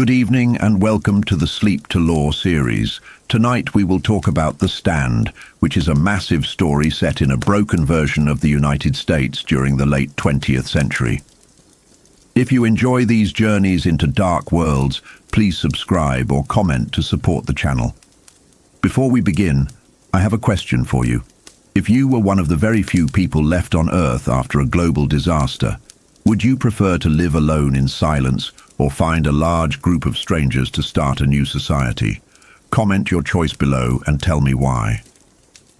Good evening and welcome to the Sleep to Law series. Tonight we will talk about The Stand, which is a massive story set in a broken version of the United States during the late 20th century. If you enjoy these journeys into dark worlds, please subscribe or comment to support the channel. Before we begin, I have a question for you. If you were one of the very few people left on Earth after a global disaster, would you prefer to live alone in silence or find a large group of strangers to start a new society? Comment your choice below and tell me why.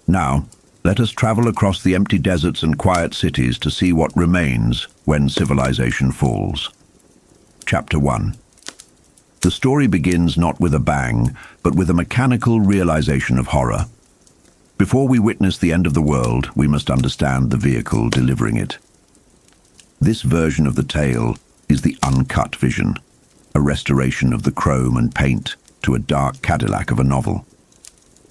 Now, let us travel across the empty deserts and quiet cities to see what remains when civilization falls. Chapter 1. The story begins not with a bang, but with a mechanical realization of horror. Before we witness the end of the world, we must understand the vehicle delivering it. This version of the tale is the uncut vision, a restoration of the chrome and paint to a dark Cadillac of a novel.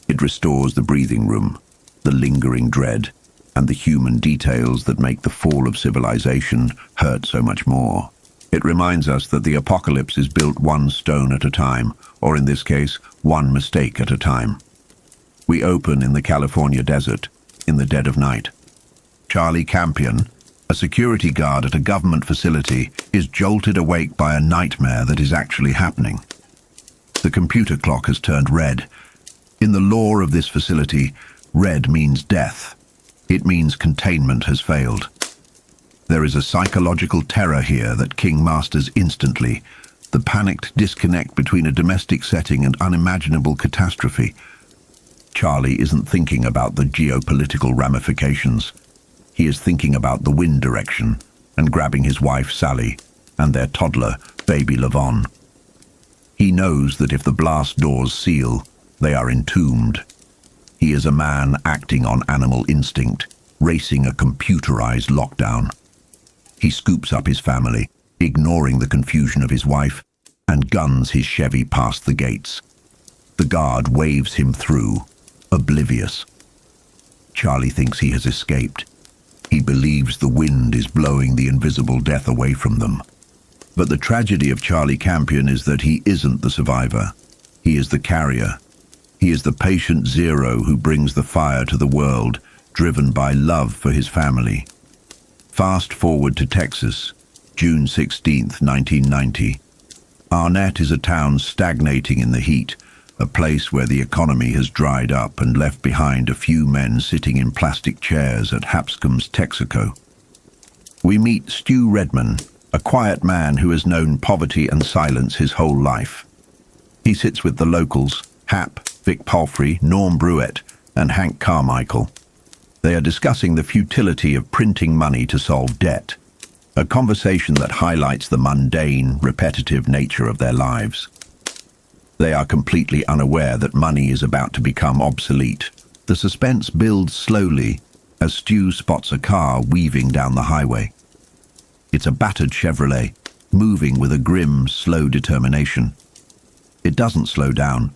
It restores the breathing room, the lingering dread, and the human details that make the fall of civilization hurt so much more. It reminds us that the apocalypse is built one stone at a time, or in this case, one mistake at a time. We open in the California desert, in the dead of night. Charlie Campion, a security guard at a government facility, is jolted awake by a nightmare that is actually happening. The computer clock has turned red. In the lore of this facility, red means death. It means containment has failed. There is a psychological terror here that King masters instantly, the panicked disconnect between a domestic setting and unimaginable catastrophe. Charlie isn't thinking about the geopolitical ramifications. He is thinking about the wind direction and grabbing his wife Sally and their toddler, baby Lavon. He knows that if the blast doors seal, they are entombed. He is a man acting on animal instinct, racing a computerized lockdown. He scoops up his family, ignoring the confusion of his wife, and guns his Chevy past the gates. The guard waves him through, oblivious. Charlie thinks he has escaped. He believes the wind is blowing the invisible death away from them. But the tragedy of Charlie Campion is that he isn't the survivor. He is the carrier. He is the patient zero who brings the fire to the world, driven by love for his family. Fast forward to Texas, June 16th, 1990. Arnett is a town stagnating in the heat, a place where the economy has dried up and left behind a few men sitting in plastic chairs at Hapscom's Texaco. We meet Stu Redman, a quiet man who has known poverty and silence his whole life. He sits with the locals, Hap, Vic Palfrey, Norm Bruett, and Hank Carmichael. They are discussing the futility of printing money to solve debt, a conversation that highlights the mundane, repetitive nature of their lives. They are completely unaware that money is about to become obsolete. The suspense builds slowly as Stu spots a car weaving down the highway. It's a battered Chevrolet, moving with a grim, slow determination. It doesn't slow down.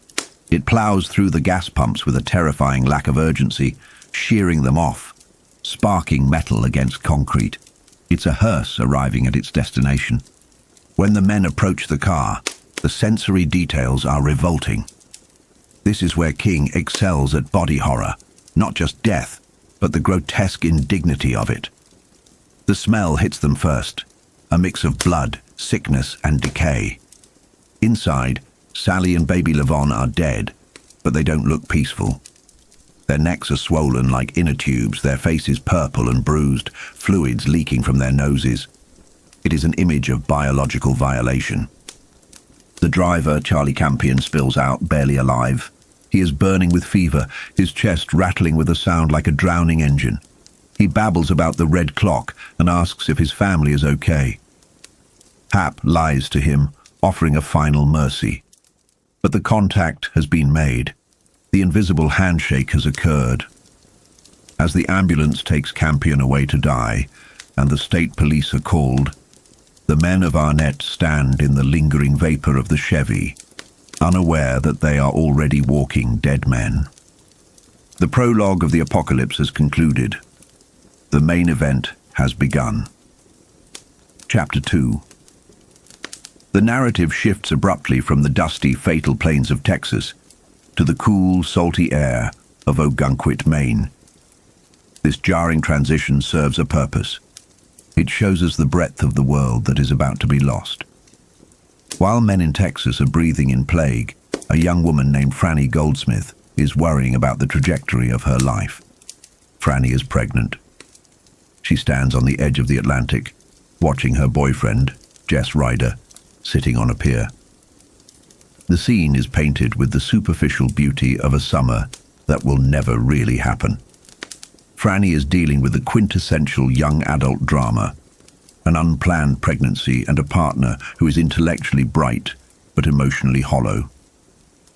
It plows through the gas pumps with a terrifying lack of urgency, shearing them off, sparking metal against concrete. It's a hearse arriving at its destination. When the men approach the car, the sensory details are revolting. This is where King excels at body horror, not just death, but the grotesque indignity of it. The smell hits them first, a mix of blood, sickness, and decay. Inside, Sally and baby Lavon are dead, but they don't look peaceful. Their necks are swollen like inner tubes, their faces purple and bruised, fluids leaking from their noses. It is an image of biological violation. The driver, Charlie Campion, spills out, barely alive. He is burning with fever, his chest rattling with a sound like a drowning engine. He babbles about the red clock and asks if his family is okay. Hap lies to him, offering a final mercy. But the contact has been made. The invisible handshake has occurred. As the ambulance takes Campion away to die, and the state police are called, the men of Arnett stand in the lingering vapor of the Chevy, unaware that they are already walking dead men. The prologue of the apocalypse has concluded. The main event has begun. Chapter 2. The narrative shifts abruptly from the dusty, fatal plains of Texas to the cool, salty air of Ogunquit, Maine. This jarring transition serves a purpose. It shows us the breadth of the world that is about to be lost. While men in Texas are breathing in plague, a young woman named Franny Goldsmith is worrying about the trajectory of her life. Franny is pregnant. She stands on the edge of the Atlantic, watching her boyfriend, Jess Ryder, sitting on a pier. The scene is painted with the superficial beauty of a summer that will never really happen. Franny is dealing with the quintessential young adult drama, an unplanned pregnancy and a partner who is intellectually bright but emotionally hollow.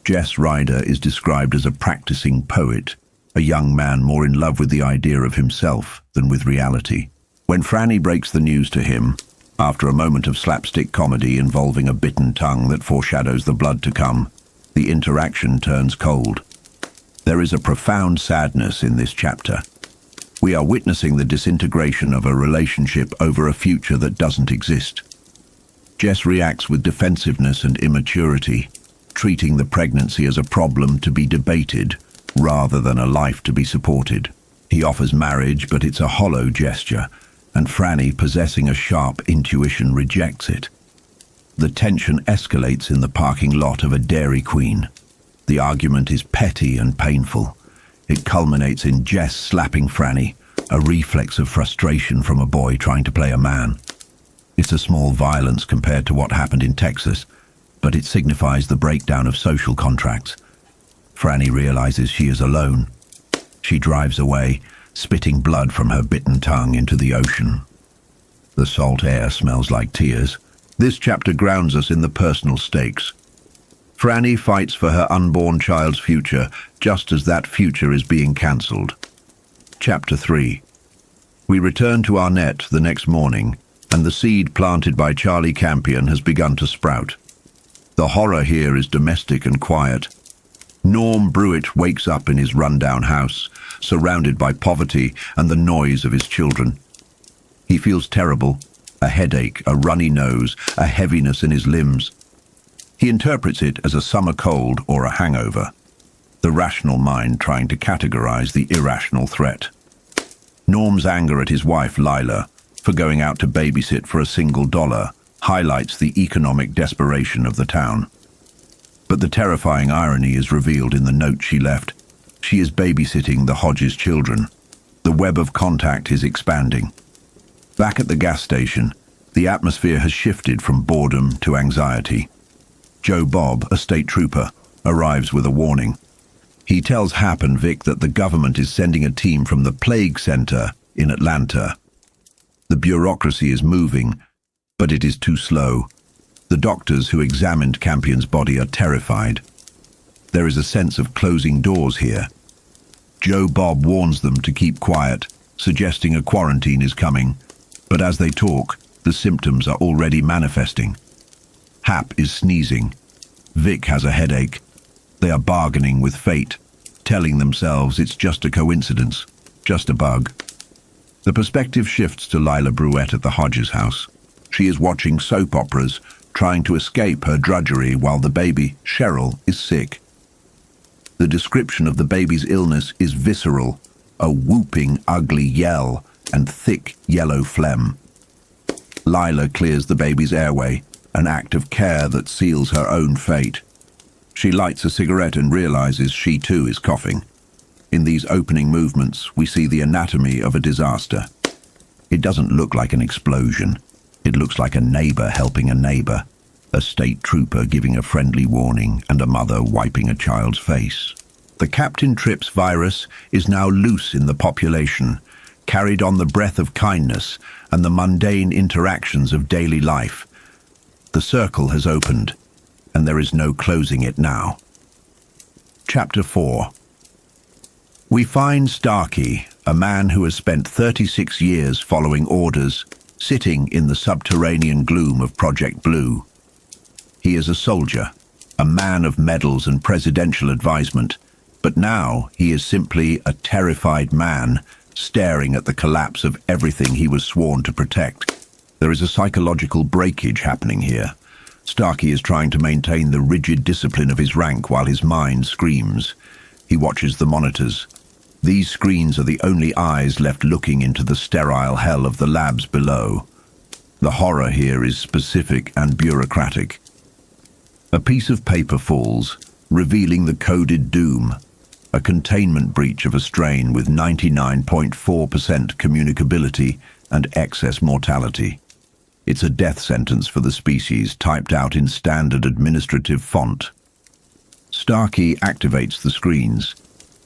Jess Ryder is described as a practicing poet, a young man more in love with the idea of himself than with reality. When Franny breaks the news to him, after a moment of slapstick comedy involving a bitten tongue that foreshadows the blood to come, the interaction turns cold. There is a profound sadness in this chapter. We are witnessing the disintegration of a relationship over a future that doesn't exist. Jess reacts with defensiveness and immaturity, treating the pregnancy as a problem to be debated rather than a life to be supported. He offers marriage, but it's a hollow gesture, and Franny, possessing a sharp intuition, rejects it. The tension escalates in the parking lot of a Dairy Queen. The argument is petty and painful. It culminates in Jess slapping Franny, a reflex of frustration from a boy trying to play a man. It's a small violence compared to what happened in Texas, but it signifies the breakdown of social contracts. Franny realizes she is alone. She drives away, spitting blood from her bitten tongue into the ocean. The salt air smells like tears. This chapter grounds us in the personal stakes. Franny fights for her unborn child's future, just as that future is being cancelled. Chapter 3. We return to Arnett the next morning, and the seed planted by Charlie Campion has begun to sprout. The horror here is domestic and quiet. Norm Brewitt wakes up in his rundown house, surrounded by poverty and the noise of his children. He feels terrible, a headache, a runny nose, a heaviness in his limbs. He interprets it as a summer cold or a hangover, the rational mind trying to categorize the irrational threat. Norm's anger at his wife, Lila, for going out to babysit for a single dollar highlights the economic desperation of the town. But the terrifying irony is revealed in the note she left. She is babysitting the Hodges children. The web of contact is expanding. Back at the gas station, the atmosphere has shifted from boredom to anxiety. Joe Bob, a state trooper, arrives with a warning. He tells Hap and Vic that the government is sending a team from the Plague Center in Atlanta. The bureaucracy is moving, but it is too slow. The doctors who examined Campion's body are terrified. There is a sense of closing doors here. Joe Bob warns them to keep quiet, suggesting a quarantine is coming, but as they talk, the symptoms are already manifesting. Hap is sneezing. Vic has a headache. They are bargaining with fate, telling themselves it's just a coincidence, just a bug. The perspective shifts to Lila Brewitt at the Hodges house. She is watching soap operas, trying to escape her drudgery while the baby, Cheryl, is sick. The description of the baby's illness is visceral, a whooping, ugly yell and thick yellow phlegm. Lila clears the baby's airway, an act of care that seals her own fate. She lights a cigarette and realizes she too is coughing. In these opening movements, we see the anatomy of a disaster. It doesn't look like an explosion. It looks like a neighbor helping a neighbor, a state trooper giving a friendly warning, and a mother wiping a child's face. The Captain Trips virus is now loose in the population, carried on the breath of kindness and the mundane interactions of daily life. The circle has opened, and there is no closing it now. Chapter 4. We find Starkey, a man who has spent 36 years following orders, sitting in the subterranean gloom of Project Blue. He is a soldier, a man of medals and presidential advisement, but now he is simply a terrified man staring at the collapse of everything he was sworn to protect. There is a psychological breakage happening here. Starkey is trying to maintain the rigid discipline of his rank while his mind screams. He watches the monitors. These screens are the only eyes left looking into the sterile hell of the labs below. The horror here is specific and bureaucratic. A piece of paper falls, revealing the coded doom, a containment breach of a strain with 99.4% communicability and excess mortality. It's a death sentence for the species, typed out in standard administrative font. Starkey activates the screens,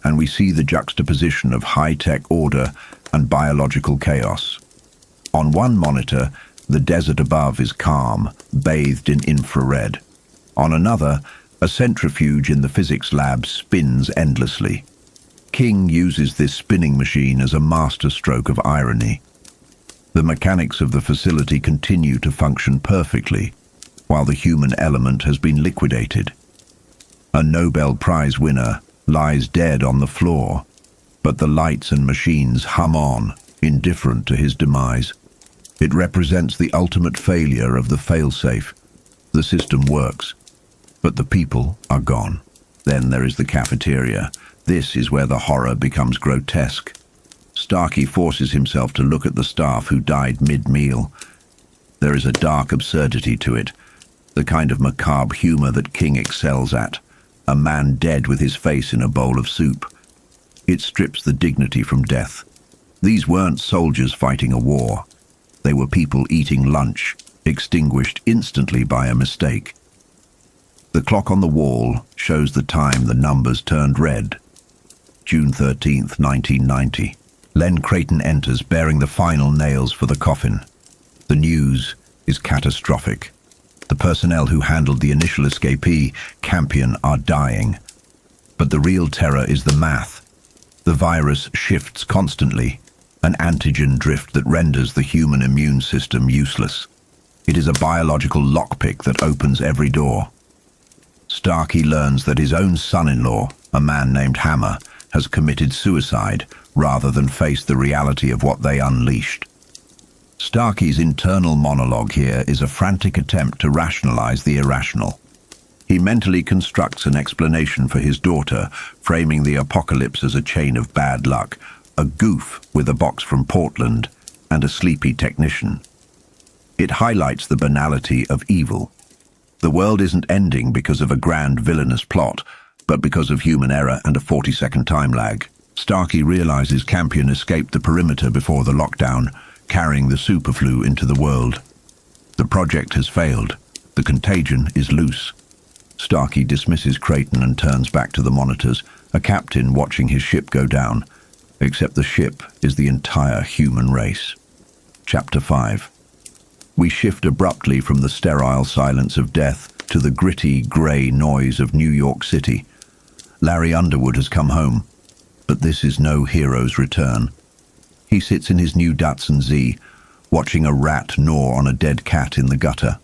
and we see the juxtaposition of high-tech order and biological chaos. On one monitor, the desert above is calm, bathed in infrared. On another, a centrifuge in the physics lab spins endlessly. King uses this spinning machine as a masterstroke of irony. The mechanics of the facility continue to function perfectly, while the human element has been liquidated. A Nobel Prize winner lies dead on the floor, but the lights and machines hum on, indifferent to his demise. It represents the ultimate failure of the failsafe. The system works, but the people are gone. Then there is the cafeteria. This is where the horror becomes grotesque. Starkey forces himself to look at the staff who died mid-meal. There is a dark absurdity to it, the kind of macabre humor that King excels at. A man dead with his face in a bowl of soup. It strips the dignity from death. These weren't soldiers fighting a war. They were people eating lunch, extinguished instantly by a mistake. The clock on the wall shows the time the numbers turned red. June 13th, 1990. Len Creighton enters bearing the final nails for the coffin. The news is catastrophic. The personnel who handled the initial escapee, Campion, are dying. But the real terror is the math. The virus shifts constantly, an antigen drift that renders the human immune system useless. It is a biological lockpick that opens every door. Starkey learns that his own son-in-law, a man named Hammer, has committed suicide rather than face the reality of what they unleashed. Starkey's internal monologue here is a frantic attempt to rationalize the irrational. He mentally constructs an explanation for his daughter, framing the apocalypse as a chain of bad luck, a goof with a box from Portland, and a sleepy technician. It highlights the banality of evil. The world isn't ending because of a grand villainous plot, but because of human error and a 40-second time lag. Starkey realizes Campion escaped the perimeter before the lockdown, carrying the superflu into the world. The project has failed. The Contagion is loose. Starkey dismisses Creighton and turns back to the monitors, a captain watching his ship go down, except the ship is the entire human race. Chapter 5. We shift abruptly from the sterile silence of death to the gritty, grey noise of New York City. Larry Underwood has come home, but this is no hero's return. He sits in his new Datsun Z, watching a rat gnaw on a dead cat in the gutter.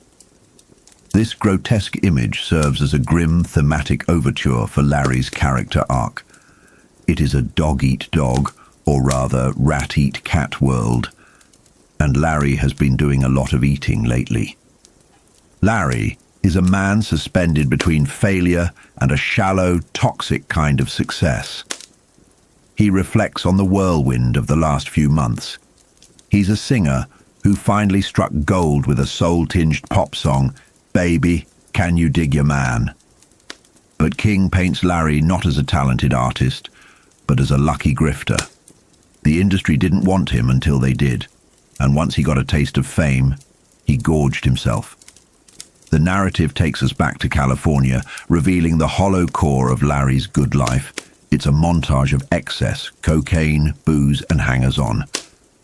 This grotesque image serves as a grim thematic overture for Larry's character arc. It is a dog-eat-dog, or rather rat-eat-cat world, and Larry has been doing a lot of eating lately. Larry is a man suspended between failure and a shallow, toxic kind of success. He reflects on the whirlwind of the last few months. He's a singer who finally struck gold with a soul-tinged pop song, Baby, Can You Dig Your Man? But King paints Larry not as a talented artist, but as a lucky grifter. The industry didn't want him until they did, and once he got a taste of fame, he gorged himself. The narrative takes us back to California, revealing the hollow core of Larry's good life. It's a montage of excess, cocaine, booze, and hangers-on.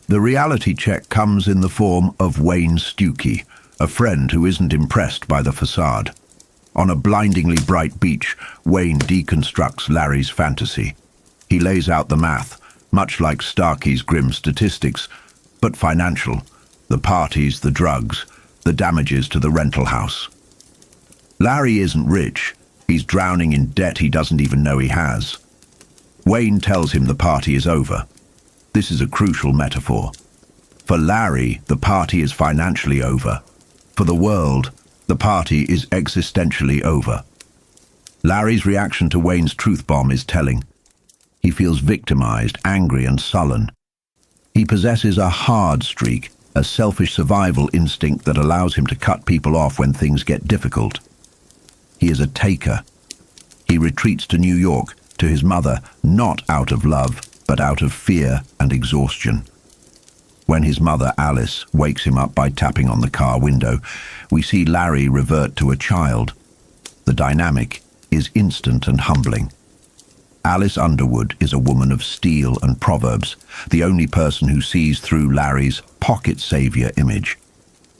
The reality check comes in the form of Wayne Stuckey, a friend who isn't impressed by the facade. On a blindingly bright beach, Wayne deconstructs Larry's fantasy. He lays out the math, much like Starkey's grim statistics, but financial. The parties, the drugs, the damages to the rental house. Larry isn't rich. He's drowning in debt he doesn't even know he has. Wayne tells him the party is over. This is a crucial metaphor. For Larry, the party is financially over. For the world, The party is existentially over. Larry's reaction to Wayne's truth bomb is telling. He feels victimized, angry and sullen. He possesses a hard streak, a selfish survival instinct that allows him to cut people off when things get difficult. He is a taker. He retreats to New York, to his mother, not out of love, but out of fear and exhaustion. When his mother, Alice, wakes him up by tapping on the car window, we see Larry revert to a child. The dynamic is instant and humbling. Alice Underwood is a woman of steel and proverbs, the only person who sees through Larry's pocket savior image.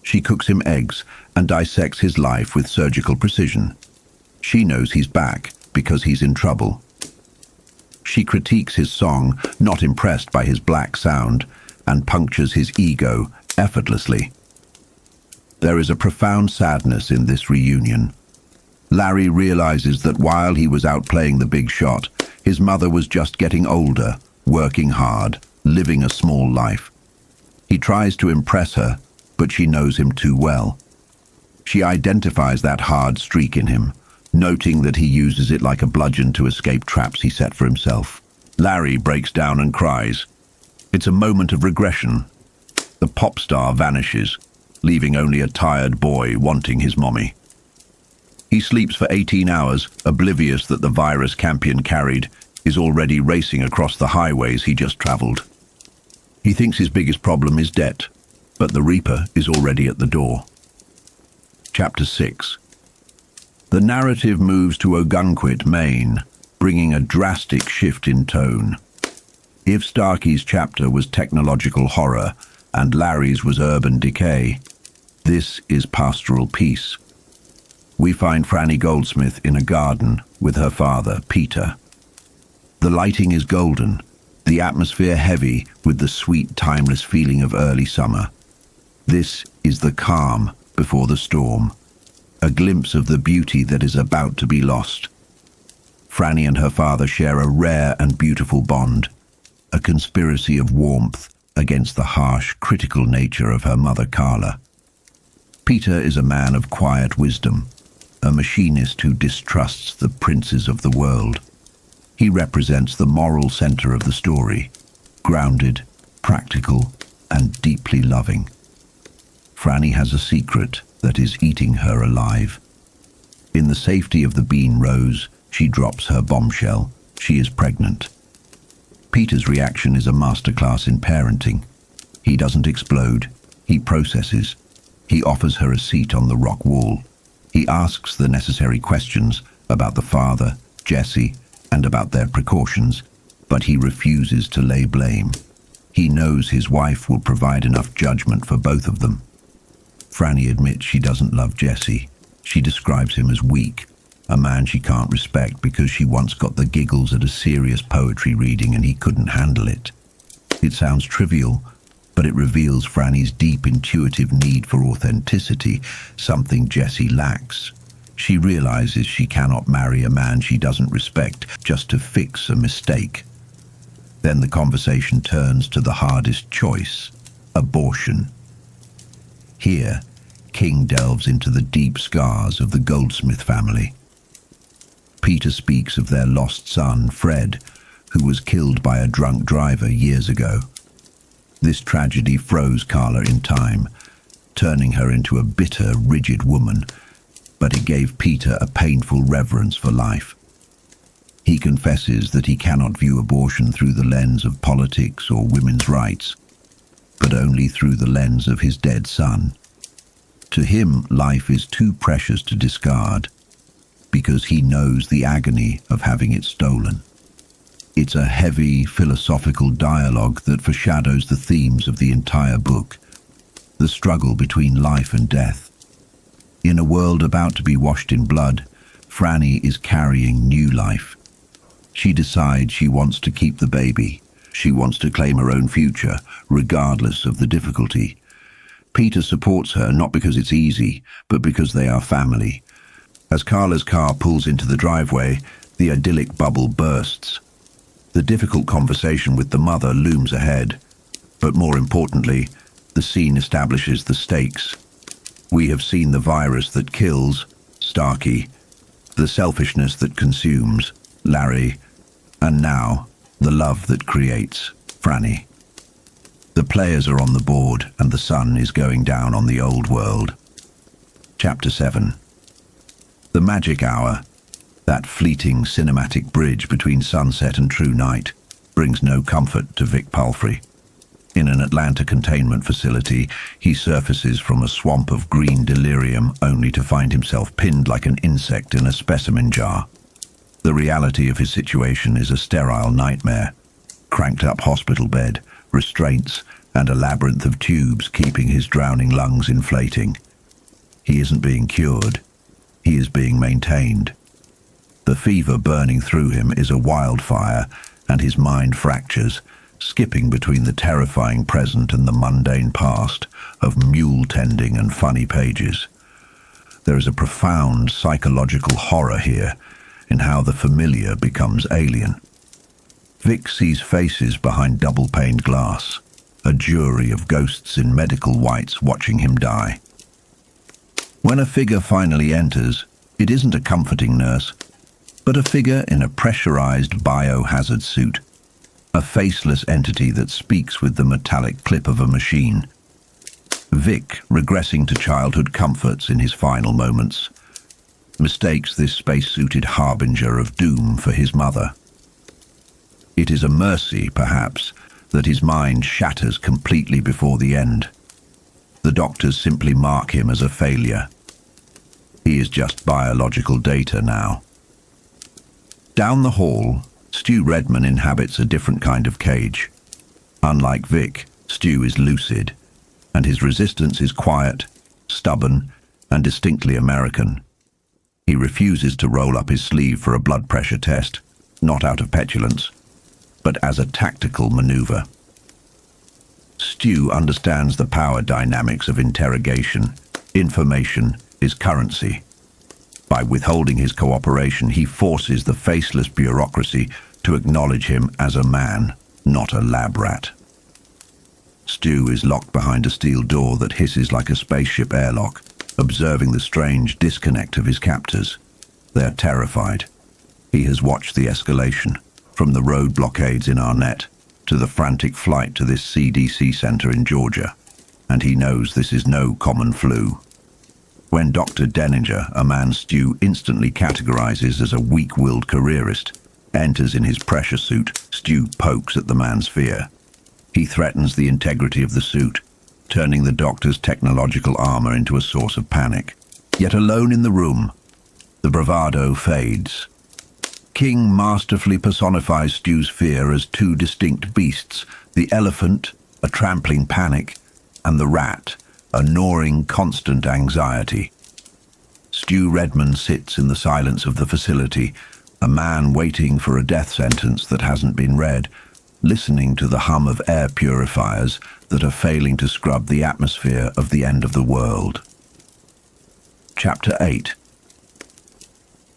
She cooks him eggs and dissects his life with surgical precision. She knows he's back because he's in trouble. She critiques his song, not impressed by his black sound, and punctures his ego effortlessly. There is a profound sadness in this reunion. Larry realizes that while he was out playing the big shot, his mother was just getting older, working hard, living a small life. He tries to impress her, but she knows him too well. She identifies that hard streak in him, noting that he uses it like a bludgeon to escape traps he set for himself. Larry breaks down and cries. It's a moment of regression. The pop star vanishes, leaving only a tired boy wanting his mommy. He sleeps for 18 hours, oblivious that the virus Campion carried is already racing across the highways he just traveled. He thinks his biggest problem is debt, but the Reaper is already at the door. Chapter 6. The narrative moves to Ogunquit, Maine, bringing a drastic shift in tone. If Starkey's chapter was technological horror and Larry's was urban decay, this is pastoral peace. We find Franny Goldsmith in a garden with her father, Peter. The lighting is golden, the atmosphere heavy with the sweet, timeless feeling of early summer. This is the calm before the storm, a glimpse of the beauty that is about to be lost. Franny and her father share a rare and beautiful bond, a conspiracy of warmth against the harsh, critical nature of her mother, Carla. Peter is a man of quiet wisdom, a machinist who distrusts the princes of the world. He represents the moral center of the story, grounded, practical, and deeply loving. Franny has a secret that is eating her alive. In the safety of the bean rows, she drops her bombshell. She is pregnant. Peter's reaction is a masterclass in parenting. He doesn't explode. He processes. He offers her a seat on the rock wall. He asks the necessary questions about the father, Jesse, and about their precautions, but he refuses to lay blame. He knows his wife will provide enough judgment for both of them. Franny admits she doesn't love Jesse. She describes him as weak, a man she can't respect because she once got the giggles at a serious poetry reading and he couldn't handle it. It sounds trivial, but it reveals Franny's deep intuitive need for authenticity, something Jesse lacks. She realizes she cannot marry a man she doesn't respect just to fix a mistake. Then the conversation turns to the hardest choice, abortion. Here, King delves into the deep scars of the Goldsmith family. Peter speaks of their lost son, Fred, who was killed by a drunk driver years ago. This tragedy froze Carla in time, turning her into a bitter, rigid woman, but it gave Peter a painful reverence for life. He confesses that he cannot view abortion through the lens of politics or women's rights, but only through the lens of his dead son. To him, life is too precious to discard, because he knows the agony of having it stolen. It's a heavy, philosophical dialogue that foreshadows the themes of the entire book, the struggle between life and death. In a world about to be washed in blood, Franny is carrying new life. She decides she wants to keep the baby. She wants to claim her own future, regardless of the difficulty. Peter supports her not because it's easy, but because they are family. As Carla's car pulls into the driveway, the idyllic bubble bursts. The difficult conversation with the mother looms ahead, but more importantly, the scene establishes the stakes. We have seen the virus that kills, Starkey, the selfishness that consumes, Larry, and now, the love that creates, Franny. The players are on the board and the sun is going down on the old world. Chapter 7. The magic hour, that fleeting cinematic bridge between sunset and true night, brings no comfort to Vic Palfrey. In an Atlanta containment facility, he surfaces from a swamp of green delirium only to find himself pinned like an insect in a specimen jar. The reality of his situation is a sterile nightmare. Cranked-up hospital bed, restraints, and a labyrinth of tubes keeping his drowning lungs inflating. He isn't being cured. He is being maintained. The fever burning through him is a wildfire, and his mind fractures, skipping between the terrifying present and the mundane past of mule tending and funny pages. There is a profound psychological horror here in how the familiar becomes alien. Vic sees faces behind double-paned glass, a jury of ghosts in medical whites watching him die. When a figure finally enters, it isn't a comforting nurse, but a figure in a pressurized biohazard suit, a faceless entity that speaks with the metallic clip of a machine. Vic, regressing to childhood comforts in his final moments, mistakes this space-suited harbinger of doom for his mother. It is a mercy, perhaps, that his mind shatters completely before the end. The doctors simply mark him as a failure. He is just biological data now. Down the hall, Stu Redman inhabits a different kind of cage. Unlike Vic, Stu is lucid, and his resistance is quiet, stubborn, and distinctly American. He refuses to roll up his sleeve for a blood pressure test, not out of petulance, but as a tactical maneuver. Stu understands the power dynamics of interrogation. Information is currency. By withholding his cooperation, he forces the faceless bureaucracy to acknowledge him as a man, not a lab rat. Stu is locked behind a steel door that hisses like a spaceship airlock, observing the strange disconnect of his captors. They are terrified. He has watched the escalation, from the road blockades in Arnett to the frantic flight to this CDC center in Georgia, and he knows this is no common flu. When Dr. Denninger, a man Stu instantly categorizes as a weak-willed careerist, enters in his pressure suit, Stu pokes at the man's fear. He threatens the integrity of the suit, turning the doctor's technological armor into a source of panic. Yet alone in the room, the bravado fades. King masterfully personifies Stu's fear as two distinct beasts, the elephant, a trampling panic, and the rat, a gnawing, constant anxiety. Stu Redman sits in the silence of the facility, a man waiting for a death sentence that hasn't been read, listening to the hum of air purifiers that are failing to scrub the atmosphere of the end of the world. Chapter 8.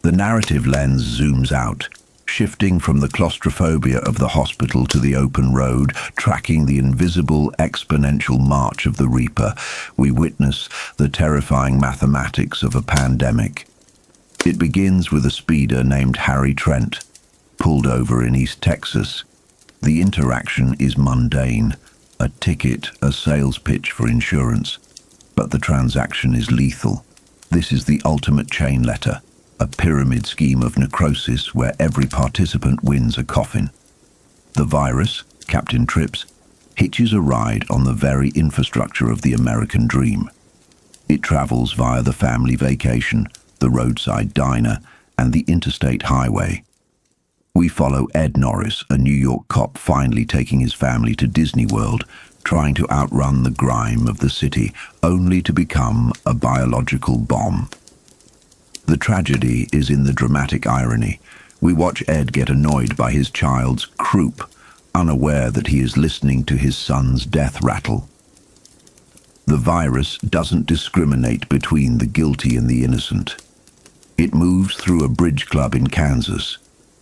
The narrative lens zooms out, shifting from the claustrophobia of the hospital to the open road, tracking the invisible exponential march of the Reaper. We witness the terrifying mathematics of a pandemic. It begins with a speeder named Harry Trent, pulled over in East Texas. The interaction is mundane, a ticket, a sales pitch for insurance, but the transaction is lethal. This is the ultimate chain letter, a pyramid scheme of necrosis where every participant wins a coffin. The virus, Captain Trips, hitches a ride on the very infrastructure of the American dream. It travels via the family vacation, the roadside diner, and the interstate highway. We follow Ed Norris, a New York cop finally taking his family to Disney World, trying to outrun the grime of the city, only to become a biological bomb. The tragedy is in the dramatic irony. We watch Ed get annoyed by his child's croup, unaware that he is listening to his son's death rattle. The virus doesn't discriminate between the guilty and the innocent. It moves through a bridge club in Kansas,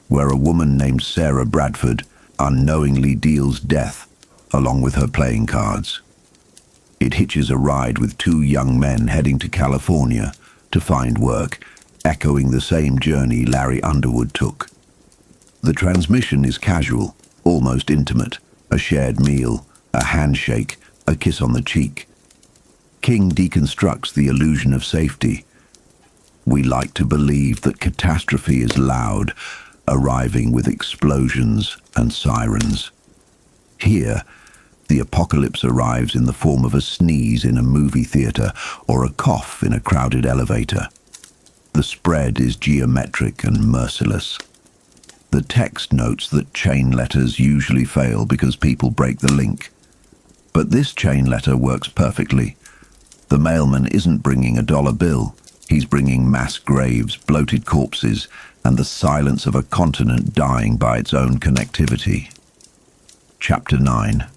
where a woman named Sarah Bradford unknowingly deals death along with her playing cards. It hitches a ride with two young men heading to California to find work, echoing the same journey Larry Underwood took. The transmission is casual, almost intimate, a shared meal, a handshake, a kiss on the cheek. King deconstructs the illusion of safety. We like to believe that catastrophe is loud, arriving with explosions and sirens. Here, the apocalypse arrives in the form of a sneeze in a movie theater or a cough in a crowded elevator. The spread is geometric and merciless. The text notes that chain letters usually fail because people break the link. But this chain letter works perfectly. The mailman isn't bringing a dollar bill. He's bringing mass graves, bloated corpses, and the silence of a continent dying by its own connectivity. Chapter 9.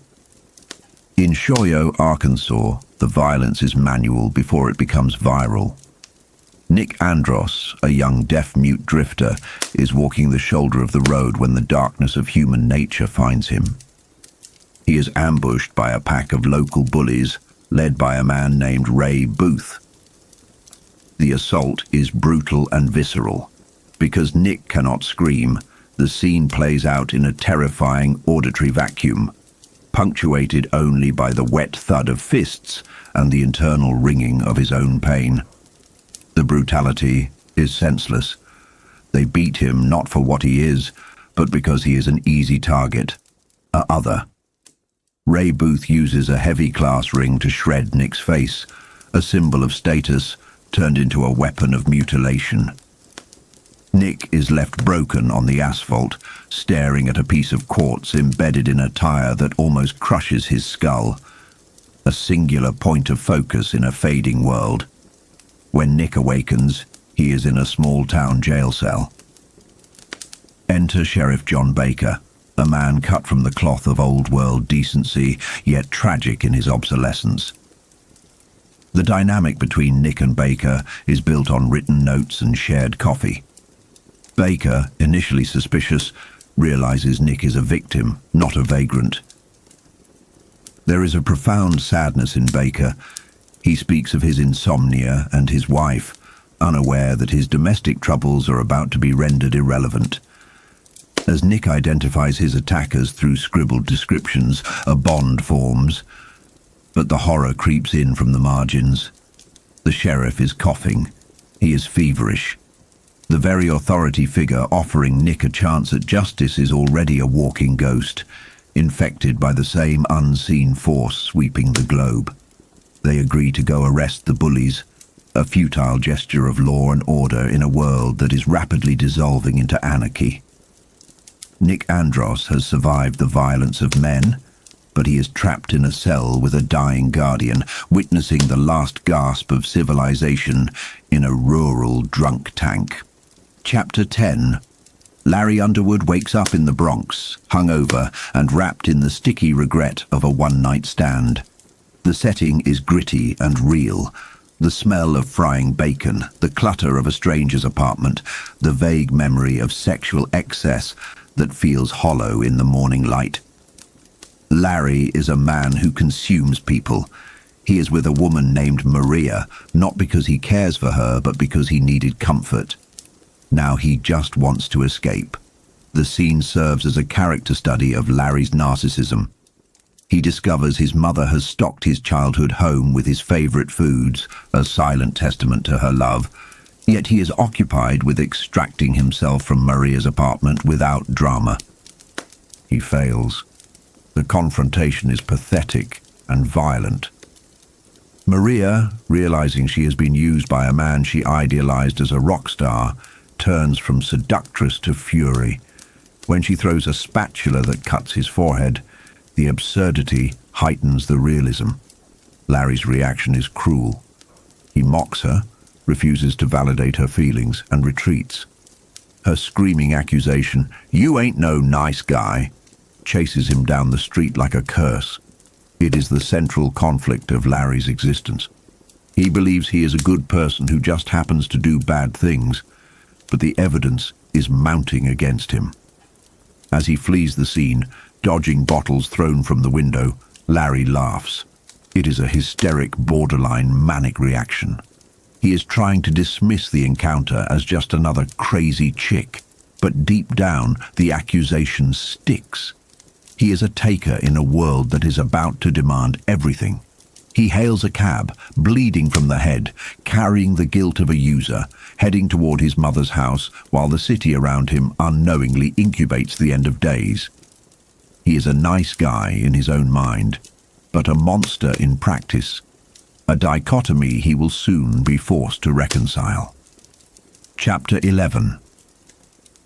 In Shoyo, Arkansas, the violence is manual before it becomes viral. Nick Andros, a young deaf-mute drifter, is walking the shoulder of the road when the darkness of human nature finds him. He is ambushed by a pack of local bullies, led by a man named Ray Booth. The assault is brutal and visceral. Because Nick cannot scream, the scene plays out in a terrifying auditory vacuum, punctuated only by the wet thud of fists and the internal ringing of his own pain. The brutality is senseless. They beat him not for what he is, but because he is an easy target, a other. Ray Booth uses a heavy class ring to shred Nick's face, a symbol of status turned into a weapon of mutilation. Nick is left broken on the asphalt, staring at a piece of quartz embedded in a tire that almost crushes his skull, a singular point of focus in a fading world. When Nick awakens, he is in a small-town jail cell. Enter Sheriff John Baker, a man cut from the cloth of old-world decency, yet tragic in his obsolescence. The dynamic between Nick and Baker is built on written notes and shared coffee. Baker, initially suspicious, realizes Nick is a victim, not a vagrant. There is a profound sadness in Baker. He speaks of his insomnia and his wife, unaware that his domestic troubles are about to be rendered irrelevant. As Nick identifies his attackers through scribbled descriptions, a bond forms, but the horror creeps in from the margins. The sheriff is coughing. He is feverish. The very authority figure offering Nick a chance at justice is already a walking ghost, infected by the same unseen force sweeping the globe. They agree to go arrest the bullies, a futile gesture of law and order in a world that is rapidly dissolving into anarchy. Nick Andros has survived the violence of men, but he is trapped in a cell with a dying guardian, witnessing the last gasp of civilization in a rural drunk tank. Chapter 10. Larry Underwood wakes up in the Bronx, hungover and wrapped in the sticky regret of a one-night stand. The setting is gritty and real. The smell of frying bacon, the clutter of a stranger's apartment, the vague memory of sexual excess that feels hollow in the morning light. Larry is a man who consumes people. He is with a woman named Maria, not because he cares for her, but because he needed comfort. Now he just wants to escape. The scene serves as a character study of Larry's narcissism. He discovers his mother has stocked his childhood home with his favorite foods, a silent testament to her love, yet he is occupied with extracting himself from Maria's apartment without drama. He fails. The confrontation is pathetic and violent. Maria, realizing she has been used by a man she idealized as a rock star, turns from seductress to fury. When she throws a spatula that cuts his forehead, the absurdity heightens the realism. Larry's reaction is cruel. He mocks her, refuses to validate her feelings, and retreats. Her screaming accusation, "You ain't no nice guy," chases him down the street like a curse. It is the central conflict of Larry's existence. He believes he is a good person who just happens to do bad things, but the evidence is mounting against him. As he flees the scene, dodging bottles thrown from the window, Larry laughs. It is a hysteric, borderline manic reaction. He is trying to dismiss the encounter as just another crazy chick, but deep down, the accusation sticks. He is a taker in a world that is about to demand everything. He hails a cab, bleeding from the head, carrying the guilt of a user, heading toward his mother's house while the city around him unknowingly incubates the end of days. He is a nice guy in his own mind, but a monster in practice. A dichotomy he will soon be forced to reconcile. Chapter 11.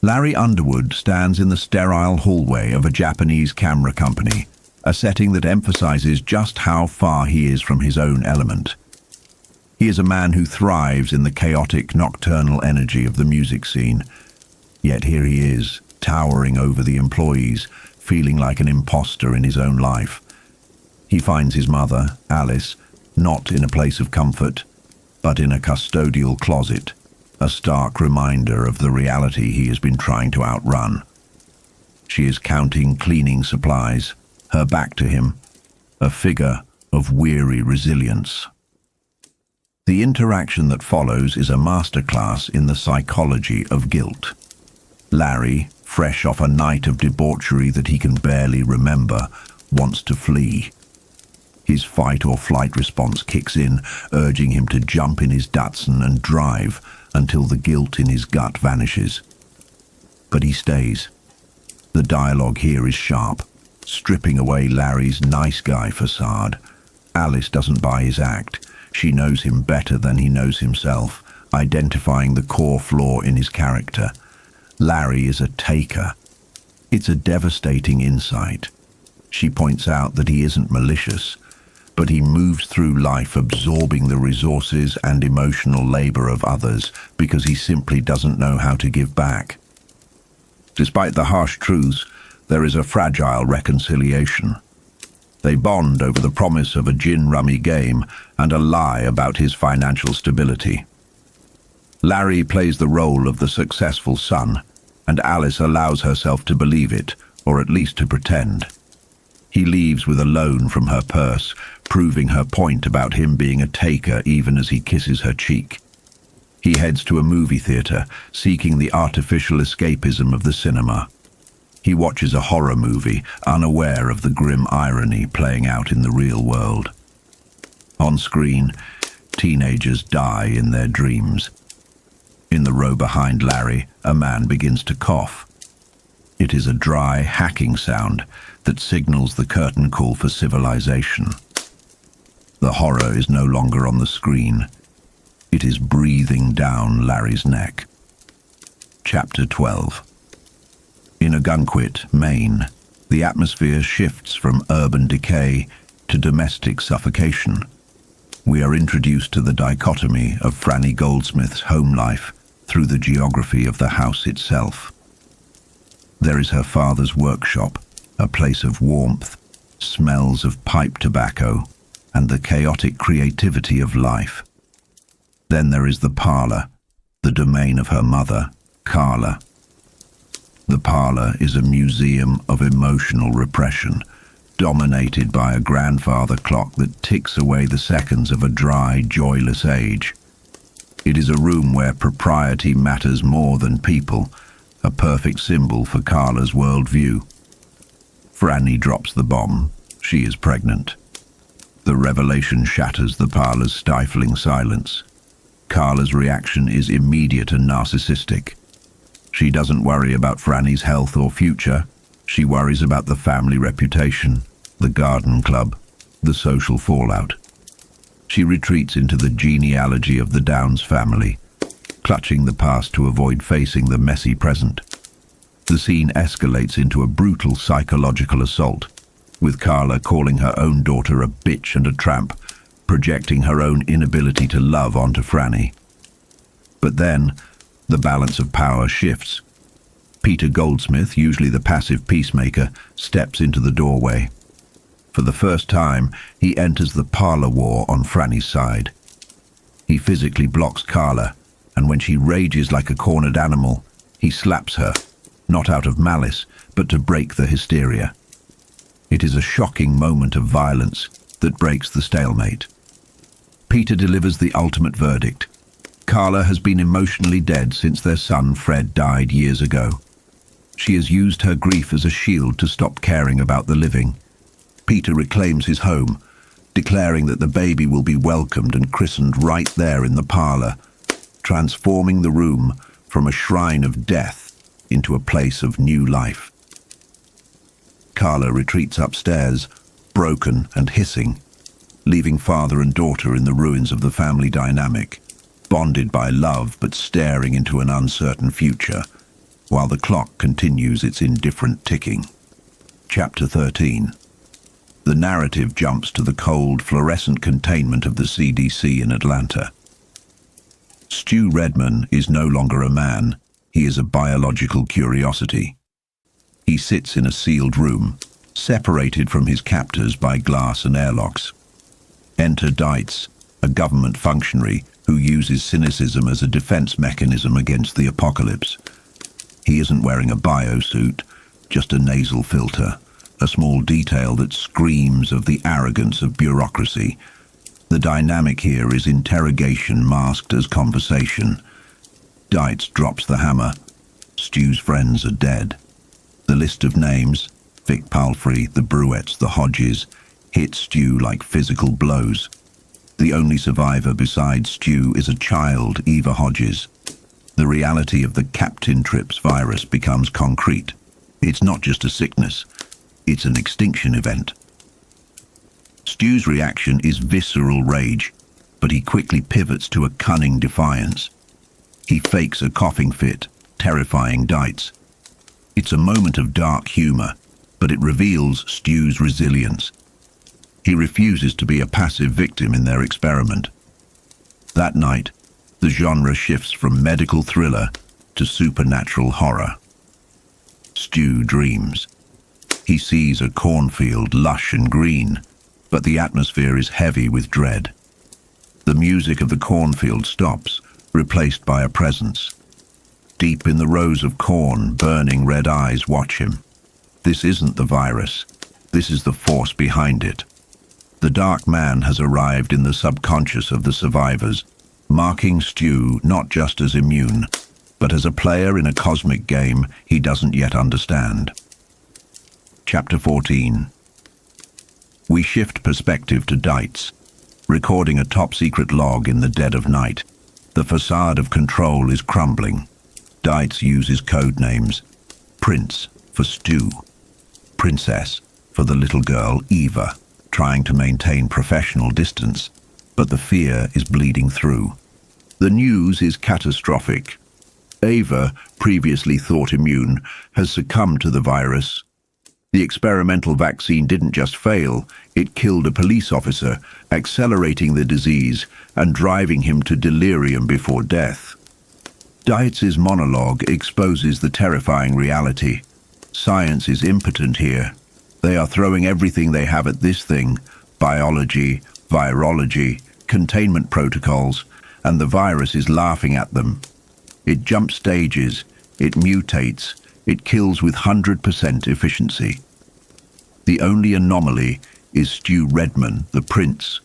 Larry Underwood stands in the sterile hallway of a Japanese camera company, a setting that emphasizes just how far he is from his own element. He is a man who thrives in the chaotic, nocturnal energy of the music scene. Yet here he is, towering over the employees, feeling like an imposter in his own life. He finds his mother, Alice, not in a place of comfort, but in a custodial closet, a stark reminder of the reality he has been trying to outrun. She is counting cleaning supplies, her back to him, a figure of weary resilience. The interaction that follows is a masterclass in the psychology of guilt. Larry, fresh off a night of debauchery that he can barely remember, wants to flee. His fight-or-flight response kicks in, urging him to jump in his Datsun and drive until the guilt in his gut vanishes. But he stays. The dialogue here is sharp, stripping away Larry's nice guy facade. Alice doesn't buy his act. She knows him better than he knows himself, identifying the core flaw in his character. Larry is a taker. It's a devastating insight. She points out that he isn't malicious, but he moves through life absorbing the resources and emotional labor of others because he simply doesn't know how to give back. Despite the harsh truths, there is a fragile reconciliation. They bond over the promise of a gin-rummy game and a lie about his financial stability. Larry plays the role of the successful son, and Alice allows herself to believe it, or at least to pretend. He leaves with a loan from her purse, proving her point about him being a taker even as he kisses her cheek. He heads to a movie theater, seeking the artificial escapism of the cinema. He watches a horror movie, unaware of the grim irony playing out in the real world. On screen, teenagers die in their dreams. In the row behind Larry, a man begins to cough. It is a dry, hacking sound that signals the curtain call for civilization. The horror is no longer on the screen. It is breathing down Larry's neck. Chapter 12. In Ogunquit, Maine, the atmosphere shifts from urban decay to domestic suffocation. We are introduced to the dichotomy of Franny Goldsmith's home life through the geography of the house itself. There is her father's workshop, a place of warmth, smells of pipe tobacco, and the chaotic creativity of life. Then there is the parlor, the domain of her mother, Carla. The parlor is a museum of emotional repression, dominated by a grandfather clock that ticks away the seconds of a dry, joyless age. It is a room where propriety matters more than people, a perfect symbol for Carla's worldview. Franny drops the bomb. She is pregnant. The revelation shatters the parlor's stifling silence. Carla's reaction is immediate and narcissistic. She doesn't worry about Franny's health or future. She worries about the family reputation, the garden club, the social fallout. She retreats into the genealogy of the Downs family, clutching the past to avoid facing the messy present. The scene escalates into a brutal psychological assault, with Carla calling her own daughter a bitch and a tramp, projecting her own inability to love onto Franny. But then, the balance of power shifts. Peter Goldsmith, usually the passive peacemaker, steps into the doorway. For the first time, he enters the parlor war on Franny's side. He physically blocks Carla, and when she rages like a cornered animal, he slaps her, not out of malice, but to break the hysteria. It is a shocking moment of violence that breaks the stalemate. Peter delivers the ultimate verdict. Carla has been emotionally dead since their son Fred died years ago. She has used her grief as a shield to stop caring about the living. Peter reclaims his home, declaring that the baby will be welcomed and christened right there in the parlor, transforming the room from a shrine of death into a place of new life. Carla retreats upstairs, broken and hissing, leaving father and daughter in the ruins of the family dynamic, bonded by love but staring into an uncertain future, while the clock continues its indifferent ticking. Chapter 13. The narrative jumps to the cold, fluorescent containment of the CDC in Atlanta. Stu Redman is no longer a man, he is a biological curiosity. He sits in a sealed room, separated from his captors by glass and airlocks. Enter Dietz, a government functionary who uses cynicism as a defense mechanism against the apocalypse. He isn't wearing a biosuit, just a nasal filter, a small detail that screams of the arrogance of bureaucracy. The dynamic here is interrogation masked as conversation. Dietz drops the hammer. Stu's friends are dead. The list of names, Vic Palfrey, the Bruets, the Hodges, hit Stu like physical blows. The only survivor besides Stu is a child, Eva Hodges. The reality of the Captain Trips virus becomes concrete. It's not just a sickness, it's an extinction event. Stu's reaction is visceral rage, but he quickly pivots to a cunning defiance. He fakes a coughing fit, terrifying Dietz. It's a moment of dark humor, but it reveals Stu's resilience. He refuses to be a passive victim in their experiment. That night, the genre shifts from medical thriller to supernatural horror. Stu dreams. He sees a cornfield lush and green, but the atmosphere is heavy with dread. The music of the cornfield stops, replaced by a presence. Deep in the rows of corn, burning red eyes watch him. This isn't the virus. This is the force behind it. The dark man has arrived in the subconscious of the survivors, marking Stu not just as immune, but as a player in a cosmic game he doesn't yet understand. Chapter 14. We shift perspective to Dietz, recording a top-secret log in the dead of night. The facade of control is crumbling. Dietz uses code names. Prince for Stu. Princess for the little girl Eva, trying to maintain professional distance, but the fear is bleeding through. The news is catastrophic. Ava, previously thought immune, has succumbed to the virus. The experimental vaccine didn't just fail, it killed a police officer, accelerating the disease and driving him to delirium before death. Dietz's monologue exposes the terrifying reality. Science is impotent here. They are throwing everything they have at this thing: biology, virology, containment protocols, and the virus is laughing at them. It jumps stages, it mutates, it kills with 100% efficiency. The only anomaly is Stu Redman, the prince.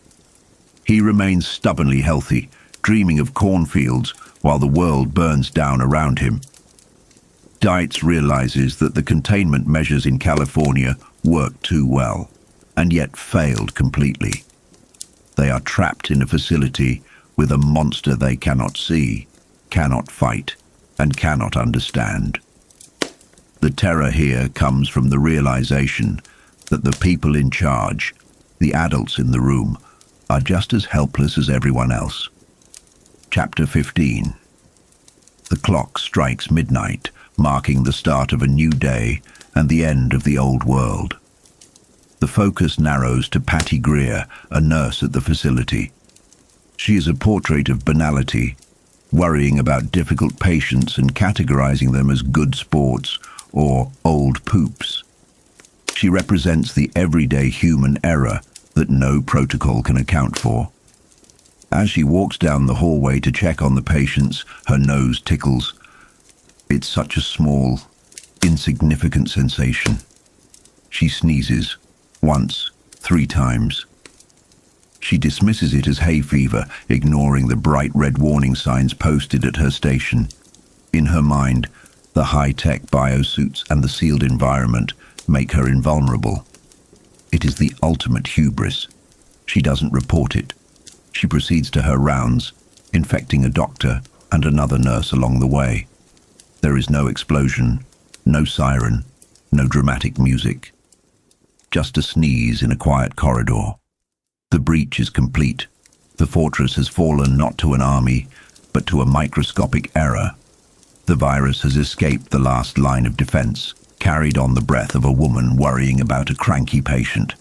He remains stubbornly healthy, dreaming of cornfields while the world burns down around him. Dietz realizes that the containment measures in California worked too well, and yet failed completely. They are trapped in a facility with a monster they cannot see, cannot fight, and cannot understand. The terror here comes from the realization that the people in charge, the adults in the room, are just as helpless as everyone else. Chapter 15. The clock strikes midnight, marking the start of a new day and the end of the old world. The focus narrows to Patty Greer, a nurse at the facility. She is a portrait of banality, worrying about difficult patients and categorizing them as good sports or old poops. She represents the everyday human error that no protocol can account for. As she walks down the hallway to check on the patients, her nose tickles. It's such a small, insignificant sensation. She sneezes, once, 3 times. She dismisses it as hay fever, ignoring the bright red warning signs posted at her station. In her mind, the high-tech biosuits and the sealed environment make her invulnerable. It is the ultimate hubris. She doesn't report it. She proceeds to her rounds, infecting a doctor and another nurse along the way. There is no explosion, no siren, no dramatic music. Just a sneeze in a quiet corridor. The breach is complete. The fortress has fallen not to an army, but to a microscopic error. The virus has escaped the last line of defense, carried on the breath of a woman worrying about a cranky patient.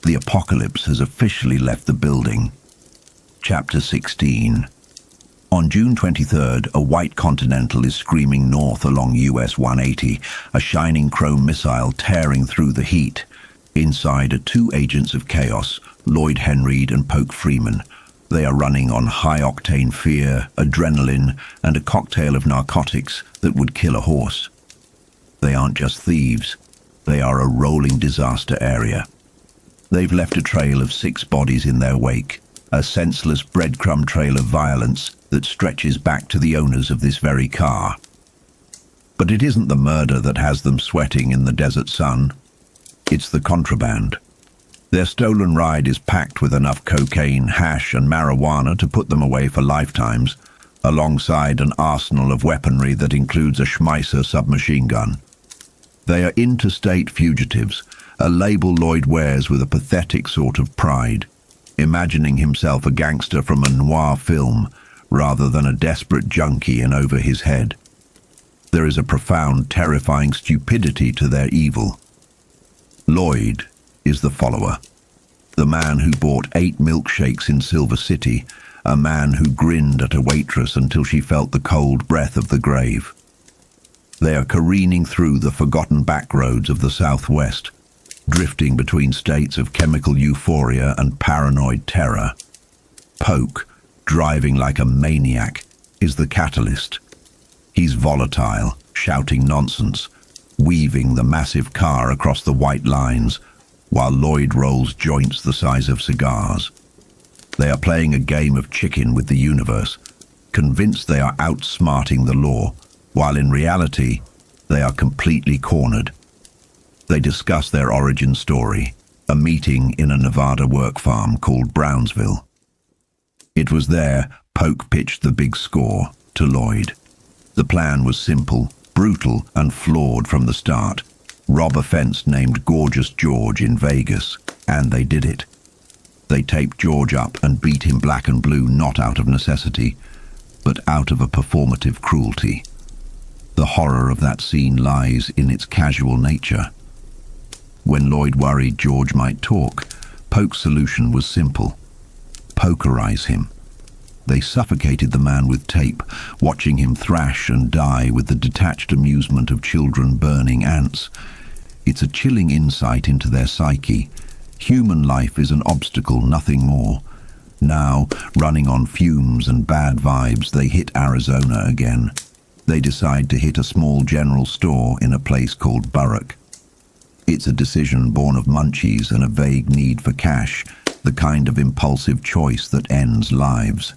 The apocalypse has officially left the building. Chapter 16. On June 23rd, a white Continental is screaming north along US 180, a shining chrome missile tearing through the heat. Inside are two agents of chaos, Lloyd Henreid and Poke Freeman. They are running on high-octane fear, adrenaline, and a cocktail of narcotics that would kill a horse. They aren't just thieves. They are a rolling disaster area. They've left a trail of 6 bodies in their wake, a senseless breadcrumb trail of violence that stretches back to the owners of this very car. But it isn't the murder that has them sweating in the desert sun. It's the contraband. Their stolen ride is packed with enough cocaine, hash, and marijuana to put them away for lifetimes, alongside an arsenal of weaponry that includes a Schmeisser submachine gun. They are interstate fugitives, a label Lloyd wears with a pathetic sort of pride, imagining himself a gangster from a noir film rather than a desperate junkie in over his head. There is a profound, terrifying stupidity to their evil. Lloyd is the follower, the man who bought 8 milkshakes in Silver City, a man who grinned at a waitress until she felt the cold breath of the grave. They are careening through the forgotten back roads of the Southwest, drifting between states of chemical euphoria and paranoid terror. Poke, driving like a maniac, is the catalyst. He's volatile, shouting nonsense, weaving the massive car across the white lines, while Lloyd rolls joints the size of cigars. They are playing a game of chicken with the universe, convinced they are outsmarting the law, while in reality, they are completely cornered. They discuss their origin story, a meeting in a Nevada work farm called Brownsville. It was there Poke pitched the big score to Lloyd. The plan was simple, brutal, and flawed from the start. Rob a fence named Gorgeous George in Vegas, and they did it. They taped George up and beat him black and blue not out of necessity, but out of a performative cruelty. The horror of that scene lies in its casual nature. When Lloyd worried George might talk, Poke's solution was simple. Pokerize him. They suffocated the man with tape, watching him thrash and die with the detached amusement of children burning ants. It's a chilling insight into their psyche. Human life is an obstacle, nothing more. Now, running on fumes and bad vibes, they hit Arizona again. They decide to hit a small general store in a place called Burrock. It's a decision born of munchies and a vague need for cash, the kind of impulsive choice that ends lives.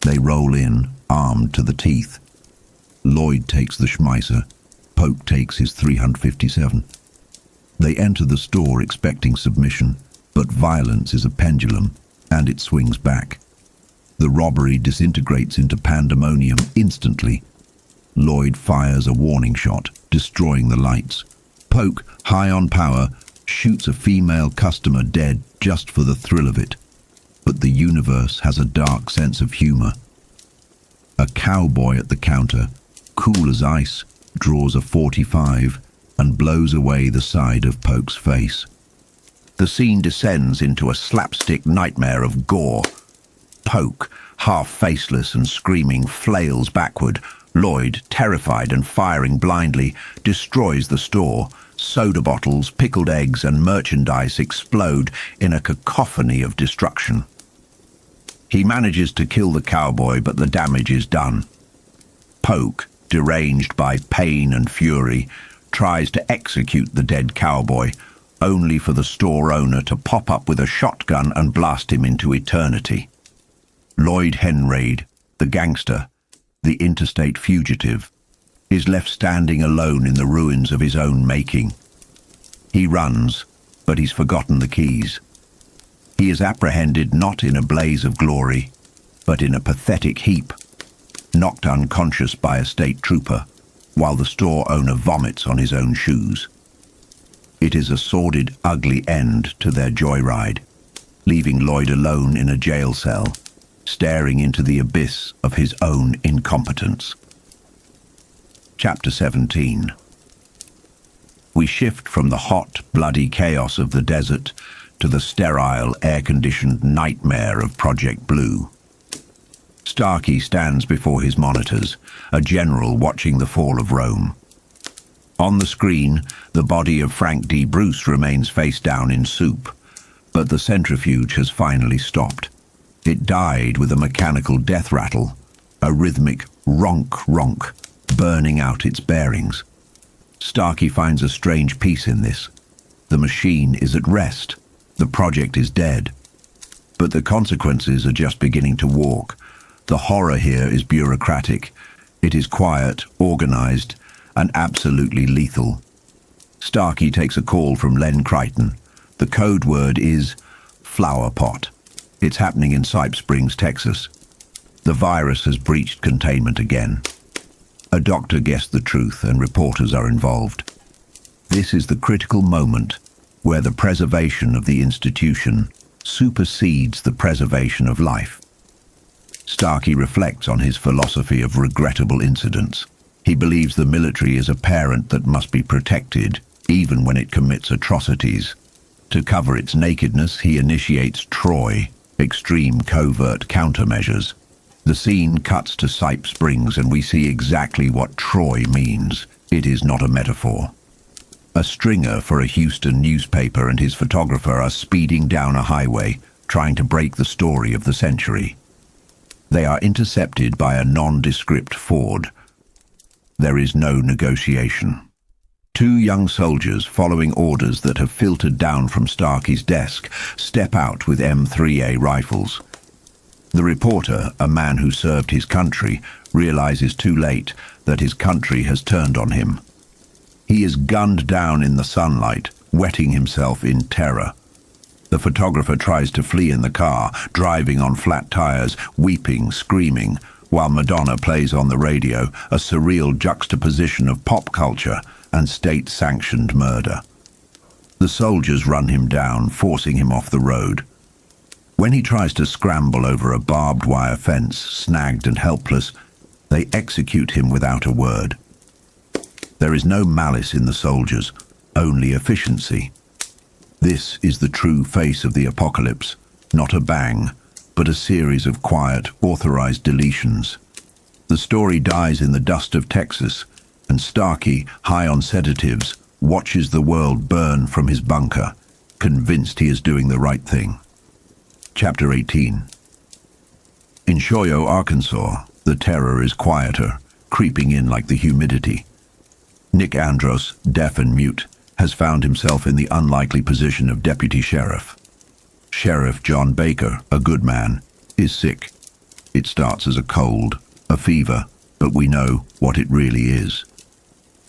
They roll in, armed to the teeth. Lloyd takes the Schmeisser. Poke takes his .357. They enter the store expecting submission, but violence is a pendulum, and it swings back. The robbery disintegrates into pandemonium instantly. Lloyd fires a warning shot, destroying the lights. Poke, high on power, shoots a female customer dead just for the thrill of it. But the universe has a dark sense of humor. A cowboy at the counter, cool as ice, draws a .45 and blows away the side of Poke's face. The scene descends into a slapstick nightmare of gore. Poke, half faceless and screaming, flails backward. Lloyd, terrified and firing blindly, destroys the store. Soda bottles, pickled eggs, and merchandise explode in a cacophony of destruction. He manages to kill the cowboy, but the damage is done. Poke, deranged by pain and fury, tries to execute the dead cowboy, only for the store owner to pop up with a shotgun and blast him into eternity. Lloyd Henraid, the gangster, the interstate fugitive, is left standing alone in the ruins of his own making. He runs, but he's forgotten the keys. He is apprehended not in a blaze of glory, but in a pathetic heap, knocked unconscious by a state trooper, while the store owner vomits on his own shoes. It is a sordid, ugly end to their joyride, leaving Lloyd alone in a jail cell, staring into the abyss of his own incompetence. Chapter 17. We shift from the hot, bloody chaos of the desert to the sterile, air-conditioned nightmare of Project Blue. Starkey stands before his monitors, a general watching the fall of Rome. On the screen, the body of Frank D. Bruce remains face down in soup, but the centrifuge has finally stopped. It died with a mechanical death rattle, a rhythmic ronk-ronk, burning out its bearings. Starkey finds a strange peace in this. The machine is at rest. The project is dead. But the consequences are just beginning to walk. The horror here is bureaucratic. It is quiet, organized, and absolutely lethal. Starkey takes a call from Len Crichton. The code word is flower pot. It's happening in Sipe Springs, Texas. The virus has breached containment again. A doctor guessed the truth and reporters are involved. This is the critical moment where the preservation of the institution supersedes the preservation of life. Starkey reflects on his philosophy of regrettable incidents. He believes the military is a parent that must be protected, even when it commits atrocities. To cover its nakedness, he initiates Troy, extreme covert countermeasures. The scene cuts to Sipe Springs and we see exactly what Troy means. It is not a metaphor. A stringer for a Houston newspaper and his photographer are speeding down a highway, trying to break the story of the century. They are intercepted by a nondescript Ford. There is no negotiation. Two young soldiers, following orders that have filtered down from Starkey's desk, step out with M3A rifles. The reporter, a man who served his country, realizes too late that his country has turned on him. He is gunned down in the sunlight, wetting himself in terror. The photographer tries to flee in the car, driving on flat tires, weeping, screaming, while Madonna plays on the radio, a surreal juxtaposition of pop culture and state-sanctioned murder. The soldiers run him down, forcing him off the road. When he tries to scramble over a barbed wire fence, snagged and helpless, they execute him without a word. There is no malice in the soldiers, only efficiency. This is the true face of the apocalypse, not a bang, but a series of quiet, authorized deletions. The story dies in the dust of Texas, and Starkey, high on sedatives, watches the world burn from his bunker, convinced he is doing the right thing. Chapter 18. In Shoyo, Arkansas, the terror is quieter, creeping in like the humidity. Nick Andros, deaf and mute, has found himself in the unlikely position of deputy sheriff. Sheriff John Baker, a good man, is sick. It starts as a cold, a fever, but we know what it really is.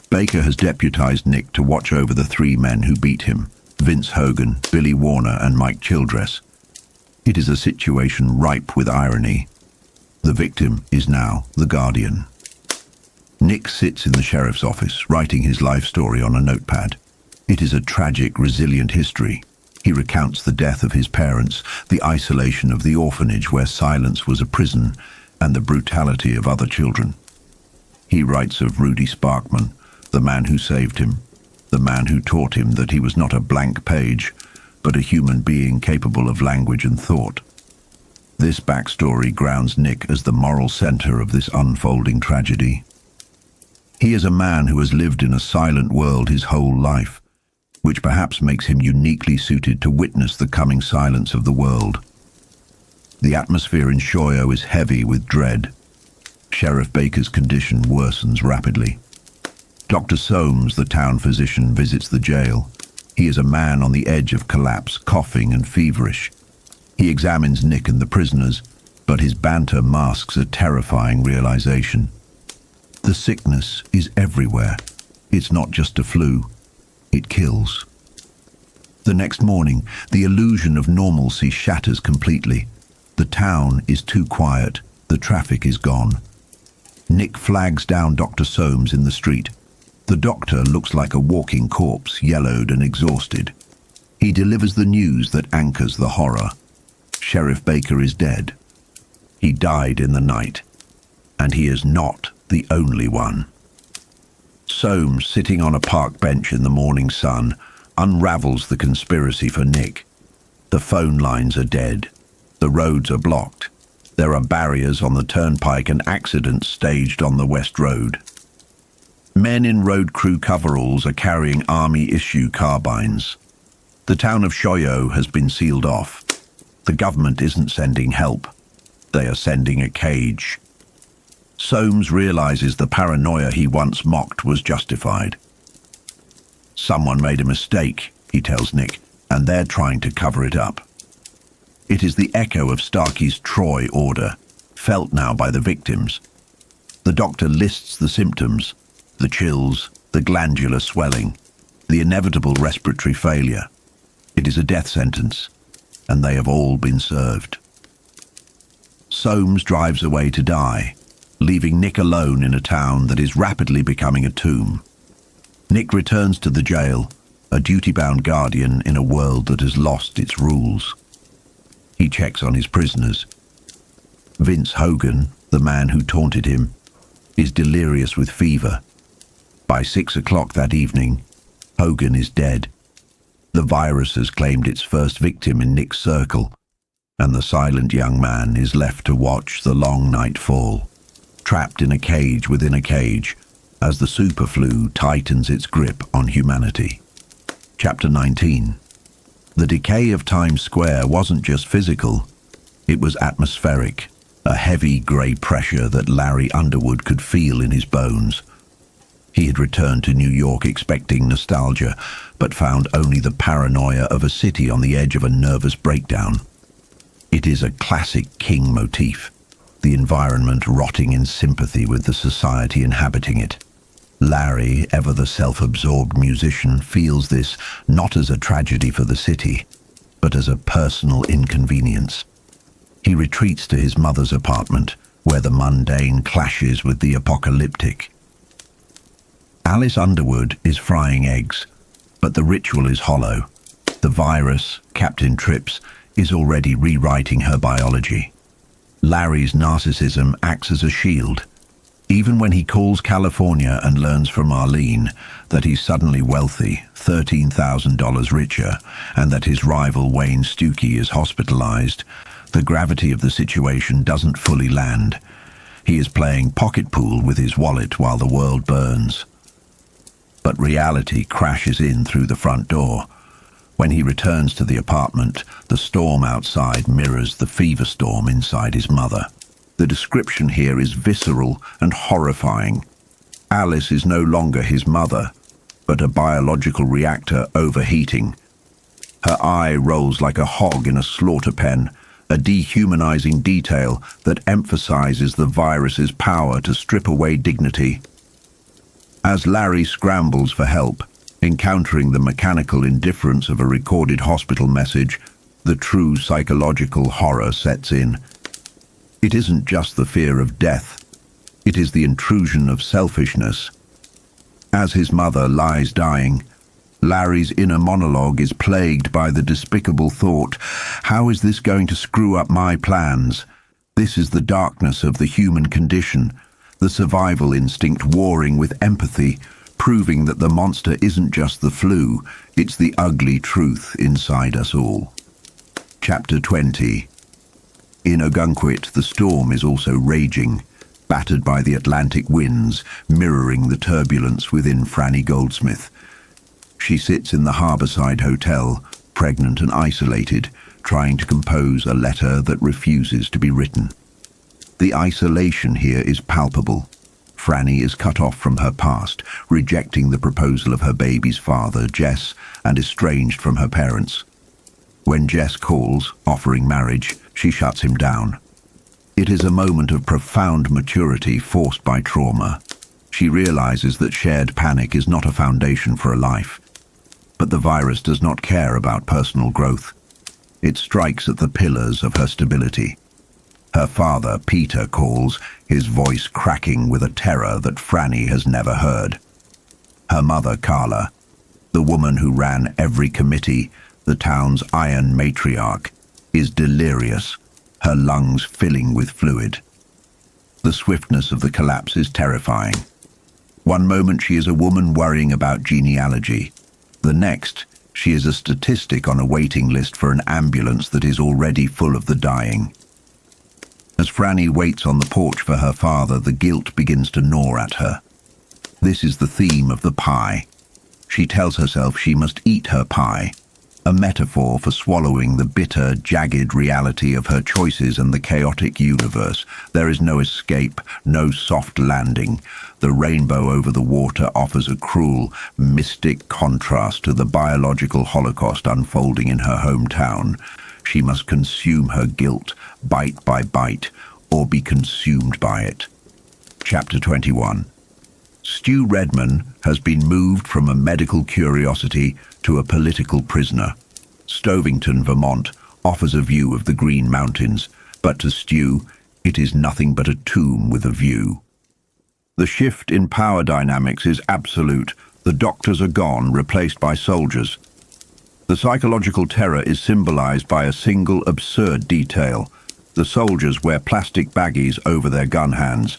Baker has deputized Nick to watch over the three men who beat him, Vince Hogan, Billy Warner, and Mike Childress. It is a situation ripe with irony. The victim is now the guardian. Nick sits in the sheriff's office, writing his life story on a notepad. It is a tragic, resilient history. He recounts the death of his parents, the isolation of the orphanage where silence was a prison, and the brutality of other children. He writes of Rudy Sparkman, the man who saved him, the man who taught him that he was not a blank page, but a human being capable of language and thought. This backstory grounds Nick as the moral center of this unfolding tragedy. He is a man who has lived in a silent world his whole life, which perhaps makes him uniquely suited to witness the coming silence of the world. The atmosphere in Shoyo is heavy with dread. Sheriff Baker's condition worsens rapidly. Dr. Soames, the town physician, visits the jail. He is a man on the edge of collapse, coughing and feverish. He examines Nick and the prisoners, but his banter masks a terrifying realization. The sickness is everywhere. It's not just a flu. It kills. The next morning, the illusion of normalcy shatters completely. The town is too quiet. The traffic is gone. Nick flags down Dr. Soames in the street. The doctor looks like a walking corpse, yellowed and exhausted. He delivers the news that anchors the horror. Sheriff Baker is dead. He died in the night, and he is not the only one. Soames, sitting on a park bench in the morning sun, unravels the conspiracy for Nick. The phone lines are dead. The roads are blocked. There are barriers on the turnpike and accidents staged on the West Road. Men in road crew coveralls are carrying army-issue carbines. The town of Shoyo has been sealed off. The government isn't sending help. They are sending a cage. Soames realizes the paranoia he once mocked was justified. Someone made a mistake, he tells Nick, and they're trying to cover it up. It is the echo of Starkey's Troy order, felt now by the victims. The doctor lists the symptoms: the chills, the glandular swelling, the inevitable respiratory failure. It is a death sentence, and they have all been served. Soames drives away to die, leaving Nick alone in a town that is rapidly becoming a tomb. Nick returns to the jail, a duty-bound guardian in a world that has lost its rules. He checks on his prisoners. Vince Hogan, the man who taunted him, is delirious with fever. By 6 o'clock that evening, Hogan is dead. The virus has claimed its first victim in Nick's circle, and the silent young man is left to watch the long night fall, trapped in a cage within a cage, as the superflu tightens its grip on humanity. Chapter 19. The decay of Times Square wasn't just physical, it was atmospheric, a heavy grey pressure that Larry Underwood could feel in his bones. He had returned to New York expecting nostalgia, but found only the paranoia of a city on the edge of a nervous breakdown. It is a classic King motif, the environment rotting in sympathy with the society inhabiting it. Larry, ever the self-absorbed musician, feels this not as a tragedy for the city, but as a personal inconvenience. He retreats to his mother's apartment, where the mundane clashes with the apocalyptic. Alice Underwood is frying eggs, but the ritual is hollow. The virus, Captain Trips, is already rewriting her biology. Larry's narcissism acts as a shield. Even when he calls California and learns from Arlene that he's suddenly wealthy, $13,000 richer, and that his rival Wayne Stuckey is hospitalized, the gravity of the situation doesn't fully land. He is playing pocket pool with his wallet while the world burns. But reality crashes in through the front door. When he returns to the apartment, the storm outside mirrors the fever storm inside his mother. The description here is visceral and horrifying. Alice is no longer his mother, but a biological reactor overheating. Her eye rolls like a hog in a slaughter pen, a dehumanizing detail that emphasizes the virus's power to strip away dignity. As Larry scrambles for help, encountering the mechanical indifference of a recorded hospital message, the true psychological horror sets in. It isn't just the fear of death, it is the intrusion of selfishness. As his mother lies dying, Larry's inner monologue is plagued by the despicable thought, how is this going to screw up my plans? This is the darkness of the human condition, the survival instinct warring with empathy, proving that the monster isn't just the flu, it's the ugly truth inside us all. Chapter 20. In Ogunquit, the storm is also raging, battered by the Atlantic winds, mirroring the turbulence within Franny Goldsmith. She sits in the Harbourside Hotel, pregnant and isolated, trying to compose a letter that refuses to be written. The isolation here is palpable. Franny is cut off from her past, rejecting the proposal of her baby's father, Jess, and estranged from her parents. When Jess calls, offering marriage, she shuts him down. It is a moment of profound maturity forced by trauma. She realizes that shared panic is not a foundation for a life. But the virus does not care about personal growth. It strikes at the pillars of her stability. Her father, Peter, calls, his voice cracking with a terror that Franny has never heard. Her mother, Carla, the woman who ran every committee, the town's iron matriarch, is delirious, her lungs filling with fluid. The swiftness of the collapse is terrifying. One moment she is a woman worrying about genealogy. The next, she is a statistic on a waiting list for an ambulance that is already full of the dying. As Franny waits on the porch for her father, the guilt begins to gnaw at her. This is the theme of the pie. She tells herself she must eat her pie, a metaphor for swallowing the bitter, jagged reality of her choices and the chaotic universe. There is no escape, no soft landing. The rainbow over the water offers a cruel, mystic contrast to the biological holocaust unfolding in her hometown. She must consume her guilt, bite by bite, or be consumed by it. Chapter 21. Stu Redman has been moved from a medical curiosity to a political prisoner. Stovington, Vermont, offers a view of the Green Mountains, but to Stu, it is nothing but a tomb with a view. The shift in power dynamics is absolute. The doctors are gone, replaced by soldiers. The psychological terror is symbolized by a single absurd detail. The soldiers wear plastic baggies over their gun hands.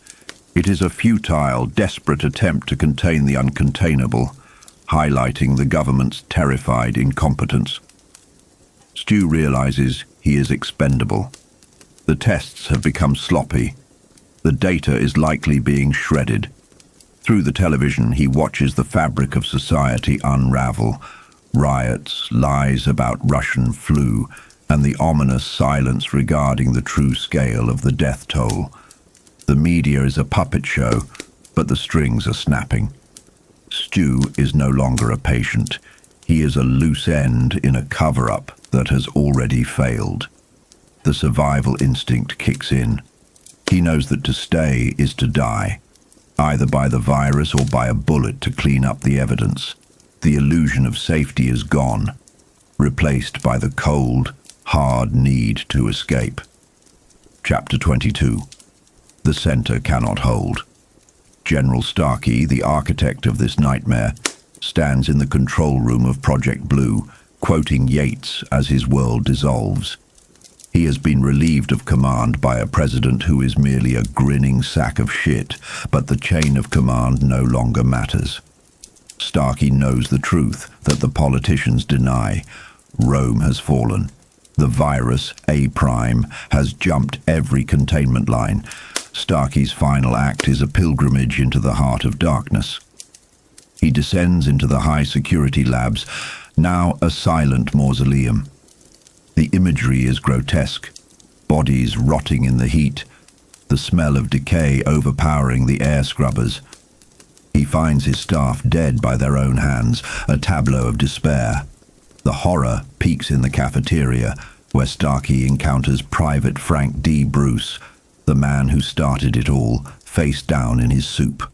It is a futile, desperate attempt to contain the uncontainable, highlighting the government's terrified incompetence. Stu realizes he is expendable. The tests have become sloppy. The data is likely being shredded. Through the television, he watches the fabric of society unravel. Riots, lies about Russian flu, and the ominous silence regarding the true scale of the death toll. The media is a puppet show, but the strings are snapping. Stu is no longer a patient. He is a loose end in a cover-up that has already failed. The survival instinct kicks in. He knows that to stay is to die, either by the virus or by a bullet to clean up the evidence. The illusion of safety is gone, replaced by the cold, hard need to escape. Chapter 22. The center cannot hold. General Starkey, the architect of this nightmare, stands in the control room of Project Blue, quoting Yeats as his world dissolves. He has been relieved of command by a president who is merely a grinning sack of shit, but the chain of command no longer matters. Starkey knows the truth that the politicians deny. Rome has fallen. The virus, A', has jumped every containment line. Starkey's final act is a pilgrimage into the heart of darkness. He descends into the high-security labs, now a silent mausoleum. The imagery is grotesque, bodies rotting in the heat, the smell of decay overpowering the air scrubbers. He finds his staff dead by their own hands, a tableau of despair. The horror peaks in the cafeteria, where Starkey encounters Private Frank D. Bruce, the man who started it all, face down in his soup.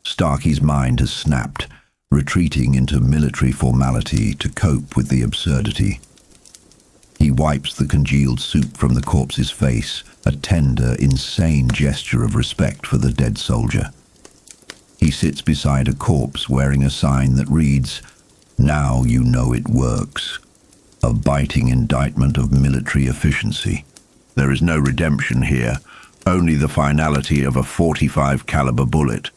Starkey's mind has snapped, retreating into military formality to cope with the absurdity. He wipes the congealed soup from the corpse's face, a tender, insane gesture of respect for the dead soldier. He sits beside a corpse wearing a sign that reads, "Now you know it works," a biting indictment of military efficiency. There is no redemption here, only the finality of a .45 caliber bullet.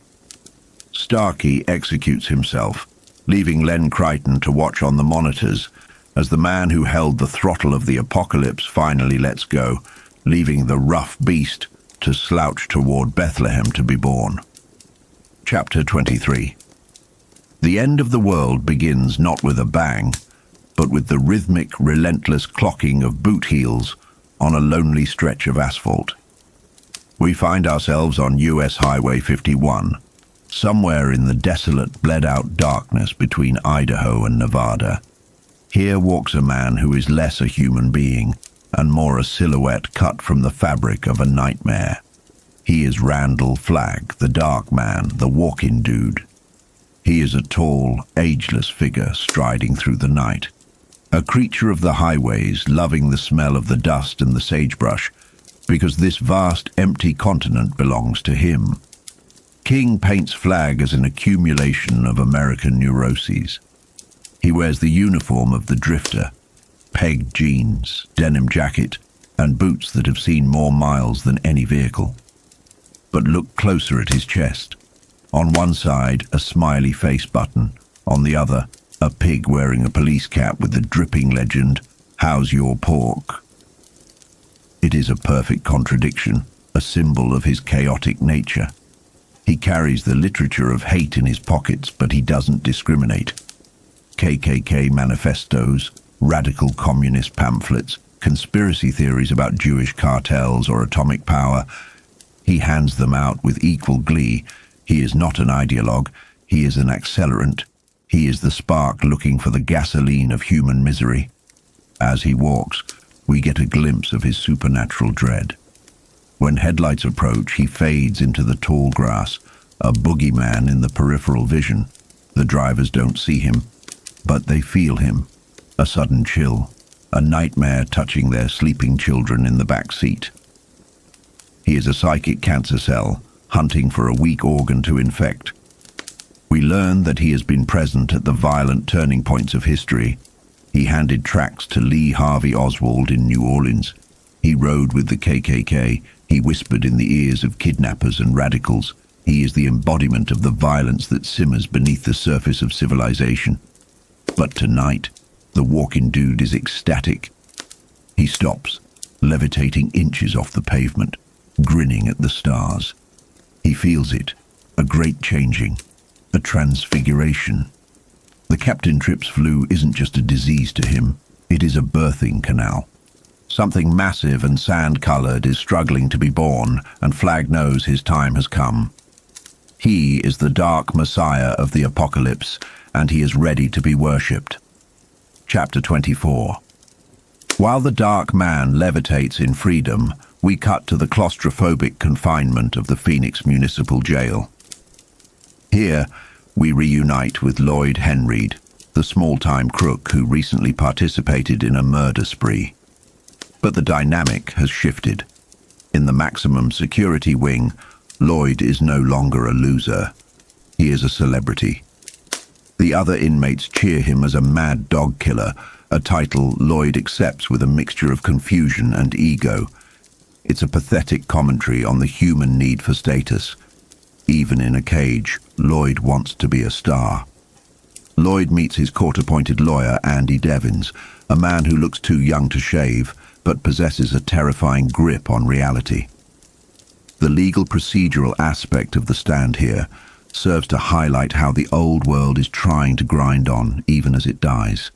Starkey executes himself, leaving Len Crichton to watch on the monitors as the man who held the throttle of the apocalypse finally lets go, leaving the rough beast to slouch toward Bethlehem to be born. Chapter 23. The end of the world begins not with a bang, but with the rhythmic, relentless clocking of boot heels on a lonely stretch of asphalt. We find ourselves on US Highway 51, somewhere in the desolate, bled-out darkness between Idaho and Nevada. Here walks a man who is less a human being and more a silhouette cut from the fabric of a nightmare. He is Randall Flagg, the dark man, the walking dude. He is a tall, ageless figure striding through the night. A creature of the highways, loving the smell of the dust and the sagebrush, because this vast, empty continent belongs to him. King paints Flagg as an accumulation of American neuroses. He wears the uniform of the drifter, pegged jeans, denim jacket, and boots that have seen more miles than any vehicle. But look closer at his chest. On one side, a smiley face button. On the other, a pig wearing a police cap with the dripping legend, "How's your pork?" It is a perfect contradiction, a symbol of his chaotic nature. He carries the literature of hate in his pockets, but he doesn't discriminate. KKK manifestos, radical communist pamphlets, conspiracy theories about Jewish cartels or atomic power. He hands them out with equal glee. He is not an ideologue, he is an accelerant. He is the spark looking for the gasoline of human misery. As he walks, we get a glimpse of his supernatural dread. When headlights approach, he fades into the tall grass, a boogeyman in the peripheral vision. The drivers don't see him, but they feel him. A sudden chill, a nightmare touching their sleeping children in the back seat. He is a psychic cancer cell, hunting for a weak organ to infect. We learn that he has been present at the violent turning points of history. He handed tracts to Lee Harvey Oswald in New Orleans. He rode with the KKK. He whispered in the ears of kidnappers and radicals. He is the embodiment of the violence that simmers beneath the surface of civilization. But tonight, the walking dude is ecstatic. He stops, levitating inches off the pavement, grinning at the stars. He feels it, a great changing, a transfiguration. The Captain Trips flu isn't just a disease to him, it is a birthing canal. Something massive and sand-colored is struggling to be born, and Flagg knows his time has come. He is the dark messiah of the apocalypse, and he is ready to be worshipped. Chapter 24. While the dark man levitates in freedom, we cut to the claustrophobic confinement of the Phoenix Municipal Jail. Here, we reunite with Lloyd Henreid, the small-time crook who recently participated in a murder spree. But the dynamic has shifted. In the maximum security wing, Lloyd is no longer a loser. He is a celebrity. The other inmates cheer him as a mad dog killer, a title Lloyd accepts with a mixture of confusion and ego. It's a pathetic commentary on the human need for status. Even in a cage, Lloyd wants to be a star. Lloyd meets his court-appointed lawyer, Andy Devins, a man who looks too young to shave, but possesses a terrifying grip on reality. The legal procedural aspect of the stand here serves to highlight how the old world is trying to grind on, even as it dies.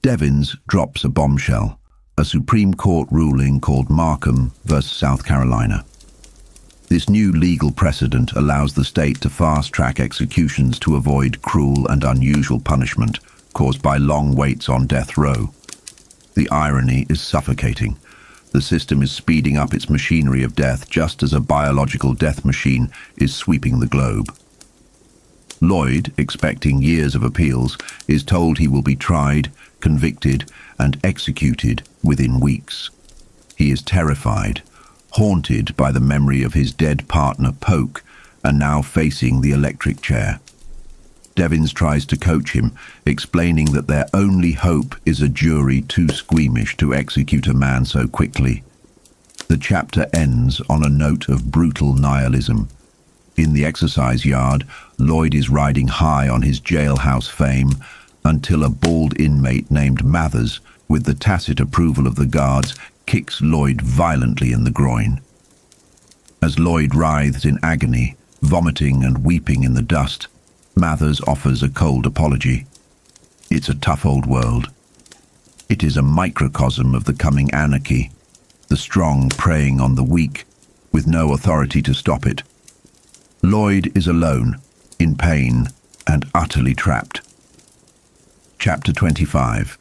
Devins drops a bombshell, a Supreme Court ruling called Markham versus South Carolina. This new legal precedent allows the state to fast-track executions to avoid cruel and unusual punishment caused by long waits on death row. The irony is suffocating. The system is speeding up its machinery of death just as a biological death machine is sweeping the globe. Lloyd, expecting years of appeals, is told he will be tried, convicted, and executed within weeks. He is terrified, haunted by the memory of his dead partner Poke, and now facing the electric chair. Devins tries to coach him, explaining that their only hope is a jury too squeamish to execute a man so quickly. The chapter ends on a note of brutal nihilism. In the exercise yard, Lloyd is riding high on his jailhouse fame until a bald inmate named Mathers, with the tacit approval of the guards, kicks Lloyd violently in the groin. As Lloyd writhes in agony, vomiting and weeping in the dust, Mathers offers a cold apology. It's a tough old world. It is a microcosm of the coming anarchy, the strong preying on the weak, with no authority to stop it. Lloyd is alone, in pain, and utterly trapped. Chapter 25.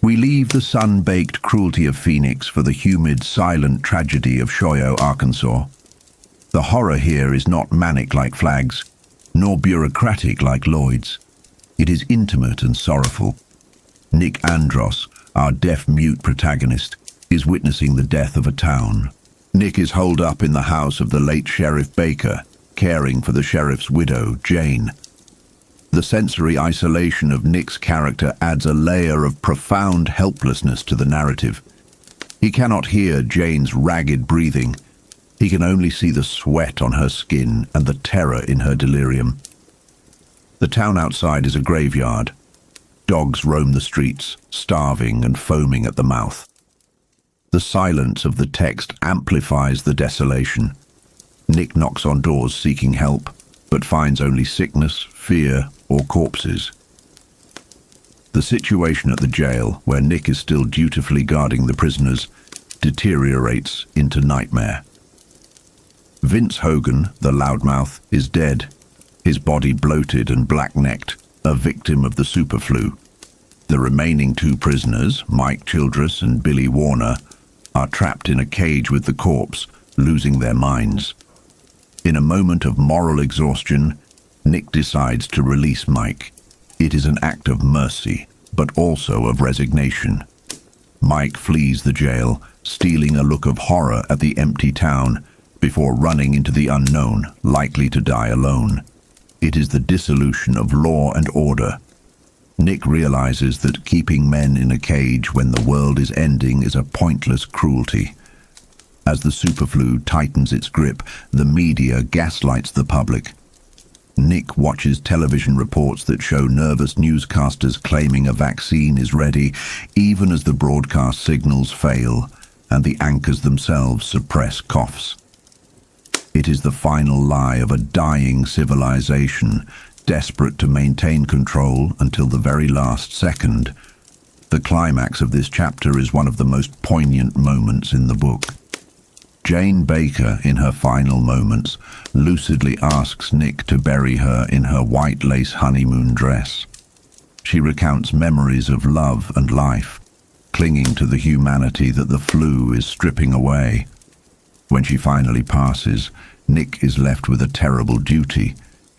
We leave the sun-baked cruelty of Phoenix for the humid, silent tragedy of Shoyo, Arkansas. The horror here is not manic like Flagg's, nor bureaucratic like Lloyd's. It is intimate and sorrowful. Nick Andros, our deaf-mute protagonist, is witnessing the death of a town. Nick is holed up in the house of the late Sheriff Baker, caring for the sheriff's widow, Jane. The sensory isolation of Nick's character adds a layer of profound helplessness to the narrative. He cannot hear Jane's ragged breathing. He can only see the sweat on her skin and the terror in her delirium. The town outside is a graveyard. Dogs roam the streets, starving and foaming at the mouth. The silence of the text amplifies the desolation. Nick knocks on doors seeking help, but finds only sickness, fear, or corpses. The situation at the jail, where Nick is still dutifully guarding the prisoners, deteriorates into nightmare. Vince Hogan, the loudmouth, is dead, his body bloated and black-necked, a victim of the superflu. The remaining two prisoners, Mike Childress and Billy Warner, are trapped in a cage with the corpse, losing their minds. In a moment of moral exhaustion, Nick decides to release Mike. It is an act of mercy, but also of resignation. Mike flees the jail, stealing a look of horror at the empty town, before running into the unknown, likely to die alone. It is the dissolution of law and order. Nick realizes that keeping men in a cage when the world is ending is a pointless cruelty. As the superflu tightens its grip, the media gaslights the public. Nick watches television reports that show nervous newscasters claiming a vaccine is ready, even as the broadcast signals fail and the anchors themselves suppress coughs. It is the final lie of a dying civilization, desperate to maintain control until the very last second. The climax of this chapter is one of the most poignant moments in the book. Jane Baker, in her final moments, lucidly asks Nick to bury her in her white lace honeymoon dress. She recounts memories of love and life, clinging to the humanity that the flu is stripping away. When she finally passes, Nick is left with a terrible duty.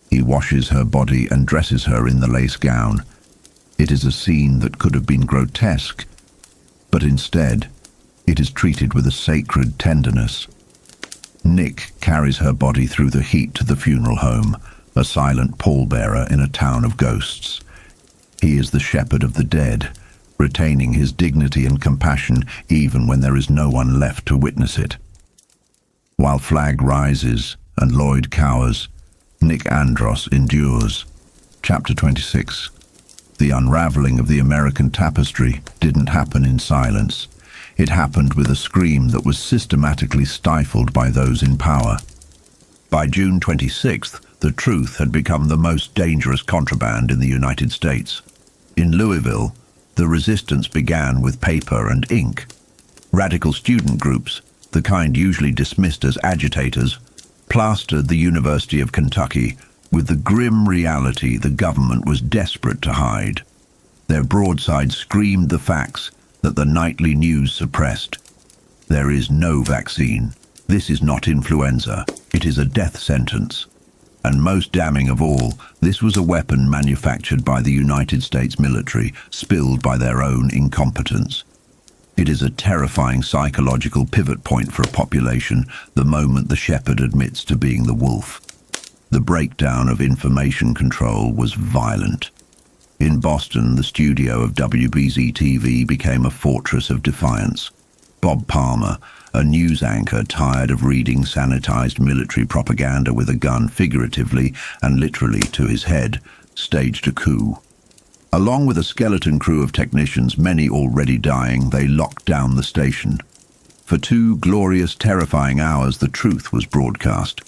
He washes her body and dresses her in the lace gown. It is a scene that could have been grotesque, but instead, it is treated with a sacred tenderness. Nick carries her body through the heat to the funeral home, a silent pallbearer in a town of ghosts. He is the shepherd of the dead, retaining his dignity and compassion even when there is no one left to witness it. While Flagg rises and Lloyd cowers, Nick Andros endures. Chapter 26. The unraveling of the American tapestry didn't happen in silence. It happened with a scream that was systematically stifled by those in power. By June 26th, the truth had become the most dangerous contraband in the United States. In Louisville, the resistance began with paper and ink. Radical student groups, the kind usually dismissed as agitators, plastered the University of Kentucky with the grim reality the government was desperate to hide. Their broadsides screamed the facts that the nightly news suppressed. There is no vaccine. This is not influenza. It is a death sentence. And most damning of all, this was a weapon manufactured by the United States military, spilled by their own incompetence. It is a terrifying psychological pivot point for a population the moment the shepherd admits to being the wolf. The breakdown of information control was violent. In Boston, the studio of WBZ-TV became a fortress of defiance. Bob Palmer, a news anchor tired of reading sanitized military propaganda with a gun figuratively and literally to his head, staged a coup. Along with a skeleton crew of technicians, many already dying, they locked down the station. For 2 glorious, terrifying hours, the truth was broadcast.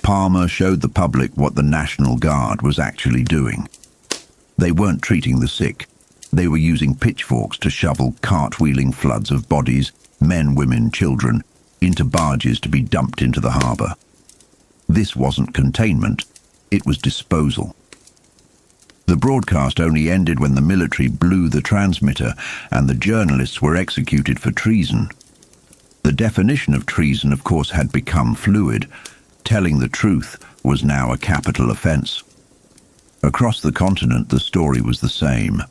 Palmer showed the public what the National Guard was actually doing. They weren't treating the sick. They were using pitchforks to shovel cartwheeling floods of bodies, men, women, children, into barges to be dumped into the harbour. This wasn't containment, it was disposal. The broadcast only ended when the military blew the transmitter and the journalists were executed for treason. The definition of treason, of course, had become fluid. Telling the truth was now a capital offence. Across the continent, the story was the same.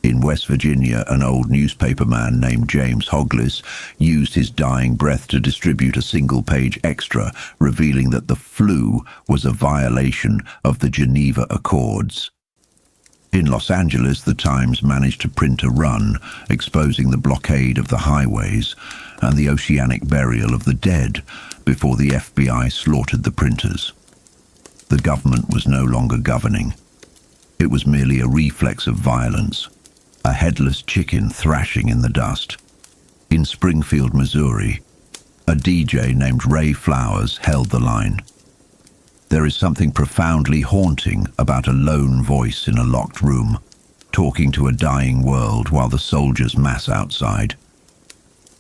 In West Virginia, an old newspaperman named James Hoglis used his dying breath to distribute a single-page extra, revealing that the flu was a violation of the Geneva Accords. In Los Angeles, the Times managed to print a run, exposing the blockade of the highways and the oceanic burial of the dead before the FBI slaughtered the printers. The government was no longer governing. It was merely a reflex of violence, a headless chicken thrashing in the dust. In Springfield, Missouri, a DJ named Ray Flowers held the line. There is something profoundly haunting about a lone voice in a locked room, talking to a dying world while the soldiers mass outside.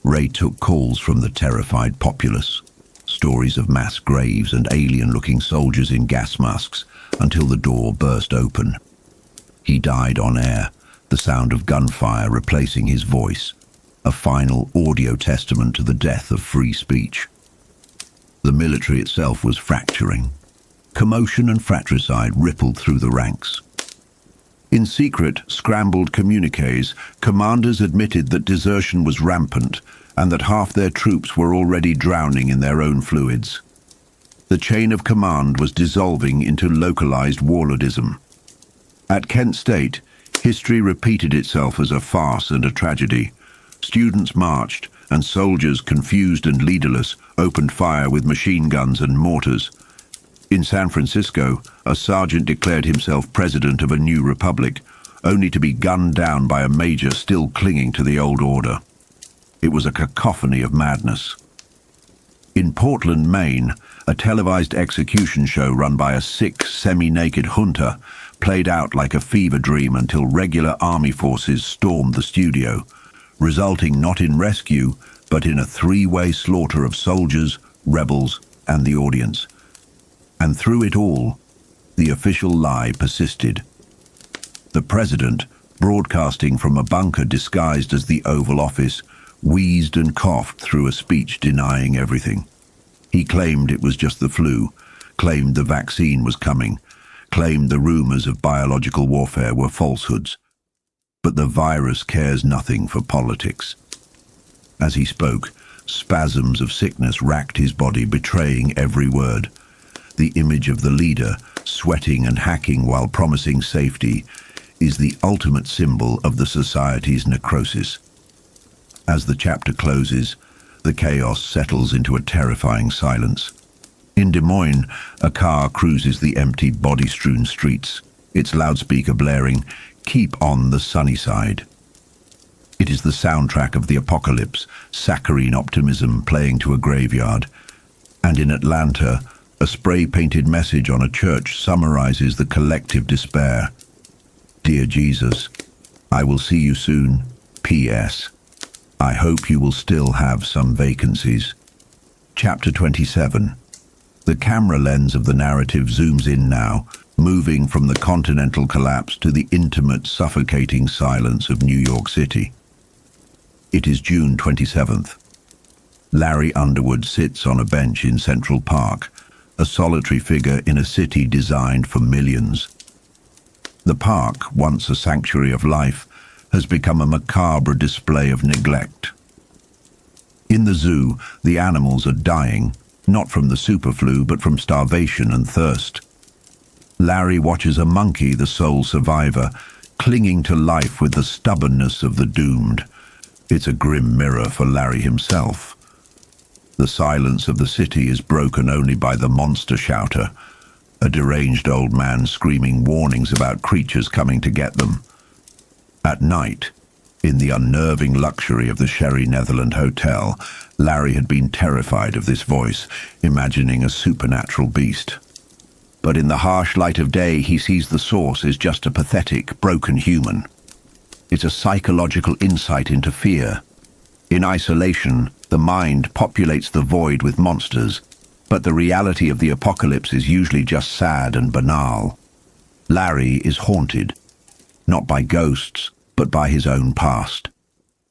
Ray took calls from the terrified populace, stories of mass graves and alien-looking soldiers in gas masks, until the door burst open. He died on air, the sound of gunfire replacing his voice, a final audio testament to the death of free speech. The military itself was fracturing. Commotion and fratricide rippled through the ranks. In secret, scrambled communiques, commanders admitted that desertion was rampant and that half their troops were already drowning in their own fluids. The chain of command was dissolving into localized warlordism. At Kent State, history repeated itself as a farce and a tragedy. Students marched, and soldiers, confused and leaderless, opened fire with machine guns and mortars. In San Francisco, a sergeant declared himself president of a new republic, only to be gunned down by a major still clinging to the old order. It was a cacophony of madness. In Portland, Maine, a televised execution show run by a sick, semi-naked junta played out like a fever dream until regular army forces stormed the studio, resulting not in rescue, but in a three-way slaughter of soldiers, rebels, and the audience. And through it all, the official lie persisted. The president, broadcasting from a bunker disguised as the Oval Office, wheezed and coughed through a speech denying everything. He claimed it was just the flu, claimed the vaccine was coming, claimed the rumors of biological warfare were falsehoods. But the virus cares nothing for politics. As he spoke, spasms of sickness racked his body, betraying every word. The image of the leader, sweating and hacking while promising safety, is the ultimate symbol of the society's necrosis. As the chapter closes, the chaos settles into a terrifying silence. In Des Moines, a car cruises the empty, body-strewn streets, its loudspeaker blaring, "Keep on the sunny side." It is the soundtrack of the apocalypse, saccharine optimism playing to a graveyard. And in Atlanta, a spray-painted message on a church summarizes the collective despair. "Dear Jesus, I will see you soon. P.S. I hope you will still have some vacancies." Chapter 27. The camera lens of the narrative zooms in now, moving from the continental collapse to the intimate, suffocating silence of New York City. It is June 27th. Larry Underwood sits on a bench in Central Park, a solitary figure in a city designed for millions. The park, once a sanctuary of life, has become a macabre display of neglect. In the zoo, the animals are dying, not from the superflu, but from starvation and thirst. Larry watches a monkey, the sole survivor, clinging to life with the stubbornness of the doomed. It's a grim mirror for Larry himself. The silence of the city is broken only by the monster shouter, a deranged old man screaming warnings about creatures coming to get them. At night, in the unnerving luxury of the Sherry Netherland Hotel, Larry had been terrified of this voice, imagining a supernatural beast. But in the harsh light of day, he sees the source is just a pathetic, broken human. It's a psychological insight into fear. In isolation, The mind populates the void with monsters, but the reality of the apocalypse is usually just sad and banal. Larry is haunted, not by ghosts, but by his own past.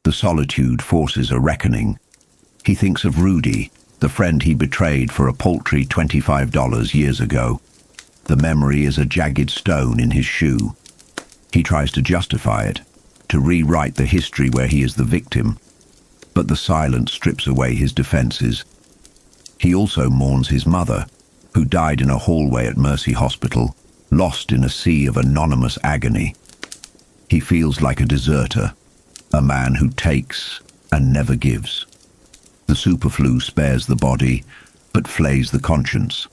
The solitude forces a reckoning. He thinks of Rudy, the friend he betrayed for a paltry $25 years ago. The memory is a jagged stone in his shoe. He tries to justify it, to rewrite the history where he is the victim, but the silence strips away his defenses. He also mourns his mother, who died in a hallway at Mercy Hospital, lost in a sea of anonymous agony. He feels like a deserter, a man who takes and never gives. The superflu spares the body, but flays the conscience.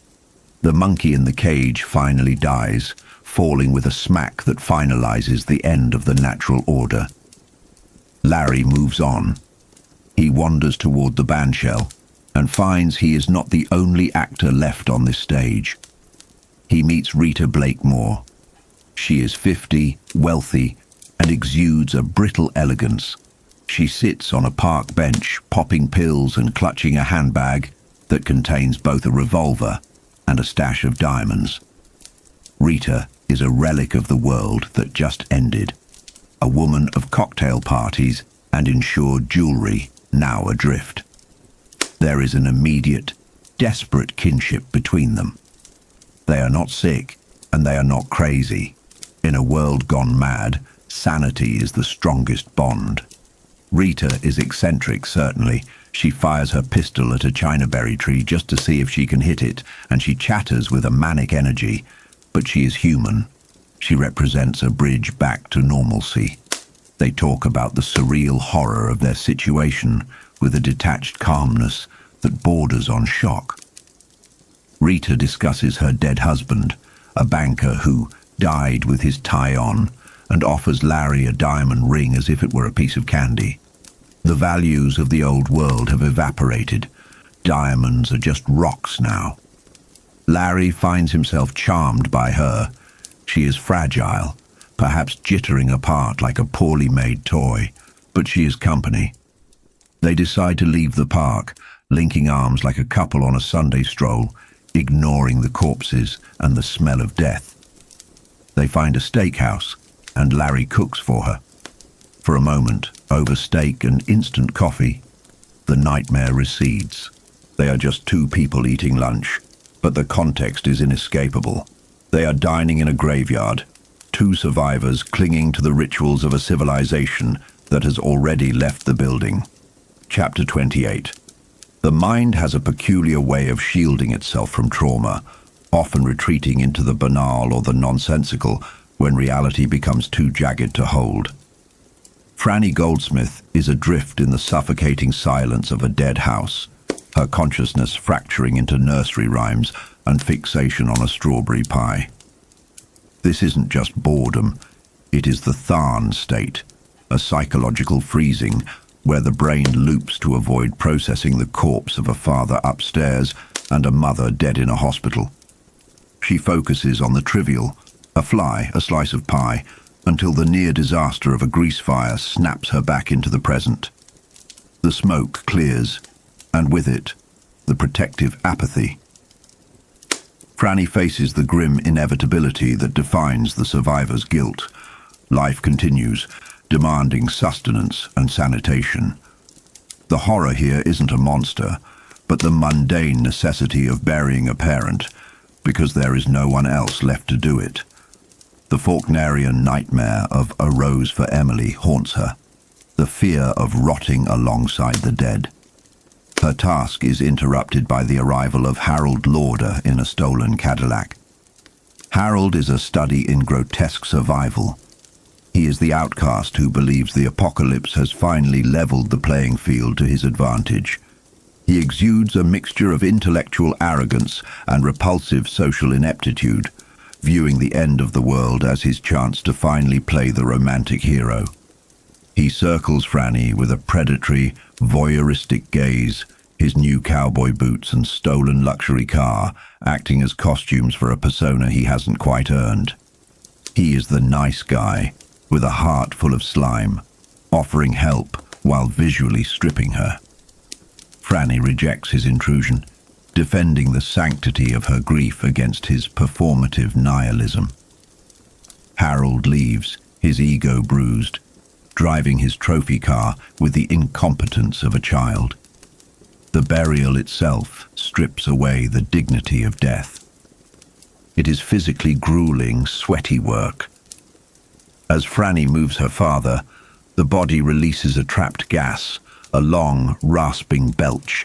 The monkey in the cage finally dies, falling with a smack that finalizes the end of the natural order. Larry moves on. He wanders toward the bandshell and finds he is not the only actor left on this stage. He meets Rita Blakemore. She is 50, wealthy, and exudes a brittle elegance. She sits on a park bench, popping pills and clutching a handbag that contains both a revolver and a stash of diamonds. Rita is a relic of the world that just ended, a woman of cocktail parties and insured jewelry, now adrift. There is an immediate, desperate kinship between them. They are not sick, and they are not crazy. In a world gone mad, sanity is the strongest bond. Rita is eccentric, certainly. She fires her pistol at a chinaberry tree just to see if she can hit it, and she chatters with a manic energy. But she is human. She represents a bridge back to normalcy. They talk about the surreal horror of their situation with a detached calmness that borders on shock. Rita discusses her dead husband, a banker who died with his tie on, and offers Larry a diamond ring as if it were a piece of candy. The values of the old world have evaporated. Diamonds are just rocks now. Larry finds himself charmed by her. She is fragile, perhaps jittering apart like a poorly made toy, but she is company. They decide to leave the park, linking arms like a couple on a Sunday stroll, ignoring the corpses and the smell of death. They find a steakhouse, and Larry cooks for her. For a moment, over steak and instant coffee, the nightmare recedes. They are just two people eating lunch, but the context is inescapable. They are dining in a graveyard, two survivors clinging to the rituals of a civilization that has already left the building. Chapter 28. The mind has a peculiar way of shielding itself from trauma, often retreating into the banal or the nonsensical when reality becomes too jagged to hold. Franny Goldsmith is adrift in the suffocating silence of a dead house, her consciousness fracturing into nursery rhymes and fixation on a strawberry pie. This isn't just boredom, it is the Tharn state, a psychological freezing where the brain loops to avoid processing the corpse of a father upstairs and a mother dead in a hospital. She focuses on the trivial, a fly, a slice of pie, until the near disaster of a grease fire snaps her back into the present. The smoke clears, and with it, the protective apathy. Franny faces the grim inevitability that defines the survivor's guilt. Life continues, demanding sustenance and sanitation. The horror here isn't a monster, but the mundane necessity of burying a parent, because there is no one else left to do it. The Faulknerian nightmare of a rose for Emily haunts her, the fear of rotting alongside the dead. Her task is interrupted by the arrival of Harold Lauder in a stolen Cadillac. Harold is a study in grotesque survival. He is the outcast who believes the apocalypse has finally leveled the playing field to his advantage. He exudes a mixture of intellectual arrogance and repulsive social ineptitude, viewing the end of the world as his chance to finally play the romantic hero. He circles Franny with a predatory, voyeuristic gaze, his new cowboy boots and stolen luxury car acting as costumes for a persona he hasn't quite earned. He is the nice guy, with a heart full of slime, offering help while visually stripping her. Franny rejects his intrusion, defending the sanctity of her grief against his performative nihilism. Harold leaves, his ego bruised, driving his trophy car with the incompetence of a child. The burial itself strips away the dignity of death. It is physically grueling, sweaty work. As Franny moves her father, the body releases a trapped gas, a long, rasping belch.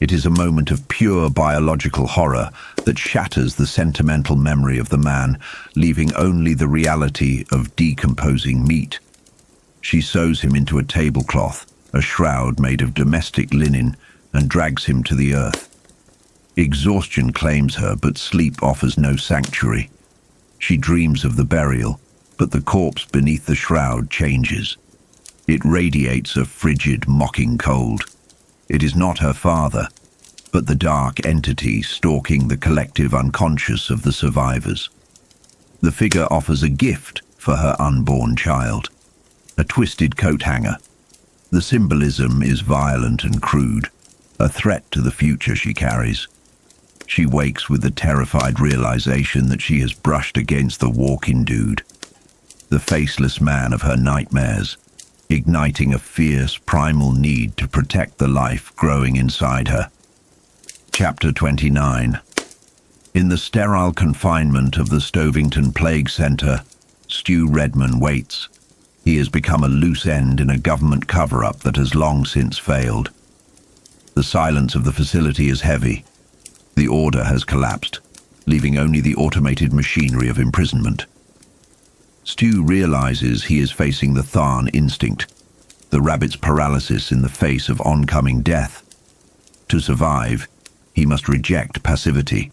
It is a moment of pure biological horror that shatters the sentimental memory of the man, leaving only the reality of decomposing meat. She sews him into a tablecloth, a shroud made of domestic linen, and drags him to the earth. Exhaustion claims her, but sleep offers no sanctuary. She dreams of the burial, but the corpse beneath the shroud changes. It radiates a frigid, mocking cold. It is not her father, but the dark entity stalking the collective unconscious of the survivors. The figure offers a gift for her unborn child, a twisted coat hanger. The symbolism is violent and crude, a threat to the future she carries. She wakes with the terrified realization that she has brushed against the walking dude, the faceless man of her nightmares, igniting a fierce, primal need to protect the life growing inside her. Chapter 29. In the sterile confinement of the Stovington Plague Center, Stu Redman waits. He has become a loose end in a government cover-up that has long since failed. The silence of the facility is heavy. The order has collapsed, leaving only the automated machinery of imprisonment. Stu realizes he is facing the Tharn instinct, the rabbit's paralysis in the face of oncoming death. To survive, he must reject passivity.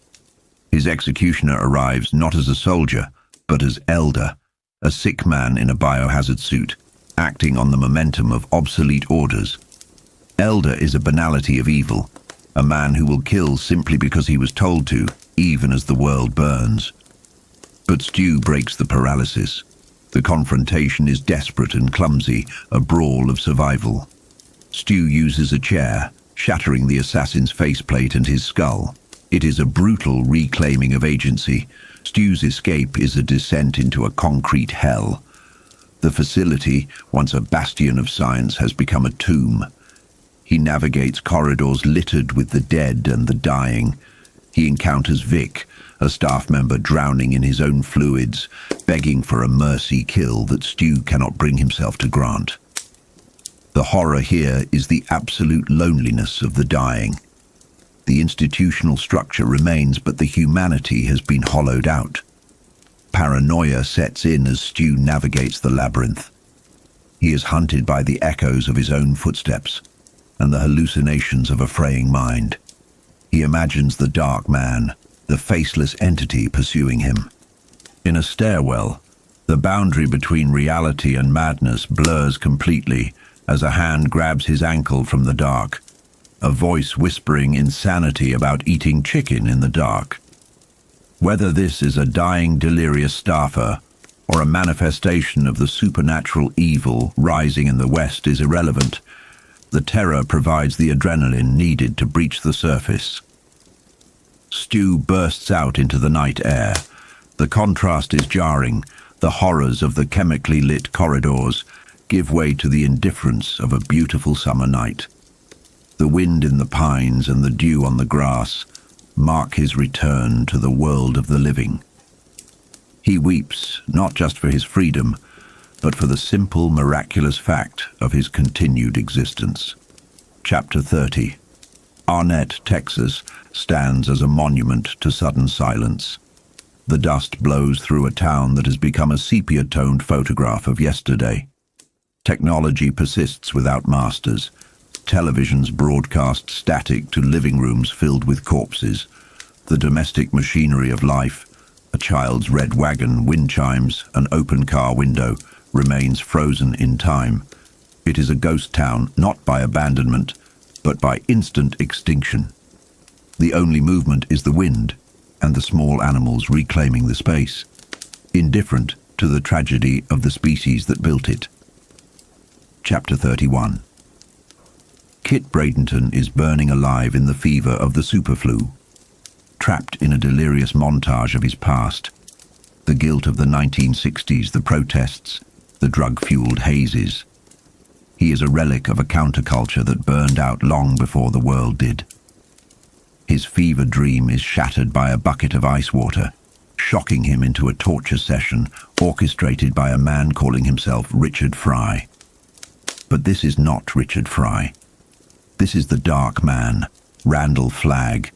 His executioner arrives not as a soldier, but as Elder, a sick man in a biohazard suit, acting on the momentum of obsolete orders. Elder is a banality of evil, a man who will kill simply because he was told to, even as the world burns. But Stu breaks the paralysis. The confrontation is desperate and clumsy, a brawl of survival. Stu uses a chair, shattering the assassin's faceplate and his skull. It is a brutal reclaiming of agency. Stu's escape is a descent into a concrete hell. The facility, once a bastion of science, has become a tomb. He navigates corridors littered with the dead and the dying. He encounters Vic, a staff member drowning in his own fluids, begging for a mercy kill that Stu cannot bring himself to grant. The horror here is the absolute loneliness of the dying. The institutional structure remains, but the humanity has been hollowed out. Paranoia sets in as Stu navigates the labyrinth. He is hunted by the echoes of his own footsteps and the hallucinations of a fraying mind. He imagines the dark man, the faceless entity pursuing him. In a stairwell, the boundary between reality and madness blurs completely as a hand grabs his ankle from the dark, a voice whispering insanity about eating chicken in the dark. Whether this is a dying delirious staffer or a manifestation of the supernatural evil rising in the West is irrelevant. The terror provides the adrenaline needed to breach the surface. Stu bursts out into the night air. The contrast is jarring. The horrors of the chemically lit corridors give way to the indifference of a beautiful summer night. The wind in the pines and the dew on the grass mark his return to the world of the living. He weeps, not just for his freedom, but for the simple, miraculous fact of his continued existence. Chapter 30. Arnett, Texas, stands as a monument to sudden silence. The dust blows through a town that has become a sepia-toned photograph of yesterday. Technology persists without masters. Televisions broadcast static to living rooms filled with corpses. The domestic machinery of life, a child's red wagon, wind chimes, an open car window, remains frozen in time. It is a ghost town, not by abandonment, but by instant extinction. The only movement is the wind, and the small animals reclaiming the space, indifferent to the tragedy of the species that built it. Chapter 31. Kit Bradenton is burning alive in the fever of the superflu, trapped in a delirious montage of his past. The guilt of the 1960s, the protests, the drug-fueled hazes. He is a relic of a counterculture that burned out long before the world did. His fever dream is shattered by a bucket of ice water, shocking him into a torture session orchestrated by a man calling himself Richard Fry. But this is not Richard Fry. This is the dark man, Randall Flagg,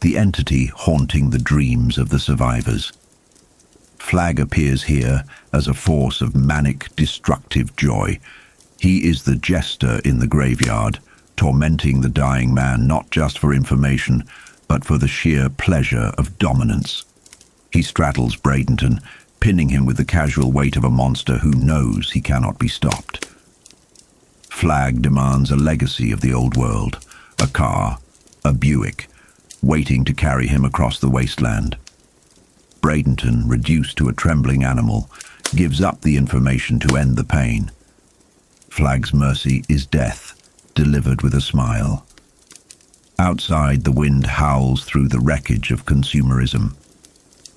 the entity haunting the dreams of the survivors. Flagg appears here as a force of manic, destructive joy. He is the jester in the graveyard, tormenting the dying man not just for information, but for the sheer pleasure of dominance. He straddles Bradenton, pinning him with the casual weight of a monster who knows he cannot be stopped. Flagg demands a legacy of the old world, a car, a Buick, waiting to carry him across the wasteland. Bradenton, reduced to a trembling animal, gives up the information to end the pain. Flagg's mercy is death, delivered with a smile. Outside, the wind howls through the wreckage of consumerism.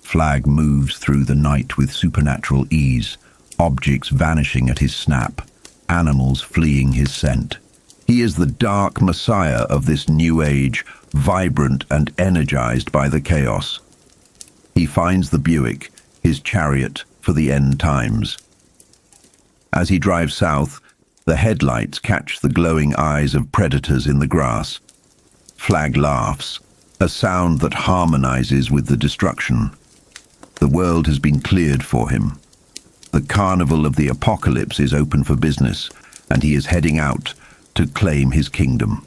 Flagg moves through the night with supernatural ease, objects vanishing at his snap, animals fleeing his scent. He is the dark messiah of this new age, vibrant and energized by the chaos. He finds the Buick, his chariot for the end times. As he drives south, the headlights catch the glowing eyes of predators in the grass. Flagg laughs, a sound that harmonizes with the destruction. The world has been cleared for him. The carnival of the apocalypse is open for business, and he is heading out to claim his kingdom.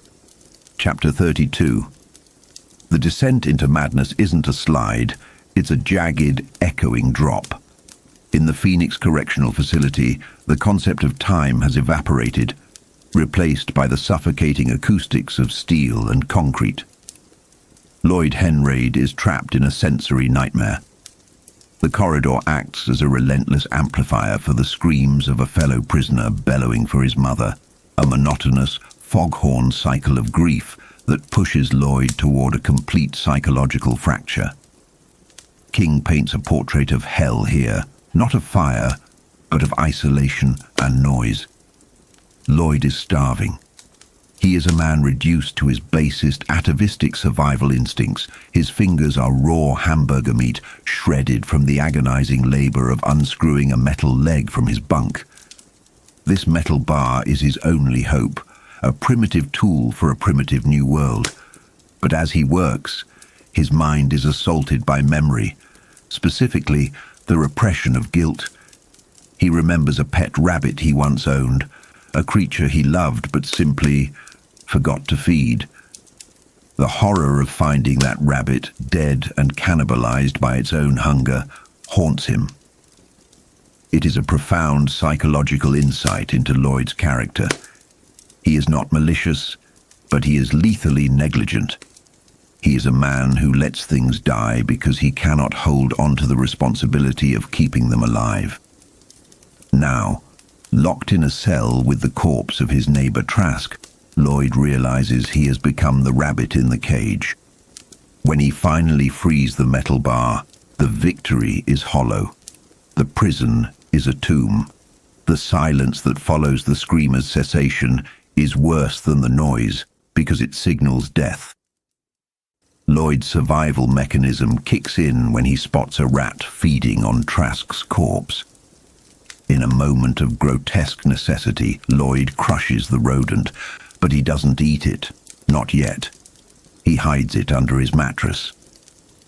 Chapter 32. The descent into madness isn't a slide, it's a jagged, echoing drop. In the Phoenix Correctional Facility, the concept of time has evaporated, replaced by the suffocating acoustics of steel and concrete. Lloyd Henraid is trapped in a sensory nightmare. The corridor acts as a relentless amplifier for the screams of a fellow prisoner bellowing for his mother, a monotonous, foghorn cycle of grief that pushes Lloyd toward a complete psychological fracture. King paints a portrait of hell here, not of fire, but of isolation and noise. Lloyd is starving. He is a man reduced to his basest atavistic survival instincts. His fingers are raw hamburger meat, shredded from the agonizing labor of unscrewing a metal leg from his bunk. This metal bar is his only hope, a primitive tool for a primitive new world. But as he works, his mind is assaulted by memory, specifically the repression of guilt. He remembers a pet rabbit he once owned, a creature he loved but simply forgot to feed. The horror of finding that rabbit dead and cannibalized by its own hunger haunts him. It is a profound psychological insight into Lloyd's character. He is not malicious, but he is lethally negligent. He is a man who lets things die because he cannot hold on to the responsibility of keeping them alive. Now, locked in a cell with the corpse of his neighbor Trask, Lloyd realizes he has become the rabbit in the cage. When he finally frees the metal bar, the victory is hollow. The prison is a tomb. The silence that follows the screamer's cessation is worse than the noise because it signals death. Lloyd's survival mechanism kicks in when he spots a rat feeding on Trask's corpse. In a moment of grotesque necessity, Lloyd crushes the rodent, but he doesn't eat it, not yet. He hides it under his mattress,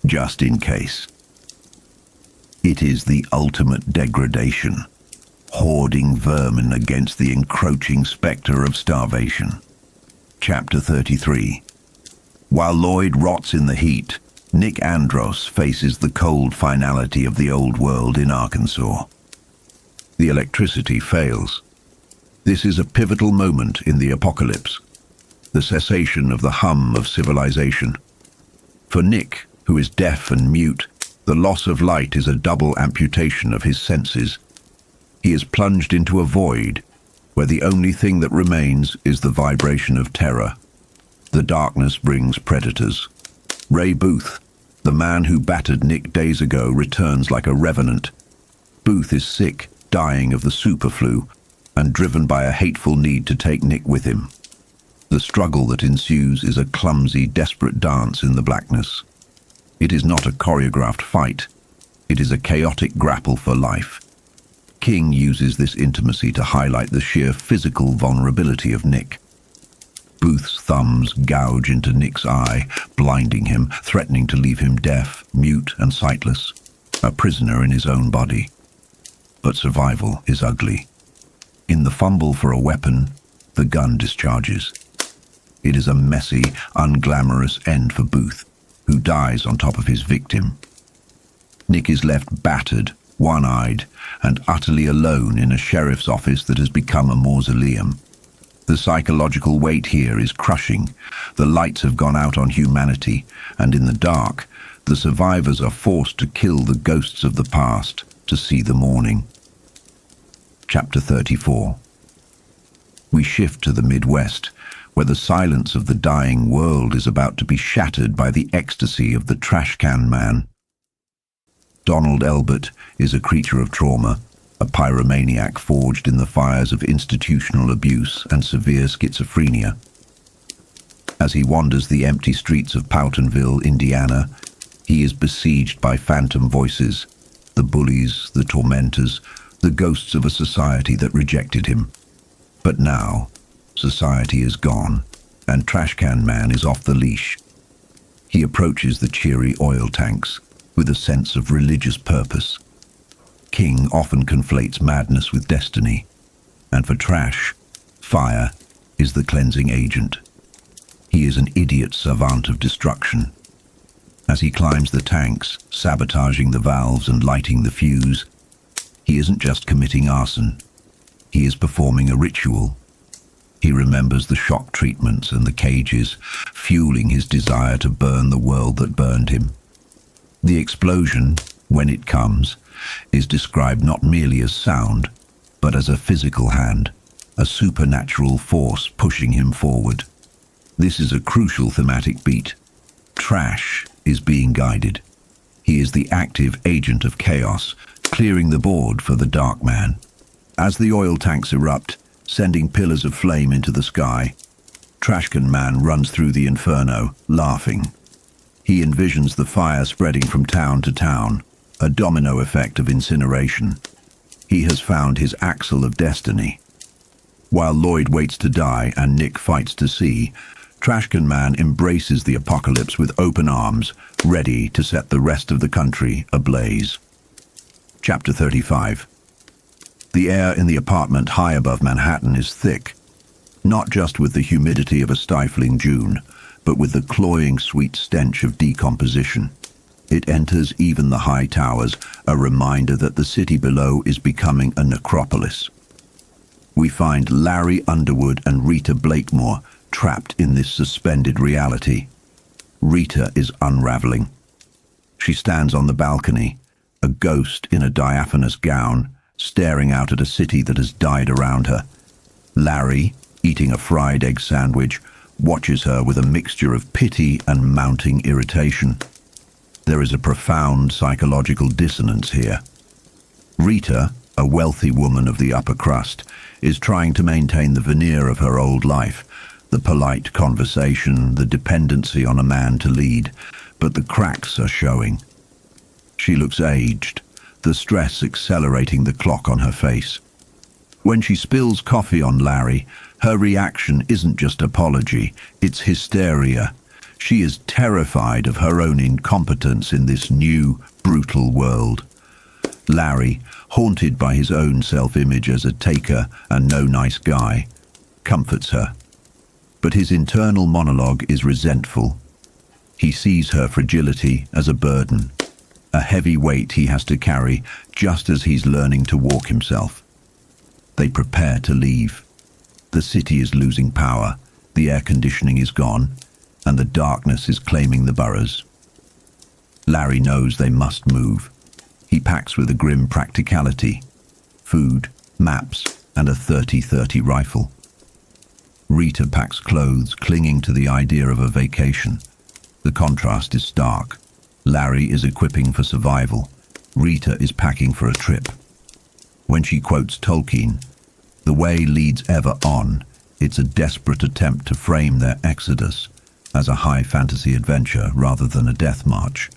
just in case. It is the ultimate degradation, hoarding vermin against the encroaching spectre of starvation. Chapter 33. While Lloyd rots in the heat, Nick Andros faces the cold finality of the old world in Arkansas. The electricity fails. This is a pivotal moment in the apocalypse, the cessation of the hum of civilization. For Nick, who is deaf and mute, the loss of light is a double amputation of his senses. He is plunged into a void where the only thing that remains is the vibration of terror. The darkness brings predators. Ray Booth, the man who battered Nick days ago, returns like a revenant. Booth is sick, dying of the superflu, and driven by a hateful need to take Nick with him. The struggle that ensues is a clumsy, desperate dance in the blackness. It is not a choreographed fight. It is a chaotic grapple for life. King uses this intimacy to highlight the sheer physical vulnerability of Nick. Booth's thumbs gouge into Nick's eye, blinding him, threatening to leave him deaf, mute, and sightless, a prisoner in his own body. But survival is ugly. In the fumble for a weapon, the gun discharges. It is a messy, unglamorous end for Booth, who dies on top of his victim. Nick is left battered, one-eyed, and utterly alone in a sheriff's office that has become a mausoleum. The psychological weight here is crushing. The lights have gone out on humanity, and in the dark, the survivors are forced to kill the ghosts of the past to see the morning. Chapter 34. We shift to the Midwest, where the silence of the dying world is about to be shattered by the ecstasy of the trash can man. Donald Elbert is a creature of trauma, a pyromaniac forged in the fires of institutional abuse and severe schizophrenia. As he wanders the empty streets of Powtonville, Indiana, he is besieged by phantom voices, the bullies, the tormentors, the ghosts of a society that rejected him. But now, society is gone, and Trash Can Man is off the leash. He approaches the cheery oil tanks with a sense of religious purpose. King often conflates madness with destiny, and for Trash, fire is the cleansing agent. He is an idiot savant of destruction. As he climbs the tanks, sabotaging the valves and lighting the fuse, he isn't just committing arson. He is performing a ritual. He remembers the shock treatments and the cages, fueling his desire to burn the world that burned him. The explosion, when it comes, is described not merely as sound, but as a physical hand, a supernatural force pushing him forward. This is a crucial thematic beat. Trash is being guided. He is the active agent of chaos, clearing the board for the Dark Man. As the oil tanks erupt, sending pillars of flame into the sky, Trash Can Man runs through the inferno, laughing. He envisions the fire spreading from town to town, a domino effect of incineration. He has found his axle of destiny. While Lloyd waits to die and Nick fights to see, Trash Can Man embraces the apocalypse with open arms, ready to set the rest of the country ablaze. Chapter 35. The air in the apartment high above Manhattan is thick, not just with the humidity of a stifling June, but with the cloying sweet stench of decomposition. It enters even the high towers, a reminder that the city below is becoming a necropolis. We find Larry Underwood and Rita Blakemore trapped in this suspended reality. Rita is unraveling. She stands on the balcony, a ghost in a diaphanous gown, staring out at a city that has died around her. Larry, eating a fried egg sandwich, watches her with a mixture of pity and mounting irritation. There is a profound psychological dissonance here. Rita, a wealthy woman of the upper crust, is trying to maintain the veneer of her old life, the polite conversation, the dependency on a man to lead, but the cracks are showing. She looks aged, the stress accelerating the clock on her face. When she spills coffee on Larry, her reaction isn't just apology, it's hysteria. She is terrified of her own incompetence in this new, brutal world. Larry, haunted by his own self-image as a taker and no nice guy, comforts her. But his internal monologue is resentful. He sees her fragility as a burden, a heavy weight he has to carry just as he's learning to walk himself. They prepare to leave. The city is losing power, the air conditioning is gone, and the darkness is claiming the boroughs. Larry knows they must move. He packs with a grim practicality. Food, maps, and a 30-30 rifle. Rita packs clothes, clinging to the idea of a vacation. The contrast is stark. Larry is equipping for survival. Rita is packing for a trip. When she quotes Tolkien, "The way leads ever on," it's a desperate attempt to frame their exodus as a high fantasy adventure rather than a death march.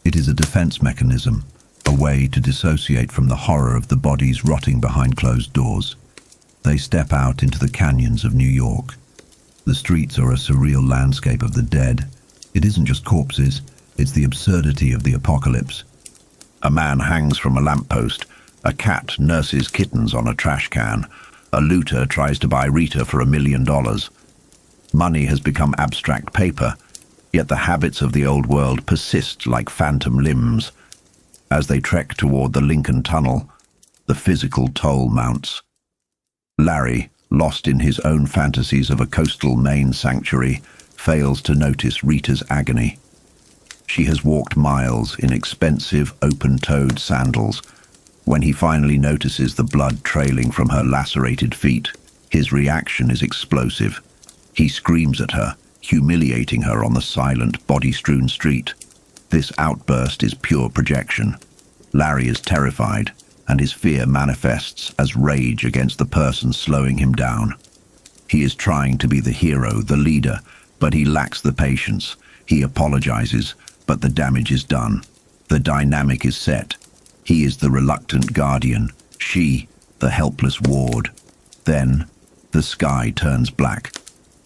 It is a defense mechanism, a way to dissociate from the horror of the bodies rotting behind closed doors. They step out into the canyons of New York. The streets are a surreal landscape of the dead. It isn't just corpses, it's the absurdity of the apocalypse. A man hangs from a lamppost. A cat nurses kittens on a trash can. A looter tries to buy Rita for $1 million. Money has become abstract paper, yet the habits of the old world persist like phantom limbs. As they trek toward the Lincoln Tunnel, the physical toll mounts. Larry, lost in his own fantasies of a coastal Maine sanctuary, fails to notice Rita's agony. She has walked miles in expensive, open-toed sandals. When he finally notices the blood trailing from her lacerated feet, his reaction is explosive. He screams at her, humiliating her on the silent, body-strewn street. This outburst is pure projection. Larry is terrified, and his fear manifests as rage against the person slowing him down. He is trying to be the hero, the leader, but he lacks the patience. He apologizes, but the damage is done. The dynamic is set. He is the reluctant guardian, she, the helpless ward. Then, the sky turns black.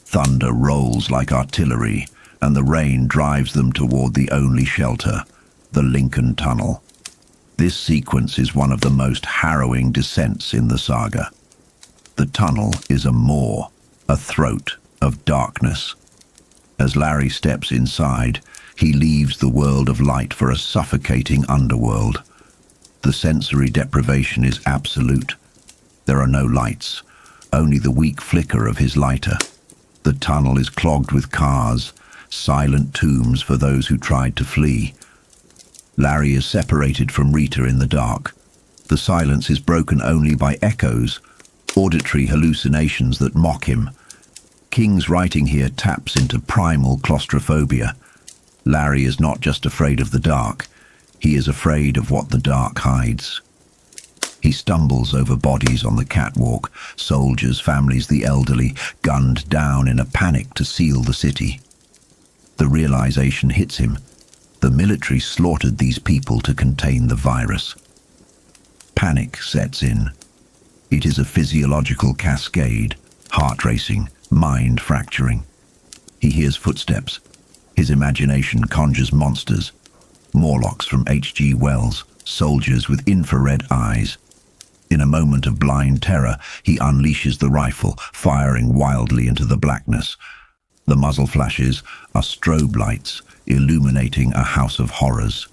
Thunder rolls like artillery, and the rain drives them toward the only shelter, the Lincoln Tunnel. This sequence is one of the most harrowing descents in the saga. The tunnel is a maw, a throat of darkness. As Larry steps inside, he leaves the world of light for a suffocating underworld. The sensory deprivation is absolute. There are no lights, only the weak flicker of his lighter. The tunnel is clogged with cars, silent tombs for those who tried to flee. Larry is separated from Rita in the dark. The silence is broken only by echoes, auditory hallucinations that mock him. King's writing here taps into primal claustrophobia. Larry is not just afraid of the dark, he is afraid of what the dark hides. He stumbles over bodies on the catwalk, soldiers, families, the elderly, gunned down in a panic to seal the city. The realization hits him. The military slaughtered these people to contain the virus. Panic sets in. It is a physiological cascade, heart racing, mind fracturing. He hears footsteps. His imagination conjures monsters. Morlocks from H.G. Wells, soldiers with infrared eyes. In a moment of blind terror, he unleashes the rifle, firing wildly into the blackness. The muzzle flashes are strobe lights, illuminating a house of horrors.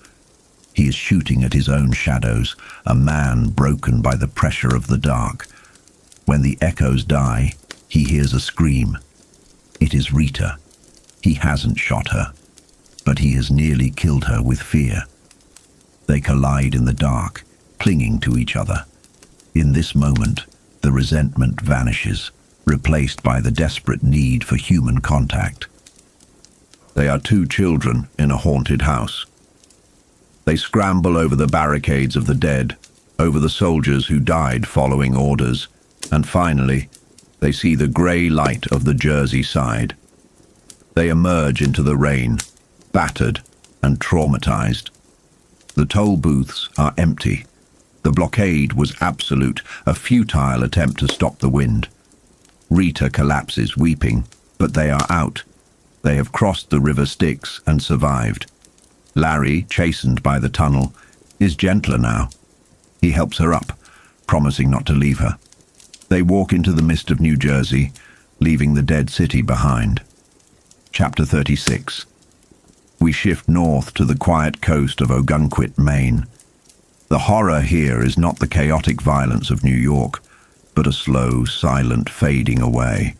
He is shooting at his own shadows, a man broken by the pressure of the dark. When the echoes die, he hears a scream. It is Rita. He hasn't shot her, but he has nearly killed her with fear. They collide in the dark, clinging to each other. In this moment, the resentment vanishes, replaced by the desperate need for human contact. They are two children in a haunted house. They scramble over the barricades of the dead, over the soldiers who died following orders, and finally, they see the grey light of the Jersey side. They emerge into the rain, battered and traumatized. The toll booths are empty. The blockade was absolute, a futile attempt to stop the wind. Rita collapses, weeping, but they are out. They have crossed the River Styx and survived. Larry, chastened by the tunnel, is gentler now. He helps her up, promising not to leave her. They walk into the mist of New Jersey, leaving the dead city behind. Chapter 36. We shift north to the quiet coast of Ogunquit, Maine. The horror here is not the chaotic violence of New York, but a slow, silent fading away.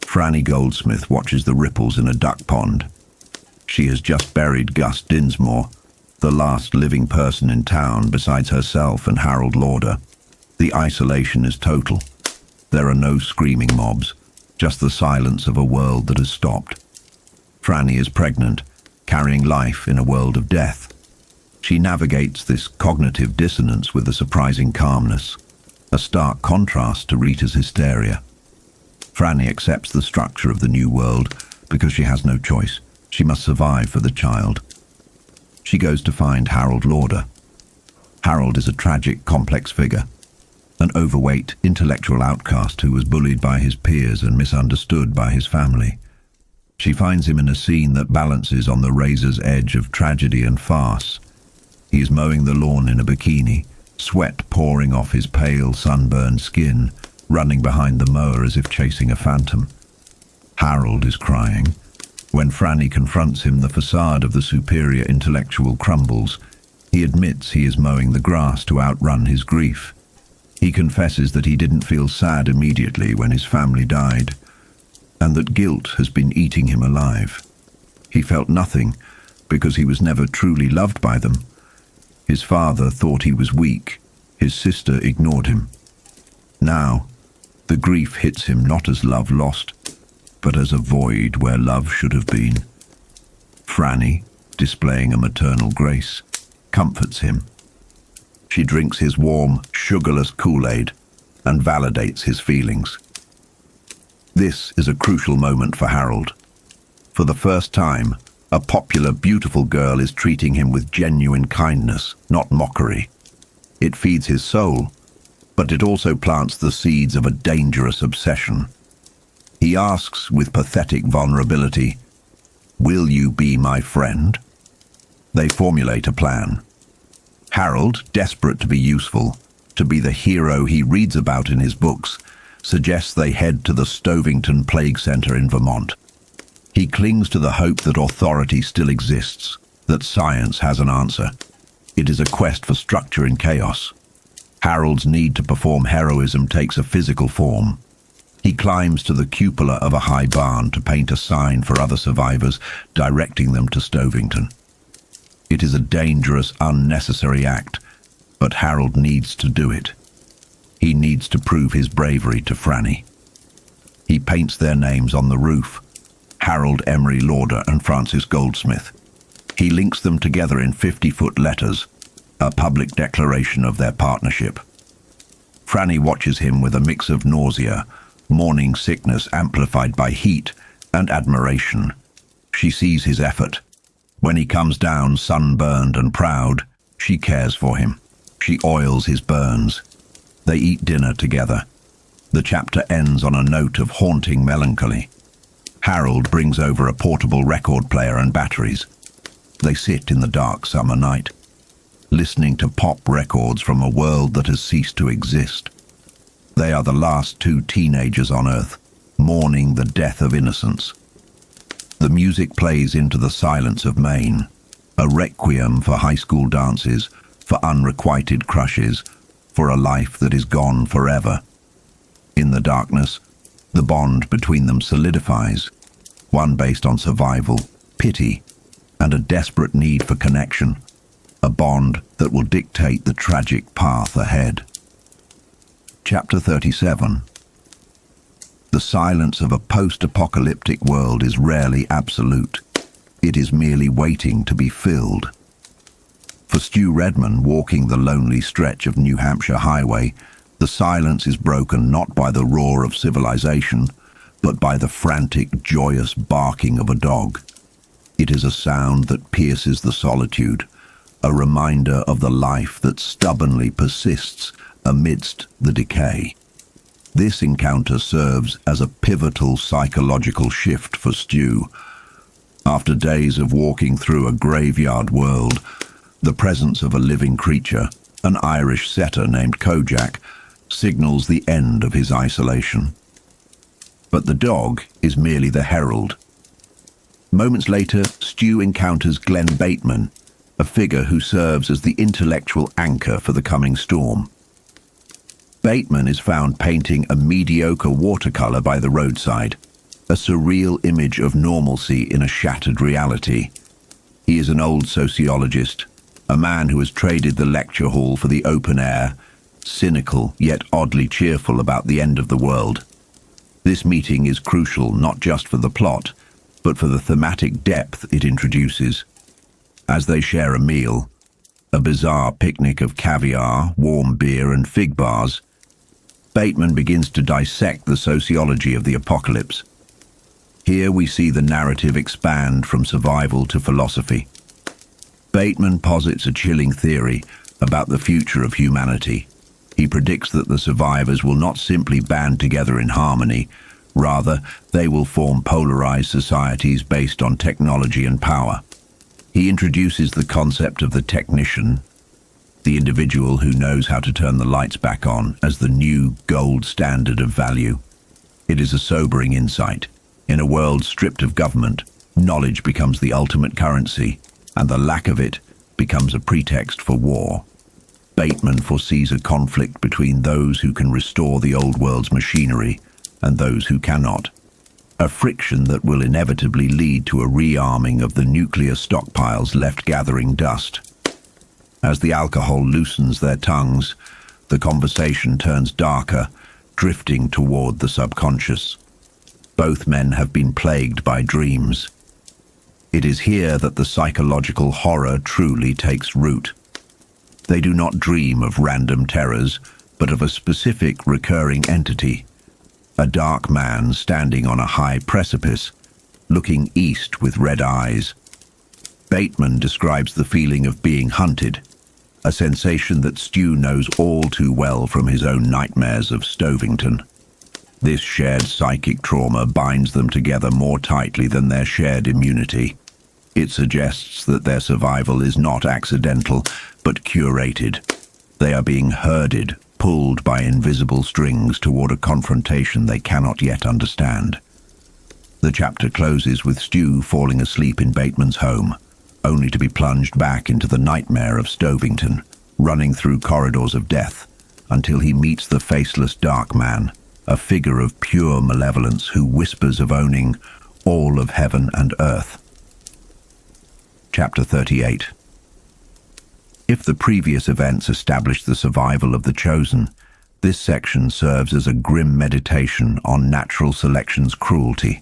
Franny Goldsmith watches the ripples in a duck pond. She has just buried Gus Dinsmore, the last living person in town besides herself and Harold Lauder. The isolation is total. There are no screaming mobs, just the silence of a world that has stopped. Franny is pregnant, carrying life in a world of death. She navigates this cognitive dissonance with a surprising calmness, a stark contrast to Rita's hysteria. Franny accepts the structure of the new world because she has no choice. She must survive for the child. She goes to find Harold Lauder. Harold is a tragic, complex figure, an overweight, intellectual outcast who was bullied by his peers and misunderstood by his family. She finds him in a scene that balances on the razor's edge of tragedy and farce. He is mowing the lawn in a bikini, sweat pouring off his pale, sunburned skin, running behind the mower as if chasing a phantom. Harold is crying. When Franny confronts him, the facade of the superior intellectual crumbles. He admits he is mowing the grass to outrun his grief. He confesses that he didn't feel sad immediately when his family died, and that guilt has been eating him alive. He felt nothing because he was never truly loved by them. His father thought he was weak. His sister ignored him. Now, the grief hits him not as love lost, but as a void where love should have been. Franny, displaying a maternal grace, comforts him. She drinks his warm, sugarless Kool-Aid and validates his feelings. This is a crucial moment for Harold. For the first time, a popular, beautiful girl is treating him with genuine kindness, not mockery. It feeds his soul, but it also plants the seeds of a dangerous obsession. He asks with pathetic vulnerability, "Will you be my friend?" They formulate a plan. Harold, desperate to be useful, to be the hero he reads about in his books, suggests they head to the Stovington Plague Center in Vermont. He clings to the hope that authority still exists, that science has an answer. It is a quest for structure in chaos. Harold's need to perform heroism takes a physical form. He climbs to the cupola of a high barn to paint a sign for other survivors, directing them to Stovington. It is a dangerous, unnecessary act, but Harold needs to do it. He needs to prove his bravery to Franny. He paints their names on the roof, Harold Emery Lauder and Francis Goldsmith. He links them together in 50-foot letters, a public declaration of their partnership. Franny watches him with a mix of nausea, morning sickness amplified by heat, and admiration. She sees his effort. When he comes down sunburned and proud, she cares for him. She oils his burns. They eat dinner together. The chapter ends on a note of haunting melancholy. Harold brings over a portable record player and batteries. They sit in the dark summer night, listening to pop records from a world that has ceased to exist. They are the last two teenagers on Earth, mourning the death of innocence. The music plays into the silence of Maine, a requiem for high school dances, for unrequited crushes, for a life that is gone forever. In the darkness, the bond between them solidifies, one based on survival, pity, and a desperate need for connection, a bond that will dictate the tragic path ahead. Chapter 37. The silence of a post-apocalyptic world is rarely absolute. It is merely waiting to be filled. For Stu Redman, walking the lonely stretch of New Hampshire highway, the silence is broken not by the roar of civilization, but by the frantic, joyous barking of a dog. It is a sound that pierces the solitude, a reminder of the life that stubbornly persists amidst the decay. This encounter serves as a pivotal psychological shift for Stu. After days of walking through a graveyard world, the presence of a living creature, an Irish setter named Kojak, signals the end of his isolation. But the dog is merely the herald. Moments later, Stu encounters Glenn Bateman, a figure who serves as the intellectual anchor for the coming storm. Bateman is found painting a mediocre watercolor by the roadside, a surreal image of normalcy in a shattered reality. He is an old sociologist, a man who has traded the lecture hall for the open air, cynical yet oddly cheerful about the end of the world. This meeting is crucial not just for the plot, but for the thematic depth it introduces. As they share a meal, a bizarre picnic of caviar, warm beer and fig bars, Bateman begins to dissect the sociology of the apocalypse. Here we see the narrative expand from survival to philosophy. Bateman posits a chilling theory about the future of humanity. He predicts that the survivors will not simply band together in harmony, rather, they will form polarized societies based on technology and power. He introduces the concept of the technician, the individual who knows how to turn the lights back on, as the new gold standard of value. It is a sobering insight. In a world stripped of government, knowledge becomes the ultimate currency, and the lack of it becomes a pretext for war. Bateman foresees a conflict between those who can restore the old world's machinery and those who cannot. A friction that will inevitably lead to a rearming of the nuclear stockpiles left gathering dust. As the alcohol loosens their tongues, the conversation turns darker, drifting toward the subconscious. Both men have been plagued by dreams. It is here that the psychological horror truly takes root. They do not dream of random terrors, but of a specific recurring entity. A dark man standing on a high precipice, looking east with red eyes. Bateman describes the feeling of being hunted, a sensation that Stu knows all too well from his own nightmares of Stovington. This shared psychic trauma binds them together more tightly than their shared immunity. It suggests that their survival is not accidental, but curated. They are being herded, pulled by invisible strings toward a confrontation they cannot yet understand. The chapter closes with Stu falling asleep in Bateman's home, only to be plunged back into the nightmare of Stovington, running through corridors of death, until he meets the faceless dark man, a figure of pure malevolence who whispers of owning all of heaven and earth. Chapter 38. If the previous events established the survival of the chosen, this section serves as a grim meditation on natural selection's cruelty.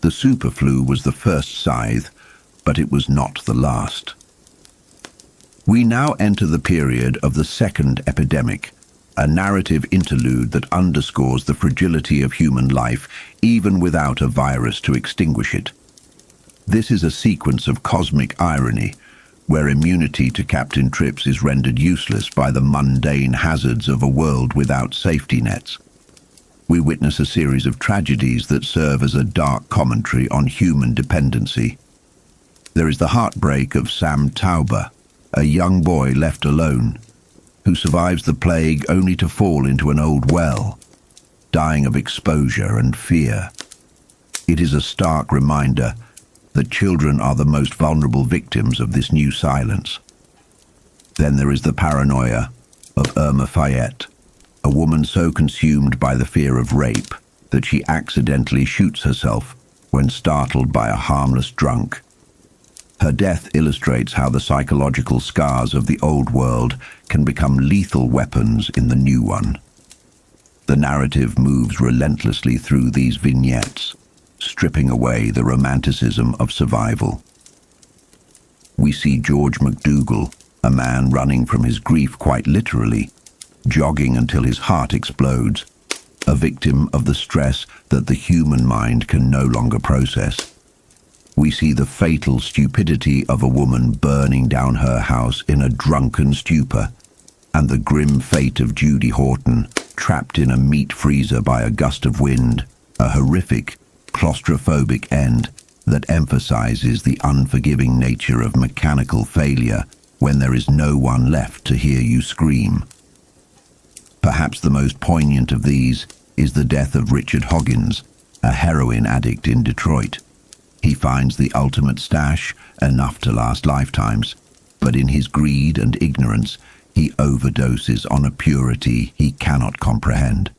The superflu was the first scythe, but it was not the last. We now enter the period of the second epidemic, a narrative interlude that underscores the fragility of human life even without a virus to extinguish it. This is a sequence of cosmic irony, where immunity to Captain Trips is rendered useless by the mundane hazards of a world without safety nets. We witness a series of tragedies that serve as a dark commentary on human dependency. There is the heartbreak of Sam Tauber, a young boy left alone, who survives the plague only to fall into an old well, dying of exposure and fear. It is a stark reminder that children are the most vulnerable victims of this new silence. Then there is the paranoia of Irma Fayette, a woman so consumed by the fear of rape that she accidentally shoots herself when startled by a harmless drunk. Her death illustrates how the psychological scars of the old world can become lethal weapons in the new one. The narrative moves relentlessly through these vignettes, stripping away the romanticism of survival. We see George McDougall, a man running from his grief quite literally, jogging until his heart explodes, a victim of the stress that the human mind can no longer process. We see the fatal stupidity of a woman burning down her house in a drunken stupor, and the grim fate of Judy Horton, trapped in a meat freezer by a gust of wind, a horrific, claustrophobic end that emphasizes the unforgiving nature of mechanical failure when there is no one left to hear you scream. Perhaps the most poignant of these is the death of Richard Hoggins, a heroin addict in Detroit. He finds the ultimate stash, enough to last lifetimes, but in his greed and ignorance, he overdoses on a purity he cannot comprehend.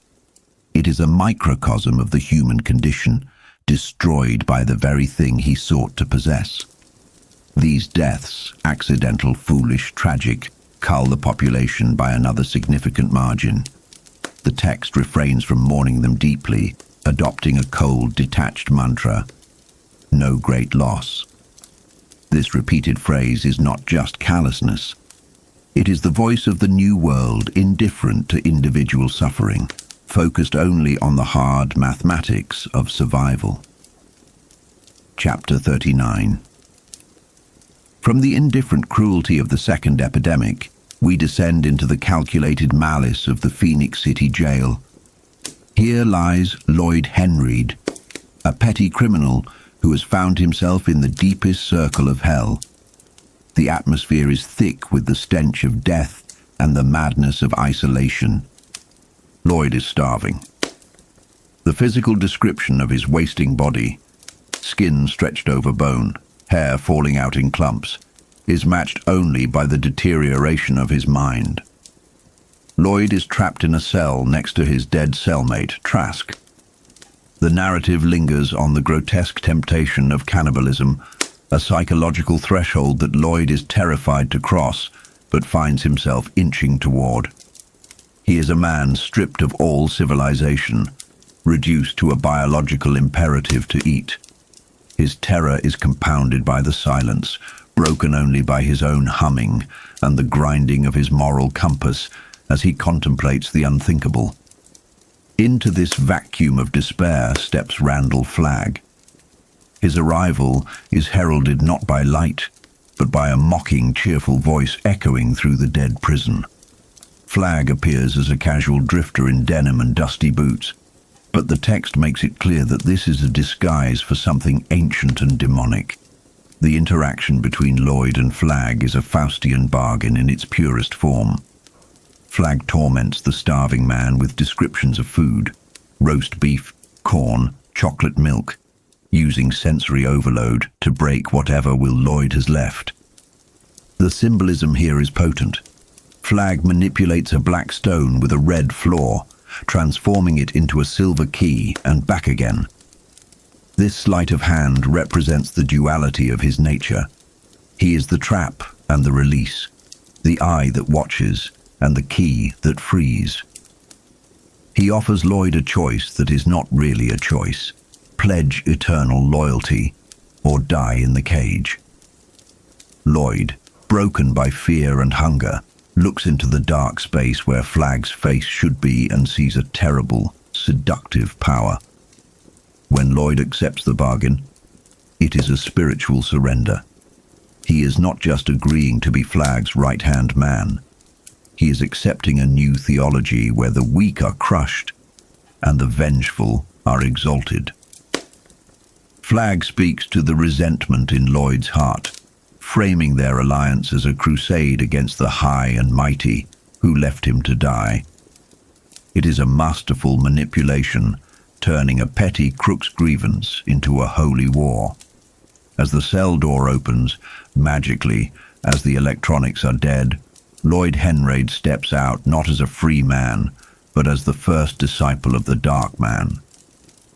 It is a microcosm of the human condition, destroyed by the very thing he sought to possess. These deaths, accidental, foolish, tragic, cull the population by another significant margin. The text refrains from mourning them deeply, adopting a cold, detached mantra: no great loss. This repeated phrase is not just callousness. It is the voice of the new world, indifferent to individual suffering, focused only on the hard mathematics of survival. Chapter 39. From the indifferent cruelty of the second epidemic, we descend into the calculated malice of the Phoenix City jail. Here lies Lloyd Henreid, a petty criminal who has found himself in the deepest circle of hell. The atmosphere is thick with the stench of death and the madness of isolation. Lloyd is starving. The physical description of his wasting body, skin stretched over bone, hair falling out in clumps, is matched only by the deterioration of his mind. Lloyd is trapped in a cell next to his dead cellmate, Trask. The narrative lingers on the grotesque temptation of cannibalism, a psychological threshold that Lloyd is terrified to cross, but finds himself inching toward. He is a man stripped of all civilization, reduced to a biological imperative to eat. His terror is compounded by the silence, broken only by his own humming and the grinding of his moral compass as he contemplates the unthinkable. Into this vacuum of despair steps Randall Flagg. His arrival is heralded not by light, but by a mocking, cheerful voice echoing through the dead prison. Flagg appears as a casual drifter in denim and dusty boots, but the text makes it clear that this is a disguise for something ancient and demonic. The interaction between Lloyd and Flagg is a Faustian bargain in its purest form. Flagg torments the starving man with descriptions of food: roast beef, corn, chocolate milk, using sensory overload to break whatever will Lloyd has left. The symbolism here is potent. Flagg manipulates a black stone with a red floor, transforming it into a silver key and back again. This sleight of hand represents the duality of his nature. He is the trap and the release, the eye that watches and the key that frees. He offers Lloyd a choice that is not really a choice: pledge eternal loyalty or die in the cage. Lloyd, broken by fear and hunger, looks into the dark space where Flagg's face should be and sees a terrible, seductive power. When Lloyd accepts the bargain, it is a spiritual surrender. He is not just agreeing to be Flagg's right-hand man. He is accepting a new theology where the weak are crushed and the vengeful are exalted. Flagg speaks to the resentment in Lloyd's heart, framing their alliance as a crusade against the high and mighty who left him to die. It is a masterful manipulation, turning a petty crook's grievance into a holy war. As the cell door opens, magically, as the electronics are dead, Lloyd Henreid steps out not as a free man, but as the first disciple of the Dark Man.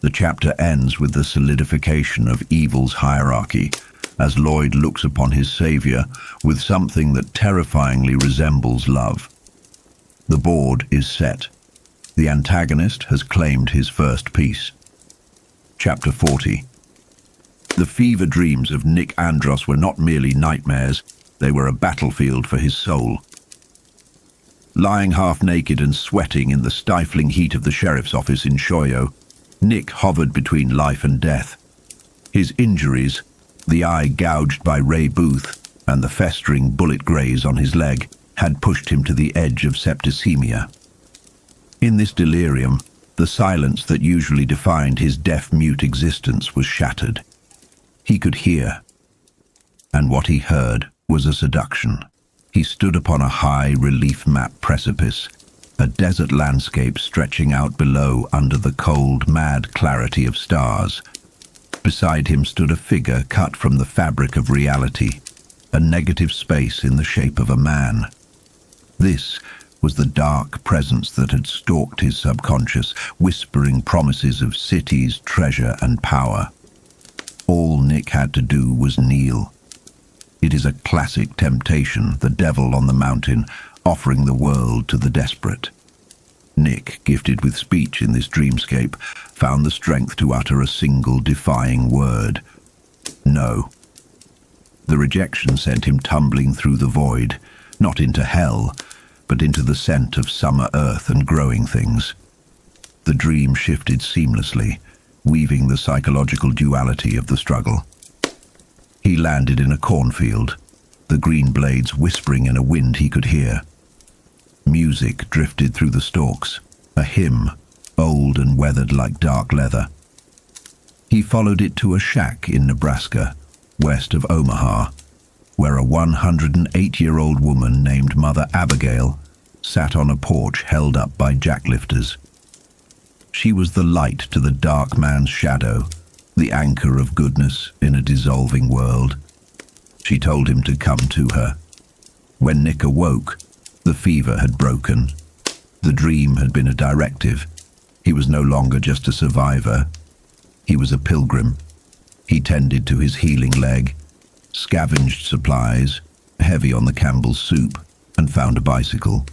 The chapter ends with the solidification of evil's hierarchy, as Lloyd looks upon his savior with something that terrifyingly resembles love. The board is set. The antagonist has claimed his first piece. Chapter 40. The fever dreams of Nick Andros were not merely nightmares, they were a battlefield for his soul. Lying half naked and sweating in the stifling heat of the sheriff's office in Shoyo, Nick hovered between life and death. His injuries, the eye gouged by Ray Booth and the festering bullet graze on his leg, had pushed him to the edge of septicemia. In this delirium, the silence that usually defined his deaf-mute existence was shattered. He could hear, and what he heard was a seduction. He stood upon a high relief map precipice, a desert landscape stretching out below under the cold, mad clarity of stars. Beside him stood a figure cut from the fabric of reality, a negative space in the shape of a man. This was the dark presence that had stalked his subconscious, whispering promises of cities, treasure, and power. All Nick had to do was kneel. It is a classic temptation, the devil on the mountain, offering the world to the desperate. Nick, gifted with speech in this dreamscape, found the strength to utter a single defying word. No. The rejection sent him tumbling through the void, not into hell, but into the scent of summer earth and growing things. The dream shifted seamlessly, weaving the psychological duality of the struggle. He landed in a cornfield, the green blades whispering in a wind he could hear. Music drifted through the stalks, a hymn, old and weathered like dark leather. He followed it to a shack in Nebraska, west of Omaha, where a 108-year-old woman named Mother Abigail sat on a porch held up by jacklifters. She was the light to the dark man's shadow, the anchor of goodness in a dissolving world. She told him to come to her. When Nick awoke, the fever had broken. The dream had been a directive. He was no longer just a survivor. He was a pilgrim. He tended to his healing leg, scavenged supplies, heavy on the Campbell's soup, and found a bicycle.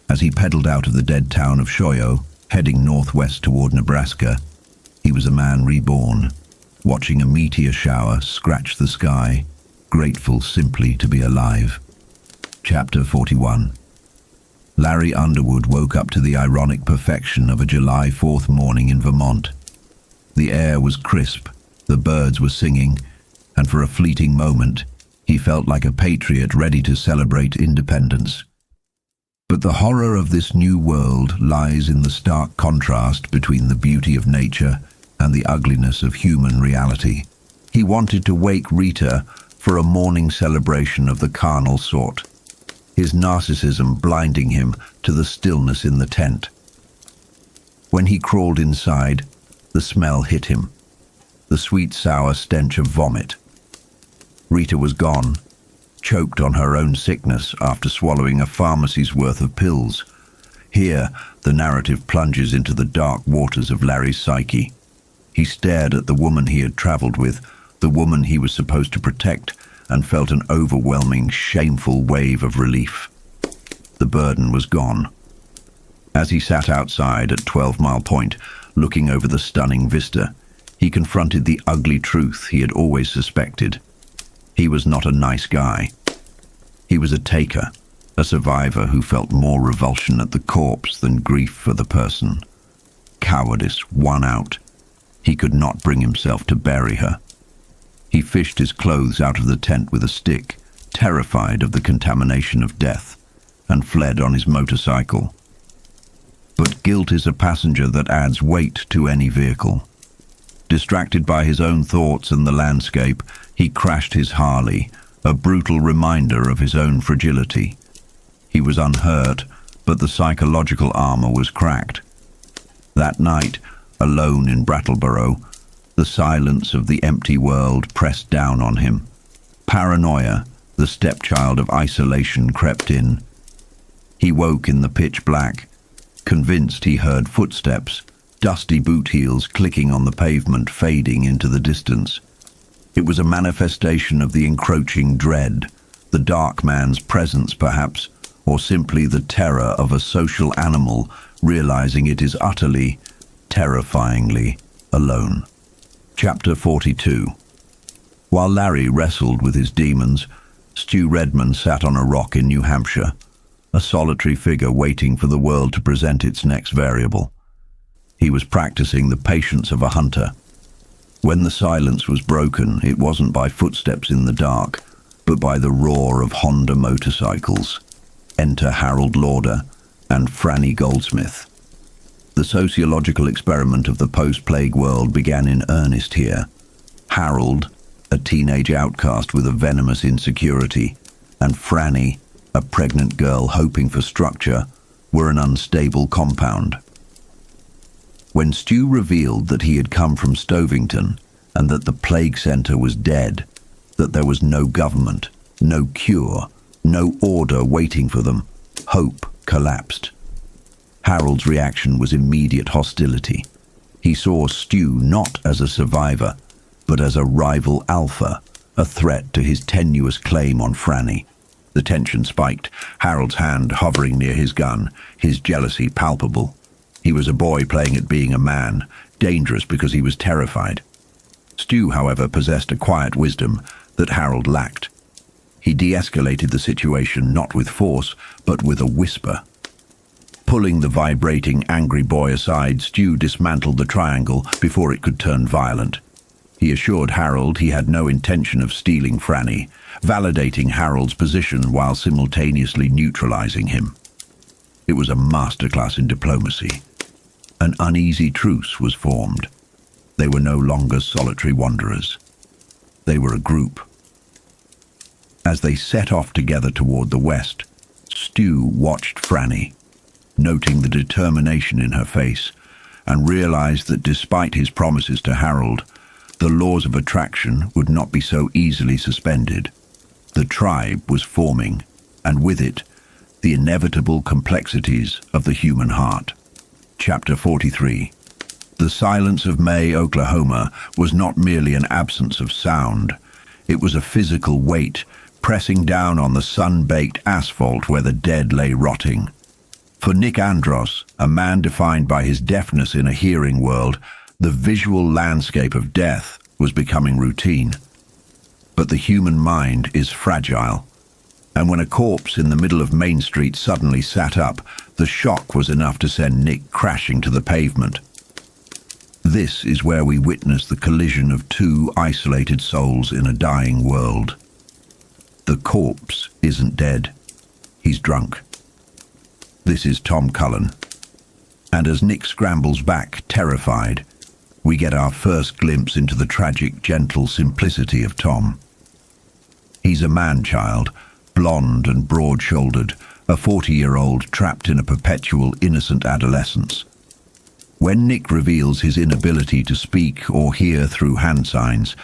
As he pedaled out of the dead town of Shoyo, heading northwest toward Nebraska, he was a man reborn, watching a meteor shower scratch the sky, grateful simply to be alive. Chapter 41. Larry Underwood woke up to the ironic perfection of a July 4th morning in Vermont. The air was crisp, the birds were singing, and for a fleeting moment, he felt like a patriot ready to celebrate independence. But the horror of this new world lies in the stark contrast between the beauty of nature and the ugliness of human reality. He wanted to wake Rita for a morning celebration of the carnal sort, his narcissism blinding him to the stillness in the tent. When he crawled inside, the smell hit him, the sweet sour stench of vomit. Rita was gone, choked on her own sickness after swallowing a pharmacy's worth of pills. Here, the narrative plunges into the dark waters of Larry's psyche. He stared at the woman he had traveled with, the woman he was supposed to protect, and felt an overwhelming, shameful wave of relief. The burden was gone. As he sat outside at 12 Mile Point, looking over the stunning vista, he confronted the ugly truth he had always suspected. He was not a nice guy. He was a taker, a survivor who felt more revulsion at the corpse than grief for the person. Cowardice won out. He could not bring himself to bury her. He fished his clothes out of the tent with a stick, terrified of the contamination of death, and fled on his motorcycle. But guilt is a passenger that adds weight to any vehicle. Distracted by his own thoughts and the landscape, he crashed his Harley, a brutal reminder of his own fragility. He was unhurt, but the psychological armor was cracked. That night, alone in Brattleboro, the silence of the empty world pressed down on him. Paranoia, the stepchild of isolation, crept in. He woke in the pitch black, convinced he heard footsteps, dusty boot heels clicking on the pavement, fading into the distance. It was a manifestation of the encroaching dread, the dark man's presence perhaps, or simply the terror of a social animal realizing it is utterly, terrifyingly alone. Chapter 42. While Larry wrestled with his demons, Stu Redman sat on a rock in New Hampshire, a solitary figure waiting for the world to present its next variable. He was practicing the patience of a hunter. When the silence was broken, it wasn't by footsteps in the dark, but by the roar of Honda motorcycles. Enter Harold Lauder and Franny Goldsmith. The sociological experiment of the post-plague world began in earnest here. Harold, a teenage outcast with a venomous insecurity, and Franny, a pregnant girl hoping for structure, were an unstable compound. When Stu revealed that he had come from Stovington and that the plague center was dead, that there was no government, no cure, no order waiting for them, hope collapsed. Harold's reaction was immediate hostility. He saw Stu not as a survivor, but as a rival alpha, a threat to his tenuous claim on Franny. The tension spiked, Harold's hand hovering near his gun, his jealousy palpable. He was a boy playing at being a man, dangerous because he was terrified. Stu, however, possessed a quiet wisdom that Harold lacked. He de-escalated the situation not with force, but with a whisper. Pulling the vibrating, angry boy aside, Stu dismantled the triangle before it could turn violent. He assured Harold he had no intention of stealing Franny, validating Harold's position while simultaneously neutralizing him. It was a masterclass in diplomacy. An uneasy truce was formed. They were no longer solitary wanderers. They were a group. As they set off together toward the west, Stu watched Franny, noting the determination in her face, and realized that despite his promises to Harold, the laws of attraction would not be so easily suspended. The tribe was forming, and with it, the inevitable complexities of the human heart. Chapter 43. The silence of May, Oklahoma, was not merely an absence of sound. It was a physical weight, pressing down on the sun-baked asphalt where the dead lay rotting. For Nick Andros, a man defined by his deafness in a hearing world, the visual landscape of death was becoming routine. But the human mind is fragile, and when a corpse in the middle of Main Street suddenly sat up, the shock was enough to send Nick crashing to the pavement. This is where we witness the collision of two isolated souls in a dying world. The corpse isn't dead. He's drunk. This is Tom Cullen. And as Nick scrambles back, terrified, we get our first glimpse into the tragic, gentle simplicity of Tom. He's a man-child, blonde and broad-shouldered, a 40-year-old trapped in a perpetual innocent adolescence. When Nick reveals his inability to speak or hear through hand signs,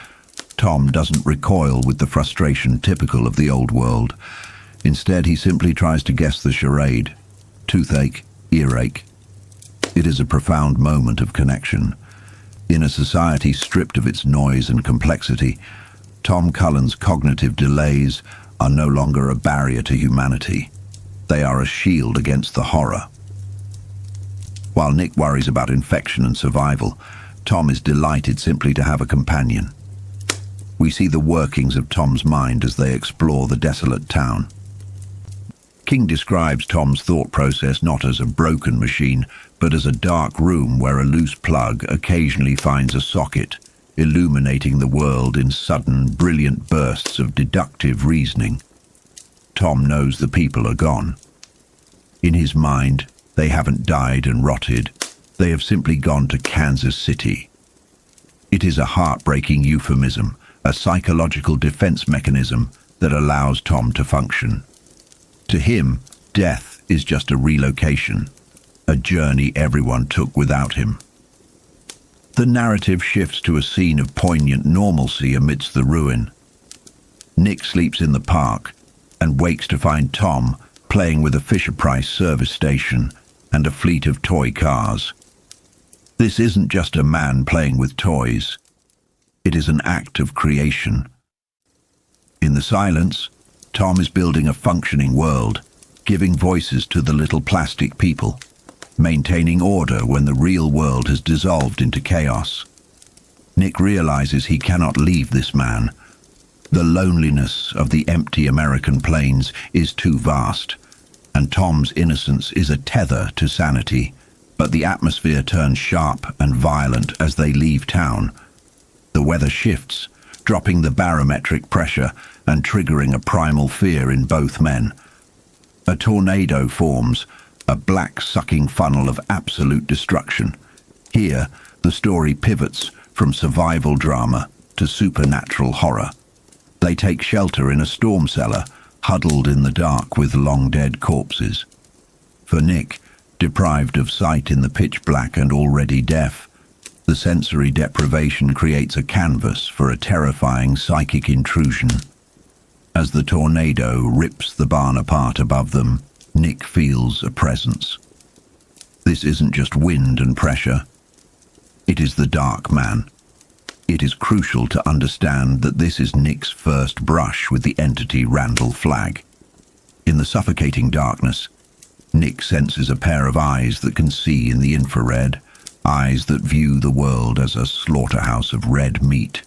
Tom doesn't recoil with the frustration typical of the old world. Instead, he simply tries to guess the charade. Toothache, earache. It is a profound moment of connection. In a society stripped of its noise and complexity, Tom Cullen's cognitive delays are no longer a barrier to humanity. They are a shield against the horror. While Nick worries about infection and survival, Tom is delighted simply to have a companion. We see the workings of Tom's mind as they explore the desolate town. King describes Tom's thought process not as a broken machine, but as a dark room where a loose plug occasionally finds a socket, illuminating the world in sudden, brilliant bursts of deductive reasoning. Tom knows the people are gone. In his mind, they haven't died and rotted. They have simply gone to Kansas City. It is a heartbreaking euphemism, a psychological defense mechanism that allows Tom to function. To him, death is just a relocation, a journey everyone took without him. The narrative shifts to a scene of poignant normalcy amidst the ruin. Nick sleeps in the park and wakes to find Tom playing with a Fisher-Price service station and a fleet of toy cars. This isn't just a man playing with toys. It is an act of creation. In the silence, Tom is building a functioning world, giving voices to the little plastic people, maintaining order when the real world has dissolved into chaos. Nick realizes he cannot leave this man. The loneliness of the empty American plains is too vast, and Tom's innocence is a tether to sanity. But the atmosphere turns sharp and violent as they leave town. The weather shifts, dropping the barometric pressure and triggering a primal fear in both men. A tornado forms, a black sucking funnel of absolute destruction. Here, the story pivots from survival drama to supernatural horror. They take shelter in a storm cellar, huddled in the dark with long-dead corpses. For Nick, deprived of sight in the pitch black and already deaf, the sensory deprivation creates a canvas for a terrifying psychic intrusion. As the tornado rips the barn apart above them, Nick feels a presence. This isn't just wind and pressure. It is the dark man. It is crucial to understand that this is Nick's first brush with the entity Randall Flagg. In the suffocating darkness, Nick senses a pair of eyes that can see in the infrared, eyes that view the world as a slaughterhouse of red meat.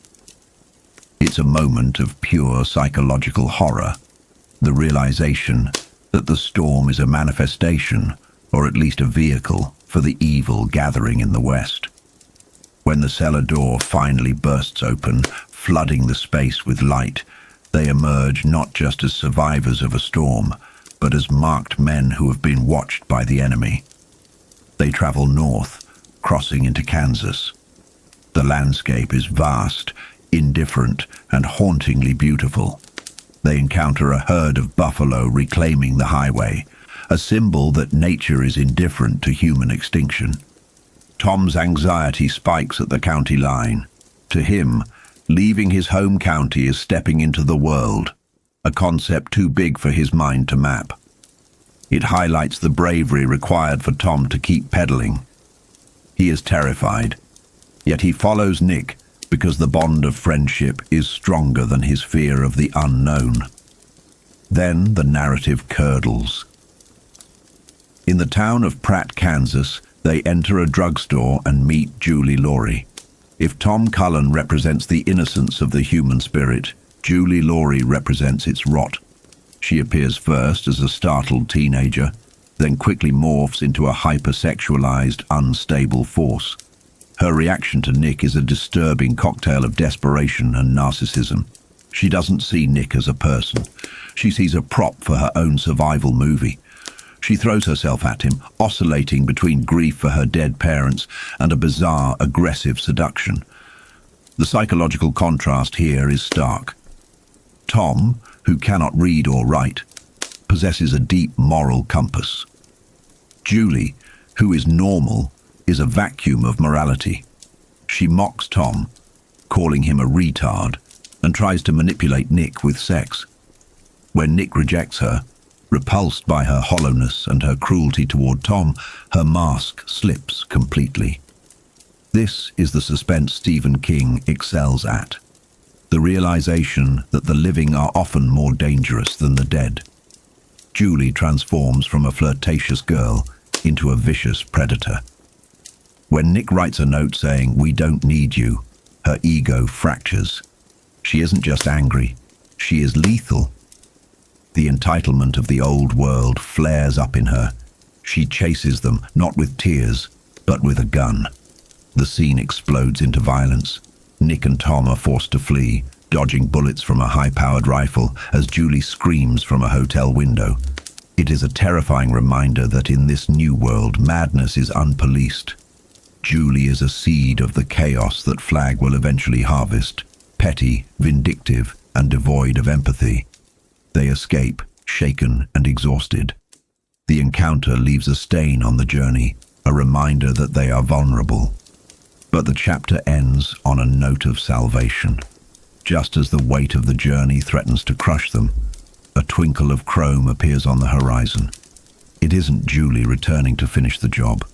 It's a moment of pure psychological horror, the realization that the storm is a manifestation, or at least a vehicle, for the evil gathering in the west. When the cellar door finally bursts open, flooding the space with light, they emerge not just as survivors of a storm, but as marked men who have been watched by the enemy. They travel north, crossing into Kansas. The landscape is vast, indifferent, and hauntingly beautiful. They encounter a herd of buffalo reclaiming the highway, a symbol that nature is indifferent to human extinction. Tom's anxiety spikes at the county line. To him, leaving his home county is stepping into the world, a concept too big for his mind to map. It highlights the bravery required for Tom to keep pedaling. He is terrified, yet he follows Nick because the bond of friendship is stronger than his fear of the unknown. Then the narrative curdles. In the town of Pratt, Kansas, they enter a drugstore and meet Julie Laurie. If Tom Cullen represents the innocence of the human spirit, Julie Laurie represents its rot. She appears first as a startled teenager, then quickly morphs into a hypersexualized, unstable force. Her reaction to Nick is a disturbing cocktail of desperation and narcissism. She doesn't see Nick as a person. She sees a prop for her own survival movie. She throws herself at him, oscillating between grief for her dead parents and a bizarre, aggressive seduction. The psychological contrast here is stark. Tom, who cannot read or write, possesses a deep moral compass. Julie, who is normal, is a vacuum of morality. She mocks Tom, calling him a retard, and tries to manipulate Nick with sex. When Nick rejects her, repulsed by her hollowness and her cruelty toward Tom, her mask slips completely. This is the suspense Stephen King excels at. The realization that the living are often more dangerous than the dead. Julie transforms from a flirtatious girl into a vicious predator. When Nick writes a note saying, "We don't need you," her ego fractures. She isn't just angry, she is lethal. The entitlement of the old world flares up in her. She chases them, not with tears, but with a gun. The scene explodes into violence. Nick and Tom are forced to flee, dodging bullets from a high-powered rifle as Julie screams from a hotel window. It is a terrifying reminder that in this new world, madness is unpoliced. Julie is a seed of the chaos that Flagg will eventually harvest, petty, vindictive, and devoid of empathy. They escape, shaken and exhausted. The encounter leaves a stain on the journey, a reminder that they are vulnerable. But the chapter ends on a note of salvation. Just as the weight of the journey threatens to crush them, a twinkle of chrome appears on the horizon. It isn't Julie returning to finish the job.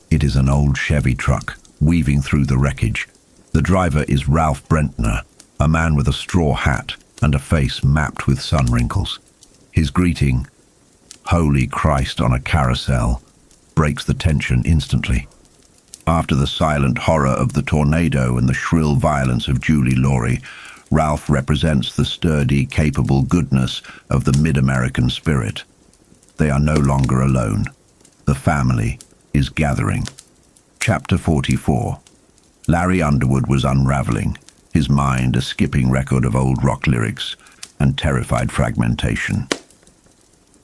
It is an old Chevy truck, weaving through the wreckage. The driver is Ralph Brentner, a man with a straw hat and a face mapped with sun wrinkles. His greeting, "Holy Christ on a carousel," breaks the tension instantly. After the silent horror of the tornado and the shrill violence of Julie Laurie, Ralph represents the sturdy, capable goodness of the mid-American spirit. They are no longer alone. The family is gathering. Chapter 44. Larry Underwood was unraveling, his mind a skipping record of old rock lyrics and terrified fragmentation.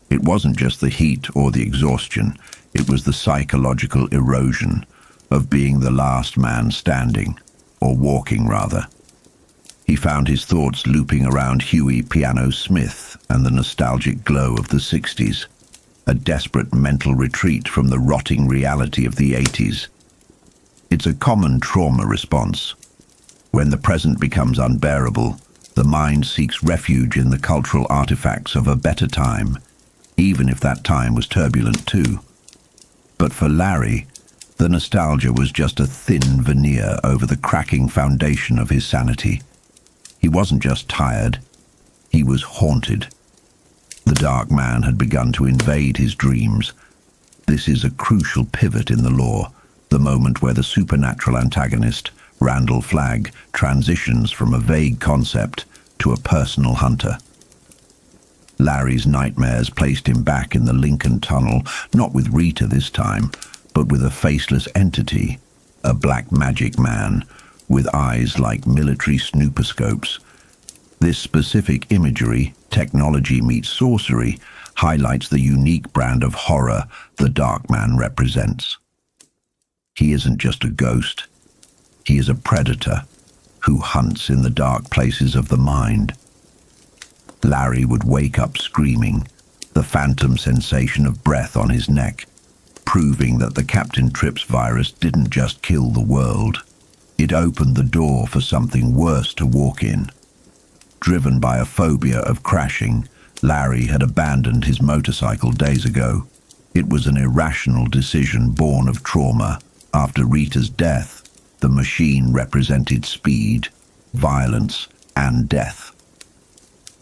It wasn't just the heat or the exhaustion, it was the psychological erosion of being the last man standing, or walking rather. He found his thoughts looping around Huey Piano Smith and the nostalgic glow of the 60s, a desperate mental retreat from the rotting reality of the 80s. It's a common trauma response. When the present becomes unbearable, the mind seeks refuge in the cultural artifacts of a better time, even if that time was turbulent too. But for Larry, The nostalgia was just a thin veneer over the cracking foundation of his sanity. He wasn't just tired, he was haunted. The dark man had begun to invade his dreams. This is a crucial pivot in the lore, the moment where the supernatural antagonist, Randall Flagg, transitions from a vague concept to a personal hunter. Larry's nightmares placed him back in the Lincoln Tunnel, not with Rita this time, but with a faceless entity, a black magic man, with eyes like military snooperscopes. This specific imagery, technology meets sorcery, highlights the unique brand of horror the dark man represents. He isn't just a ghost. He is a predator who hunts in the dark places of the mind. Larry would wake up screaming, the phantom sensation of breath on his neck, proving that the Captain Trips virus didn't just kill the world. It opened the door for something worse to walk in. Driven by a phobia of crashing, Larry had abandoned his motorcycle days ago. It was an irrational decision born of trauma. After Rita's death, the machine represented speed, violence, and death.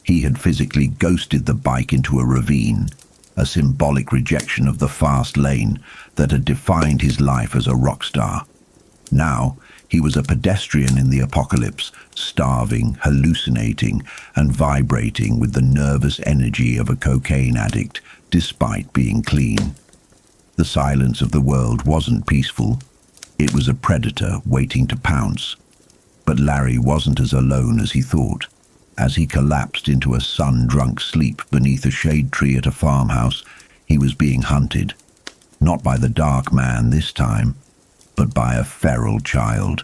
He had physically ghosted the bike into a ravine, a symbolic rejection of the fast lane that had defined his life as a rock star. Now, he was a pedestrian in the apocalypse, starving, hallucinating, and vibrating with the nervous energy of a cocaine addict, despite being clean. The silence of the world wasn't peaceful. It was a predator waiting to pounce. But Larry wasn't as alone as he thought. As he collapsed into a sun-drunk sleep beneath a shade tree at a farmhouse, he was being hunted. Not by the dark man this time, but by a feral child.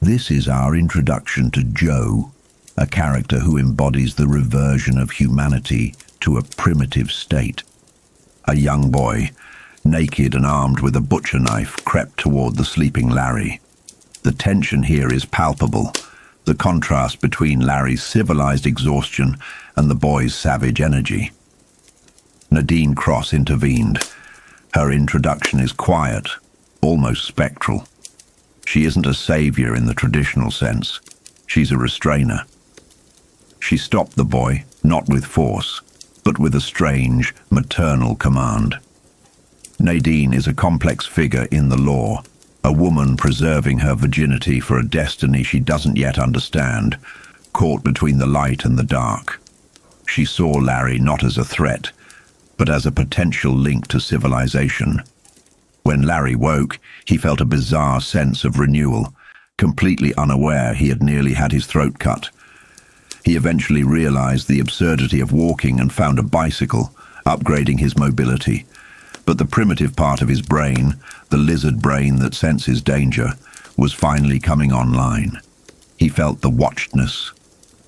This is our introduction to Joe, a character who embodies the reversion of humanity to a primitive state. A young boy, naked and armed with a butcher knife, crept toward the sleeping Larry. The tension here is palpable, the contrast between Larry's civilized exhaustion and the boy's savage energy. Nadine Cross intervened. Her introduction is quiet, almost spectral. She isn't a savior in the traditional sense. She's a restrainer. She stopped the boy, not with force, but with a strange, maternal command. Nadine is a complex figure in the lore, a woman preserving her virginity for a destiny she doesn't yet understand, caught between the light and the dark. She saw Larry not as a threat, but as a potential link to civilization. When Larry woke, he felt a bizarre sense of renewal, completely unaware he had nearly had his throat cut. He eventually realized the absurdity of walking and found a bicycle, upgrading his mobility. But the primitive part of his brain, the lizard brain that senses danger, was finally coming online. He felt the watchedness.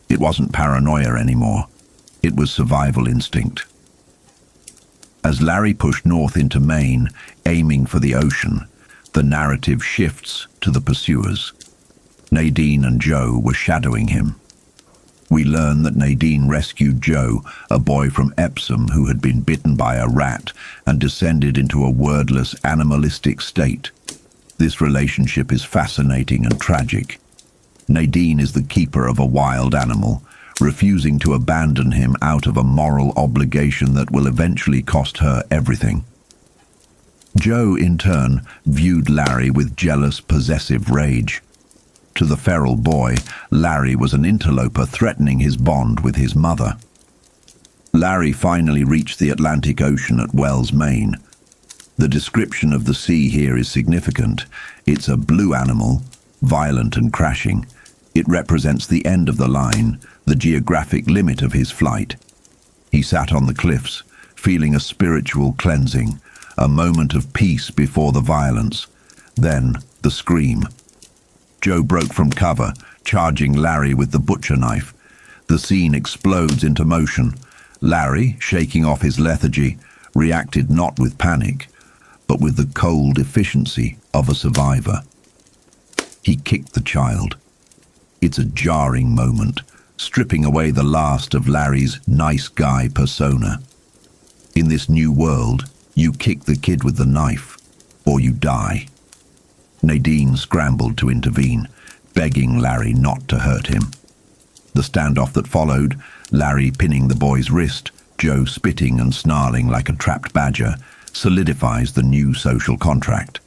It wasn't paranoia anymore. It was survival instinct. As Larry pushed north into Maine, aiming for the ocean, the narrative shifts to the pursuers. Nadine and Joe were shadowing him. We learn that Nadine rescued Joe, a boy from Epsom who had been bitten by a rat and descended into a wordless, animalistic state. This relationship is fascinating and tragic. Nadine is the keeper of a wild animal, refusing to abandon him out of a moral obligation that will eventually cost her everything. Joe, in turn, viewed Larry with jealous, possessive rage. To the feral boy, Larry was an interloper threatening his bond with his mother. Larry finally reached the Atlantic Ocean at Wells, Maine. The description of the sea here is significant. It's a blue animal, violent and crashing. It represents the end of the line, the geographic limit of his flight. He sat on the cliffs, feeling a spiritual cleansing, a moment of peace before the violence. Then, the scream. Joe broke from cover, charging Larry with the butcher knife. The scene explodes into motion. Larry, shaking off his lethargy, reacted not with panic, but with the cold efficiency of a survivor. He kicked the child. It's a jarring moment, stripping away the last of Larry's nice guy persona. In this new world, you kick the kid with the knife. or you die." Nadine scrambled to intervene, begging Larry not to hurt him. The standoff that followed, Larry pinning the boy's wrist, Joe spitting and snarling like a trapped badger, solidifies the new social contract.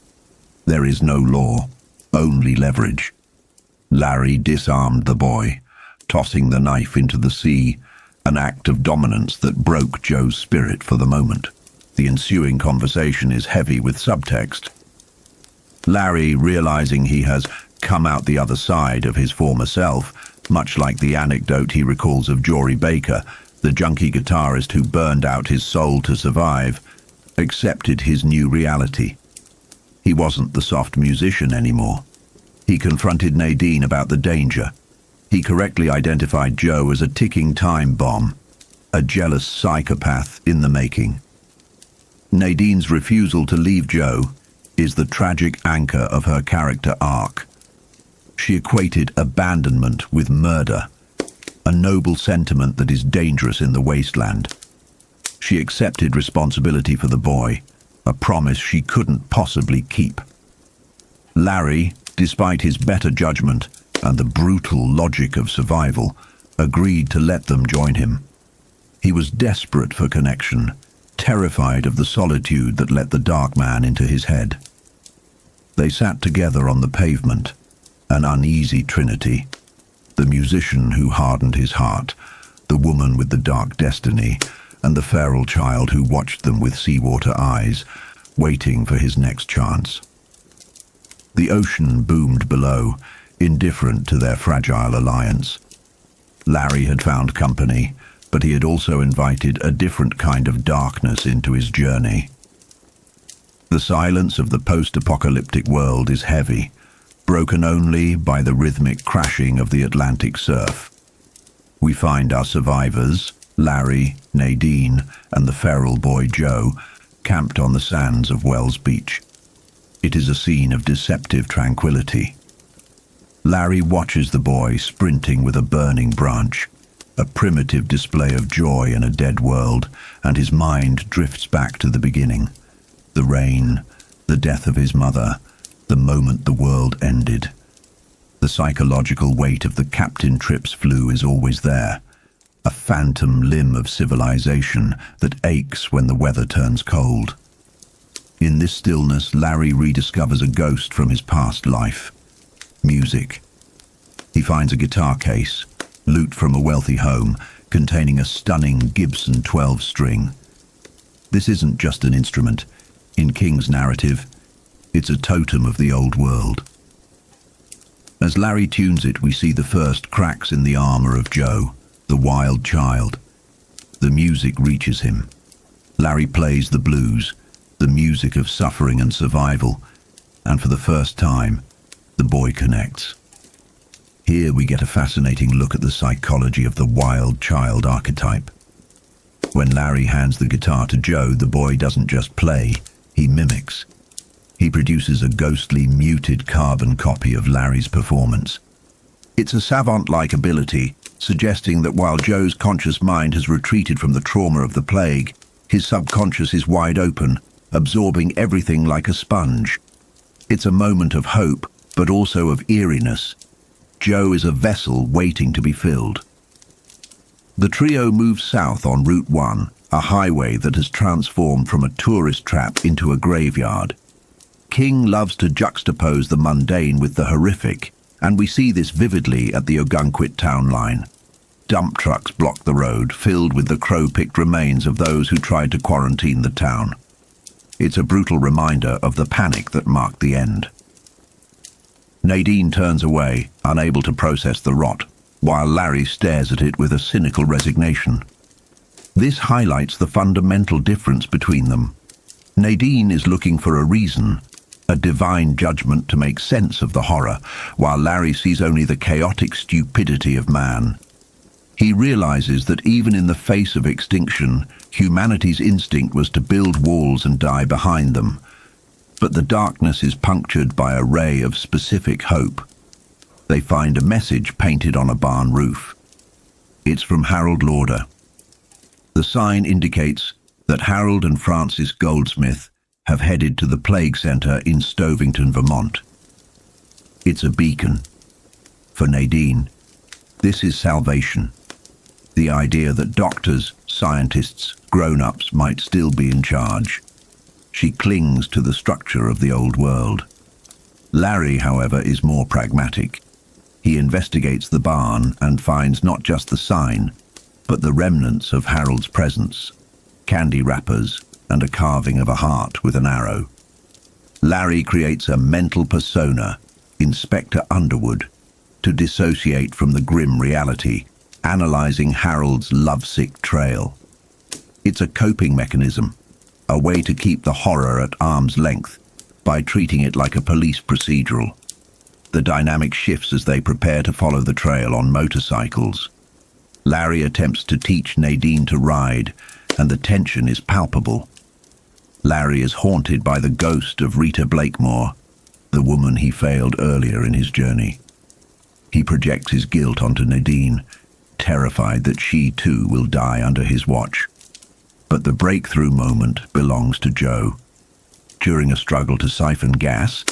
There is no law, only leverage. Larry disarmed the boy, tossing the knife into the sea, an act of dominance that broke Joe's spirit for the moment. The ensuing conversation is heavy with subtext. Larry, realizing he has come out the other side of his former self, much like the anecdote he recalls of Jory Baker, the junkie guitarist who burned out his soul to survive, accepted his new reality. He wasn't the soft musician anymore. He confronted Nadine about the danger. He correctly identified Joe as a ticking time bomb, a jealous psychopath in the making. Nadine's refusal to leave Joe is the tragic anchor of her character arc. She equated abandonment with murder, a noble sentiment that is dangerous in the wasteland. She accepted responsibility for the boy, a promise she couldn't possibly keep. Larry, despite his better judgment and the brutal logic of survival, agreed to let them join him. He was desperate for connection, terrified of the solitude that let the dark man into his head. They sat together on the pavement, an uneasy trinity, the musician who hardened his heart, the woman with the dark destiny, and the feral child who watched them with seawater eyes, waiting for his next chance. The ocean boomed below, indifferent to their fragile alliance. Larry had found company, but he had also invited a different kind of darkness into his journey. The silence of the post-apocalyptic world is heavy, broken only by the rhythmic crashing of the Atlantic surf. We find our survivors, Larry, Nadine, and the feral boy Joe, camped on the sands of Wells Beach. It is a scene of deceptive tranquility. Larry watches the boy sprinting with a burning branch, a primitive display of joy in a dead world, and his mind drifts back to the beginning. The rain, the death of his mother, the moment the world ended. The psychological weight of the Captain Trips flu is always there, a phantom limb of civilization that aches when the weather turns cold. In this stillness, Larry rediscovers a ghost from his past life: music. He finds a guitar case, loot from a wealthy home, containing a stunning Gibson 12-string. This isn't just an instrument. In King's narrative, it's a totem of the old world. As Larry tunes it, we see the first cracks in the armor of Joe, the wild child. The music reaches him. Larry plays the blues, the music of suffering and survival, and for the first time, the boy connects. Here we get a fascinating look at the psychology of the wild child archetype. When Larry hands the guitar to Joe, the boy doesn't just play, he mimics. He produces a ghostly, muted carbon copy of Larry's performance. It's a savant-like ability, suggesting that while Joe's conscious mind has retreated from the trauma of the plague, his subconscious is wide open, absorbing everything like a sponge. It's a moment of hope, but also of eeriness. Joe is a vessel waiting to be filled. The trio moves south on Route 1, a highway that has transformed from a tourist trap into a graveyard. King loves to juxtapose the mundane with the horrific, and we see this vividly at the Ogunquit town line. Dump trucks block the road, filled with the crow-picked remains of those who tried to quarantine the town. It's a brutal reminder of the panic that marked the end. Nadine turns away, unable to process the rot, while Larry stares at it with a cynical resignation. This highlights the fundamental difference between them. Nadine is looking for a reason, a divine judgment to make sense of the horror, while Larry sees only the chaotic stupidity of man. He realizes that even in the face of extinction, humanity's instinct was to build walls and die behind them. But the darkness is punctured by a ray of specific hope. They find a message painted on a barn roof. It's from Harold Lauder. The sign indicates that Harold and Francis Goldsmith have headed to the plague center in Stovington, Vermont. It's a beacon. For Nadine, this is salvation. The idea that doctors, scientists, grown-ups might still be in charge. She clings to the structure of the old world. Larry, however, is more pragmatic. He investigates the barn and finds not just the sign, but the remnants of Harold's presence, candy wrappers, and a carving of a heart with an arrow. Larry creates a mental persona, Inspector Underwood, to dissociate from the grim reality, analyzing Harold's lovesick trail. It's a coping mechanism, a way to keep the horror at arm's length by treating it like a police procedural. The dynamic shifts as they prepare to follow the trail on motorcycles. Larry attempts to teach Nadine to ride, and the tension is palpable. Larry is haunted by the ghost of Rita Blakemore, the woman he failed earlier in his journey. He projects his guilt onto Nadine, terrified that she too will die under his watch. But the breakthrough moment belongs to Joe. During a struggle to siphon gas,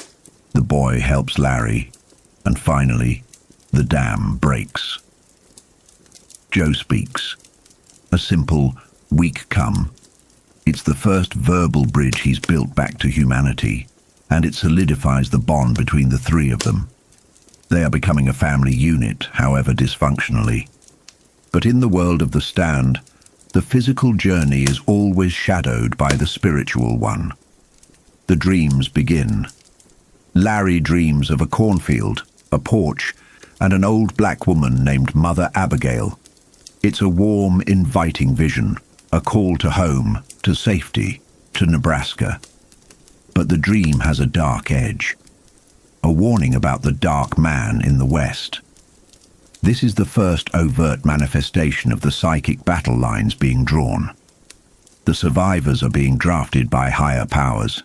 the boy helps Larry, and finally, the dam breaks. Joe speaks. A simple, "weak come." It's the first verbal bridge he's built back to humanity, and it solidifies the bond between the three of them. They are becoming a family unit, however dysfunctionally. But in the world of the Stand, the physical journey is always shadowed by the spiritual one. The dreams begin. Larry dreams of a cornfield, a porch, and an old black woman named Mother Abigail. It's a warm, inviting vision, a call to home, to safety, to Nebraska. But the dream has a dark edge, a warning about the dark man in the West. This is the first overt manifestation of the psychic battle lines being drawn. The survivors are being drafted by higher powers.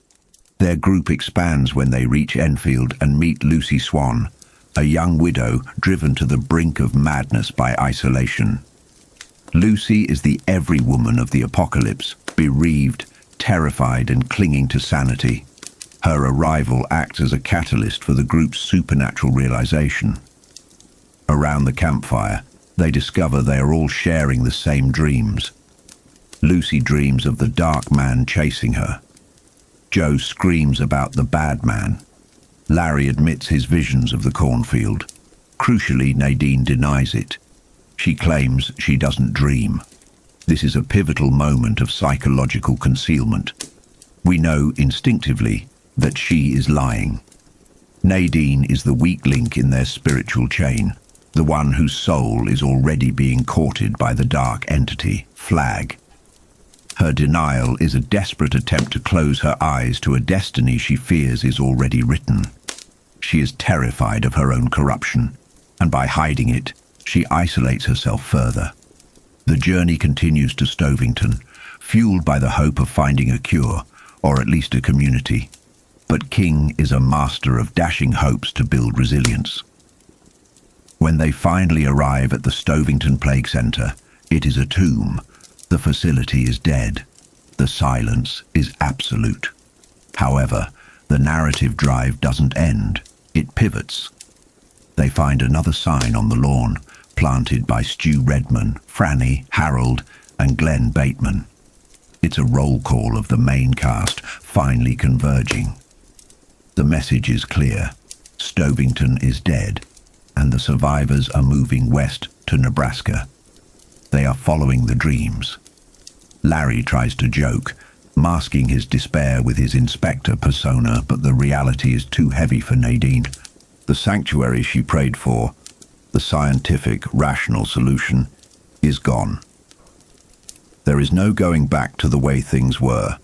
Their group expands when they reach Enfield and meet Lucy Swan, a young widow driven to the brink of madness by isolation. Lucy is the every woman of the apocalypse, bereaved, terrified, and clinging to sanity. Her arrival acts as a catalyst for the group's supernatural realization. Around the campfire, they discover they are all sharing the same dreams. Lucy dreams of the dark man chasing her. Joe screams about the bad man. Larry admits his visions of the cornfield. Crucially, Nadine denies it. She claims she doesn't dream. This is a pivotal moment of psychological concealment. We know instinctively that she is lying. Nadine is the weak link in their spiritual chain, the one whose soul is already being courted by the dark entity, Flagg. Her denial is a desperate attempt to close her eyes to a destiny she fears is already written. She is terrified of her own corruption, and by hiding it, she isolates herself further. The journey continues to Stovington, fueled by the hope of finding a cure, or at least a community. But King is a master of dashing hopes to build resilience. When they finally arrive at the Stovington Plague Center, it is a tomb. The facility is dead. The silence is absolute. However, the narrative drive doesn't end. It pivots. They find another sign on the lawn, planted by Stu Redman, Franny, Harold, and Glenn Bateman. It's a roll call of the main cast finally converging. The message is clear. Stovington is dead, and the survivors are moving west to Nebraska. They are following the dreams. Larry tries to joke, masking his despair with his inspector persona, but the reality is too heavy for Nadine. The sanctuary she prayed for, the scientific, rational solution, is gone. There is no going back to the way things were.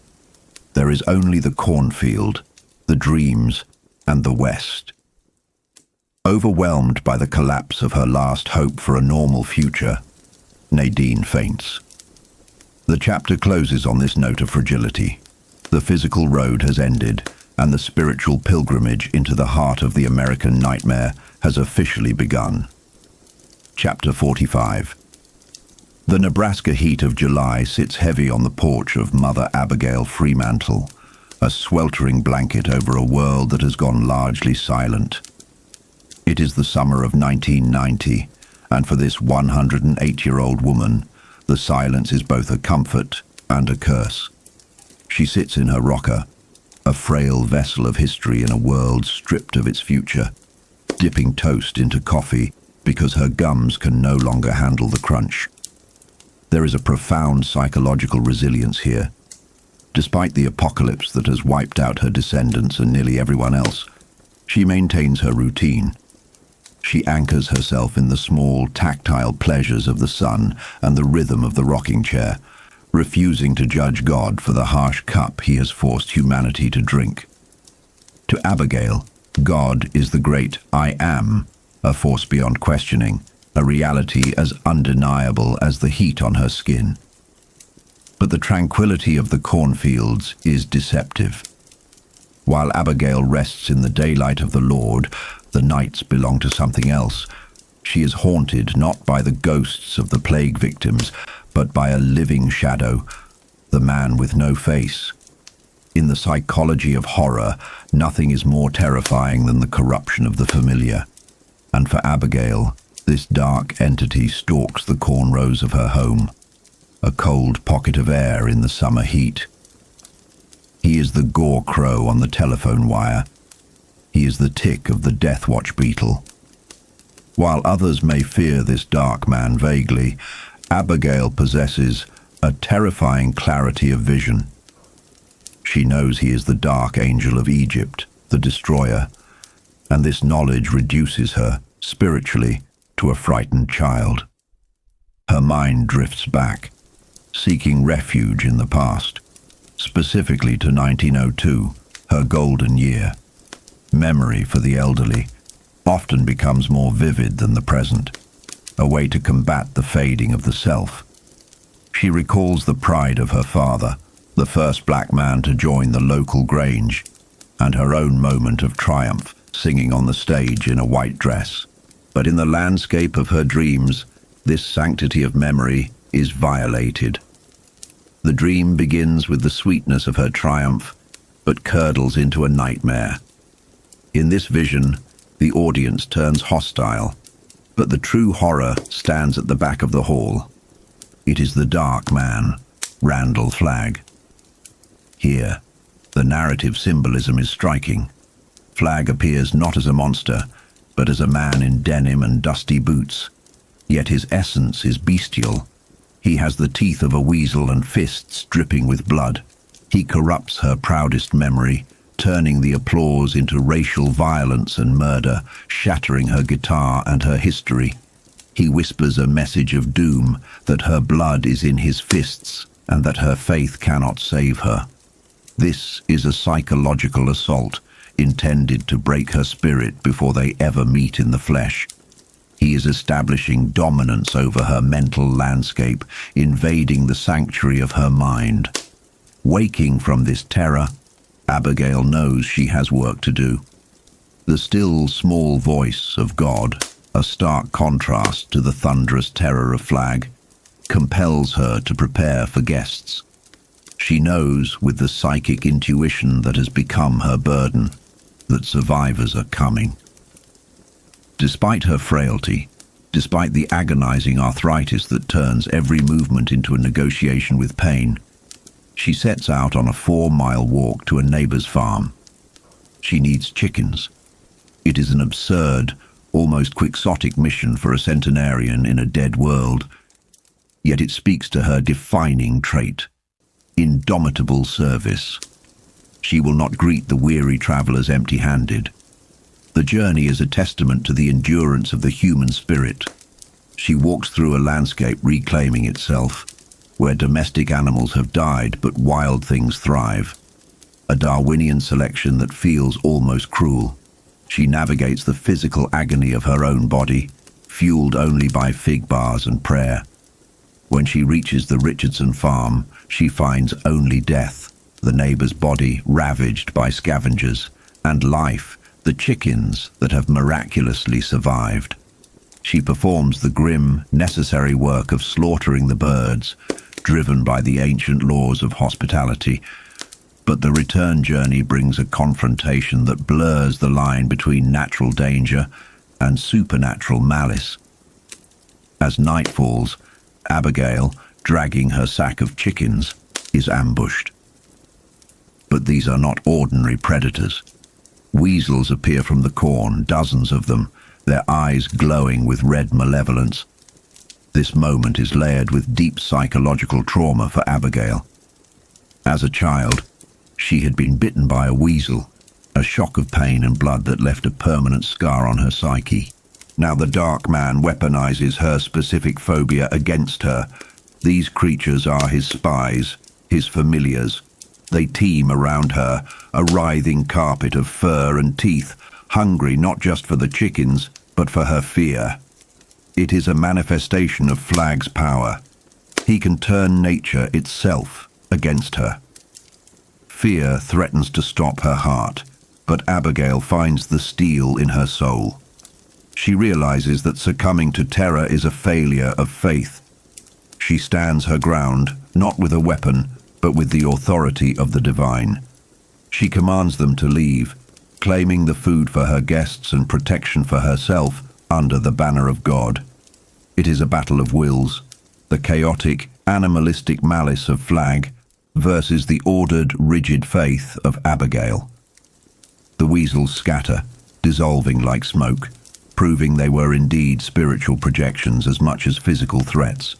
There is only the cornfield, the dreams, and the West. Overwhelmed by the collapse of her last hope for a normal future, Nadine faints. The chapter closes on this note of fragility. The physical road has ended, and the spiritual pilgrimage into the heart of the American nightmare has officially begun. Chapter 45. The Nebraska heat of July sits heavy on the porch of Mother Abigail Fremantle, a sweltering blanket over a world that has gone largely silent. It is the summer of 1990, and for this 108-year-old woman, the silence is both a comfort and a curse. She sits in her rocker, a frail vessel of history in a world stripped of its future, dipping toast into coffee because her gums can no longer handle the crunch. There is a profound psychological resilience here. Despite the apocalypse that has wiped out her descendants and nearly everyone else, she maintains her routine. She anchors herself in the small, tactile pleasures of the sun and the rhythm of the rocking chair, refusing to judge God for the harsh cup he has forced humanity to drink. To Abigail, God is the great I Am, a force beyond questioning, a reality as undeniable as the heat on her skin. But the tranquility of the cornfields is deceptive. While Abigail rests in the daylight of the Lord, the nights belong to something else. She is haunted not by the ghosts of the plague victims, but by a living shadow, the man with no face. In the psychology of horror, nothing is more terrifying than the corruption of the familiar. And for Abigail, this dark entity stalks the cornrows of her home, a cold pocket of air in the summer heat. He is the gore crow on the telephone wire. He is the tick of the death watch beetle. While others may fear this dark man vaguely, Abigail possesses a terrifying clarity of vision. She knows he is the dark angel of Egypt, the destroyer, and this knowledge reduces her, spiritually, to a frightened child. Her mind drifts back, seeking refuge in the past, specifically to 1902, her golden year. Memory for the elderly often becomes more vivid than the present, a way to combat the fading of the self. She recalls the pride of her father, the first black man to join the local grange, and her own moment of triumph singing on the stage in a white dress. But in the landscape of her dreams, this sanctity of memory is violated. The dream begins with the sweetness of her triumph, but curdles into a nightmare. In this vision, the audience turns hostile, but the true horror stands at the back of the hall. It is the dark man, Randall Flagg. Here, the narrative symbolism is striking. Flagg appears not as a monster, but as a man in denim and dusty boots. Yet his essence is bestial. He has the teeth of a weasel and fists dripping with blood. He corrupts her proudest memory, turning the applause into racial violence and murder, shattering her guitar and her history. He whispers a message of doom, that her blood is in his fists and that her faith cannot save her. This is a psychological assault, intended to break her spirit before they ever meet in the flesh. He is establishing dominance over her mental landscape, invading the sanctuary of her mind. Waking from this terror, Abigail knows she has work to do. The still, small voice of God, a stark contrast to the thunderous terror of Flagg, compels her to prepare for guests. She knows, with the psychic intuition that has become her burden, that survivors are coming. Despite her frailty, despite the agonizing arthritis that turns every movement into a negotiation with pain, she sets out on a 4-mile walk to a neighbor's farm. She needs chickens. It is an absurd, almost quixotic mission for a centenarian in a dead world, yet it speaks to her defining trait: indomitable service. She will not greet the weary travelers empty-handed. The journey is a testament to the endurance of the human spirit. She walks through a landscape reclaiming itself, where domestic animals have died but wild things thrive. A Darwinian selection that feels almost cruel. She navigates the physical agony of her own body, fueled only by fig bars and prayer. When she reaches the Richardson farm, she finds only death, the neighbor's body ravaged by scavengers, and life, the chickens that have miraculously survived. She performs the grim, necessary work of slaughtering the birds, driven by the ancient laws of hospitality. But the return journey brings a confrontation that blurs the line between natural danger and supernatural malice. As night falls, Abigail, dragging her sack of chickens, is ambushed. But these are not ordinary predators. Weasels appear from the corn, dozens of them, their eyes glowing with red malevolence. This moment is layered with deep psychological trauma for Abigail. As a child, she had been bitten by a weasel, a shock of pain and blood that left a permanent scar on her psyche. Now the dark man weaponizes her specific phobia against her. These creatures are his spies, his familiars. They team around her, a writhing carpet of fur and teeth, hungry not just for the chickens, but for her fear. It is a manifestation of Flagg's power. He can turn nature itself against her. Fear threatens to stop her heart, but Abigail finds the steel in her soul. She realizes that succumbing to terror is a failure of faith. She stands her ground, not with a weapon, but with the authority of the divine. She commands them to leave, claiming the food for her guests and protection for herself under the banner of God. It is a battle of wills, the chaotic, animalistic malice of Flagg versus the ordered, rigid faith of Abigail. The weasels scatter, dissolving like smoke, proving they were indeed spiritual projections as much as physical threats.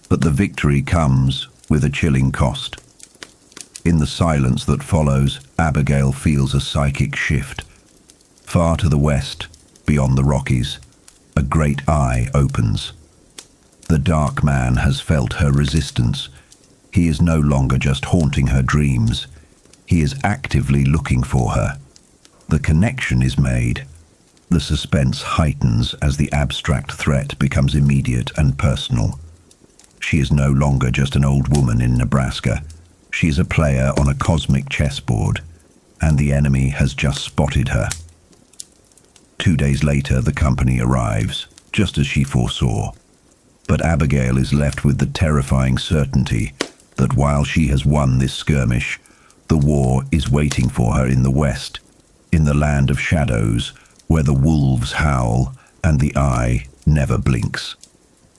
But the victory comes with a chilling cost. In the silence that follows, Abigail feels a psychic shift. Far to the west, beyond the Rockies, a great eye opens. The dark man has felt her resistance. He is no longer just haunting her dreams. He is actively looking for her. The connection is made. The suspense heightens as the abstract threat becomes immediate and personal. She is no longer just an old woman in Nebraska. She is a player on a cosmic chessboard, and the enemy has just spotted her. 2 days later, the company arrives, just as she foresaw. But Abigail is left with the terrifying certainty that while she has won this skirmish, the war is waiting for her in the west, in the land of shadows, where the wolves howl and the eye never blinks.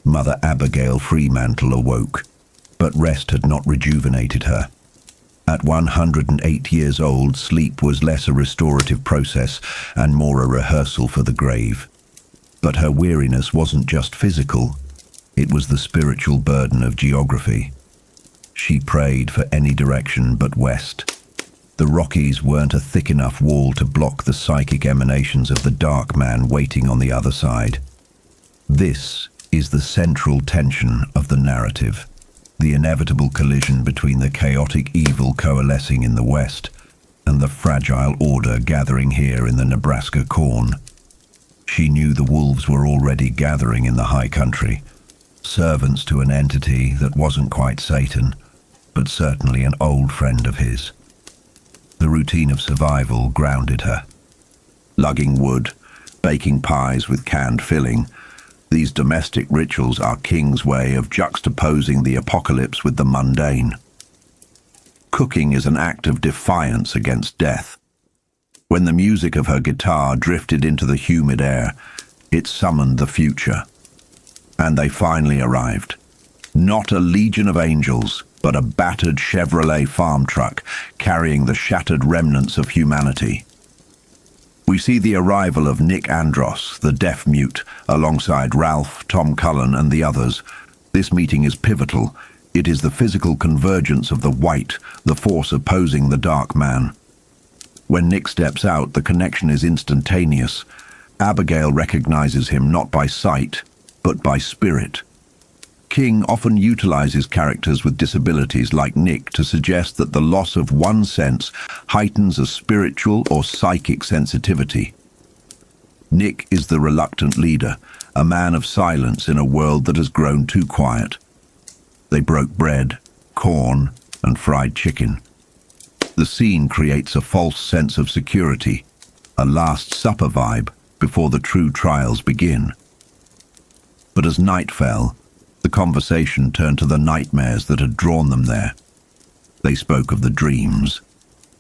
Mother Abigail Fremantle awoke, but rest had not rejuvenated her. At 108 years old, sleep was less a restorative process and more a rehearsal for the grave. But her weariness wasn't just physical, it was the spiritual burden of geography. She prayed for any direction but west. The Rockies weren't a thick enough wall to block the psychic emanations of the dark man waiting on the other side. This is the central tension of the narrative, the inevitable collision between the chaotic evil coalescing in the west and the fragile order gathering here in the Nebraska corn. She knew the wolves were already gathering in the high country, servants to an entity that wasn't quite Satan, but certainly an old friend of his. The routine of survival grounded her. Lugging wood, baking pies with canned filling, these domestic rituals are King's way of juxtaposing the apocalypse with the mundane. Cooking is an act of defiance against death. When the music of her guitar drifted into the humid air, it summoned the future. And they finally arrived. Not a legion of angels, but a battered Chevrolet farm truck carrying the shattered remnants of humanity. We see the arrival of Nick Andros, the deaf mute, alongside Ralph, Tom Cullen, and the others. This meeting is pivotal. It is the physical convergence of the white, the force opposing the dark man. When Nick steps out, the connection is instantaneous. Abigail recognizes him not by sight, but by spirit. King often utilizes characters with disabilities like Nick to suggest that the loss of one sense heightens a spiritual or psychic sensitivity. Nick is the reluctant leader, a man of silence in a world that has grown too quiet. They broke bread, corn, and fried chicken. The scene creates a false sense of security, a Last Supper vibe before the true trials begin. But as night fell, the conversation turned to the nightmares that had drawn them there. They spoke of the dreams.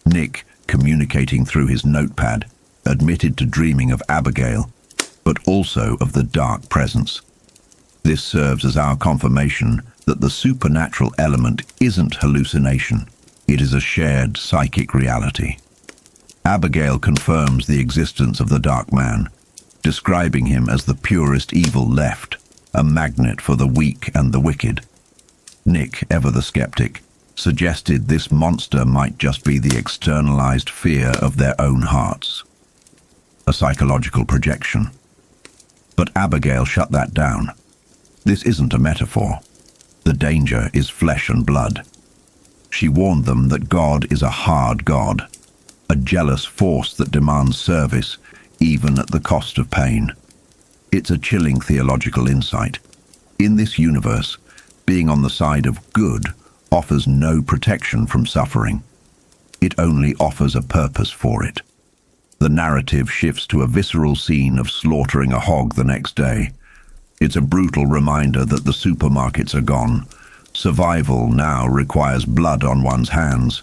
Nick, communicating through his notepad, admitted to dreaming of Abigail, but also of the dark presence. This serves as our confirmation that the supernatural element isn't hallucination. It is a shared psychic reality. Abigail confirms the existence of the Dark Man, describing him as the purest evil left, a magnet for the weak and the wicked. Nick, ever the skeptic, suggested this monster might just be the externalized fear of their own hearts. A psychological projection. But Abigail shut that down. This isn't a metaphor. The danger is flesh and blood. She warned them that God is a hard God, a jealous force that demands service, even at the cost of pain. It's a chilling theological insight. In this universe, being on the side of good offers no protection from suffering. It only offers a purpose for it. The narrative shifts to a visceral scene of slaughtering a hog the next day. It's a brutal reminder that the supermarkets are gone. Survival now requires blood on one's hands.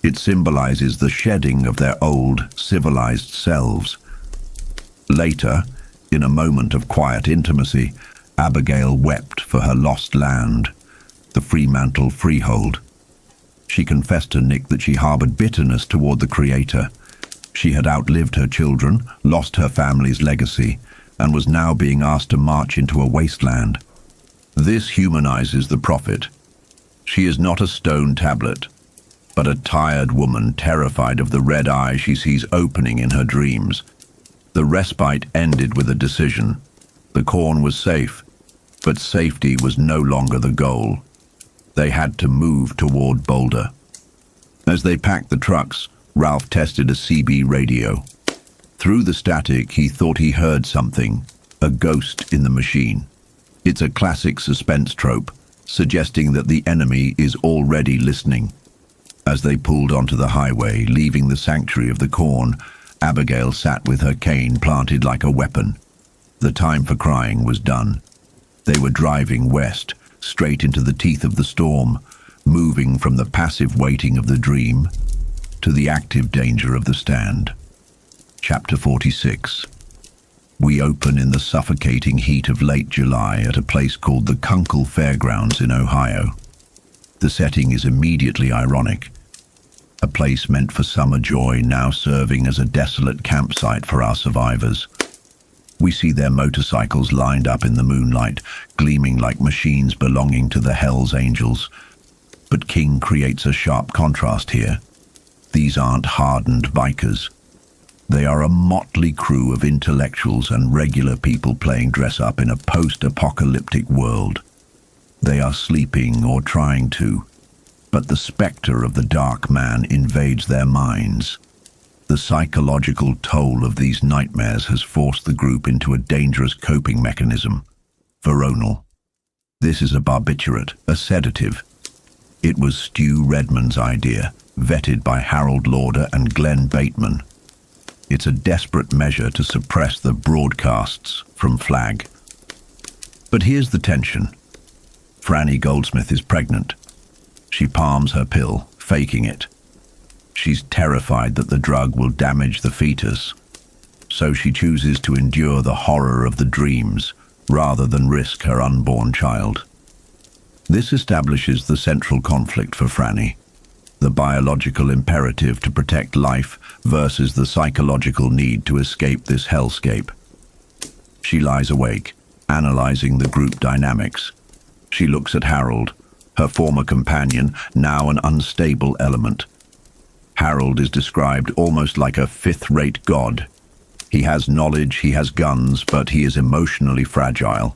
It symbolizes the shedding of their old, civilized selves. Later, in a moment of quiet intimacy, Abigail wept for her lost land, the Fremantle freehold. She confessed to Nick that she harbored bitterness toward the Creator. She had outlived her children, lost her family's legacy, and was now being asked to march into a wasteland. This humanizes the prophet. She is not a stone tablet, but a tired woman terrified of the red eye she sees opening in her dreams. The respite ended with a decision. The corn was safe, but safety was no longer the goal. They had to move toward Boulder. As they packed the trucks, Ralph tested a CB radio. Through the static, he thought he heard something, a ghost in the machine. It's a classic suspense trope, suggesting that the enemy is already listening. As they pulled onto the highway, leaving the sanctuary of the corn, Abigail sat with her cane planted like a weapon. The time for crying was done. They were driving west, straight into the teeth of the storm, moving from the passive waiting of the dream to the active danger of the stand. Chapter 46. We open in the suffocating heat of late July at a place called the Kunkel Fairgrounds in Ohio. The setting is immediately ironic. A place meant for summer joy now serving as a desolate campsite for our survivors. We see their motorcycles lined up in the moonlight, gleaming like machines belonging to the Hells Angels. But King creates a sharp contrast here. These aren't hardened bikers. They are a motley crew of intellectuals and regular people playing dress-up in a post-apocalyptic world. They are sleeping or trying to, but the specter of the Dark Man invades their minds. The psychological toll of these nightmares has forced the group into a dangerous coping mechanism. Veronal. This is a barbiturate, a sedative. It was Stu Redmond's idea, vetted by Harold Lauder and Glenn Bateman. It's a desperate measure to suppress the broadcasts from Flagg. But here's the tension. Franny Goldsmith is pregnant. She palms her pill, faking it. She's terrified that the drug will damage the fetus, so she chooses to endure the horror of the dreams rather than risk her unborn child. This establishes the central conflict for Franny, the biological imperative to protect life versus the psychological need to escape this hellscape. She lies awake, analyzing the group dynamics. She looks at Harold, her former companion, now an unstable element. Harold is described almost like a fifth-rate god. He has knowledge, he has guns, but he is emotionally fragile.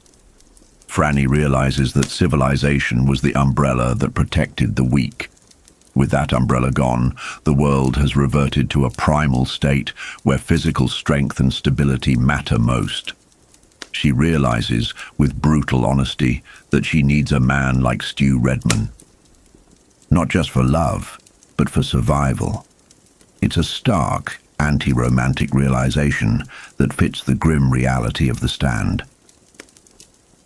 Franny realizes that civilization was the umbrella that protected the weak. With that umbrella gone, the world has reverted to a primal state where physical strength and stability matter most. She realizes, with brutal honesty, that she needs a man like Stu Redmond. Not just for love, but for survival. It's a stark, anti-romantic realization that fits the grim reality of the stand.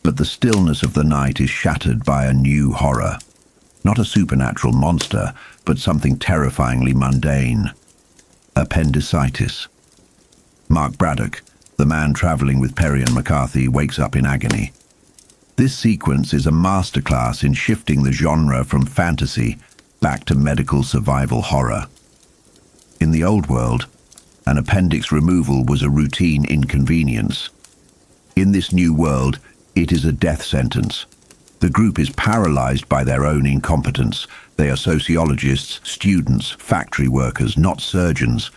But the stillness of the night is shattered by a new horror. Not a supernatural monster, but something terrifyingly mundane. Appendicitis. Mark Braddock, the man traveling with Perry and McCarthy, wakes up in agony. This sequence is a masterclass in shifting the genre from fantasy back to medical survival horror. In the old world, an appendix removal was a routine inconvenience. In this new world, it is a death sentence. The group is paralyzed by their own incompetence. They are sociologists, students, factory workers, not surgeons.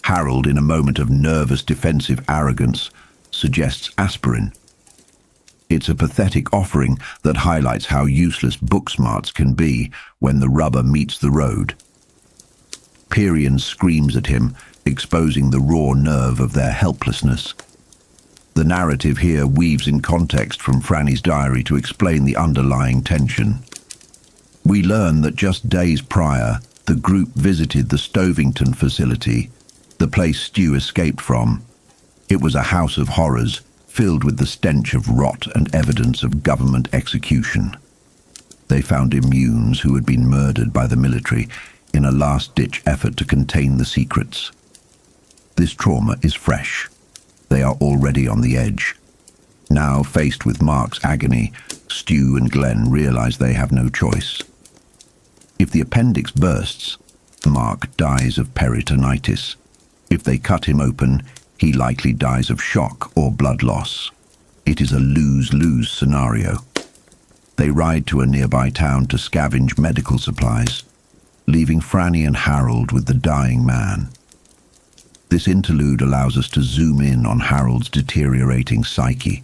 Harold, in a moment of nervous defensive arrogance, suggests aspirin. It's a pathetic offering that highlights how useless book smarts can be when the rubber meets the road. Perian screams at him, exposing the raw nerve of their helplessness. The narrative here weaves in context from Franny's diary to explain the underlying tension. We learn that just days prior, the group visited the Stovington facility, the place Stu escaped from. It was a house of horrors, filled with the stench of rot and evidence of government execution. They found immunes who had been murdered by the military in a last-ditch effort to contain the secrets. This trauma is fresh. They are already on the edge. Now, faced with Mark's agony, Stu and Glenn realize they have no choice. If the appendix bursts, Mark dies of peritonitis. If they cut him open, he likely dies of shock or blood loss. It is a lose-lose scenario. They ride to a nearby town to scavenge medical supplies, leaving Franny and Harold with the dying man. This interlude allows us to zoom in on Harold's deteriorating psyche.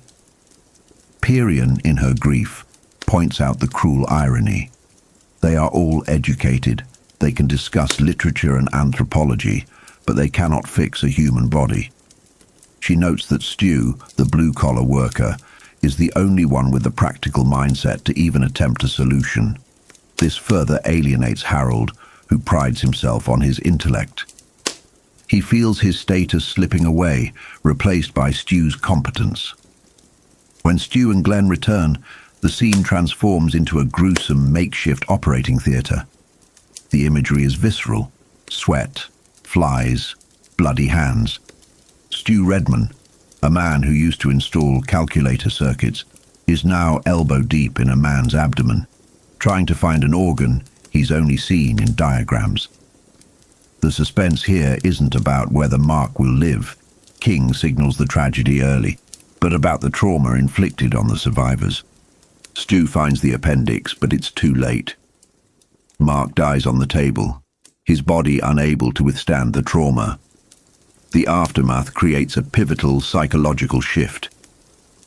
Perian, in her grief, points out the cruel irony. They are all educated. They can discuss literature and anthropology, but they cannot fix a human body. She notes that Stu, the blue-collar worker, is the only one with the practical mindset to even attempt a solution. This further alienates Harold, who prides himself on his intellect. He feels his status slipping away, replaced by Stu's competence. When Stu and Glenn return, the scene transforms into a gruesome makeshift operating theatre. The imagery is visceral: sweat, flies, bloody hands. Stu Redman, a man who used to install calculator circuits, is now elbow-deep in a man's abdomen, trying to find an organ he's only seen in diagrams. The suspense here isn't about whether Mark will live. King signals the tragedy early, but about the trauma inflicted on the survivors. Stu finds the appendix, but it's too late. Mark dies on the table, his body unable to withstand the trauma. The aftermath creates a pivotal psychological shift.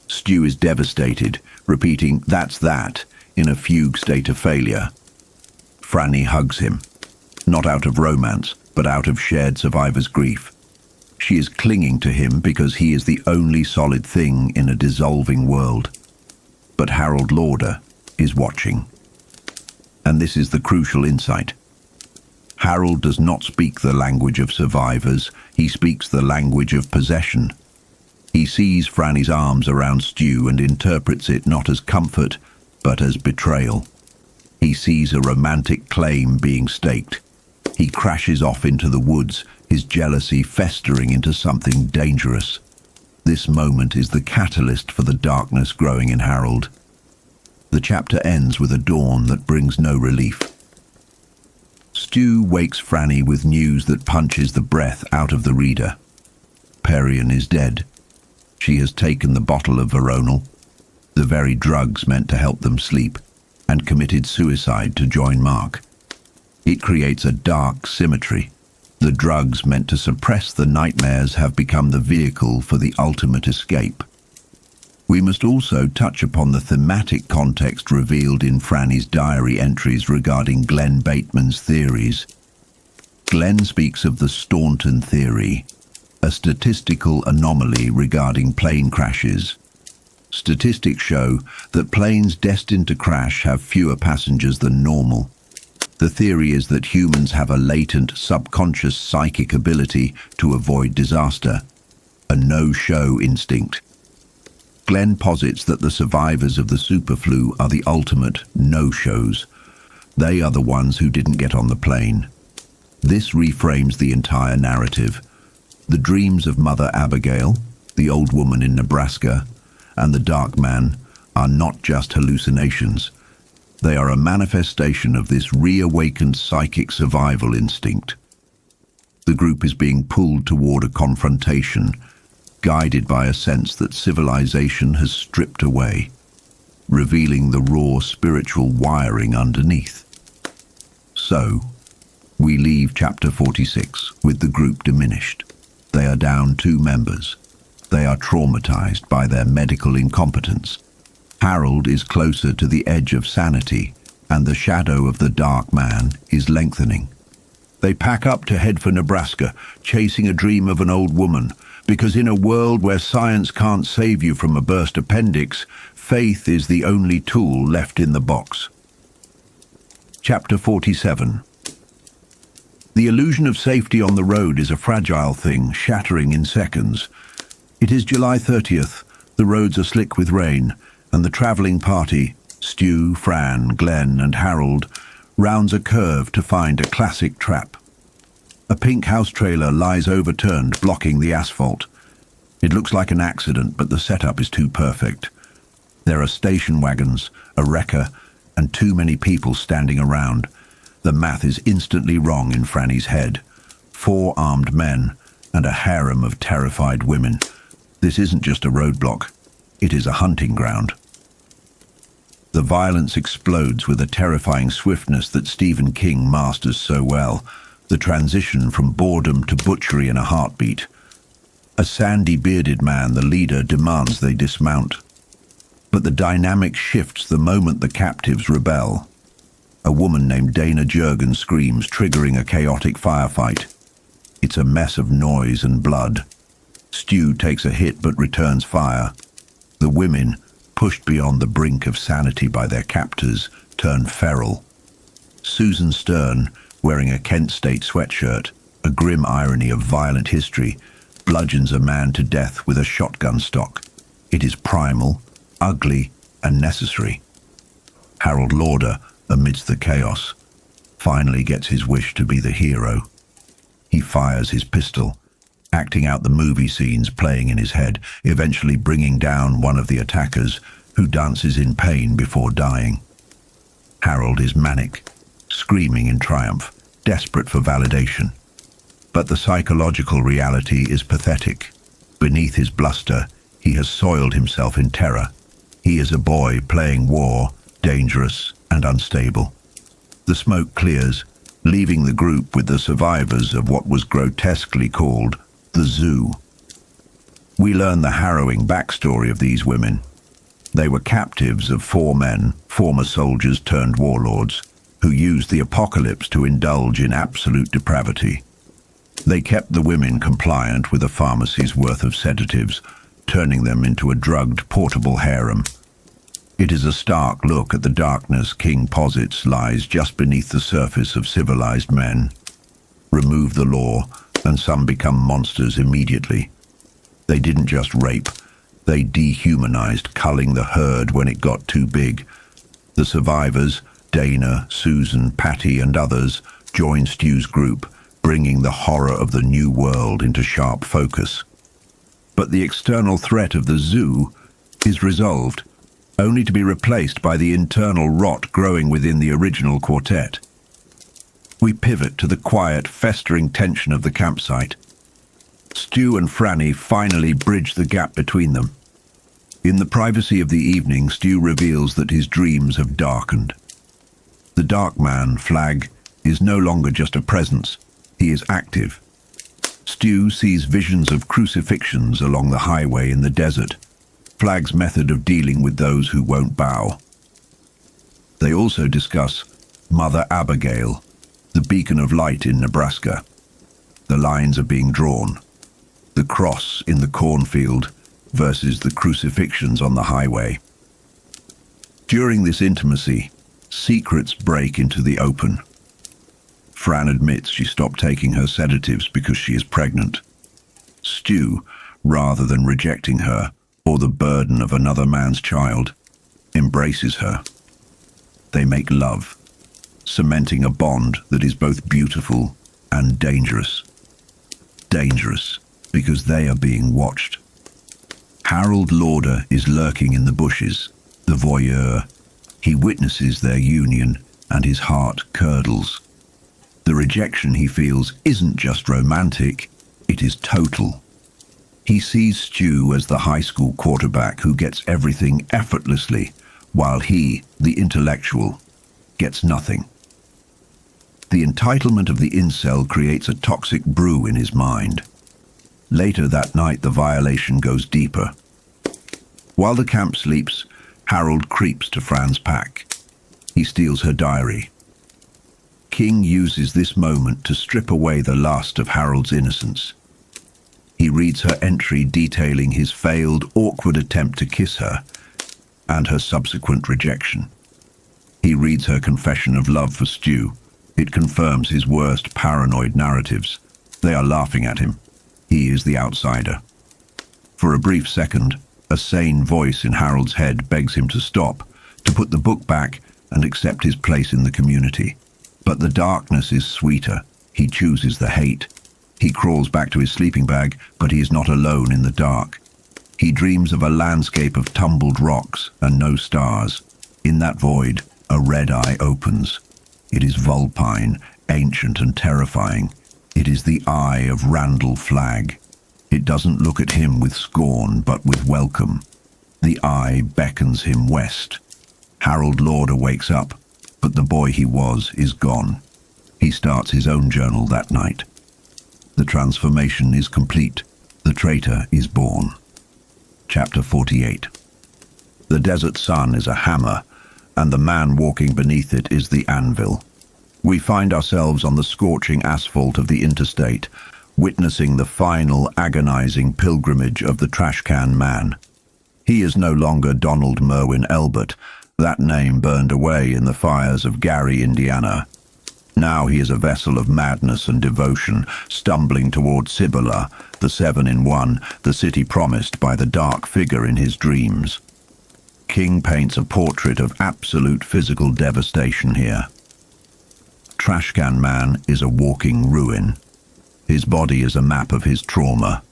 Stu is devastated, repeating "that's that" in a fugue state of failure. Franny hugs him, not out of romance, but out of shared survivor's grief. She is clinging to him because he is the only solid thing in a dissolving world. But Harold Lauder is watching. And this is the crucial insight. Harold does not speak the language of survivors, he speaks the language of possession. He sees Franny's arms around Stu and interprets it not as comfort, but as betrayal. He sees a romantic claim being staked. He crashes off into the woods, his jealousy festering into something dangerous. This moment is the catalyst for the darkness growing in Harold. The chapter ends with a dawn that brings no relief. Stu wakes Franny with news that punches the breath out of the reader. Perian is dead. She has taken the bottle of Veronal, the very drugs meant to help them sleep, and committed suicide to join Mark. It creates a dark symmetry. The drugs meant to suppress the nightmares have become the vehicle for the ultimate escape. We must also touch upon the thematic context revealed in Franny's diary entries regarding Glenn Bateman's theories. Glenn speaks of the Staunton theory, a statistical anomaly regarding plane crashes. Statistics show that planes destined to crash have fewer passengers than normal. The theory is that humans have a latent, subconscious psychic ability to avoid disaster, a no-show instinct. Glenn posits that the survivors of the superflu are the ultimate no-shows, They are the ones who didn't get on the plane. This reframes the entire narrative. The dreams of Mother Abigail, the old woman in Nebraska, and the Dark Man are not just hallucinations. They are a manifestation of this reawakened psychic survival instinct. The group is being pulled toward a confrontation, guided by a sense that civilization has stripped away, revealing the raw spiritual wiring underneath. So, we leave chapter 46 with the group diminished. They are down 2 members. They are traumatized by their medical incompetence. Harold is closer to the edge of sanity, and the shadow of the Dark Man is lengthening. They pack up to head for Nebraska, chasing a dream of an old woman, because in a world where science can't save you from a burst appendix, faith is the only tool left in the box. Chapter 47. The illusion of safety on the road is a fragile thing, shattering in seconds. It is July 30th, the roads are slick with rain, and the travelling party, Stu, Fran, Glenn and Harold, rounds a curve to find a classic trap. A pink house trailer lies overturned, blocking the asphalt. It looks like an accident, but the setup is too perfect. There are station wagons, a wrecker, and too many people standing around. The math is instantly wrong in Franny's head. 4 armed men and a harem of terrified women. This isn't just a roadblock. It is a hunting ground. The violence explodes with a terrifying swiftness that Stephen King masters so well. The transition from boredom to butchery in a heartbeat. A sandy-bearded man, the leader, demands they dismount. But the dynamic shifts the moment the captives rebel. A woman named Dana Jurgen screams, triggering a chaotic firefight. It's a mess of noise and blood. Stu takes a hit but returns fire. The women, pushed beyond the brink of sanity by their captors, turn feral. Susan Stern, wearing a Kent State sweatshirt, a grim irony of violent history, bludgeons a man to death with a shotgun stock. It is primal, ugly, and necessary. Harold Lauder, amidst the chaos, finally gets his wish to be the hero. He fires his pistol, acting out the movie scenes playing in his head, eventually bringing down one of the attackers, who dances in pain before dying. Harold is manic, screaming in triumph, desperate for validation. But the psychological reality is pathetic. Beneath his bluster, he has soiled himself in terror. He is a boy playing war, dangerous and unstable. The smoke clears, leaving the group with the survivors of what was grotesquely called the zoo. We learn the harrowing backstory of these women. They were captives of 4 men, former soldiers turned warlords, who used the apocalypse to indulge in absolute depravity. They kept the women compliant with a pharmacy's worth of sedatives, turning them into a drugged portable harem. It is a stark look at the darkness King posits lies just beneath the surface of civilized men. Remove the law, and some become monsters immediately. They didn't just rape, they dehumanized, culling the herd when it got too big. The survivors, Dana, Susan, Patty, and others, join Stu's group, bringing the horror of the new world into sharp focus. But the external threat of the zoo is resolved, only to be replaced by the internal rot growing within the original quartet. We pivot to the quiet, festering tension of the campsite. Stu and Franny finally bridge the gap between them. In the privacy of the evening, Stu reveals that his dreams have darkened. The Dark Man, Flagg, is no longer just a presence, he is active. Stu sees visions of crucifixions along the highway in the desert, Flagg's method of dealing with those who won't bow. They also discuss Mother Abigail, the beacon of light in Nebraska. The lines are being drawn. The cross in the cornfield versus the crucifixions on the highway. During this intimacy, secrets break into the open. Fran admits she stopped taking her sedatives because she is pregnant. Stu, rather than rejecting her or the burden of another man's child, embraces her. They make love. cementing a bond that is both beautiful and dangerous. Dangerous because they are being watched. Harold Lauder is lurking in the bushes, the voyeur. He witnesses their union and his heart curdles. The rejection he feels isn't just romantic, it is total. He sees Stu as the high school quarterback who gets everything effortlessly, while he, the intellectual, gets nothing. The entitlement of the incel creates a toxic brew in his mind. Later that night, the violation goes deeper. While the camp sleeps, Harold creeps to Fran's pack. He steals her diary. King uses this moment to strip away the last of Harold's innocence. He reads her entry detailing his failed, awkward attempt to kiss her and her subsequent rejection. He reads her confession of love for Stu. It confirms his worst paranoid narratives. They are laughing at him. He is the outsider. For a brief second, a sane voice in Harold's head begs him to stop, to put the book back and accept his place in the community. But the darkness is sweeter. He chooses the hate. He crawls back to his sleeping bag, but he is not alone in the dark. He dreams of a landscape of tumbled rocks and no stars. In that void, a red eye opens. It is vulpine, ancient and terrifying. It is the eye of Randall Flagg. It doesn't look at him with scorn, but with welcome. The eye beckons him west. Harold Lauder wakes up, but the boy he was is gone. He starts his own journal that night. The transformation is complete. The traitor is born. Chapter 48. The desert sun is a hammer, and the man walking beneath it is the anvil. We find ourselves on the scorching asphalt of the interstate, witnessing the final agonizing pilgrimage of the trash can man. He is no longer Donald Merwin Elbert, that name burned away in the fires of Gary, Indiana. Now he is a vessel of madness and devotion, stumbling toward Cibola, the 7-in-1, the city promised by the dark figure in his dreams. King paints a portrait of absolute physical devastation here. Trashcan Man is a walking ruin. His body is a map of his trauma.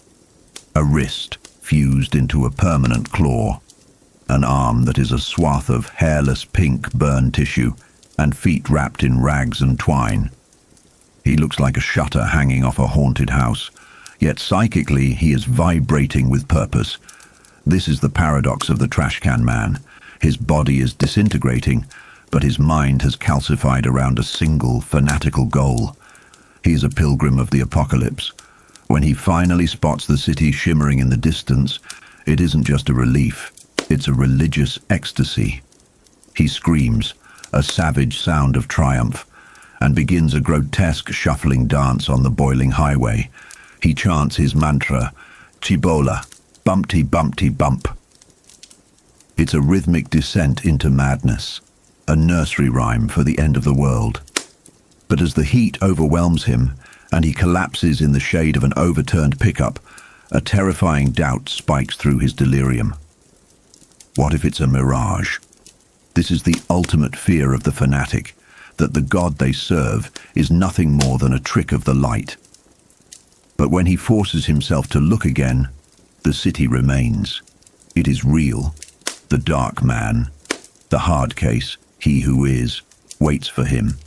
A wrist fused into a permanent claw. An arm that is a swath of hairless pink burn tissue, and feet wrapped in rags and twine. He looks like a shutter hanging off a haunted house, yet psychically he is vibrating with purpose. This is the paradox of the Trashcan Man. His body is disintegrating, but his mind has calcified around a single fanatical goal. He is a pilgrim of the apocalypse. When he finally spots the city shimmering in the distance, it isn't just a relief, it's a religious ecstasy. He screams, a savage sound of triumph, and begins a grotesque shuffling dance on the boiling highway. He chants his mantra, Chibola, bumpty bumpty bump. It's a rhythmic descent into madness, a nursery rhyme for the end of the world. But as the heat overwhelms him, and he collapses in the shade of an overturned pickup, a terrifying doubt spikes through his delirium. What if it's a mirage? This is the ultimate fear of the fanatic, that the God they serve is nothing more than a trick of the light. But when he forces himself to look again, the city remains. It is real. The dark man, the hard case, he who is, waits for him.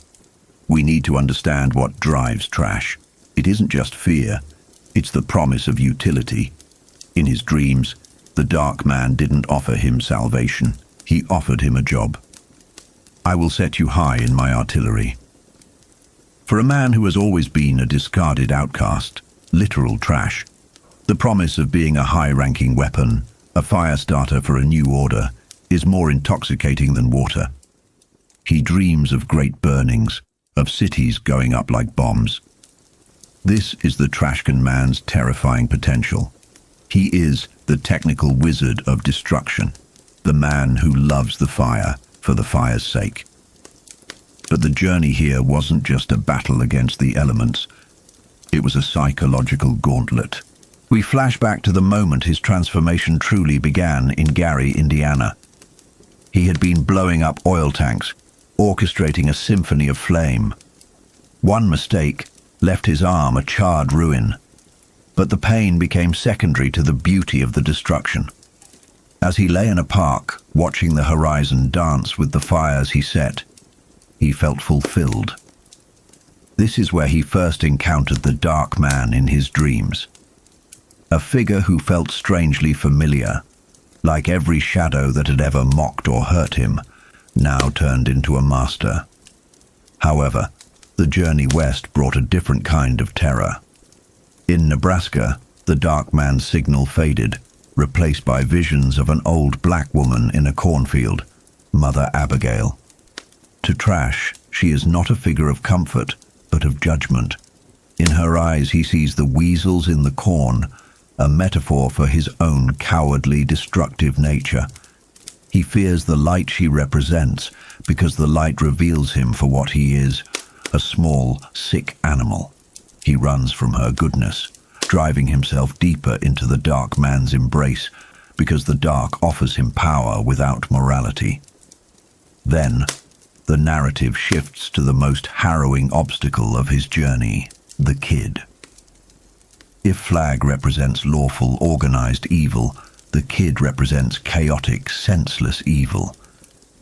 We need to understand what drives Trash. It isn't just fear, it's the promise of utility. In his dreams, the dark man didn't offer him salvation. He offered him a job. I will set you high in my artillery. For a man who has always been a discarded outcast, literal trash, the promise of being a high-ranking weapon, a fire starter for a new order, is more intoxicating than water. He dreams of great burnings, of cities going up like bombs. This is the Trashcan Man's terrifying potential. He is the technical wizard of destruction, the man who loves the fire for the fire's sake. But the journey here wasn't just a battle against the elements. It was a psychological gauntlet. We flash back to the moment his transformation truly began in Gary, Indiana. He had been blowing up oil tanks, orchestrating a symphony of flame. One mistake left his arm a charred ruin, but the pain became secondary to the beauty of the destruction. As he lay in a park, watching the horizon dance with the fires he set, he felt fulfilled. This is where he first encountered the dark man in his dreams. A figure who felt strangely familiar, like every shadow that had ever mocked or hurt him, now turned into a master. However, the journey west brought a different kind of terror. In Nebraska, the dark man's signal faded, replaced by visions of an old black woman in a cornfield, Mother Abigail. To Trash, she is not a figure of comfort, but of judgment. In her eyes he sees the weasels in the corn, a metaphor for his own cowardly, destructive nature. He fears the light she represents because the light reveals him for what he is, a small, sick animal. He runs from her goodness, driving himself deeper into the dark man's embrace because the dark offers him power without morality. Then, the narrative shifts to the most harrowing obstacle of his journey, the kid. If Flagg represents lawful, organized evil, the kid represents chaotic, senseless evil.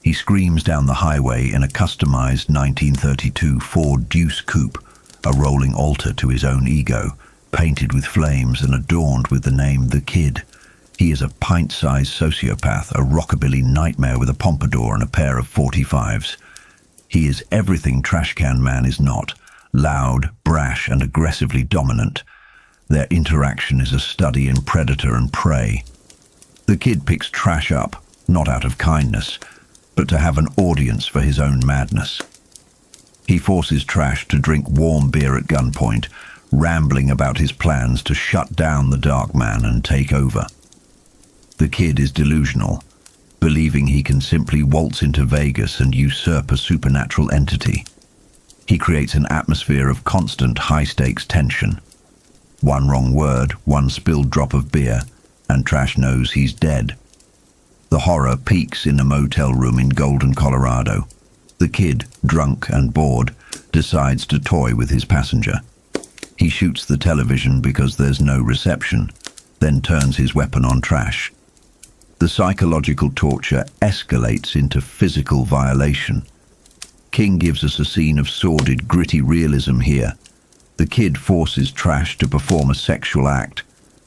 He screams down the highway in a customized 1932 Ford Deuce Coupe, a rolling altar to his own ego, painted with flames and adorned with the name The Kid. He is a pint-sized sociopath, a rockabilly nightmare with a pompadour and a pair of 45s. He is everything Trash Can Man is not, loud, brash, and aggressively dominant. Their interaction is a study in predator and prey. The kid picks Trash up, not out of kindness, but to have an audience for his own madness. He forces Trash to drink warm beer at gunpoint, rambling about his plans to shut down the Dark Man and take over. The kid is delusional, believing he can simply waltz into Vegas and usurp a supernatural entity. He creates an atmosphere of constant high-stakes tension. One wrong word, one spilled drop of beer, and Trash knows he's dead. The horror peaks in a motel room in Golden, Colorado. The kid, drunk and bored, decides to toy with his passenger. He shoots the television because there's no reception, then turns his weapon on Trash. The psychological torture escalates into physical violation. King gives us a scene of sordid, gritty realism here. The kid forces Trash to perform a sexual act,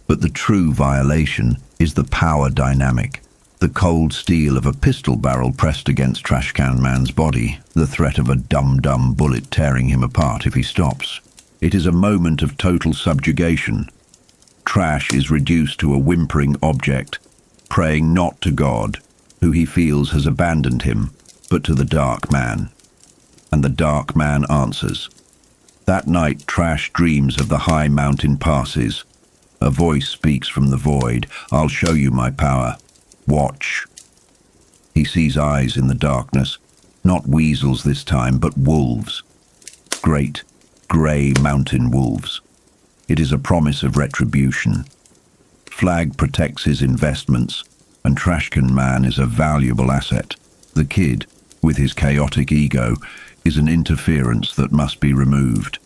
but the true violation is the power dynamic. The cold steel of a pistol barrel pressed against Trash Can Man's body, the threat of a dumb bullet tearing him apart if he stops. It is a moment of total subjugation. Trash is reduced to a whimpering object, praying not to God, who he feels has abandoned him, but to the Dark Man. And the Dark Man answers. That night, Trash dreams of the high mountain passes. A voice speaks from the void. I'll show you my power. Watch. He sees eyes in the darkness, not weasels this time, but wolves. Great, grey mountain wolves. It is a promise of retribution. Flagg protects his investments, and Trash Can Man is a valuable asset. The kid, with his chaotic ego, is an interference that must be removed.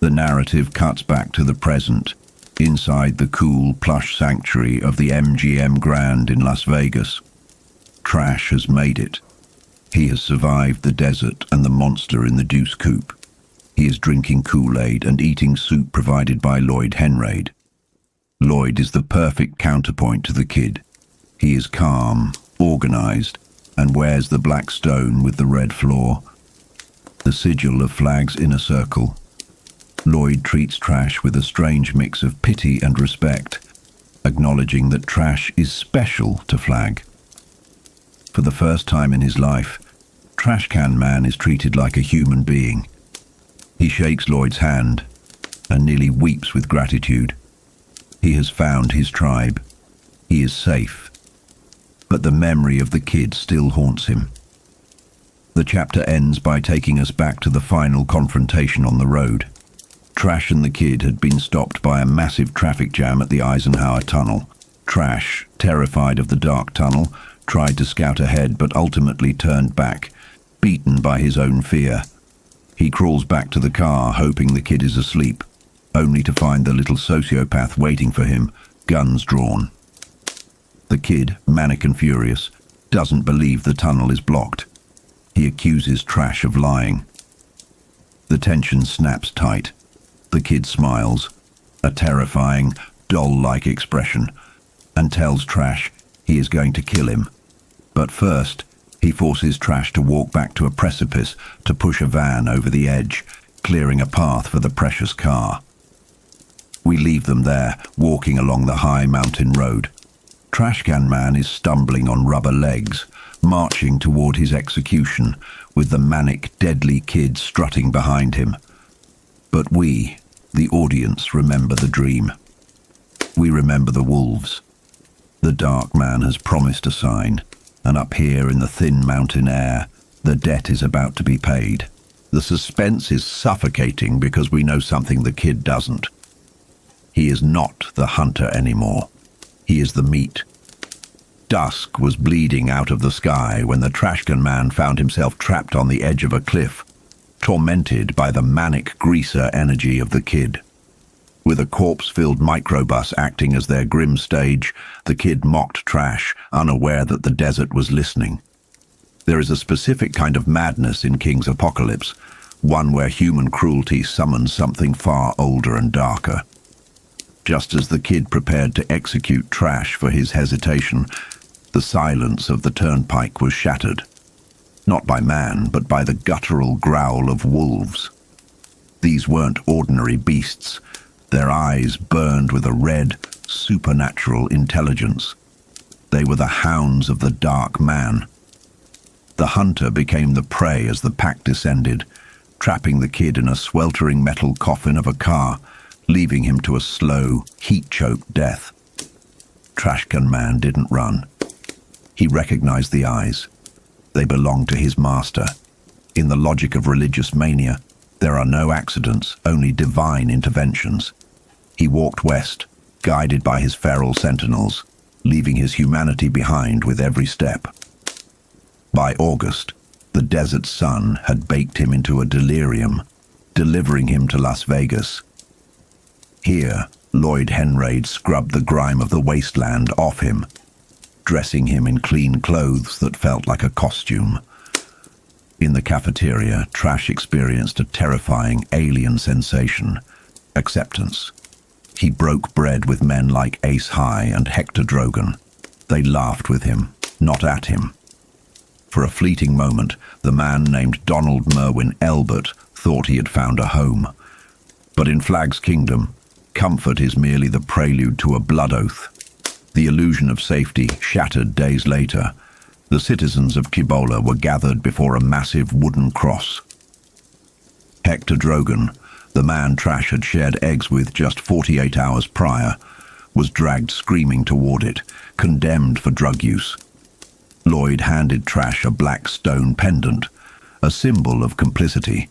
The narrative cuts back to the present, inside the cool, plush sanctuary of the MGM Grand in Las Vegas. Trash has made it. He has survived the desert and the monster in the Deuce Coupe. He is drinking Kool-Aid and eating soup provided by Lloyd Henraid. Lloyd is the perfect counterpoint to the kid. He is calm, organized, and wears the black stone with the red floor. The sigil of Flagg's inner circle. Lloyd treats Trash with a strange mix of pity and respect, acknowledging that Trash is special to Flagg. For the first time in his life, Trash Can Man is treated like a human being. He shakes Lloyd's hand and nearly weeps with gratitude. He has found his tribe. He is safe. But the memory of the kid still haunts him. The chapter ends by taking us back to the final confrontation on the road. Trash and the kid had been stopped by a massive traffic jam at the Eisenhower Tunnel. Trash, terrified of the dark tunnel, tried to scout ahead but ultimately turned back. beaten by his own fear. He crawls back to the car, hoping the kid is asleep, only to find the little sociopath waiting for him, guns drawn. The kid, manic and furious, doesn't believe the tunnel is blocked. He accuses Trash of lying. The tension snaps tight. The kid smiles, a terrifying, doll-like expression, and tells Trash he is going to kill him. But first, he forces Trash to walk back to a precipice to push a van over the edge, clearing a path for the precious car. We leave them there, walking along the high mountain road. Trashcan Man is stumbling on rubber legs, marching toward his execution, with the manic, deadly kid strutting behind him. But we, the audience, remember the dream. We remember the wolves. The dark man has promised a sign, and up here in the thin mountain air, the debt is about to be paid. The suspense is suffocating because we know something the kid doesn't. He is not the hunter anymore. He is the meat. Dusk was bleeding out of the sky when the Trashcan Man found himself trapped on the edge of a cliff, tormented by the manic greaser energy of the kid. With a corpse-filled microbus acting as their grim stage, the kid mocked Trash, unaware that the desert was listening. There is a specific kind of madness in King's Apocalypse, one where human cruelty summons something far older and darker. Just as the kid prepared to execute Trash for his hesitation, the silence of the turnpike was shattered. Not by man, but by the guttural growl of wolves. These weren't ordinary beasts. Their eyes burned with a red, supernatural intelligence. They were the hounds of the dark man. The hunter became the prey as the pack descended, trapping the kid in a sweltering metal coffin of a car, leaving him to a slow, heat-choked death. Trashcan Man didn't run. He recognized the eyes. They belonged to his master. In the logic of religious mania, there are no accidents, only divine interventions. He walked west, guided by his feral sentinels, leaving his humanity behind with every step. By August, the desert sun had baked him into a delirium, delivering him to Las Vegas. Here, Lloyd Henraid scrubbed the grime of the wasteland off him, dressing him in clean clothes that felt like a costume. In the cafeteria, Trash experienced a terrifying alien sensation: acceptance. He broke bread with men like Ace High and Hector Drogan. They laughed with him, not at him. For a fleeting moment, the man named Donald Merwin Elbert thought he had found a home. But in Flagg's kingdom, comfort is merely the prelude to a blood oath. The illusion of safety shattered days later. The citizens of Cibola were gathered before a massive wooden cross. Hector Drogan, the man Trash had shared eggs with just 48 hours prior, was dragged screaming toward it, condemned for drug use. Lloyd handed Trash a black stone pendant, a symbol of complicity.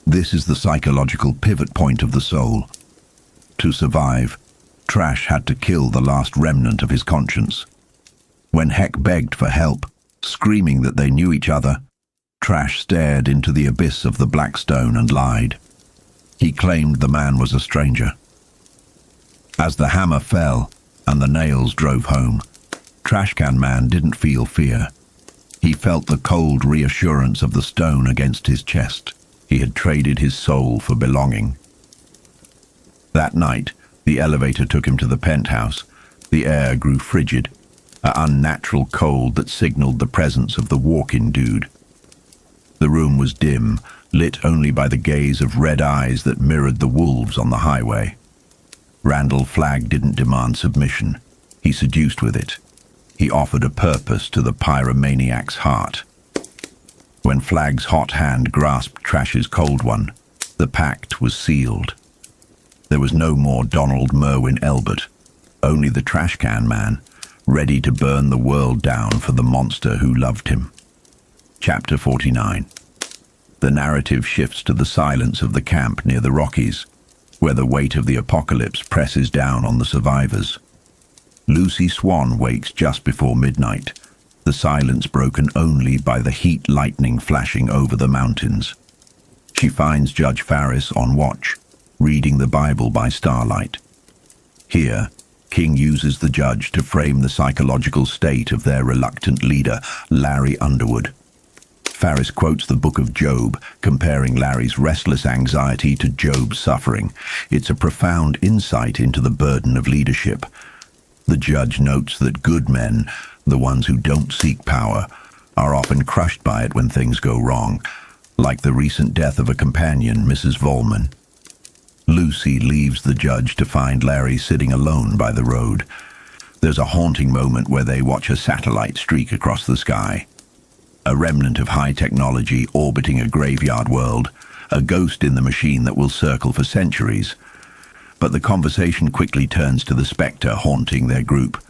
This is the psychological pivot point of the soul. To survive, Trash had to kill the last remnant of his conscience. When Heck begged for help, screaming that they knew each other, Trash stared into the abyss of the black stone and lied. He claimed the man was a stranger. As the hammer fell and the nails drove home, Trashcan Man didn't feel fear. He felt the cold reassurance of the stone against his chest. He had traded his soul for belonging. That night, the elevator took him to the penthouse. The air grew frigid, an unnatural cold that signaled the presence of the walk-in dude. The room was dim, lit only by the gaze of red eyes that mirrored the wolves on the highway. Randall Flagg didn't demand submission. He seduced with it. He offered a purpose to the pyromaniac's heart. When Flagg's hot hand grasped Trash's cold one, the pact was sealed. There was no more Donald Merwin Elbert, only the Trashcan Man, ready to burn the world down for the monster who loved him. Chapter 49. The narrative shifts to the silence of the camp near the Rockies, where the weight of the apocalypse presses down on the survivors. Lucy Swan wakes just before midnight. the silence broken only by the heat lightning flashing over the mountains. She finds Judge Farris on watch, reading the Bible by starlight. Here, King uses the judge to frame the psychological state of their reluctant leader, Larry Underwood. Farris quotes the Book of Job, comparing Larry's restless anxiety to Job's suffering. It's a profound insight into the burden of leadership. The judge notes that good men, the ones who don't seek power, are often crushed by it when things go wrong, like the recent death of a companion, Mrs. Volman. Lucy leaves the judge to find Larry sitting alone by the road. There's a haunting moment where they watch a satellite streak across the sky. A remnant of high technology orbiting a graveyard world, a ghost in the machine that will circle for centuries. But the conversation quickly turns to the spectre haunting their group,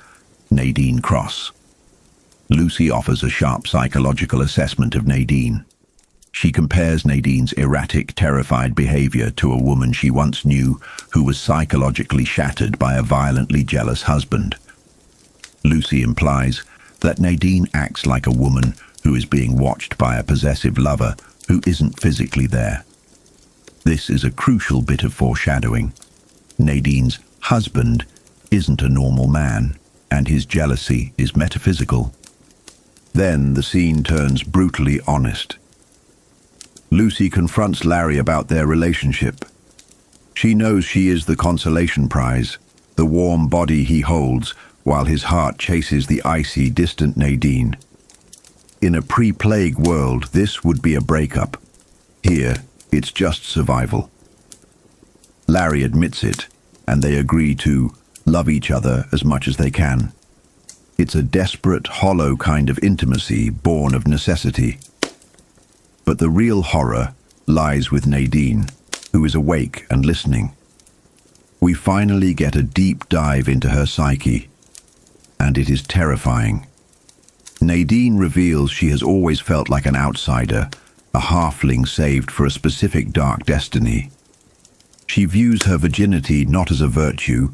Nadine Cross. Lucy offers a sharp psychological assessment of Nadine. She compares Nadine's erratic, terrified behavior to a woman she once knew who was psychologically shattered by a violently jealous husband. Lucy implies that Nadine acts like a woman who is being watched by a possessive lover who isn't physically there. This is a crucial bit of foreshadowing. Nadine's husband isn't a normal man, and his jealousy is metaphysical. Then the scene turns brutally honest. Lucy confronts Larry about their relationship. She knows she is the consolation prize, the warm body he holds, while his heart chases the icy, distant Nadine. In a pre-plague world, this would be a breakup. Here, it's just survival. Larry admits it, and they agree to love each other as much as they can. It's a desperate, hollow kind of intimacy born of necessity. But the real horror lies with Nadine, who is awake and listening. We finally get a deep dive into her psyche, and it is terrifying. Nadine reveals she has always felt like an outsider, a halfling saved for a specific dark destiny. She views her virginity not as a virtue,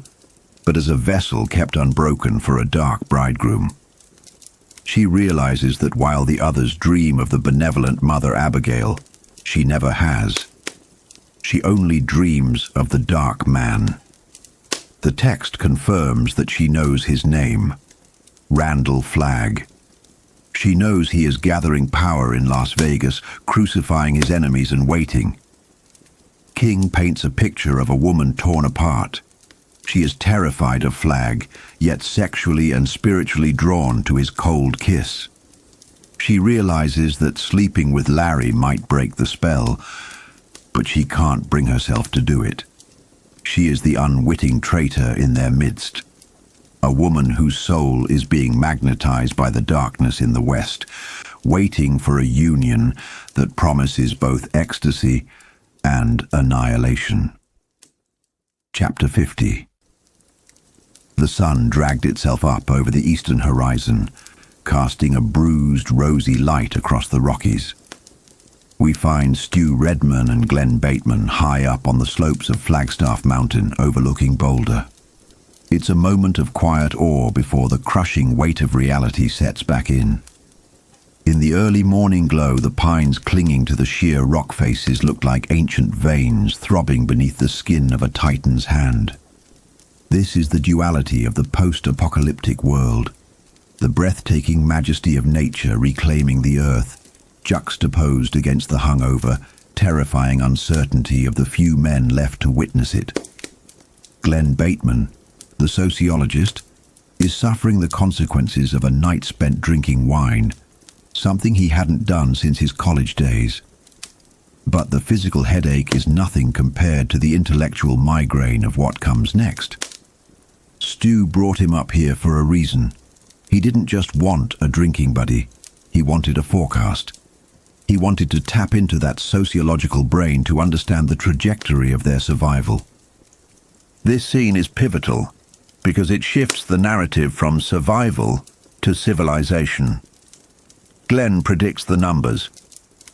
but as a vessel kept unbroken for a dark bridegroom. She realizes that while the others dream of the benevolent Mother Abigail, she never has. She only dreams of the dark man. The text confirms that she knows his name, Randall Flagg. She knows he is gathering power in Las Vegas, crucifying his enemies and waiting. King paints a picture of a woman torn apart. She is terrified of Flagg, yet sexually and spiritually drawn to his cold kiss. She realizes that sleeping with Larry might break the spell, but she can't bring herself to do it. She is the unwitting traitor in their midst. A woman whose soul is being magnetized by the darkness in the West, waiting for a union that promises both ecstasy and annihilation. Chapter 50. The sun dragged itself up over the eastern horizon, casting a bruised, rosy light across the Rockies. We find Stu Redman and Glenn Bateman high up on the slopes of Flagstaff Mountain overlooking Boulder. It's a moment of quiet awe before the crushing weight of reality sets back in. In the early morning glow, the pines clinging to the sheer rock faces looked like ancient veins throbbing beneath the skin of a titan's hand. This is the duality of the post-apocalyptic world, the breathtaking majesty of nature reclaiming the earth, juxtaposed against the hungover, terrifying uncertainty of the few men left to witness it. Glenn Bateman, the sociologist, is suffering the consequences of a night spent drinking wine, something he hadn't done since his college days. But the physical headache is nothing compared to the intellectual migraine of what comes next. Stu brought him up here for a reason. He didn't just want a drinking buddy, he wanted a forecast. He wanted to tap into that sociological brain to understand the trajectory of their survival. This scene is pivotal because it shifts the narrative from survival to civilization. Glenn predicts the numbers.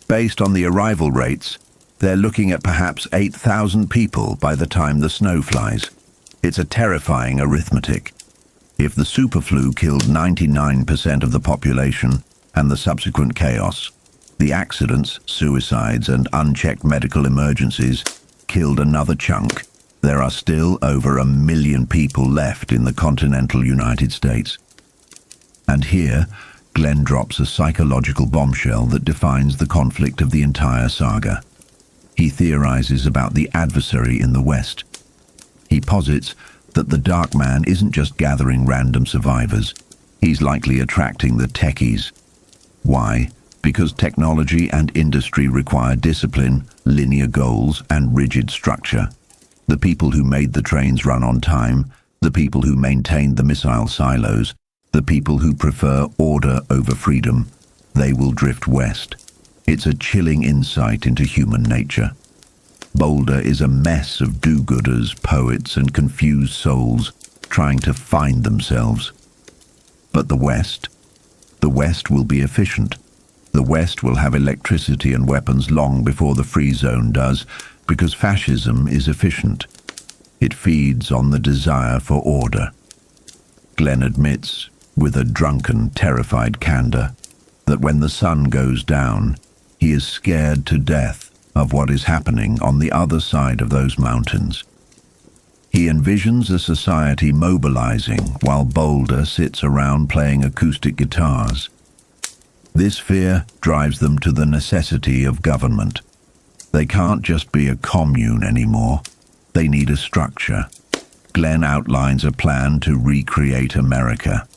Based on the arrival rates, they're looking at perhaps 8,000 people by the time the snow flies. It's a terrifying arithmetic. If the superflu killed 99% of the population and the subsequent chaos, the accidents, suicides, and unchecked medical emergencies killed another chunk, there are still over 1 million people left in the continental United States. And here, Glenn drops a psychological bombshell that defines the conflict of the entire saga. He theorizes about the adversary in the West. He posits that the Dark Man isn't just gathering random survivors. He's likely attracting the techies. Why? Because technology and industry require discipline, linear goals, and rigid structure. The people who made the trains run on time, the people who maintained the missile silos, the people who prefer order over freedom, they will drift west. It's a chilling insight into human nature. Boulder is a mess of do-gooders, poets, and confused souls trying to find themselves. But the West will be efficient. The West will have electricity and weapons long before the Free Zone does, because fascism is efficient. It feeds on the desire for order. Glenn admits, with a drunken, terrified candor, that when the sun goes down, he is scared to death of what is happening on the other side of those mountains. He envisions a society mobilizing while Boulder sits around playing acoustic guitars. This fear drives them to the necessity of government. They can't just be a commune anymore. They need a structure. Glenn outlines a plan to recreate America.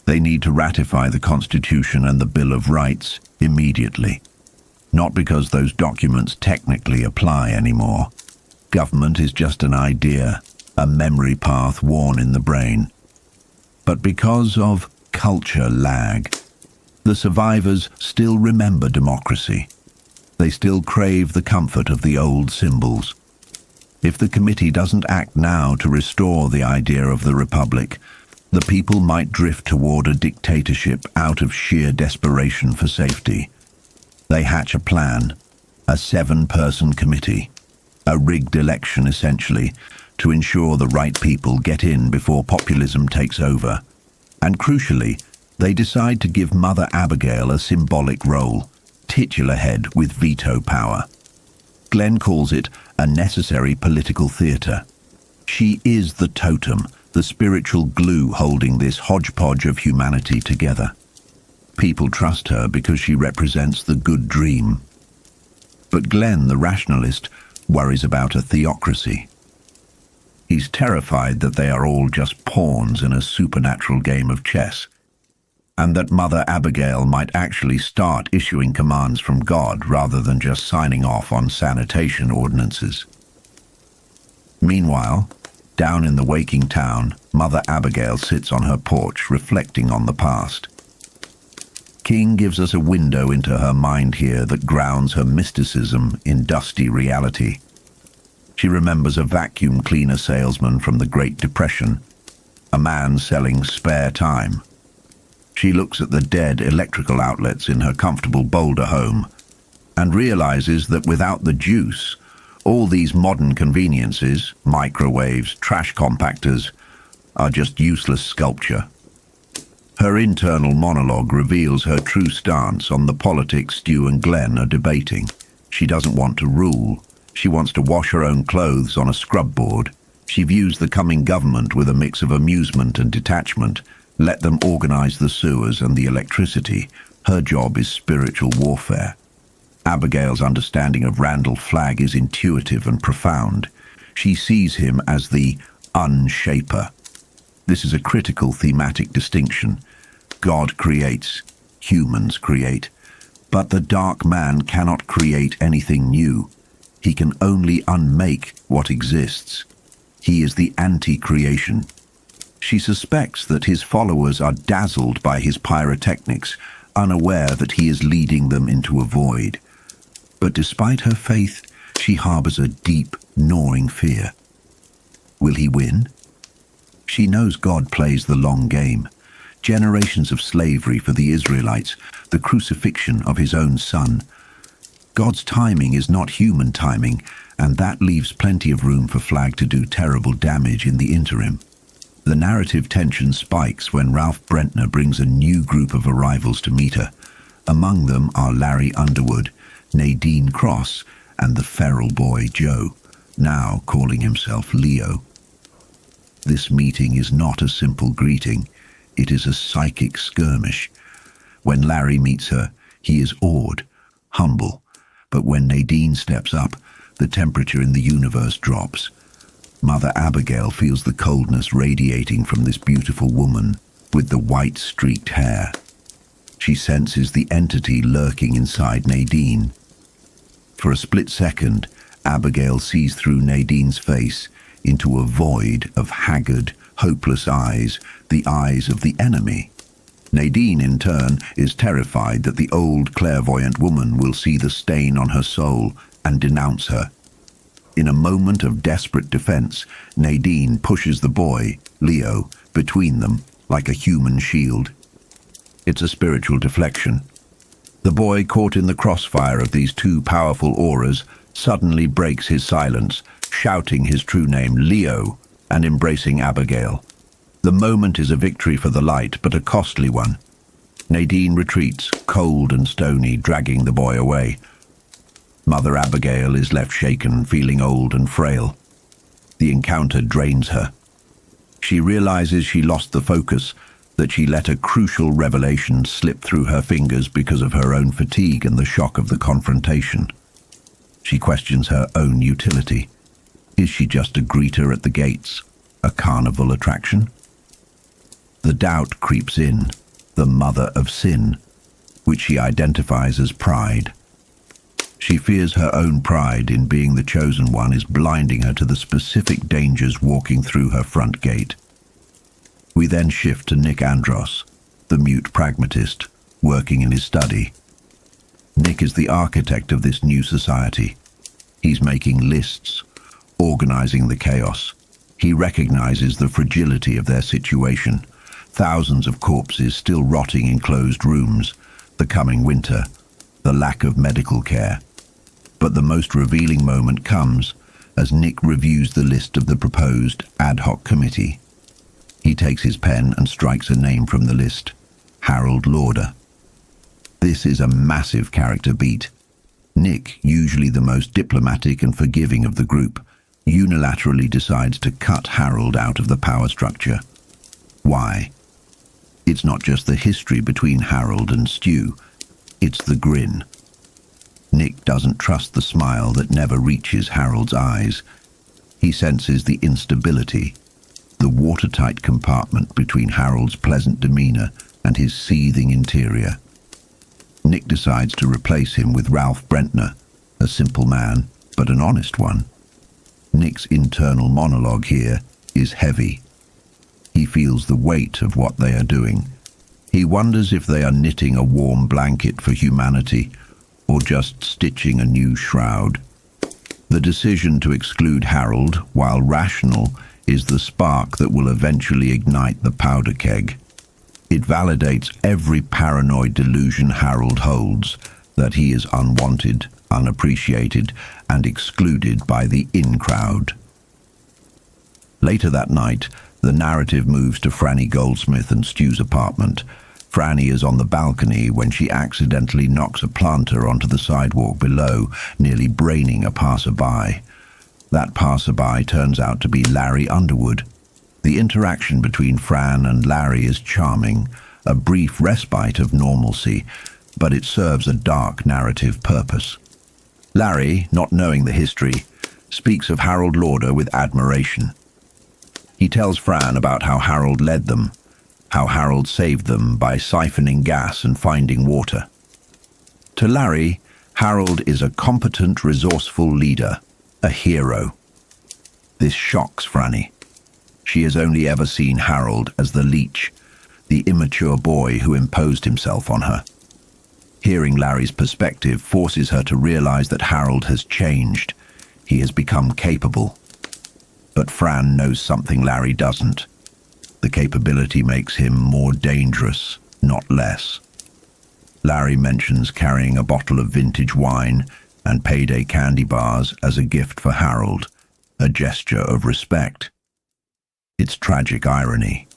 They need to ratify the Constitution and the Bill of Rights immediately. Not because those documents technically apply anymore. Government is just an idea, a memory path worn in the brain. But because of culture lag, the survivors still remember democracy. They still crave the comfort of the old symbols. If the committee doesn't act now to restore the idea of the republic, the people might drift toward a dictatorship out of sheer desperation for safety. They hatch a plan, a 7-person committee, a rigged election essentially, to ensure the right people get in before populism takes over. And crucially, they decide to give Mother Abigail a symbolic role, titular head with veto power. Glenn calls it a necessary political theatre. She is the totem, the spiritual glue holding this hodgepodge of humanity together. People trust her because she represents the good dream. But Glenn, the rationalist, worries about a theocracy. He's terrified that they are all just pawns in a supernatural game of chess, and that Mother Abigail might actually start issuing commands from God rather than just signing off on sanitation ordinances. Meanwhile, down in the waking town, Mother Abigail sits on her porch reflecting on the past. King gives us a window into her mind here that grounds her mysticism in dusty reality. She remembers a vacuum cleaner salesman from the Great Depression, a man selling spare time. She looks at the dead electrical outlets in her comfortable Boulder home and realizes that without the juice, all these modern conveniences, microwaves, trash compactors, are just useless sculpture. Her internal monologue reveals her true stance on the politics Stu and Glenn are debating. She doesn't want to rule. She wants to wash her own clothes on a scrub board. She views the coming government with a mix of amusement and detachment. Let them organize the sewers and the electricity. Her job is spiritual warfare. Abigail's understanding of Randall Flagg is intuitive and profound. She sees him as the unshaper. This is a critical thematic distinction. God creates, humans create. But the Dark Man cannot create anything new. He can only unmake what exists. He is the anti-creation. She suspects that his followers are dazzled by his pyrotechnics, unaware that he is leading them into a void. But despite her faith, she harbors a deep, gnawing fear. Will he win? She knows God plays the long game. Generations of slavery for the Israelites, the crucifixion of his own son. God's timing is not human timing, and that leaves plenty of room for Flagg to do terrible damage in the interim. The narrative tension spikes when Ralph Brentner brings a new group of arrivals to meet her. Among them are Larry Underwood, Nadine Cross, and the feral boy Joe, now calling himself Leo. This meeting is not a simple greeting, it is a psychic skirmish. When Larry meets her, he is awed, humble, but when Nadine steps up, the temperature in the universe drops. Mother Abigail feels the coldness radiating from this beautiful woman with the white streaked hair. She senses the entity lurking inside Nadine. For a split second, Abigail sees through Nadine's face into a void of haggard, hopeless eyes, the eyes of the enemy. Nadine, in turn, is terrified that the old clairvoyant woman will see the stain on her soul and denounce her. In a moment of desperate defense, Nadine pushes the boy, Leo, between them like a human shield. It's a spiritual deflection. The boy, caught in the crossfire of these two powerful auras, suddenly breaks his silence, shouting his true name, Leo, and embracing Abigail. The moment is a victory for the light, but a costly one. Nadine retreats, cold and stony, dragging the boy away. Mother Abigail is left shaken, feeling old and frail. The encounter drains her. She realizes she lost the focus, that she let a crucial revelation slip through her fingers because of her own fatigue and the shock of the confrontation. She questions her own utility. Is she just a greeter at the gates, a carnival attraction? The doubt creeps in, the mother of sin, which she identifies as pride. She fears her own pride in being the chosen one is blinding her to the specific dangers walking through her front gate. We then shift to Nick Andros, the mute pragmatist, working in his study. Nick is the architect of this new society. He's making lists, organizing the chaos. He recognizes the fragility of their situation. Thousands of corpses still rotting in closed rooms, the coming winter, the lack of medical care. But the most revealing moment comes as Nick reviews the list of the proposed ad hoc committee. He takes his pen and strikes a name from the list, Harold Lauder. This is a massive character beat. Nick, usually the most diplomatic and forgiving of the group, unilaterally decides to cut Harold out of the power structure. Why? It's not just the history between Harold and Stu, it's the grin. Nick doesn't trust the smile that never reaches Harold's eyes. He senses the instability, the watertight compartment between Harold's pleasant demeanor and his seething interior. Nick decides to replace him with Ralph Brentner, a simple man, but an honest one. Nick's internal monologue here is heavy. He feels the weight of what they are doing. He wonders if they are knitting a warm blanket for humanity or just stitching a new shroud. The decision to exclude Harold, while rational, is the spark that will eventually ignite the powder keg. It validates every paranoid delusion Harold holds, that he is unwanted, unappreciated, and excluded by the in-crowd. Later that night, the narrative moves to Franny Goldsmith and Stu's apartment. Franny is on the balcony when she accidentally knocks a planter onto the sidewalk below, nearly braining a passerby. That passerby turns out to be Larry Underwood. The interaction between Fran and Larry is charming, a brief respite of normalcy, but it serves a dark narrative purpose. Larry, not knowing the history, speaks of Harold Lauder with admiration. He tells Fran about how Harold led them, how Harold saved them by siphoning gas and finding water. To Larry, Harold is a competent, resourceful leader, a hero. This shocks Franny. She has only ever seen Harold as the leech, the immature boy who imposed himself on her. Hearing Larry's perspective forces her to realize that Harold has changed. He has become capable. But Fran knows something Larry doesn't. The capability makes him more dangerous, not less. Larry mentions carrying a bottle of vintage wine and payday candy bars as a gift for Harold, a gesture of respect. It's tragic irony.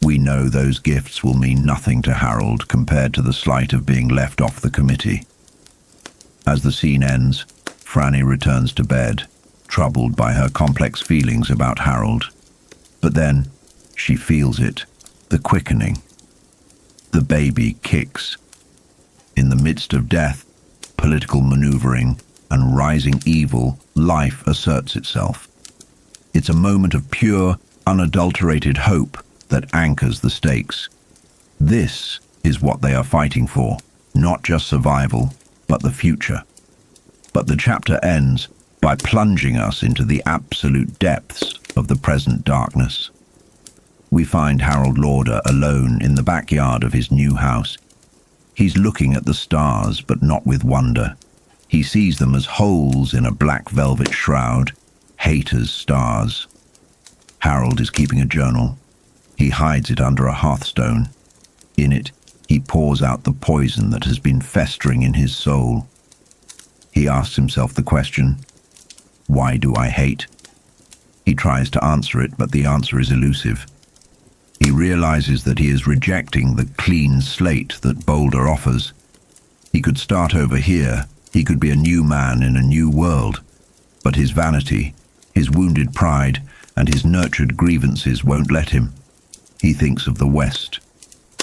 We know those gifts will mean nothing to Harold compared to the slight of being left off the committee. As the scene ends, Franny returns to bed, troubled by her complex feelings about Harold. But then, she feels it, the quickening. The baby kicks. In the midst of death, political maneuvering, and rising evil, life asserts itself. It's a moment of pure, unadulterated hope that anchors the stakes. This is what they are fighting for, not just survival, but the future. But the chapter ends by plunging us into the absolute depths of the present darkness. We find Harold Lauder alone in the backyard of his new house. He's looking at the stars, but not with wonder. He sees them as holes in a black velvet shroud, haters' stars. Harold is keeping a journal. He hides it under a hearthstone. In it, he pours out the poison that has been festering in his soul. He asks himself the question, why do I hate? He tries to answer it, but the answer is elusive. He realizes that he is rejecting the clean slate that Boulder offers. He could start over here. He could be a new man in a new world. But his vanity, his wounded pride, and his nurtured grievances won't let him. He thinks of the West.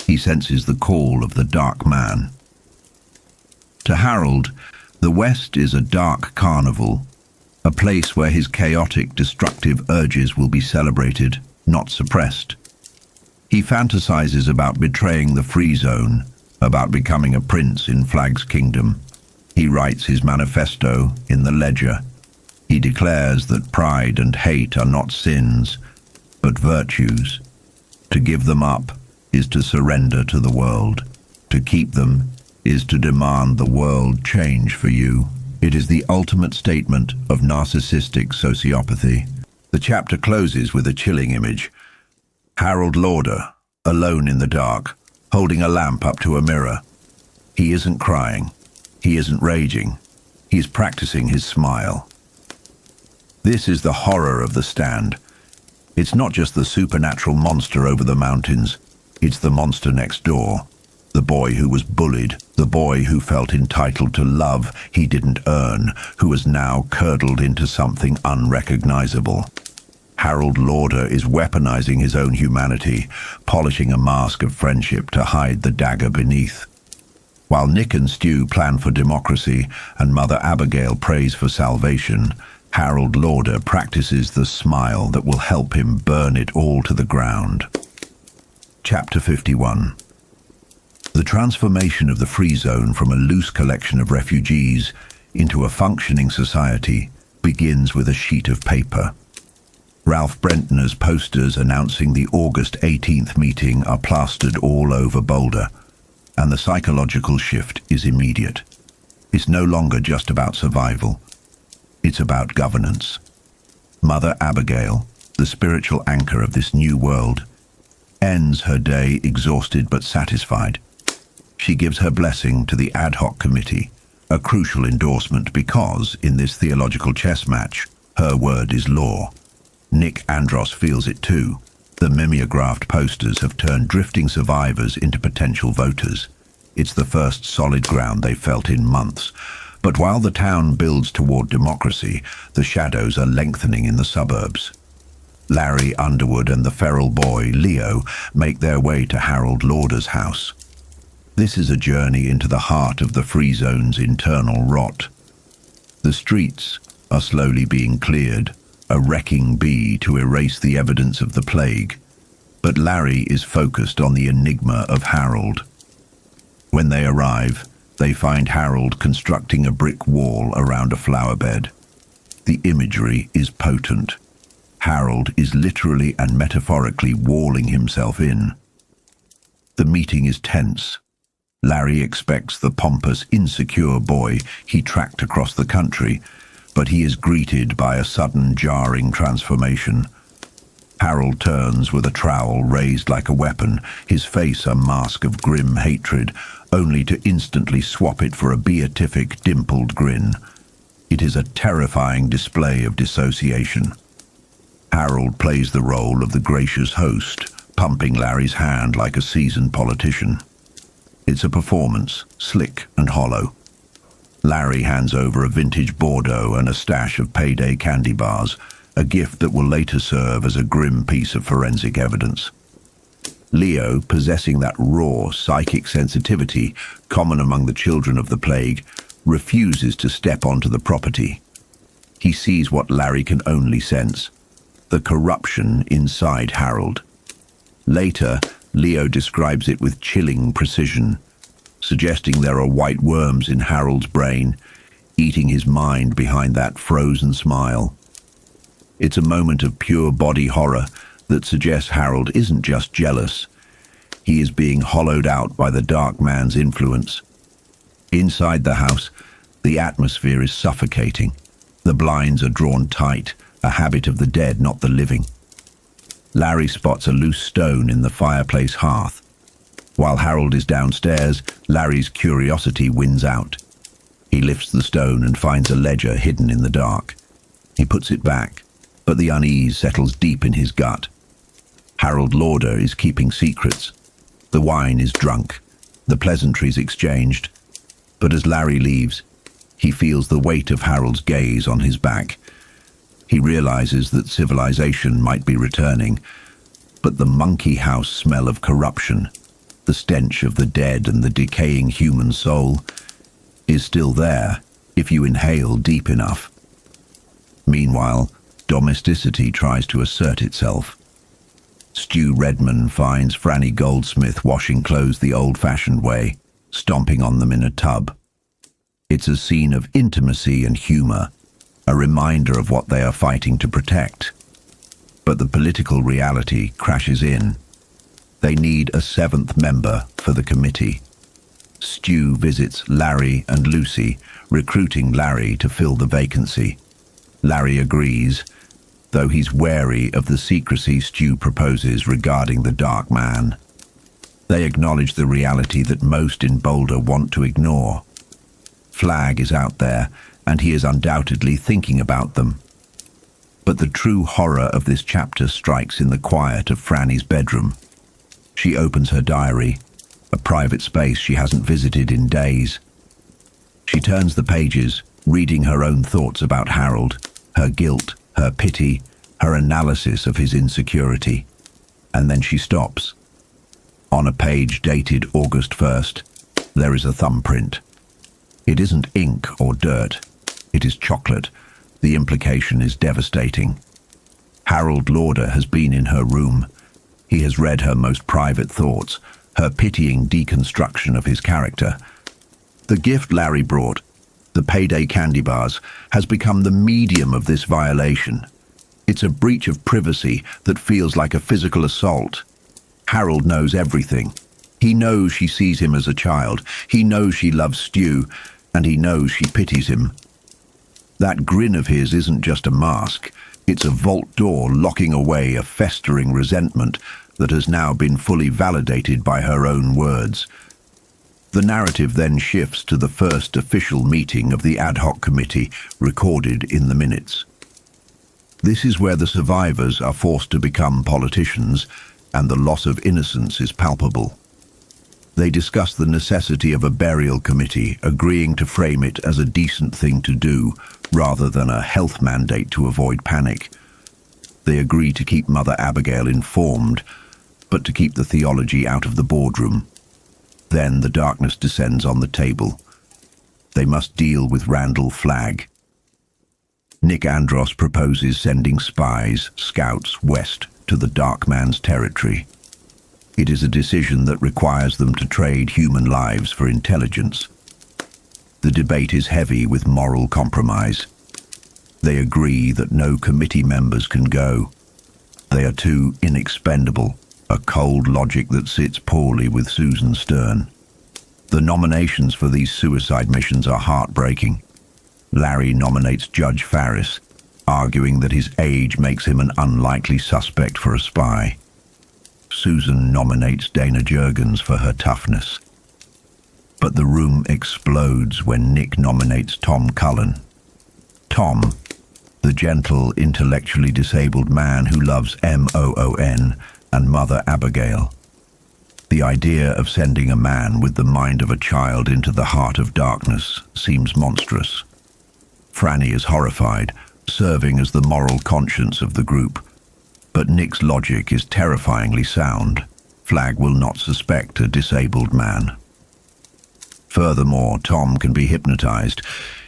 He senses the call of the dark man. To Harold, the West is a dark carnival, a place where his chaotic, destructive urges will be celebrated, not suppressed. He fantasizes about betraying the free zone, about becoming a prince in Flagg's kingdom. He writes his manifesto in the ledger. He declares that pride and hate are not sins, but virtues. To give them up is to surrender to the world. To keep them is to demand the world change for you. It is the ultimate statement of narcissistic sociopathy. The chapter closes with a chilling image. Harold Lauder, alone in the dark, holding a lamp up to a mirror. He isn't crying. He isn't raging. He is practicing his smile. This is the horror of the stand. It's not just the supernatural monster over the mountains. It's the monster next door. The boy who was bullied, the boy who felt entitled to love he didn't earn, who is now curdled into something unrecognizable. Harold Lauder is weaponizing his own humanity, polishing a mask of friendship to hide the dagger beneath. While Nick and Stu plan for democracy and Mother Abigail prays for salvation, Harold Lauder practices the smile that will help him burn it all to the ground. Chapter 51. The transformation of the Free Zone from a loose collection of refugees into a functioning society begins with a sheet of paper. Ralph Brentner's posters announcing the August 18th meeting are plastered all over Boulder, and the psychological shift is immediate. It's no longer just about survival. It's about governance. Mother Abigail, the spiritual anchor of this new world, ends her day exhausted but satisfied. She gives her blessing to the ad hoc committee, a crucial endorsement because, in this theological chess match, her word is law. Nick Andros feels it too. The mimeographed posters have turned drifting survivors into potential voters. It's the first solid ground they've felt in months. But while the town builds toward democracy, the shadows are lengthening in the suburbs. Larry Underwood and the feral boy, Leo, make their way to Harold Lauder's house. This is a journey into the heart of the Free Zone's internal rot. The streets are slowly being cleared, a wrecking bee to erase the evidence of the plague. But Larry is focused on the enigma of Harold. When they arrive, they find Harold constructing a brick wall around a flower bed. The imagery is potent. Harold is literally and metaphorically walling himself in. The meeting is tense. Larry expects the pompous, insecure boy he tracked across the country, but he is greeted by a sudden, jarring transformation. Harold turns with a trowel raised like a weapon, his face a mask of grim hatred, only to instantly swap it for a beatific, dimpled grin. It is a terrifying display of dissociation. Harold plays the role of the gracious host, pumping Larry's hand like a seasoned politician. It's a performance, slick and hollow. Larry hands over a vintage Bordeaux and a stash of payday candy bars, a gift that will later serve as a grim piece of forensic evidence. Leo, possessing that raw psychic sensitivity common among the children of the plague, refuses to step onto the property. He sees what Larry can only sense: the corruption inside Harold. Later, Leo describes it with chilling precision, suggesting there are white worms in Harold's brain, eating his mind behind that frozen smile. It's a moment of pure body horror that suggests Harold isn't just jealous. He is being hollowed out by the dark man's influence. Inside the house, the atmosphere is suffocating. The blinds are drawn tight, a habit of the dead, not the living. Larry spots a loose stone in the fireplace hearth. While Harold is downstairs, Larry's curiosity wins out. He lifts the stone and finds a ledger hidden in the dark. He puts it back, but the unease settles deep in his gut. Harold Lauder is keeping secrets. The wine is drunk, the pleasantries exchanged. But as Larry leaves, he feels the weight of Harold's gaze on his back. He realizes that civilization might be returning, but the monkey house smell of corruption, the stench of the dead and the decaying human soul, is still there if you inhale deep enough. Meanwhile, domesticity tries to assert itself. Stu Redman finds Franny Goldsmith washing clothes the old-fashioned way, stomping on them in a tub. It's a scene of intimacy and humor, a reminder of what they are fighting to protect. But the political reality crashes in. They need a seventh member for the committee. Stu visits Larry and Lucy, recruiting Larry to fill the vacancy. Larry agrees, though he's wary of the secrecy Stu proposes regarding the Dark Man. They acknowledge the reality that most in Boulder want to ignore. Flagg is out there, and he is undoubtedly thinking about them. But the true horror of this chapter strikes in the quiet of Franny's bedroom. She opens her diary, a private space she hasn't visited in days. She turns the pages, reading her own thoughts about Harold, her guilt, her pity, her analysis of his insecurity. And then she stops. On a page dated August 1st, there is a thumbprint. It isn't ink or dirt. It is chocolate. The implication is devastating. Harold Lauder has been in her room. He has read her most private thoughts, her pitying deconstruction of his character. The gift Larry brought, the payday candy bars, has become the medium of this violation. It's a breach of privacy that feels like a physical assault. Harold knows everything. He knows she sees him as a child. He knows she loves Stu, and he knows she pities him. That grin of his isn't just a mask. It's a vault door locking away a festering resentment that has now been fully validated by her own words. The narrative then shifts to the first official meeting of the ad hoc committee, recorded in the minutes. This is where the survivors are forced to become politicians, and the loss of innocence is palpable. They discuss the necessity of a burial committee, agreeing to frame it as a decent thing to do, rather than a health mandate to avoid panic. They agree to keep Mother Abigail informed, but to keep the theology out of the boardroom. Then the darkness descends on the table. They must deal with Randall Flagg. Nick Andros proposes sending spies, scouts, west to the Dark Man's territory. It is a decision that requires them to trade human lives for intelligence. The debate is heavy with moral compromise. They agree that no committee members can go. They are too inexpendable, a cold logic that sits poorly with Susan Stern. The nominations for these suicide missions are heartbreaking. Larry nominates Judge Farris, arguing that his age makes him an unlikely suspect for a spy. Susan nominates Dana Jurgens for her toughness. But the room explodes when Nick nominates Tom Cullen. Tom, the gentle, intellectually disabled man who loves Moon and Mother Abigail. The idea of sending a man with the mind of a child into the heart of darkness seems monstrous. Franny is horrified, serving as the moral conscience of the group. But Nick's logic is terrifyingly sound. Flagg will not suspect a disabled man. Furthermore, Tom can be hypnotized.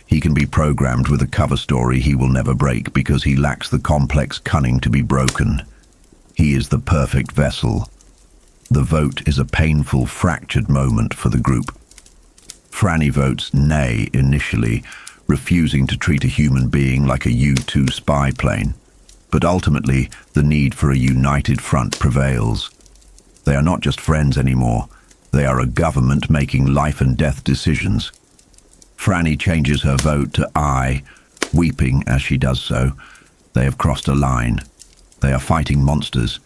He can be programmed with a cover story he will never break because he lacks the complex cunning to be broken. He is the perfect vessel. The vote is a painful, fractured moment for the group. Franny votes nay initially, refusing to treat a human being like a U-2 spy plane. But ultimately, the need for a united front prevails. They are not just friends anymore. They are a government making life and death decisions. Franny changes her vote to aye, weeping as she does so. They have crossed a line. They are fighting monsters,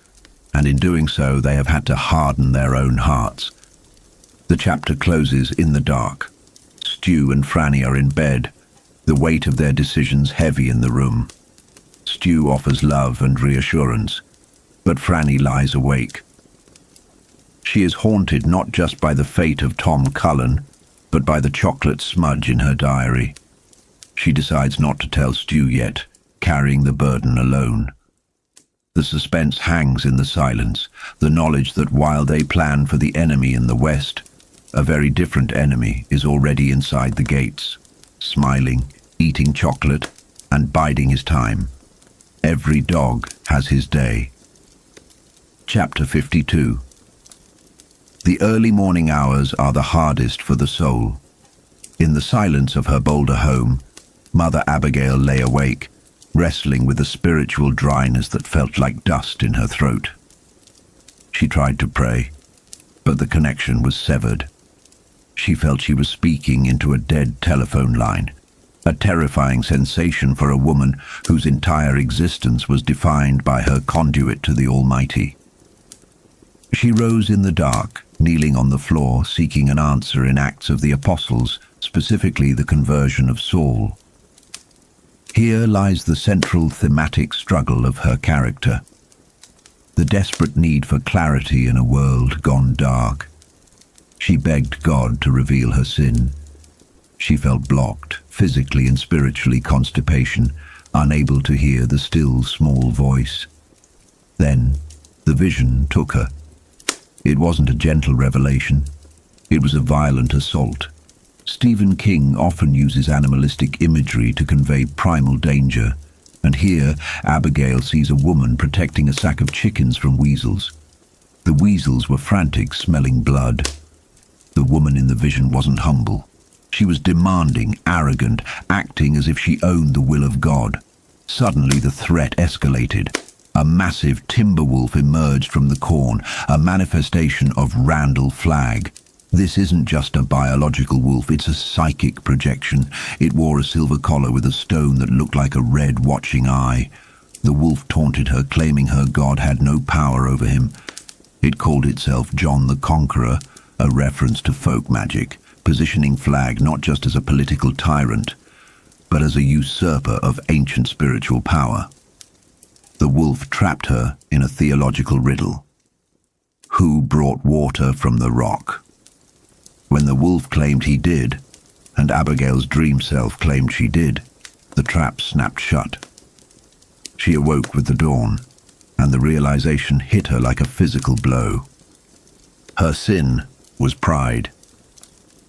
and in doing so they have had to harden their own hearts. The chapter closes in the dark. Stu and Franny are in bed, the weight of their decisions heavy in the room. Stu offers love and reassurance, but Franny lies awake. She is haunted not just by the fate of Tom Cullen, but by the chocolate smudge in her diary. She decides not to tell Stu yet, carrying the burden alone. The suspense hangs in the silence, the knowledge that while they plan for the enemy in the west, a very different enemy is already inside the gates, smiling, eating chocolate, and biding his time. Every dog has his day. Chapter 52. The early morning hours are the hardest for the soul. In the silence of her Boulder home, Mother Abigail lay awake, wrestling with a spiritual dryness that felt like dust in her throat. She tried to pray, but the connection was severed. She felt she was speaking into a dead telephone line, a terrifying sensation for a woman whose entire existence was defined by her conduit to the Almighty. She rose in the dark, kneeling on the floor, seeking an answer in Acts of the Apostles, specifically the conversion of Saul. Here lies the central thematic struggle of her character. The desperate need for clarity in a world gone dark. She begged God to reveal her sin. She felt blocked, physically and spiritually constipation, unable to hear the still small voice. Then the vision took her. It wasn't a gentle revelation. It was a violent assault. Stephen King often uses animalistic imagery to convey primal danger, and here Abigail sees a woman protecting a sack of chickens from weasels. The weasels were frantic, smelling blood. The woman in the vision wasn't humble. She was demanding, arrogant, acting as if she owned the will of God. Suddenly the threat escalated. A massive timber wolf emerged from the corn, a manifestation of Randall Flagg. This isn't just a biological wolf, it's a psychic projection. It wore a silver collar with a stone that looked like a red watching eye. The wolf taunted her, claiming her God had no power over him. It called itself John the Conqueror, a reference to folk magic, positioning Flagg not just as a political tyrant, but as a usurper of ancient spiritual power. The wolf trapped her in a theological riddle. Who brought water from the rock? When the wolf claimed he did, and Abigail's dream self claimed she did, the trap snapped shut. She awoke with the dawn, and the realization hit her like a physical blow. Her sin was pride.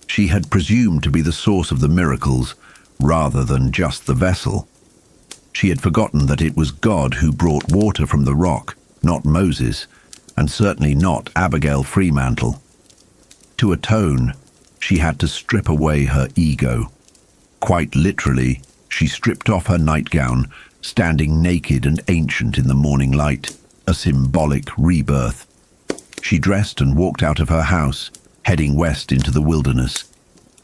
She had presumed to be the source of the miracles, rather than just the vessel. She had forgotten that it was God who brought water from the rock, not Moses, and certainly not Abigail Fremantle. To atone, she had to strip away her ego. Quite literally, she stripped off her nightgown, standing naked and ancient in the morning light, a symbolic rebirth. She dressed and walked out of her house, heading west into the wilderness.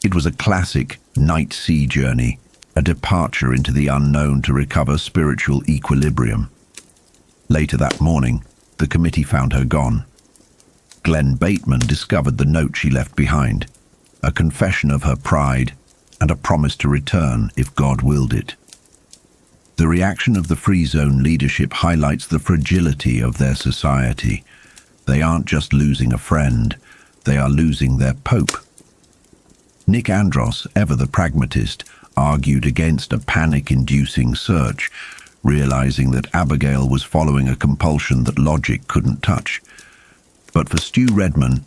It was a classic night sea journey, a departure into the unknown to recover spiritual equilibrium. Later that morning, the committee found her gone. Glenn Bateman discovered the note she left behind, a confession of her pride and a promise to return if God willed it. The reaction of the Free Zone leadership highlights the fragility of their society. They aren't just losing a friend, they are losing their pope. Nick Andros, ever the pragmatist, argued against a panic-inducing search, realizing that Abigail was following a compulsion that logic couldn't touch. But for Stu Redman,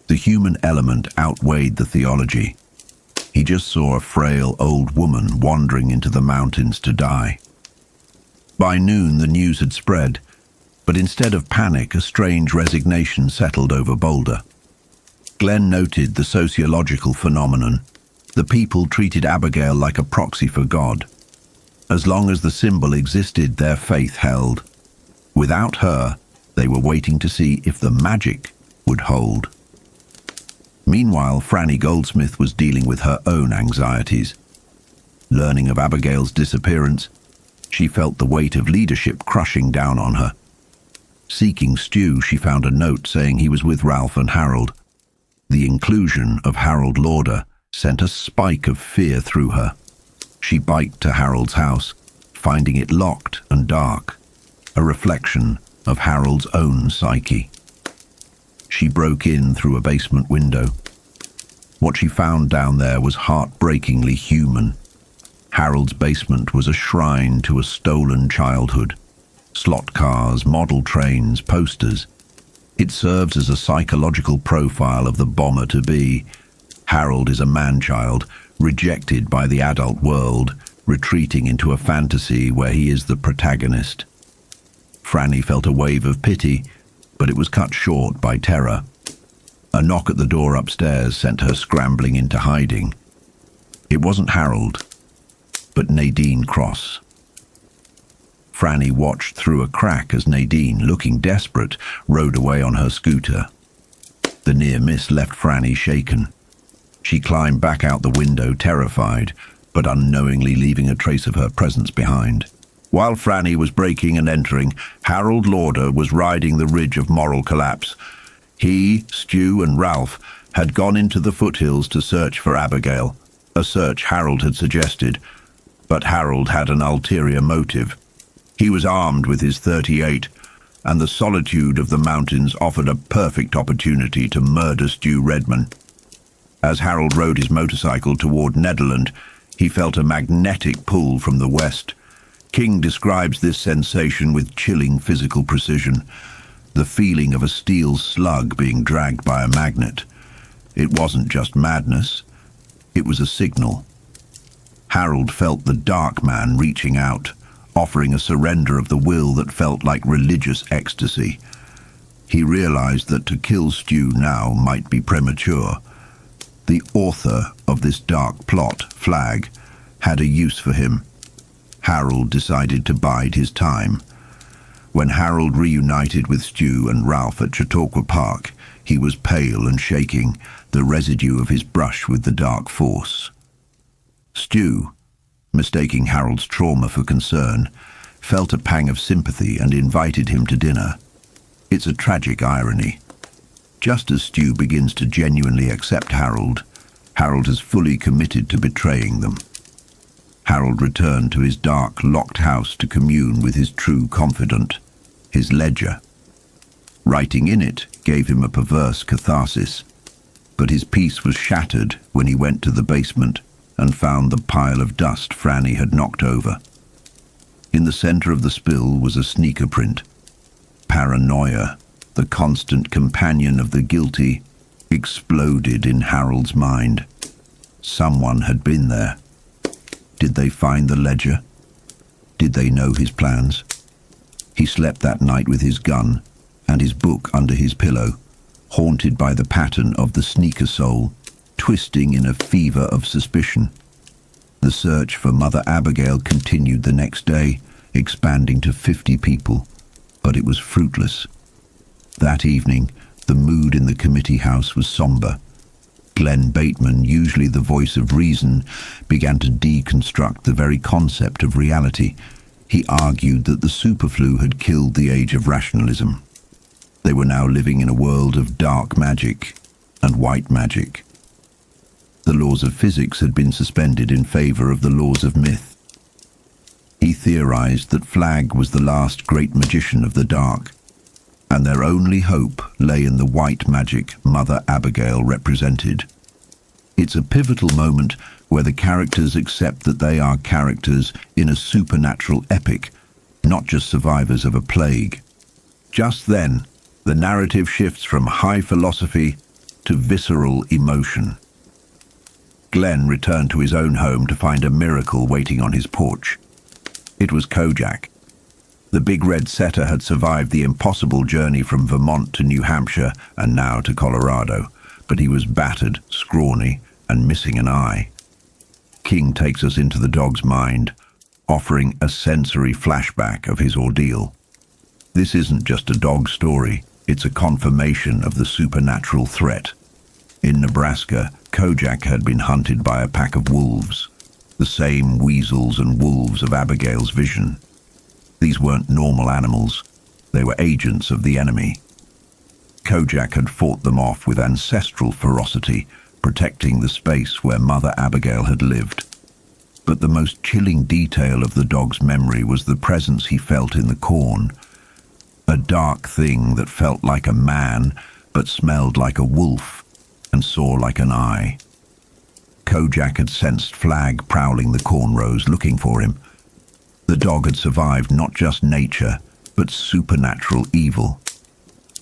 the human element outweighed the theology. He just saw a frail old woman wandering into the mountains to die. By noon, the news had spread, but instead of panic, a strange resignation settled over Boulder. Glenn noted the sociological phenomenon. The people treated Abigail like a proxy for God. As long as the symbol existed, their faith held. Without her, they were waiting to see if the magic would hold. Meanwhile, Franny Goldsmith was dealing with her own anxieties. Learning of Abigail's disappearance, she felt the weight of leadership crushing down on her. Seeking Stu, she found a note saying he was with Ralph and Harold. The inclusion of Harold Lauder sent a spike of fear through her. She biked to Harold's house, finding it locked and dark, a reflection of Harold's own psyche. She broke in through a basement window. What she found down there was heartbreakingly human. Harold's basement was a shrine to a stolen childhood. Slot cars, model trains, posters. It serves as a psychological profile of the bomber-to-be. Harold is a man-child, rejected by the adult world, retreating into a fantasy where he is the protagonist. Franny felt a wave of pity, but it was cut short by terror. A knock at the door upstairs sent her scrambling into hiding. It wasn't Harold, but Nadine Cross. Franny watched through a crack as Nadine, looking desperate, rode away on her scooter. The near miss left Franny shaken. She climbed back out the window, terrified, but unknowingly leaving a trace of her presence behind. While Franny was breaking and entering, Harold Lauder was riding the ridge of moral collapse. He, Stu, and Ralph had gone into the foothills to search for Abigail, a search Harold had suggested, but Harold had an ulterior motive. He was armed with his .38, and the solitude of the mountains offered a perfect opportunity to murder Stu Redman. As Harold rode his motorcycle toward Netherland, he felt a magnetic pull from the west. King describes this sensation with chilling physical precision, the feeling of a steel slug being dragged by a magnet. It wasn't just madness, it was a signal. Harold felt the dark man reaching out, offering a surrender of the will that felt like religious ecstasy. He realized that to kill Stu now might be premature. The author of this dark plot, Flagg, had a use for him. Harold decided to bide his time. When Harold reunited with Stu and Ralph at Chautauqua Park, he was pale and shaking, the residue of his brush with the dark force. Stu, mistaking Harold's trauma for concern, felt a pang of sympathy and invited him to dinner. It's a tragic irony. Just as Stu begins to genuinely accept Harold, Harold has fully committed to betraying them. Harold returned to his dark, locked house to commune with his true confidant, his ledger. Writing in it gave him a perverse catharsis, but his peace was shattered when he went to the basement and found the pile of dust Franny had knocked over. In the center of the spill was a sneaker print. Paranoia, the constant companion of the guilty, exploded in Harold's mind. Someone had been there. Did they find the ledger? Did they know his plans? He slept that night with his gun and his book under his pillow, haunted by the pattern of the sneaker sole, twisting in a fever of suspicion. The search for Mother Abigail continued the next day, expanding to 50 people, but it was fruitless. That evening, the mood in the committee house was somber. Glenn Bateman, usually the voice of reason, began to deconstruct the very concept of reality. He argued that the superflu had killed the age of rationalism. They were now living in a world of dark magic and white magic. The laws of physics had been suspended in favor of the laws of myth. He theorized that Flagg was the last great magician of the dark, and their only hope lay in the white magic Mother Abigail represented. It's a pivotal moment where the characters accept that they are characters in a supernatural epic, not just survivors of a plague. Just then, the narrative shifts from high philosophy to visceral emotion. Glenn returned to his own home to find a miracle waiting on his porch. It was Kojak. The big red setter had survived the impossible journey from Vermont to New Hampshire and now to Colorado, but he was battered, scrawny, and missing an eye. King takes us into the dog's mind, offering a sensory flashback of his ordeal. This isn't just a dog story, it's a confirmation of the supernatural threat. In Nebraska, Kojak had been hunted by a pack of wolves, the same weasels and wolves of Abigail's vision. These weren't normal animals, they were agents of the enemy. Kojak had fought them off with ancestral ferocity, protecting the space where Mother Abigail had lived. But the most chilling detail of the dog's memory was the presence he felt in the corn. A dark thing that felt like a man, but smelled like a wolf and saw like an eye. Kojak had sensed Flagg prowling the corn rows looking for him. The dog had survived not just nature, but supernatural evil.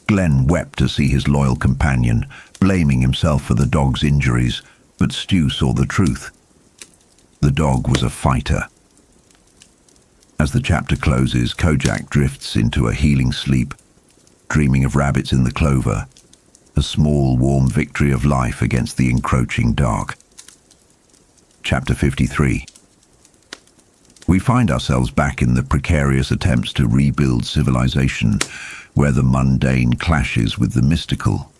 Glenn wept to see his loyal companion, blaming himself for the dog's injuries, but Stu saw the truth. The dog was a fighter. As the chapter closes, Kojak drifts into a healing sleep, dreaming of rabbits in the clover, a small, warm victory of life against the encroaching dark. Chapter 53. We find ourselves back in the precarious attempts to rebuild civilization, where the mundane clashes with the mystical.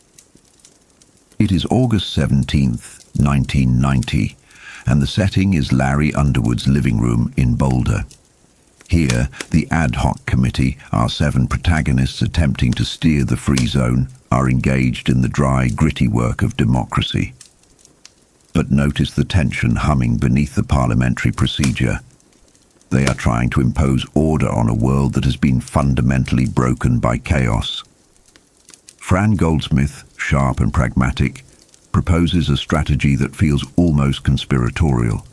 It is August 17th, 1990, and the setting is Larry Underwood's living room in Boulder. Here, the ad hoc committee, our 7 protagonists attempting to steer the free zone, are engaged in the dry, gritty work of democracy. But notice the tension humming beneath the parliamentary procedure. They are trying to impose order on a world that has been fundamentally broken by chaos. Fran Goldsmith, sharp and pragmatic, proposes a strategy that feels almost conspiratorial.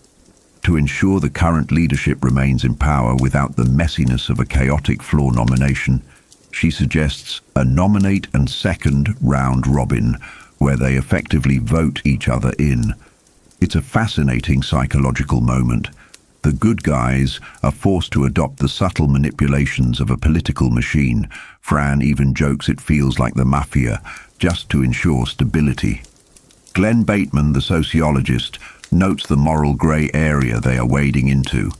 To ensure the current leadership remains in power without the messiness of a chaotic floor nomination, she suggests a nominate and second round robin, where they effectively vote each other in. It's a fascinating psychological moment. The good guys are forced to adopt the subtle manipulations of a political machine. Fran even jokes it feels like the mafia, just to ensure stability. Glenn Bateman, the sociologist, notes the moral grey area they are wading into.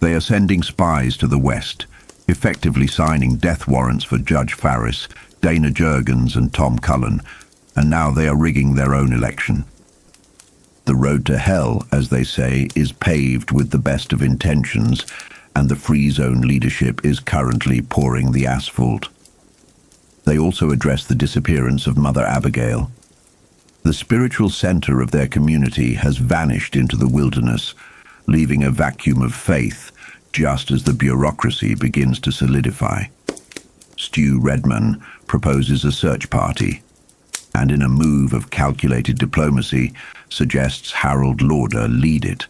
They are sending spies to the west, effectively signing death warrants for Judge Farris, Dana Jurgens and Tom Cullen, and now they are rigging their own election. The road to hell, as they say, is paved with the best of intentions, and the free zone leadership is currently pouring the asphalt. They also address the disappearance of Mother Abigail. The spiritual center of their community has vanished into the wilderness, leaving a vacuum of faith, just as the bureaucracy begins to solidify. Stu Redman proposes a search party, and in a move of calculated diplomacy, suggests Harold Lauder lead it.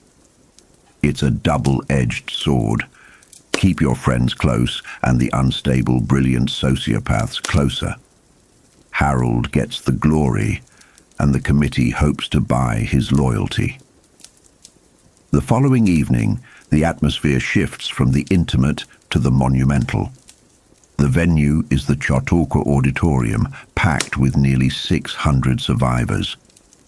It's a double-edged sword. Keep your friends close and the unstable, brilliant sociopaths closer. Harold gets the glory, and the committee hopes to buy his loyalty. The following evening, the atmosphere shifts from the intimate to the monumental. The venue is the Chautauqua Auditorium, packed with nearly 600 survivors.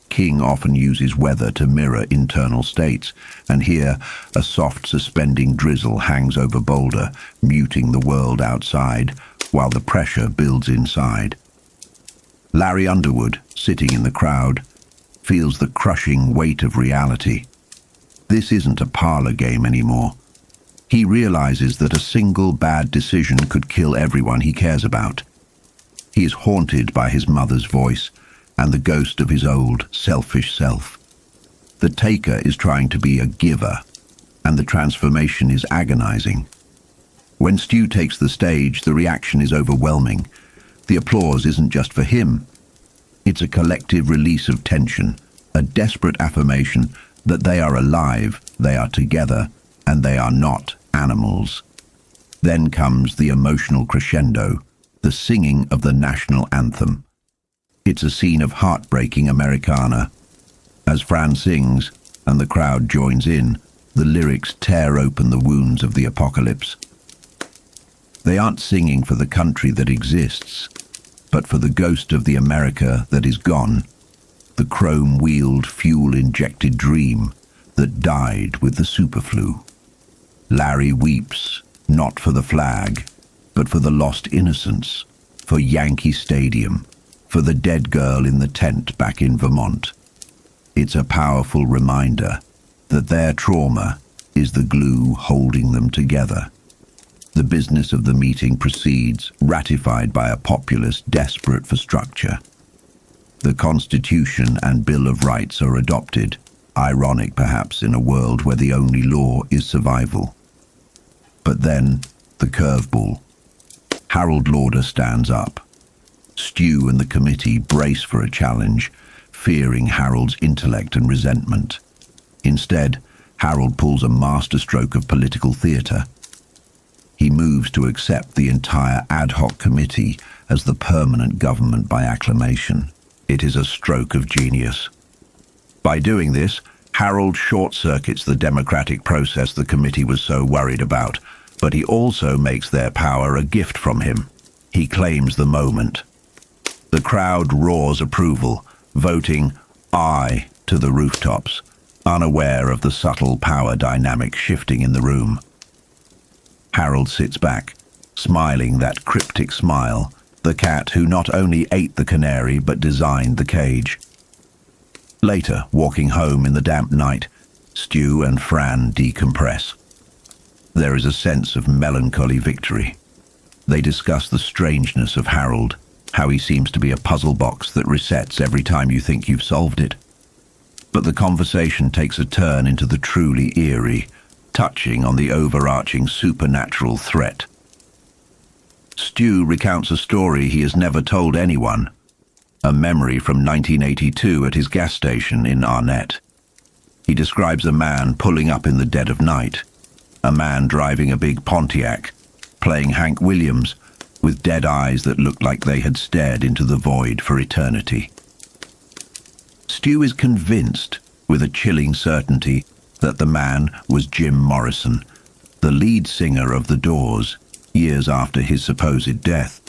King often uses weather to mirror internal states, and here a soft suspending drizzle hangs over Boulder, muting the world outside, while the pressure builds inside. Larry Underwood, sitting in the crowd, feels the crushing weight of reality. This isn't a parlor game anymore. He realizes that a single bad decision could kill everyone he cares about. He is haunted by his mother's voice and the ghost of his old, selfish self. The taker is trying to be a giver, and the transformation is agonizing. When Stu takes the stage, the reaction is overwhelming. The applause isn't just for him. It's a collective release of tension, a desperate affirmation that they are alive, they are together, and they are not animals. Then comes the emotional crescendo, the singing of the national anthem. It's a scene of heartbreaking Americana. As Fran sings, and the crowd joins in, the lyrics tear open the wounds of the apocalypse. They aren't singing for the country that exists, but for the ghost of the America that is gone, the chrome-wheeled, fuel-injected dream that died with the superflu. Larry weeps, not for the flag, but for the lost innocence, for Yankee Stadium, for the dead girl in the tent back in Vermont. It's a powerful reminder that their trauma is the glue holding them together. The business of the meeting proceeds, ratified by a populace desperate for structure. The Constitution and Bill of Rights are adopted, ironic perhaps in a world where the only law is survival. But then, the curveball. Harold Lauder stands up. Stu and the committee brace for a challenge, fearing Harold's intellect and resentment. Instead, Harold pulls a masterstroke of political theatre. He moves to accept the entire ad hoc committee as the permanent government by acclamation. It is a stroke of genius. By doing this, Harold short-circuits the democratic process the committee was so worried about, but he also makes their power a gift from him. He claims the moment. The crowd roars approval, voting "aye" to the rooftops, unaware of the subtle power dynamic shifting in the room. Harold sits back, smiling that cryptic smile, the cat who not only ate the canary but designed the cage. Later, walking home in the damp night, Stu and Fran decompress. There is a sense of melancholy victory. They discuss the strangeness of Harold, how he seems to be a puzzle box that resets every time you think you've solved it. But the conversation takes a turn into the truly eerie, touching on the overarching supernatural threat. Stu recounts a story he has never told anyone, a memory from 1982 at his gas station in Arnett. He describes a man pulling up in the dead of night, a man driving a big Pontiac, playing Hank Williams, with dead eyes that looked like they had stared into the void for eternity. Stu is convinced, with a chilling certainty, that the man was Jim Morrison, the lead singer of The Doors, years after his supposed death.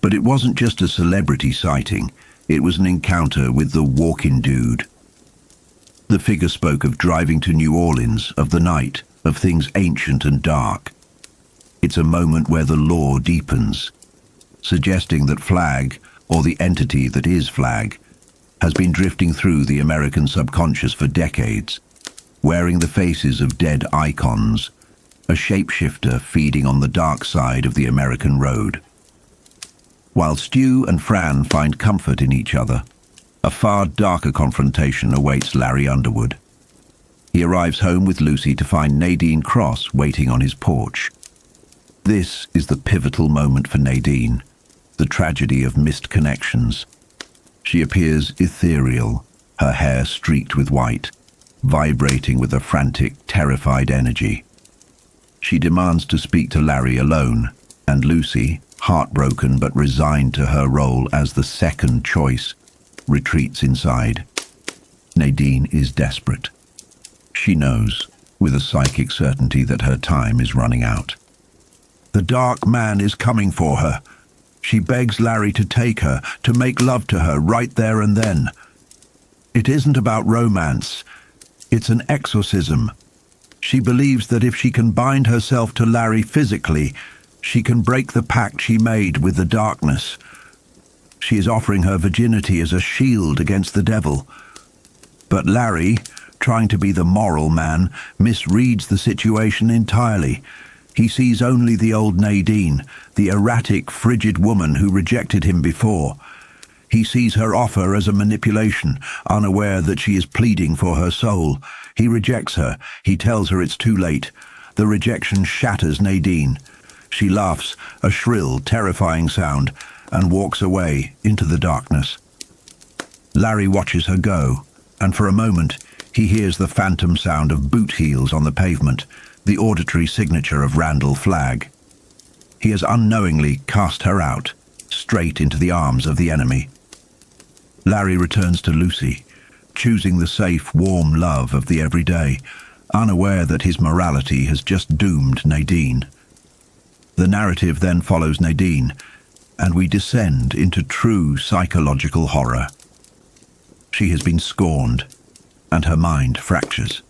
But it wasn't just a celebrity sighting, it was an encounter with the walking dude. The figure spoke of driving to New Orleans, of the night, of things ancient and dark. It's a moment where the lore deepens, suggesting that Flagg, or the entity that is Flagg, has been drifting through the American subconscious for decades, wearing the faces of dead icons, a shapeshifter feeding on the dark side of the American road. While Stu and Fran find comfort in each other, a far darker confrontation awaits Larry Underwood. He arrives home with Lucy to find Nadine Cross waiting on his porch. This is the pivotal moment for Nadine, the tragedy of missed connections. She appears ethereal, her hair streaked with white, vibrating with a frantic, terrified energy. She demands to speak to Larry alone, and Lucy, heartbroken but resigned to her role as the second choice, retreats inside. Nadine is desperate. She knows, with a psychic certainty, that her time is running out. The dark man is coming for her. She begs Larry to take her, to make love to her right there and then. It isn't about romance. It's an exorcism. She believes that if she can bind herself to Larry physically, she can break the pact she made with the darkness. She is offering her virginity as a shield against the devil. But Larry, trying to be the moral man, misreads the situation entirely. He sees only the old Nadine, the erratic, frigid woman who rejected him before. He sees her offer as a manipulation, unaware that she is pleading for her soul. He rejects her. He tells her it's too late. The rejection shatters Nadine. She laughs, a shrill, terrifying sound, and walks away into the darkness. Larry watches her go, and for a moment he hears the phantom sound of boot heels on the pavement, the auditory signature of Randall Flagg. He has unknowingly cast her out, straight into the arms of the enemy. Larry returns to Lucy, choosing the safe, warm love of the everyday, unaware that his morality has just doomed Nadine. The narrative then follows Nadine, and we descend into true psychological horror. She has been scorned, and her mind fractures.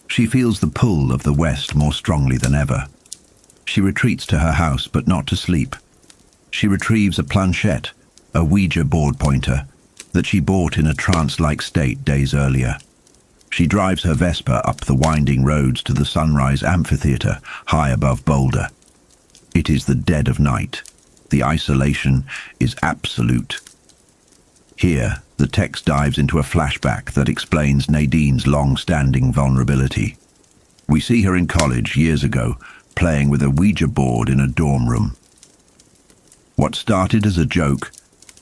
She feels the pull of the West more strongly than ever. She retreats to her house, but not to sleep. She retrieves a planchette, a Ouija board pointer, that she bought in a trance-like state days earlier. She drives her Vespa up the winding roads to the Sunrise Amphitheatre, high above Boulder. It is the dead of night. The isolation is absolute. Here, the text dives into a flashback that explains Nadine's long-standing vulnerability. We see her in college years ago, playing with a Ouija board in a dorm room. What started as a joke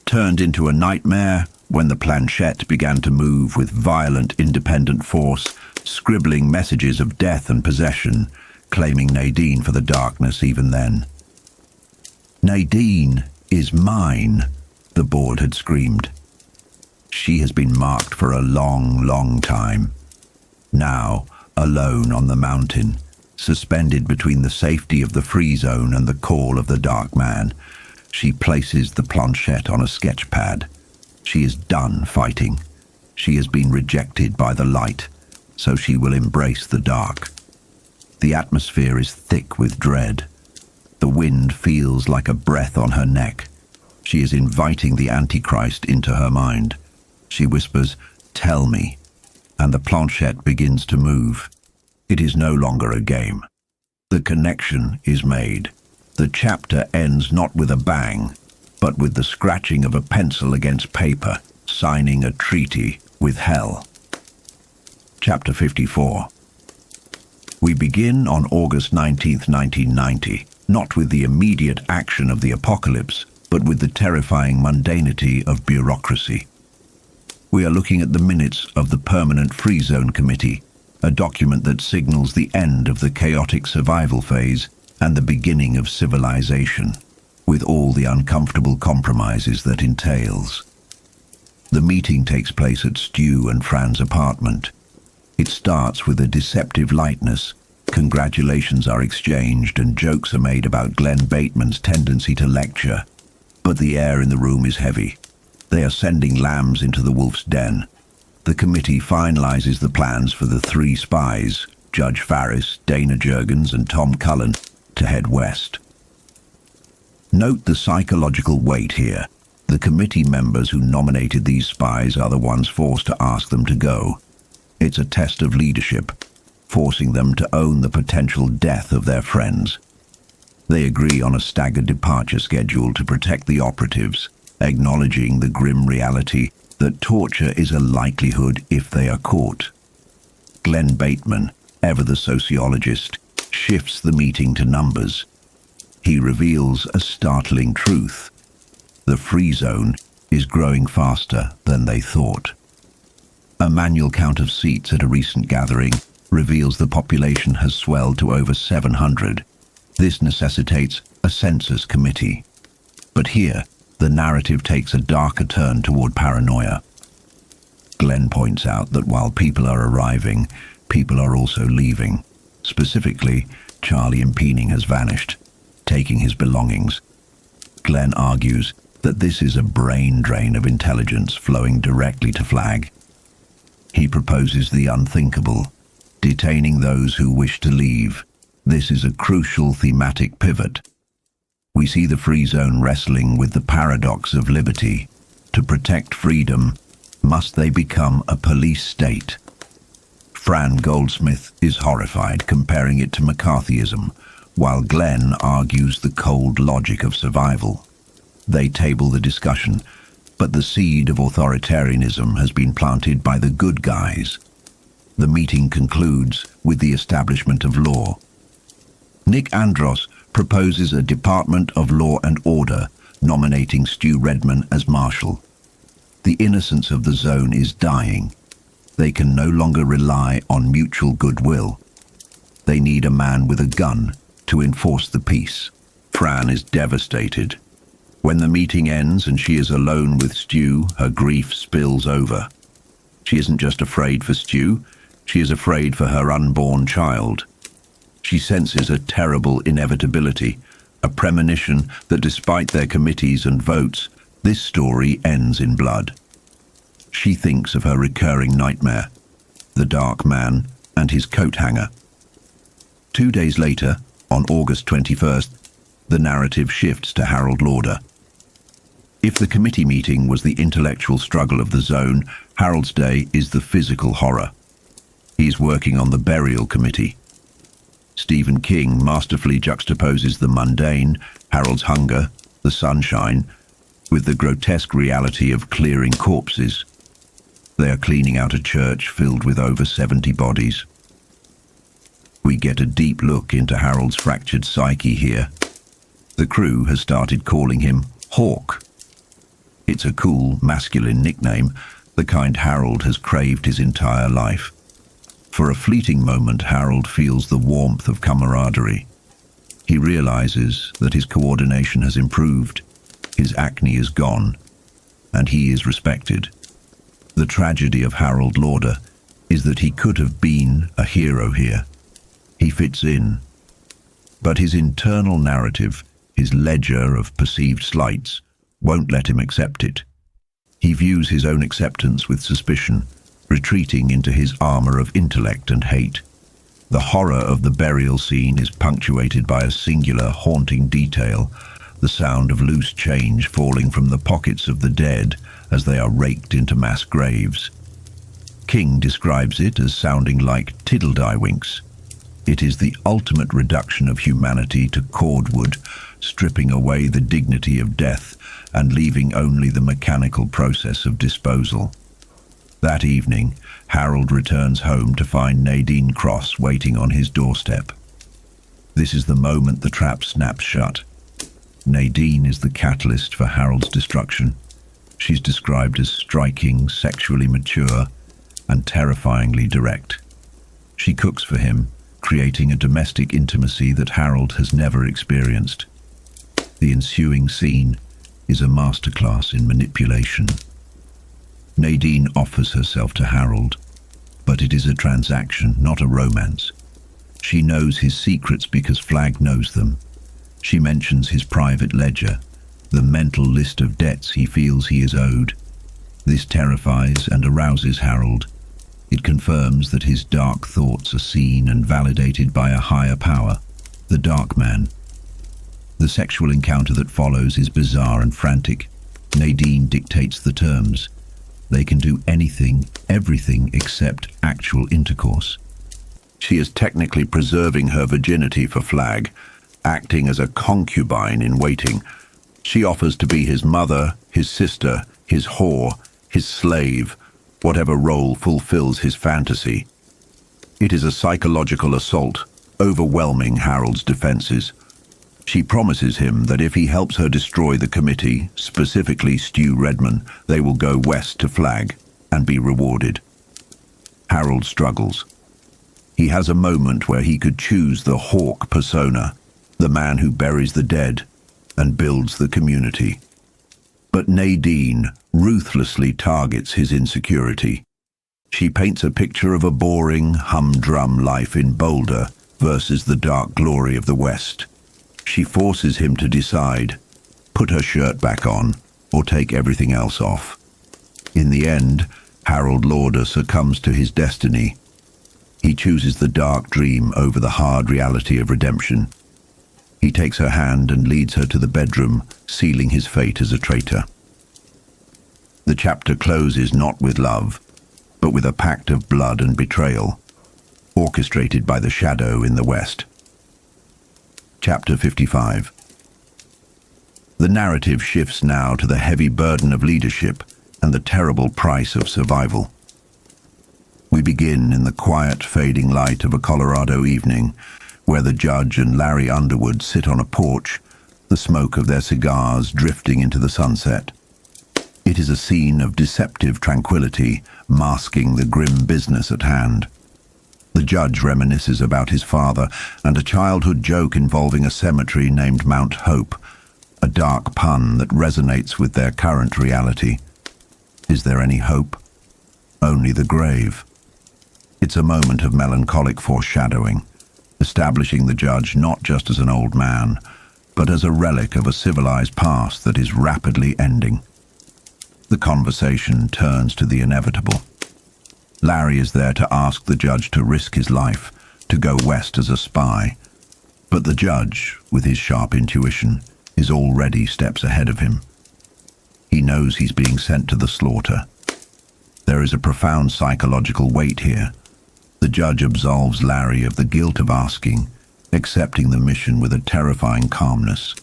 turned into a nightmare when the planchette began to move with violent, independent force, scribbling messages of death and possession, claiming Nadine for the darkness even then. "Nadine is mine," the board had screamed. She has been marked for a long, long time. Now, alone on the mountain, suspended between the safety of the free zone and the call of the dark man, she places the planchette on a sketch pad. She is done fighting. She has been rejected by the light, so she will embrace the dark. The atmosphere is thick with dread. The wind feels like a breath on her neck. She is inviting the Antichrist into her mind. She whispers, "Tell me," and the planchette begins to move. It is no longer a game. The connection is made. The chapter ends not with a bang, but with the scratching of a pencil against paper, signing a treaty with hell. Chapter 54. We begin on August 19th, 1990, not with the immediate action of the apocalypse, but with the terrifying mundanity of bureaucracy. We are looking at the minutes of the Permanent Free Zone Committee, a document that signals the end of the chaotic survival phase and the beginning of civilization, with all the uncomfortable compromises that entails. The meeting takes place at Stu and Fran's apartment. It starts with a deceptive lightness. Congratulations are exchanged and jokes are made about Glenn Bateman's tendency to lecture. But the air in the room is heavy. They are sending lambs into the wolf's den. The committee finalizes the plans for the three spies, Judge Farris, Dana Jurgens, and Tom Cullen, to head west. Note the psychological weight here. The committee members who nominated these spies are the ones forced to ask them to go. It's a test of leadership, forcing them to own the potential death of their friends. They agree on a staggered departure schedule to protect the operatives, acknowledging the grim reality that torture is a likelihood if they are caught. Glenn Bateman, ever the sociologist, shifts the meeting to numbers. He reveals a startling truth. The free zone is growing faster than they thought. A manual count of seats at a recent gathering reveals the population has swelled to over 700. This necessitates a census committee. But here, the narrative takes a darker turn toward paranoia. Glenn points out that while people are arriving, people are also leaving. Specifically, Charlie Impeening has vanished, taking his belongings. Glenn argues that this is a brain drain of intelligence flowing directly to Flagg. He proposes the unthinkable, detaining those who wish to leave. This is a crucial thematic pivot. We see the free zone wrestling with the paradox of liberty. To protect freedom, must they become a police state? Fran Goldsmith is horrified, comparing it to McCarthyism, while Glenn argues the cold logic of survival. They table the discussion, But the seed of authoritarianism has been planted by the good guys. The meeting concludes with the establishment of law. Nick Andros proposes a Department of Law and Order, nominating Stu Redman as marshal. The innocence of the zone is dying. They can no longer rely on mutual goodwill. They need a man with a gun to enforce the peace. Fran is devastated. When the meeting ends and she is alone with Stu, her grief spills over. She isn't just afraid for Stu, she is afraid for her unborn child. She senses a terrible inevitability, a premonition that despite their committees and votes, this story ends in blood. She thinks of her recurring nightmare, the dark man and his coat hanger. 2 days later, on August 21st, the narrative shifts to Harold Lauder. If the committee meeting was the intellectual struggle of the zone, Harold's day is the physical horror. He's working on the burial committee. Stephen King masterfully juxtaposes the mundane, Harold's hunger, the sunshine, with the grotesque reality of clearing corpses. They are cleaning out a church filled with over 70 bodies. We get a deep look into Harold's fractured psyche here. The crew has started calling him Hawk. It's a cool, masculine nickname, the kind Harold has craved his entire life. For a fleeting moment, Harold feels the warmth of camaraderie. He realizes that his coordination has improved, his acne is gone, and he is respected. The tragedy of Harold Lauder is that he could have been a hero here. He fits in. But his internal narrative, his ledger of perceived slights, won't let him accept it. He views his own acceptance with suspicion, retreating into his armor of intellect and hate. The horror of the burial scene is punctuated by a singular, haunting detail, the sound of loose change falling from the pockets of the dead as they are raked into mass graves. King describes it as sounding like tiddledywinks. It is the ultimate reduction of humanity to cordwood, stripping away the dignity of death and leaving only the mechanical process of disposal. That evening, Harold returns home to find Nadine Cross waiting on his doorstep. This is the moment the trap snaps shut. Nadine is the catalyst for Harold's destruction. She's described as striking, sexually mature, and terrifyingly direct. She cooks for him, creating a domestic intimacy that Harold has never experienced. The ensuing scene is a masterclass in manipulation. Nadine offers herself to Harold, but it is a transaction, not a romance. She knows his secrets because Flagg knows them. She mentions his private ledger, the mental list of debts he feels he is owed. This terrifies and arouses Harold. It confirms that his dark thoughts are seen and validated by a higher power, the Dark Man. The sexual encounter that follows is bizarre and frantic. Nadine dictates the terms. They can do anything, everything except actual intercourse. She is technically preserving her virginity for Flagg, acting as a concubine in waiting. She offers to be his mother, his sister, his whore, his slave, whatever role fulfills his fantasy. It is a psychological assault, overwhelming Harold's defenses. She promises him that if he helps her destroy the committee, specifically Stu Redman, they will go west to Flagg and be rewarded. Harold struggles. He has a moment where he could choose the Hawk persona, the man who buries the dead and builds the community. But Nadine ruthlessly targets his insecurity. She paints a picture of a boring, humdrum life in Boulder versus the dark glory of the West. She forces him to decide, put her shirt back on or take everything else off. In the end, Harold Lauder succumbs to his destiny. He chooses the dark dream over the hard reality of redemption. He takes her hand and leads her to the bedroom, sealing his fate as a traitor. The chapter closes not with love, but with a pact of blood and betrayal, orchestrated by the shadow in the west. Chapter 55. The narrative shifts now to the heavy burden of leadership and the terrible price of survival. We begin in the quiet, fading light of a Colorado evening, where the judge and Larry Underwood sit on a porch, the smoke of their cigars drifting into the sunset. It is a scene of deceptive tranquility, masking the grim business at hand. The judge reminisces about his father and a childhood joke involving a cemetery named Mount Hope, a dark pun that resonates with their current reality. Is there any hope? Only the grave. It's a moment of melancholic foreshadowing, establishing the judge not just as an old man, but as a relic of a civilized past that is rapidly ending. The conversation turns to the inevitable. Larry is there to ask the judge to risk his life, to go west as a spy. But the judge, with his sharp intuition, is already steps ahead of him. He knows he's being sent to the slaughter. There is a profound psychological weight here. The judge absolves Larry of the guilt of asking, accepting the mission with a terrifying calmness.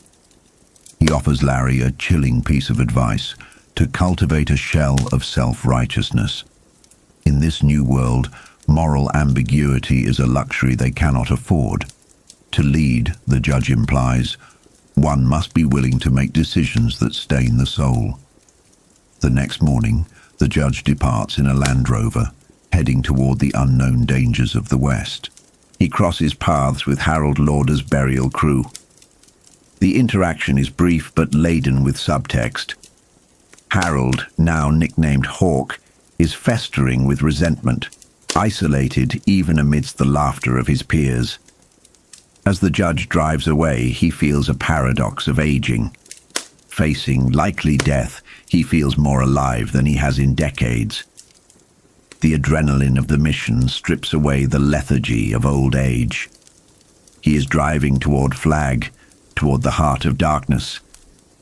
He offers Larry a chilling piece of advice: to cultivate a shell of self-righteousness. In this new world, moral ambiguity is a luxury they cannot afford. To lead, the judge implies, one must be willing to make decisions that stain the soul. The next morning, the judge departs in a Land Rover, heading toward the unknown dangers of the West. He crosses paths with Harold Lauder's burial crew. The interaction is brief but laden with subtext. Harold, now nicknamed Hawk, is festering with resentment, isolated even amidst the laughter of his peers. As the judge drives away, he feels a paradox of aging. Facing likely death, he feels more alive than he has in decades. The adrenaline of the mission strips away the lethargy of old age. He is driving toward Flagg, toward the heart of darkness,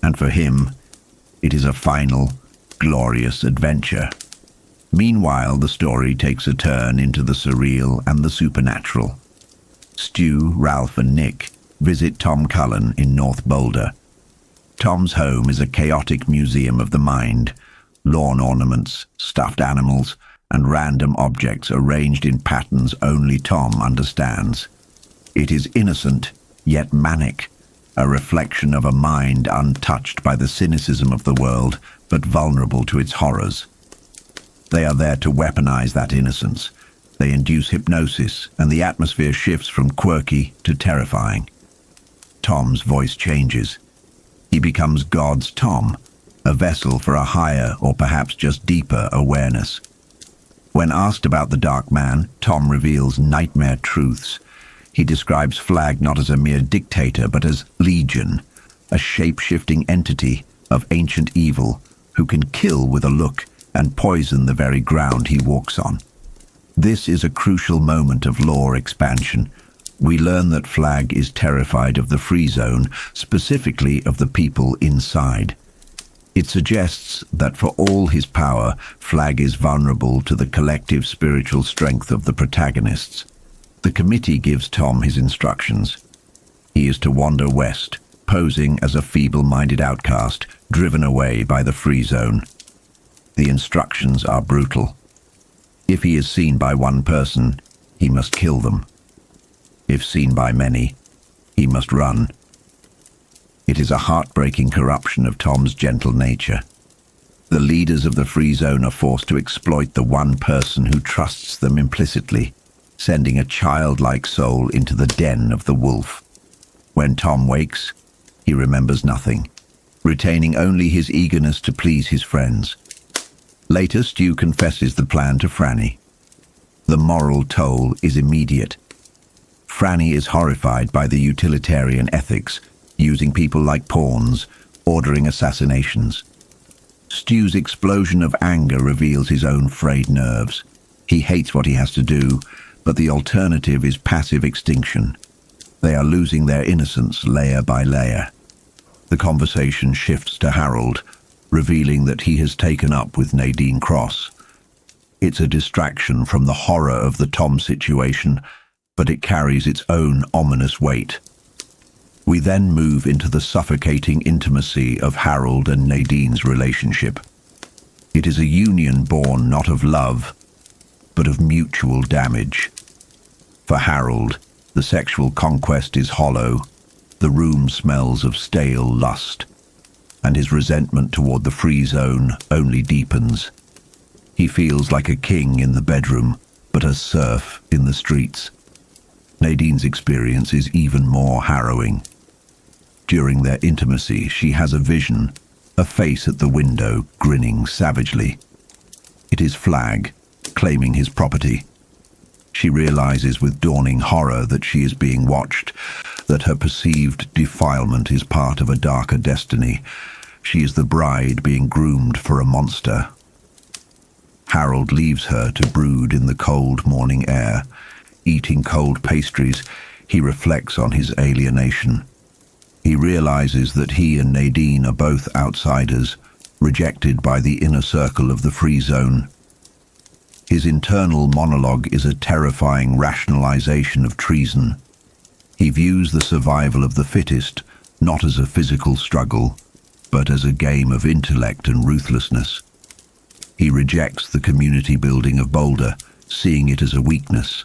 and for him, it is a final, glorious adventure. Meanwhile, the story takes a turn into the surreal and the supernatural. Stu, Ralph, and Nick visit Tom Cullen in North Boulder. Tom's home is a chaotic museum of the mind, lawn ornaments, stuffed animals, and random objects arranged in patterns only Tom understands. It is innocent, yet manic, a reflection of a mind untouched by the cynicism of the world, but vulnerable to its horrors. They are there to weaponize that innocence. They induce hypnosis, and the atmosphere shifts from quirky to terrifying. Tom's voice changes. He becomes God's Tom, a vessel for a higher or perhaps just deeper awareness. When asked about the Dark Man, Tom reveals nightmare truths. He describes Flagg not as a mere dictator, but as Legion, a shape-shifting entity of ancient evil who can kill with a look and poison the very ground he walks on. This is a crucial moment of lore expansion. We learn that Flagg is terrified of the Free Zone, specifically of the people inside. It suggests that for all his power, Flagg is vulnerable to the collective spiritual strength of the protagonists. The committee gives Tom his instructions. He is to wander west, posing as a feeble-minded outcast, driven away by the Free Zone. The instructions are brutal. If he is seen by one person, he must kill them. If seen by many, he must run. It is a heartbreaking corruption of Tom's gentle nature. The leaders of the Free Zone are forced to exploit the one person who trusts them implicitly, sending a childlike soul into the den of the wolf. When Tom wakes, he remembers nothing, retaining only his eagerness to please his friends. Later, Stu confesses the plan to Franny. The moral toll is immediate. Franny is horrified by the utilitarian ethics, using people like pawns, ordering assassinations. Stu's explosion of anger reveals his own frayed nerves. He hates what he has to do, but the alternative is passive extinction. They are losing their innocence layer by layer. The conversation shifts to Harold, revealing that he has taken up with Nadine Cross. It's a distraction from the horror of the Tom situation, but it carries its own ominous weight. We then move into the suffocating intimacy of Harold and Nadine's relationship. It is a union born not of love, but of mutual damage. For Harold, the sexual conquest is hollow, the room smells of stale lust, and his resentment toward the free zone only deepens. He feels like a king in the bedroom, but a serf in the streets. Nadine's experience is even more harrowing. During their intimacy, she has a vision, a face at the window, grinning savagely. It is Flagg, claiming his property. She realizes with dawning horror that she is being watched, that her perceived defilement is part of a darker destiny. She is the bride being groomed for a monster. Harold leaves her to brood in the cold morning air. Eating cold pastries, he reflects on his alienation. He realizes that he and Nadine are both outsiders, rejected by the inner circle of the free zone. His internal monologue is a terrifying rationalization of treason. He views the survival of the fittest not as a physical struggle, but as a game of intellect and ruthlessness. He rejects the community building of Boulder, seeing it as a weakness.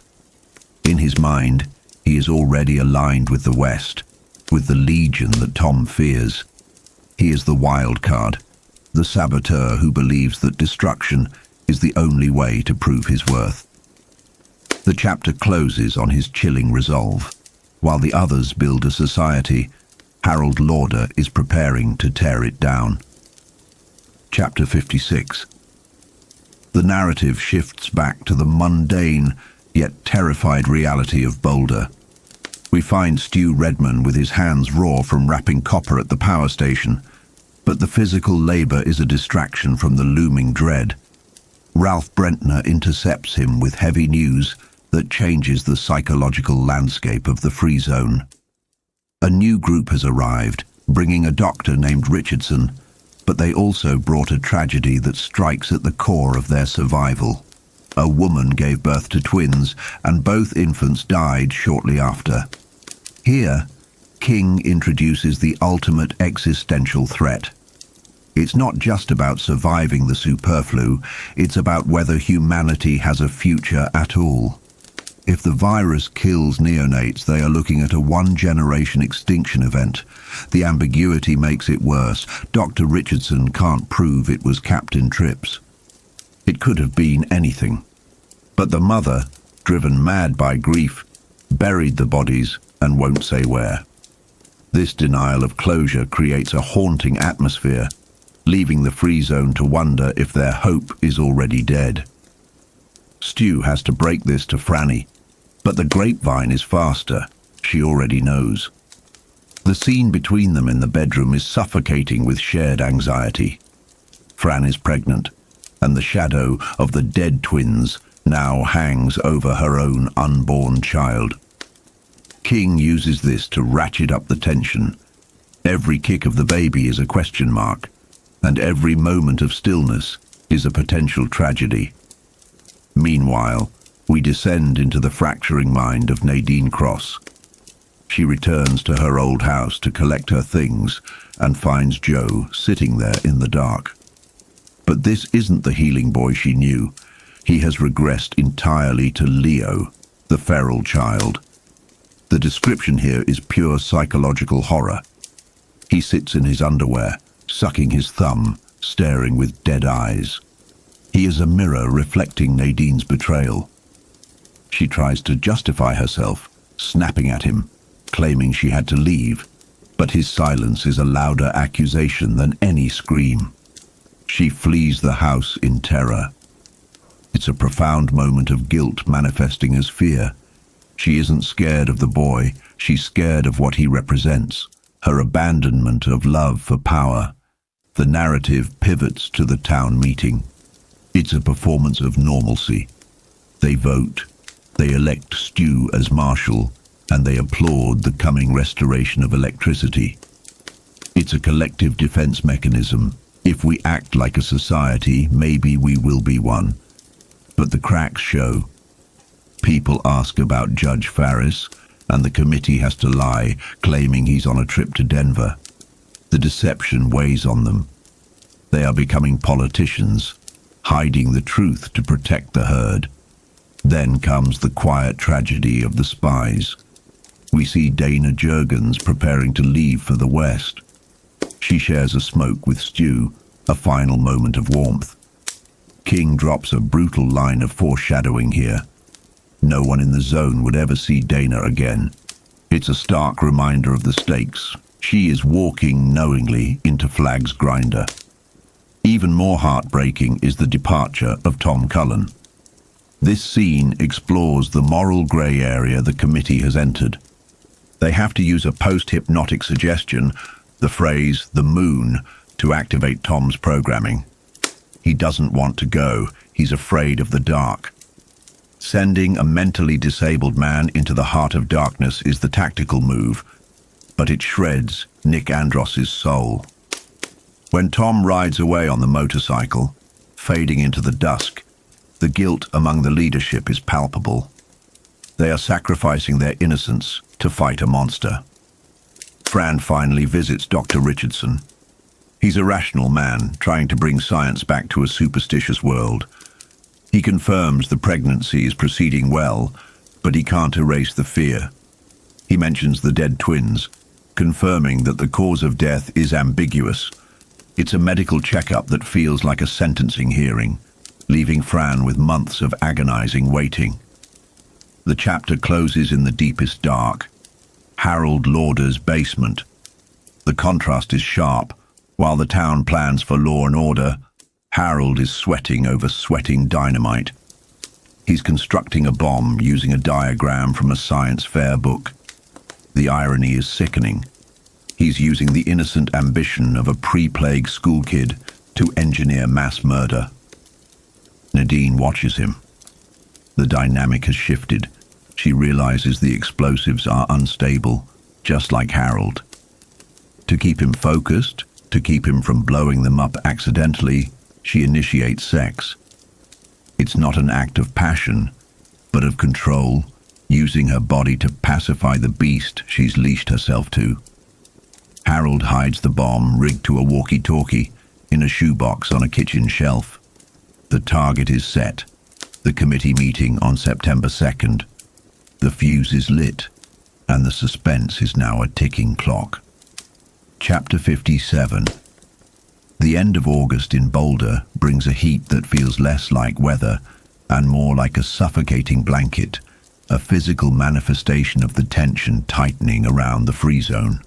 In his mind, he is already aligned with the West, with the Legion that Tom fears. He is the wild card, the saboteur who believes that destruction is the only way to prove his worth. The chapter closes on his chilling resolve. While the others build a society, Harold Lauder is preparing to tear it down. Chapter 56. The narrative shifts back to the mundane, yet terrified reality of Boulder. We find Stu Redman with his hands raw from wrapping copper at the power station, but the physical labor is a distraction from the looming dread. Ralph Brentner intercepts him with heavy news that changes the psychological landscape of the free zone. A new group has arrived, bringing a doctor named Richardson, but they also brought a tragedy that strikes at the core of their survival. A woman gave birth to twins, and both infants died shortly after. Here, King introduces the ultimate existential threat. It's not just about surviving the superflu, it's about whether humanity has a future at all. If the virus kills neonates, they are looking at a one-generation extinction event. The ambiguity makes it worse. Dr. Richardson can't prove it was Captain Trips. It could have been anything. But the mother, driven mad by grief, buried the bodies and won't say where. This denial of closure creates a haunting atmosphere, leaving the free zone to wonder if their hope is already dead. Stu has to break this to Franny, but the grapevine is faster. She already knows. The scene between them in the bedroom is suffocating with shared anxiety. Fran is pregnant, and the shadow of the dead twins now hangs over her own unborn child. King uses this to ratchet up the tension. Every kick of the baby is a question mark, and every moment of stillness is a potential tragedy. Meanwhile, we descend into the fracturing mind of Nadine Cross. She returns to her old house to collect her things and finds Joe sitting there in the dark. But this isn't the healing boy she knew. He has regressed entirely to Leo, the feral child. The description here is pure psychological horror. He sits in his underwear, sucking his thumb, staring with dead eyes. He is a mirror reflecting Nadine's betrayal. She tries to justify herself, snapping at him, claiming she had to leave, but his silence is a louder accusation than any scream. She flees the house in terror. It's a profound moment of guilt manifesting as fear. She isn't scared of the boy, she's scared of what he represents, her abandonment of love for power. The narrative pivots to the town meeting. It's a performance of normalcy. They vote, they elect Stu as marshal, and they applaud the coming restoration of electricity. It's a collective defense mechanism. If we act like a society, maybe we will be one. But the cracks show. People ask about Judge Farris, and the committee has to lie, claiming he's on a trip to Denver. The deception weighs on them. They are becoming politicians, hiding the truth to protect the herd. Then comes the quiet tragedy of the spies. We see Dana Jurgens preparing to leave for the West. She shares a smoke with Stu, a final moment of warmth. King drops a brutal line of foreshadowing here. No one in the zone would ever see Dana again. It's a stark reminder of the stakes. She is walking knowingly into Flagg's grinder. Even more heartbreaking is the departure of Tom Cullen. This scene explores the moral grey area the committee has entered. They have to use a post-hypnotic suggestion, the phrase "the moon," to activate Tom's programming. He doesn't want to go. He's afraid of the dark. Sending a mentally disabled man into the heart of darkness is the tactical move, but it shreds Nick Andros's soul. When Tom rides away on the motorcycle, fading into the dusk, the guilt among the leadership is palpable. They are sacrificing their innocence to fight a monster. Fran finally visits Dr. Richardson. He's a rational man trying to bring science back to a superstitious world. He confirms the pregnancy is proceeding well, but he can't erase the fear. He mentions the dead twins, confirming that the cause of death is ambiguous. It's a medical checkup that feels like a sentencing hearing, leaving Fran with months of agonizing waiting. The chapter closes in the deepest dark, Harold Lauder's basement. The contrast is sharp. While the town plans for law and order, Harold is sweating over sweating dynamite. He's constructing a bomb using a diagram from a science fair book. The irony is sickening. He's using the innocent ambition of a pre-plague school kid to engineer mass murder. Nadine watches him. The dynamic has shifted. She realizes the explosives are unstable, just like Harold. To keep him focused, to keep him from blowing them up accidentally, she initiates sex. It's not an act of passion, but of control, using her body to pacify the beast she's leashed herself to. Harold hides the bomb rigged to a walkie-talkie in a shoebox on a kitchen shelf. The target is set. The committee meeting on September 2nd. The fuse is lit, and the suspense is now a ticking clock. Chapter 57. The end of August in Boulder brings a heat that feels less like weather and more like a suffocating blanket, a physical manifestation of the tension tightening around the free zone.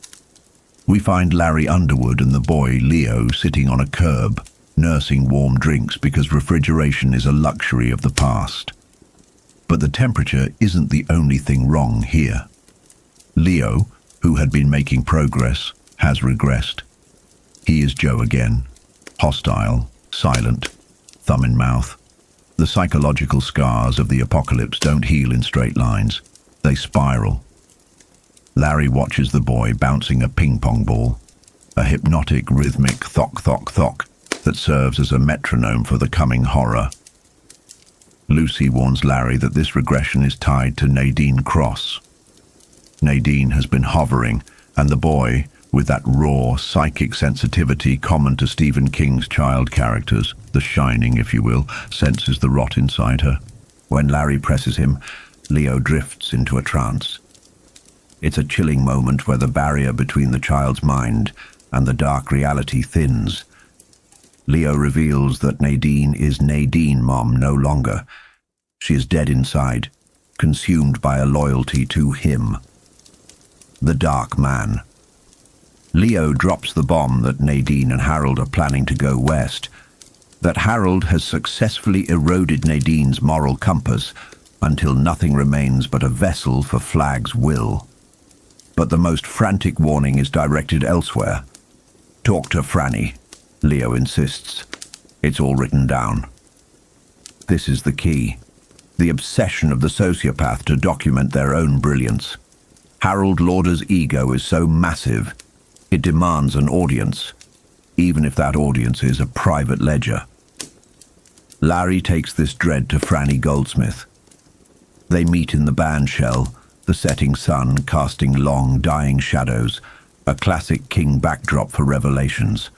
We find Larry Underwood and the boy Leo sitting on a curb, nursing warm drinks because refrigeration is a luxury of the past. But the temperature isn't the only thing wrong here. Leo, who had been making progress, has regressed. He is Joe again, hostile, silent, thumb in mouth. The psychological scars of the apocalypse don't heal in straight lines. They spiral. Larry watches the boy bouncing a ping-pong ball, a hypnotic, rhythmic thock-thock-thock that serves as a metronome for the coming horror. Lucy warns Larry that this regression is tied to Nadine Cross. Nadine has been hovering, and the boy, with that raw, psychic sensitivity common to Stephen King's child characters, the Shining, if you will, senses the rot inside her. When Larry presses him, Leo drifts into a trance. It's a chilling moment where the barrier between the child's mind and the dark reality thins. Leo reveals that Nadine is Nadine Mom no longer. She is dead inside, consumed by a loyalty to him. The Dark Man. Leo drops the bomb that Nadine and Harold are planning to go west, that Harold has successfully eroded Nadine's moral compass until nothing remains but a vessel for Flagg's will. But the most frantic warning is directed elsewhere. "Talk to Franny," Leo insists. "It's all written down." This is the key. The obsession of the sociopath to document their own brilliance. Harold Lauder's ego is so massive, it demands an audience, even if that audience is a private ledger. Larry takes this dread to Franny Goldsmith. They meet in the band shell, the setting sun casting long, dying shadows, a classic King backdrop for Revelations.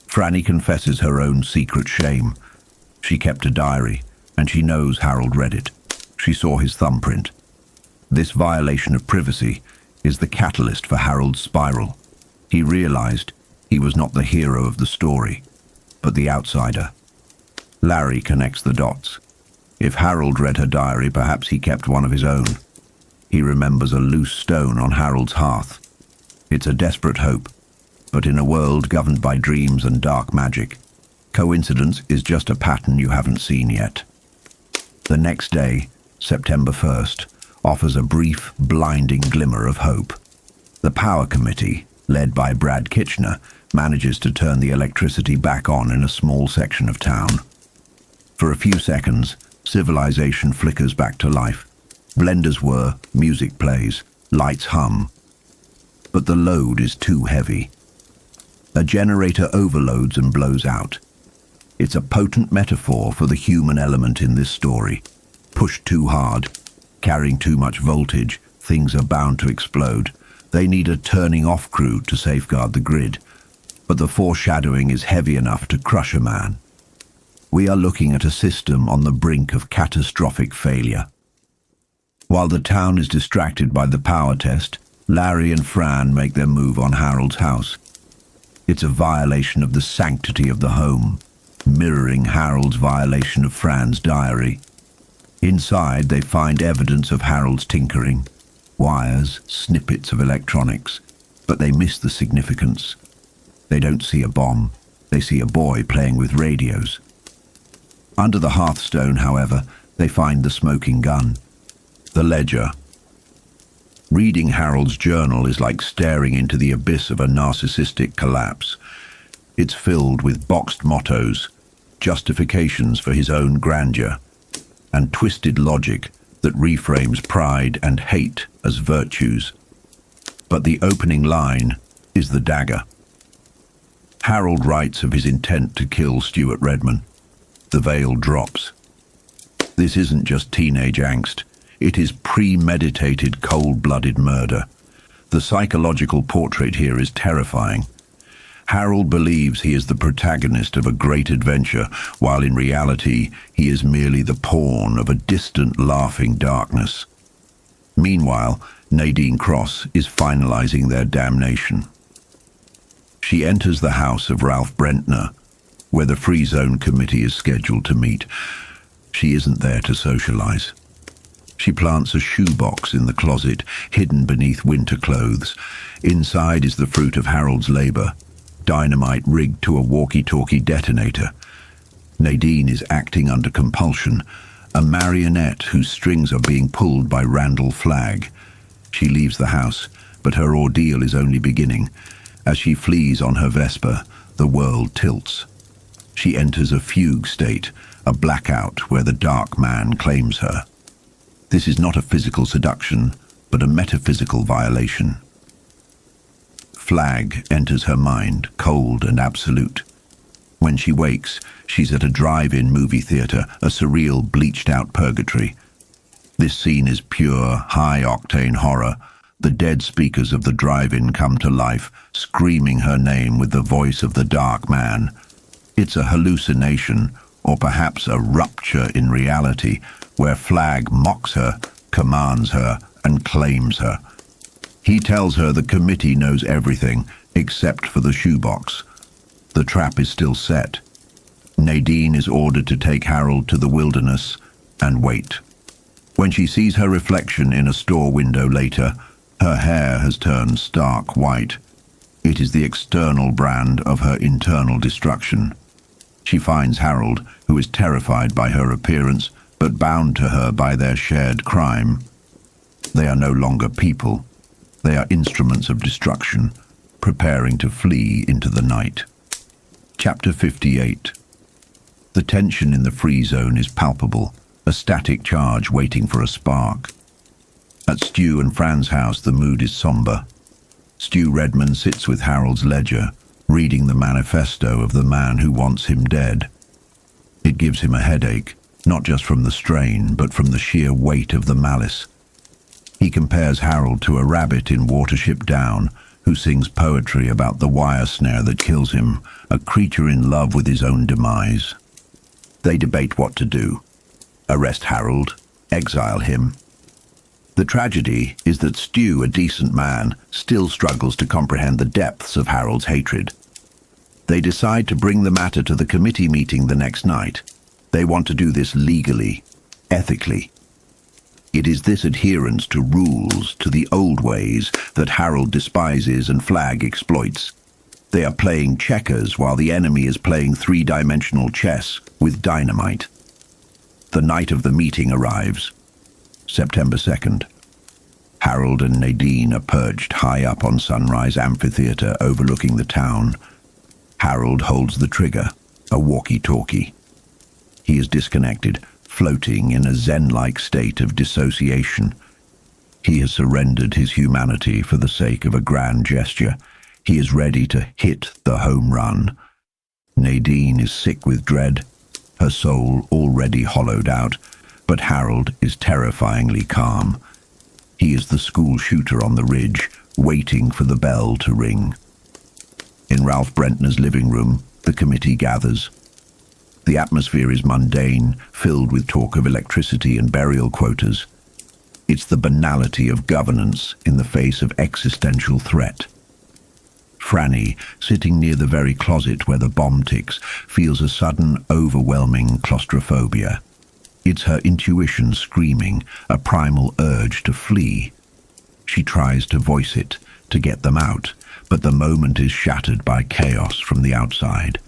Franny confesses her own secret shame. She kept a diary, and she knows Harold read it. She saw his thumbprint. This violation of privacy is the catalyst for Harold's spiral. He realized he was not the hero of the story, but the outsider. Larry connects the dots. If Harold read her diary, perhaps he kept one of his own. He remembers a loose stone on Harold's hearth. It's a desperate hope, but in a world governed by dreams and dark magic, coincidence is just a pattern you haven't seen yet. The next day, September 1st, offers a brief, blinding glimmer of hope. The Power Committee, led by Brad Kitchener, manages to turn the electricity back on in a small section of town. For a few seconds, civilization flickers back to life. Blenders whir, music plays, lights hum. But the load is too heavy. A generator overloads and blows out. It's a potent metaphor for the human element in this story. Pushed too hard, carrying too much voltage, things are bound to explode. They need a turning off crew to safeguard the grid. But the foreshadowing is heavy enough to crush a man. We are looking at a system on the brink of catastrophic failure. While the town is distracted by the power test, Larry and Fran make their move on Harold's house. It's a violation of the sanctity of the home, mirroring Harold's violation of Fran's diary. Inside, they find evidence of Harold's tinkering, wires, snippets of electronics, but they miss the significance. They don't see a bomb, they see a boy playing with radios. Under the hearthstone, however, they find the smoking gun, the ledger. Reading Harold's journal is like staring into the abyss of a narcissistic collapse. It's filled with boxed mottos, justifications for his own grandeur, and twisted logic that reframes pride and hate as virtues. But the opening line is the dagger. Harold writes of his intent to kill Stuart Redman. The veil drops. This isn't just teenage angst. It is premeditated, cold-blooded murder. The psychological portrait here is terrifying. Harold believes he is the protagonist of a great adventure, while in reality he is merely the pawn of a distant, laughing darkness. Meanwhile, Nadine Cross is finalizing their damnation. She enters the house of Ralph Brentner, where the Free Zone Committee is scheduled to meet. She isn't there to socialize. She plants a shoebox in the closet, hidden beneath winter clothes. Inside is the fruit of Harold's labor, dynamite rigged to a walkie-talkie detonator. Nadine is acting under compulsion, a marionette whose strings are being pulled by Randall Flagg. She leaves the house, but her ordeal is only beginning. As she flees on her Vespa, the world tilts. She enters a fugue state, a blackout where the dark man claims her. This is not a physical seduction, but a metaphysical violation. Flagg enters her mind, cold and absolute. When she wakes, she's at a drive-in movie theater, a surreal, bleached-out purgatory. This scene is pure, high-octane horror. The dead speakers of the drive-in come to life, screaming her name with the voice of the dark man. It's a hallucination, or perhaps a rupture in reality, where Flagg mocks her, commands her, and claims her. He tells her the committee knows everything, except for the shoebox. The trap is still set. Nadine is ordered to take Harold to the wilderness and wait. When she sees her reflection in a store window later, her hair has turned stark white. It is the external brand of her internal destruction. She finds Harold, who is terrified by her appearance, but bound to her by their shared crime. They are no longer people. They are instruments of destruction, preparing to flee into the night. Chapter 58. The tension in the free zone is palpable, a static charge waiting for a spark. At Stu and Fran's house, the mood is somber. Stu Redman sits with Harold's ledger, reading the manifesto of the man who wants him dead. It gives him a headache, not just from the strain, but from the sheer weight of the malice. He compares Harold to a rabbit in Watership Down, who sings poetry about the wire snare that kills him, a creature in love with his own demise. They debate what to do. Arrest Harold, exile him. The tragedy is that Stu, a decent man, still struggles to comprehend the depths of Harold's hatred. They decide to bring the matter to the committee meeting the next night. They want to do this legally, ethically. It is this adherence to rules, to the old ways, that Harold despises and Flagg exploits. They are playing checkers while the enemy is playing three-dimensional chess with dynamite. The night of the meeting arrives. September 2nd. Harold and Nadine are perched high up on Sunrise Amphitheatre overlooking the town. Harold holds the trigger, a walkie-talkie. He is disconnected, floating in a zen-like state of dissociation. He has surrendered his humanity for the sake of a grand gesture. He is ready to hit the home run. Nadine is sick with dread, her soul already hollowed out, but Harold is terrifyingly calm. He is the school shooter on the ridge, waiting for the bell to ring. In Ralph Brentner's living room, the committee gathers. The atmosphere is mundane, filled with talk of electricity and burial quotas. It's the banality of governance in the face of existential threat. Franny, sitting near the very closet where the bomb ticks, feels a sudden, overwhelming claustrophobia. It's her intuition screaming, a primal urge to flee. She tries to voice it, to get them out, but the moment is shattered by chaos from the outside.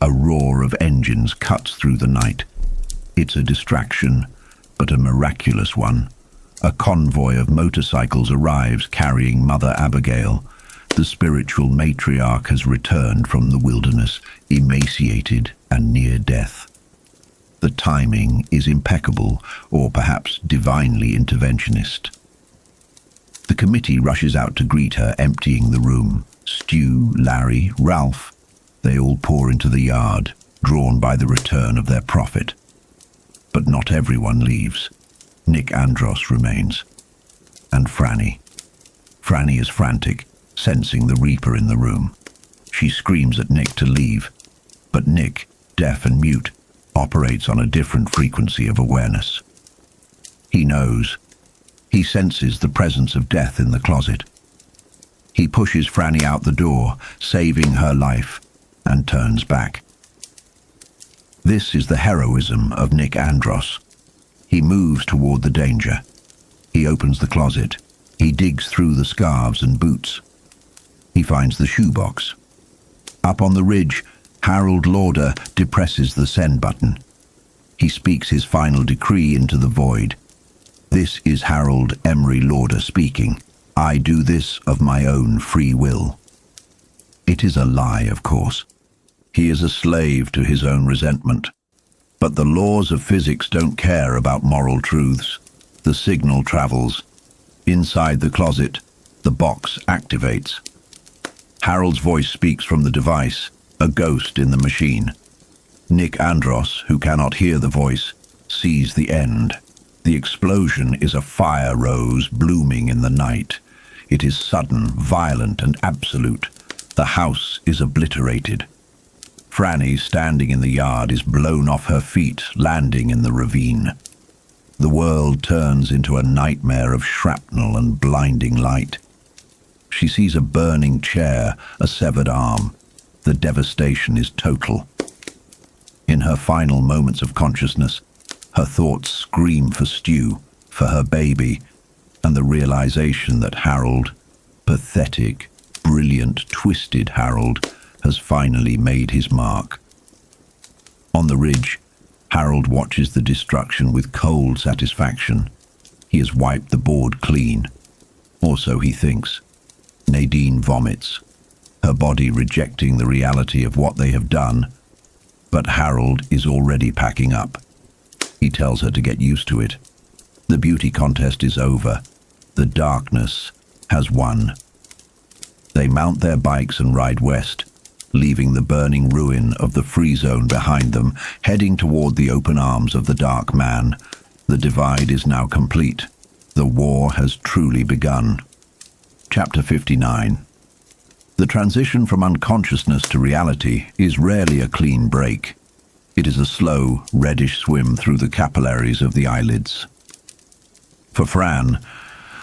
A roar of engines cuts through the night. It's a distraction, but a miraculous one. A convoy of motorcycles arrives carrying Mother Abigail. The spiritual matriarch has returned from the wilderness, emaciated and near death. The timing is impeccable, or perhaps divinely interventionist. The committee rushes out to greet her, emptying the room. Stu, Larry, Ralph, they all pour into the yard, drawn by the return of their prophet. But not everyone leaves. Nick Andros remains. And Franny. Franny is frantic, sensing the Reaper in the room. She screams at Nick to leave, but Nick, deaf and mute, operates on a different frequency of awareness. He knows. He senses the presence of death in the closet. He pushes Franny out the door, saving her life, and turns back. This is the heroism of Nick Andros. He moves toward the danger. He opens the closet. He digs through the scarves and boots. He finds the shoebox. Up on the ridge, Harold Lauder depresses the send button. He speaks his final decree into the void. This is Harold Emery Lauder speaking. I do this of my own free will. It is a lie, of course. He is a slave to his own resentment. But the laws of physics don't care about moral truths. The signal travels. Inside the closet, the box activates. Harold's voice speaks from the device, a ghost in the machine. Nick Andros, who cannot hear the voice, sees the end. The explosion is a fire rose blooming in the night. It is sudden, violent, and absolute. The house is obliterated. Franny, standing in the yard, is blown off her feet, landing in the ravine. The world turns into a nightmare of shrapnel and blinding light. She sees a burning chair, a severed arm. The devastation is total. In her final moments of consciousness, her thoughts scream for Stu, for her baby, and the realization that Harold, pathetic, brilliant, twisted Harold, has finally made his mark. On the ridge, Harold watches the destruction with cold satisfaction. He has wiped the board clean. Or so he thinks. Nadine vomits, her body rejecting the reality of what they have done. But Harold is already packing up. He tells her to get used to it. The beauty contest is over. The darkness has won. They mount their bikes and ride west, leaving the burning ruin of the free zone behind them, heading toward the open arms of the Dark Man. The divide is now complete. The war has truly begun. Chapter 59. The transition from unconsciousness to reality is rarely a clean break. It is a slow, reddish swim through the capillaries of the eyelids. For Fran,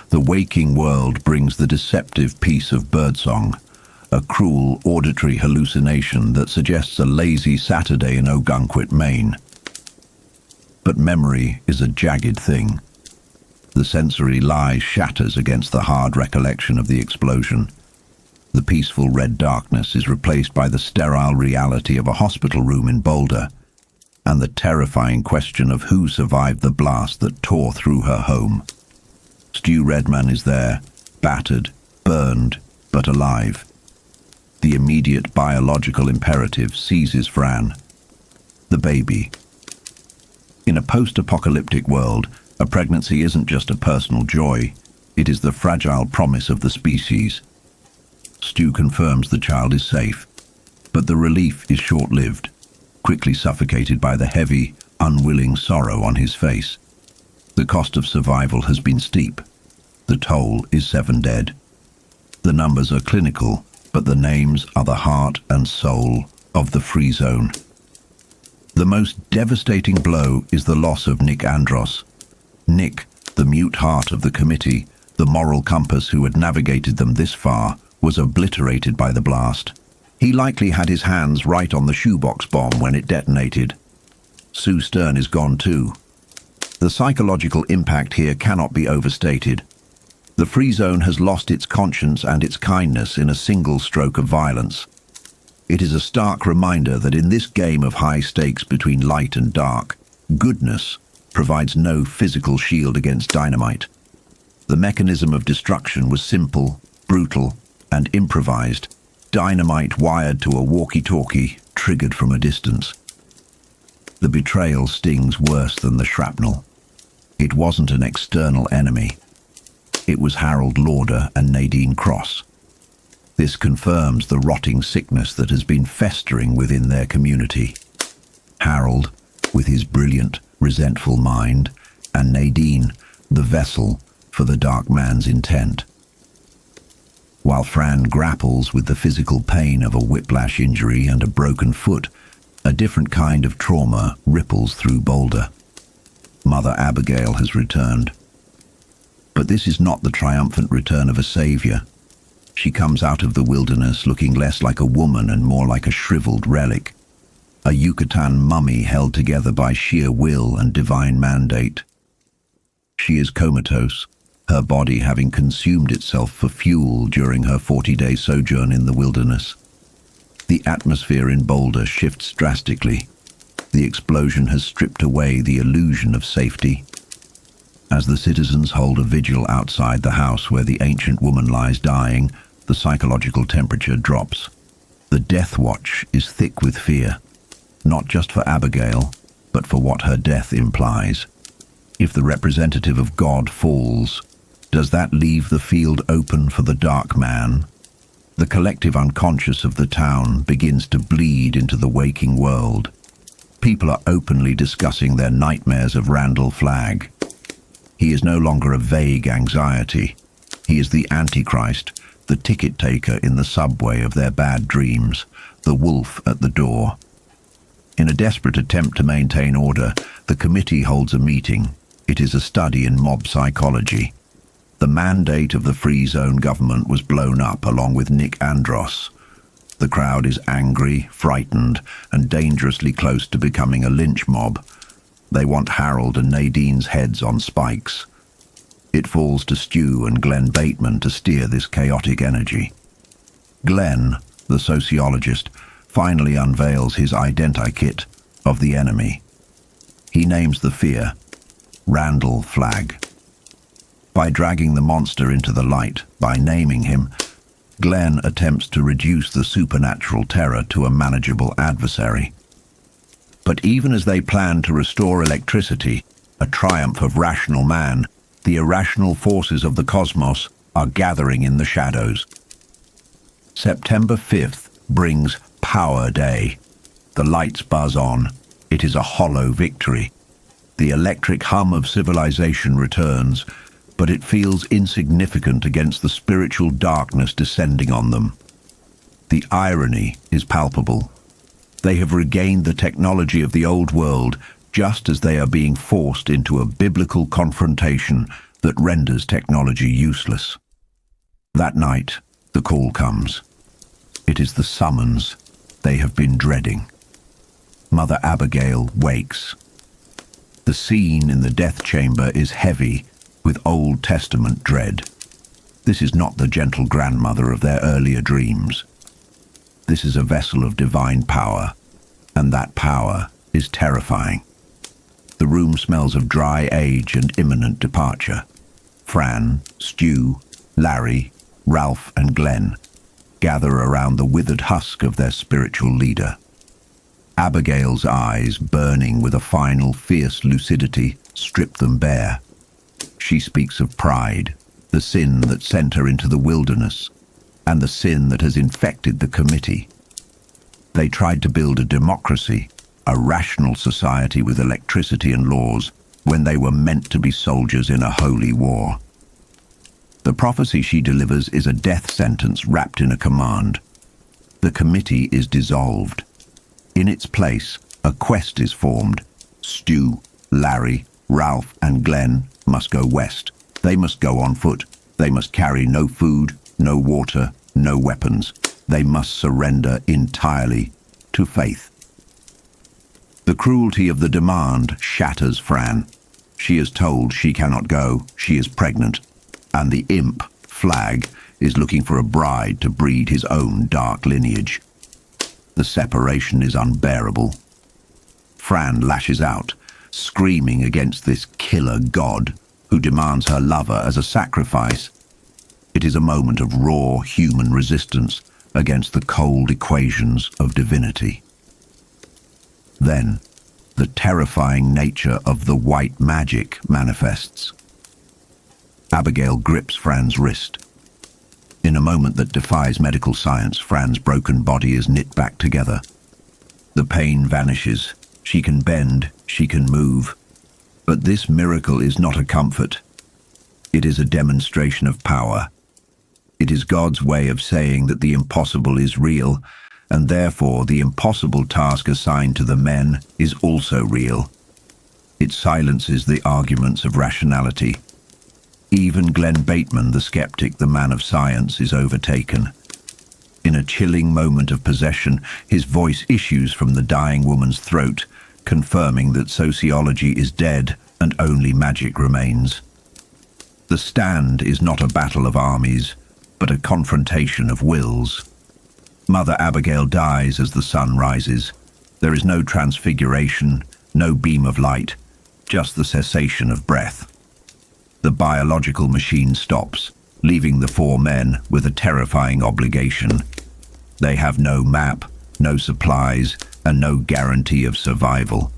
the waking world brings the deceptive piece of birdsong, a cruel auditory hallucination that suggests a lazy Saturday in Ogunquit, Maine. But memory is a jagged thing. The sensory lie shatters against the hard recollection of the explosion. The peaceful red darkness is replaced by the sterile reality of a hospital room in Boulder, and the terrifying question of who survived the blast that tore through her home. Stu Redman is there, battered, burned, but alive. The immediate biological imperative seizes Fran. The baby. In a post-apocalyptic world, a pregnancy isn't just a personal joy, it is the fragile promise of the species. Stu confirms the child is safe, but the relief is short-lived, quickly suffocated by the heavy, unwilling sorrow on his face. The cost of survival has been steep. The toll is 7 dead. The numbers are clinical, but the names are the heart and soul of the free zone. The most devastating blow is the loss of Nick Andros. Nick, the mute heart of the committee, the moral compass who had navigated them this far, was obliterated by the blast. He likely had his hands right on the shoebox bomb when it detonated. Sue Stern is gone too. The psychological impact here cannot be overstated. The free zone has lost its conscience and its kindness in a single stroke of violence. It is a stark reminder that in this game of high stakes between light and dark, goodness provides no physical shield against dynamite. The mechanism of destruction was simple, brutal, and improvised. Dynamite wired to a walkie-talkie, triggered from a distance. The betrayal stings worse than the shrapnel. It wasn't an external enemy. It was Harold Lauder and Nadine Cross. This confirms the rotting sickness that has been festering within their community. Harold, with his brilliant, resentful mind, and Nadine, the vessel for the dark man's intent. While Fran grapples with the physical pain of a whiplash injury and a broken foot, a different kind of trauma ripples through Boulder. Mother Abigail has returned. But this is not the triumphant return of a savior. She comes out of the wilderness looking less like a woman and more like a shriveled relic, a Yucatan mummy held together by sheer will and divine mandate. She is comatose, her body having consumed itself for fuel during her 40-day sojourn in the wilderness. The atmosphere in Boulder shifts drastically. The explosion has stripped away the illusion of safety. As the citizens hold a vigil outside the house where the ancient woman lies dying, the psychological temperature drops. The death watch is thick with fear, not just for Abigail, but for what her death implies. If the representative of God falls, does that leave the field open for the dark man? The collective unconscious of the town begins to bleed into the waking world. People are openly discussing their nightmares of Randall Flagg. He is no longer a vague anxiety. He is the Antichrist, the ticket taker in the subway of their bad dreams, the wolf at the door. In a desperate attempt to maintain order, the committee holds a meeting. It is a study in mob psychology. The mandate of the Free Zone government was blown up along with Nick Andros. The crowd is angry, frightened, and dangerously close to becoming a lynch mob. They want Harold and Nadine's heads on spikes. It falls to Stu and Glenn Bateman to steer this chaotic energy. Glenn, the sociologist, finally unveils his identikit of the enemy. He names the fear, Randall Flagg. By dragging the monster into the light, by naming him, Glenn attempts to reduce the supernatural terror to a manageable adversary. But even as they plan to restore electricity, a triumph of rational man, the irrational forces of the cosmos are gathering in the shadows. September 5th brings Power Day. The lights buzz on. It is a hollow victory. The electric hum of civilization returns. but it feels insignificant against the spiritual darkness descending on them. The irony is palpable. They have regained the technology of the old world just as they are being forced into a biblical confrontation that renders technology useless. That night, the call comes. It is the summons they have been dreading. Mother Abigail wakes. The scene in the death chamber is heavy with Old Testament dread. This is not the gentle grandmother of their earlier dreams. This is a vessel of divine power, and that power is terrifying. The room smells of dry age and imminent departure. Fran, Stu, Larry, Ralph, and Glenn gather around the withered husk of their spiritual leader. Abigail's eyes, burning with a final fierce lucidity, strip them bare. She speaks of pride, the sin that sent her into the wilderness, and the sin that has infected the committee. They tried to build a democracy, a rational society with electricity and laws, when they were meant to be soldiers in a holy war. The prophecy she delivers is a death sentence wrapped in a command. The committee is dissolved. In its place, a quest is formed. Stu, Larry, Ralph, and Glenn must go west. They must go on foot. They must carry no food, no water, no weapons. They must surrender entirely to faith. The cruelty of the demand shatters Fran. She is told she cannot go, she is pregnant, and the imp, Flagg, is looking for a bride to breed his own dark lineage. The separation is unbearable. Fran lashes out, screaming against this killer god who demands her lover as a sacrifice. It is a moment of raw human resistance against the cold equations of divinity. Then, the terrifying nature of the white magic manifests. Abigail grips Fran's wrist. In a moment that defies medical science, Fran's broken body is knit back together. The pain vanishes. She can bend, she can move. But this miracle is not a comfort. It is a demonstration of power. It is God's way of saying that the impossible is real, and therefore the impossible task assigned to the men is also real. It silences the arguments of rationality. Even Glenn Bateman, the skeptic, the man of science, is overtaken. In a chilling moment of possession, his voice issues from the dying woman's throat, confirming that sociology is dead and only magic remains. The stand is not a battle of armies, but a confrontation of wills. Mother Abigail dies as the sun rises. There is no transfiguration, no beam of light, just the cessation of breath. The biological machine stops, leaving the four men with a terrifying obligation. They have no map, no supplies, and no guarantee of survival.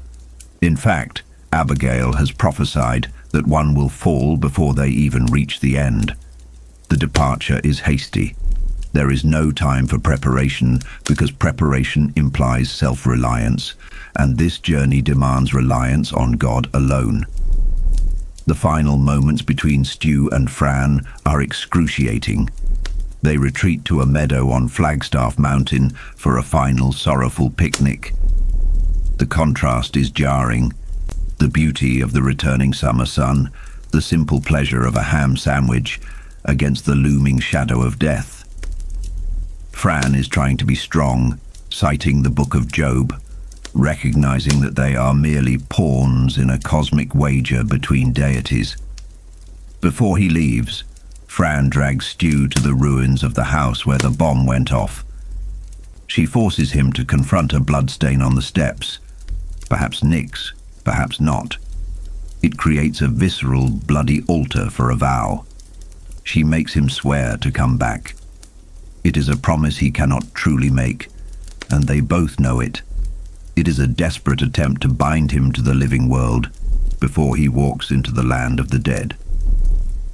In fact, Abigail has prophesied that one will fall before they even reach the end. The departure is hasty. There is no time for preparation because preparation implies self-reliance, and this journey demands reliance on God alone. The final moments between Stu and Fran are excruciating. They retreat to a meadow on Flagstaff Mountain for a final sorrowful picnic. The contrast is jarring. The beauty of the returning summer sun, the simple pleasure of a ham sandwich, against the looming shadow of death. Fran is trying to be strong, citing the Book of Job, recognizing that they are merely pawns in a cosmic wager between deities. Before he leaves, Fran drags Stu to the ruins of the house where the bomb went off. She forces him to confront a bloodstain on the steps. Perhaps Nick's, perhaps not. It creates a visceral, bloody altar for a vow. She makes him swear to come back. It is a promise he cannot truly make, and they both know it. It is a desperate attempt to bind him to the living world before he walks into the land of the dead.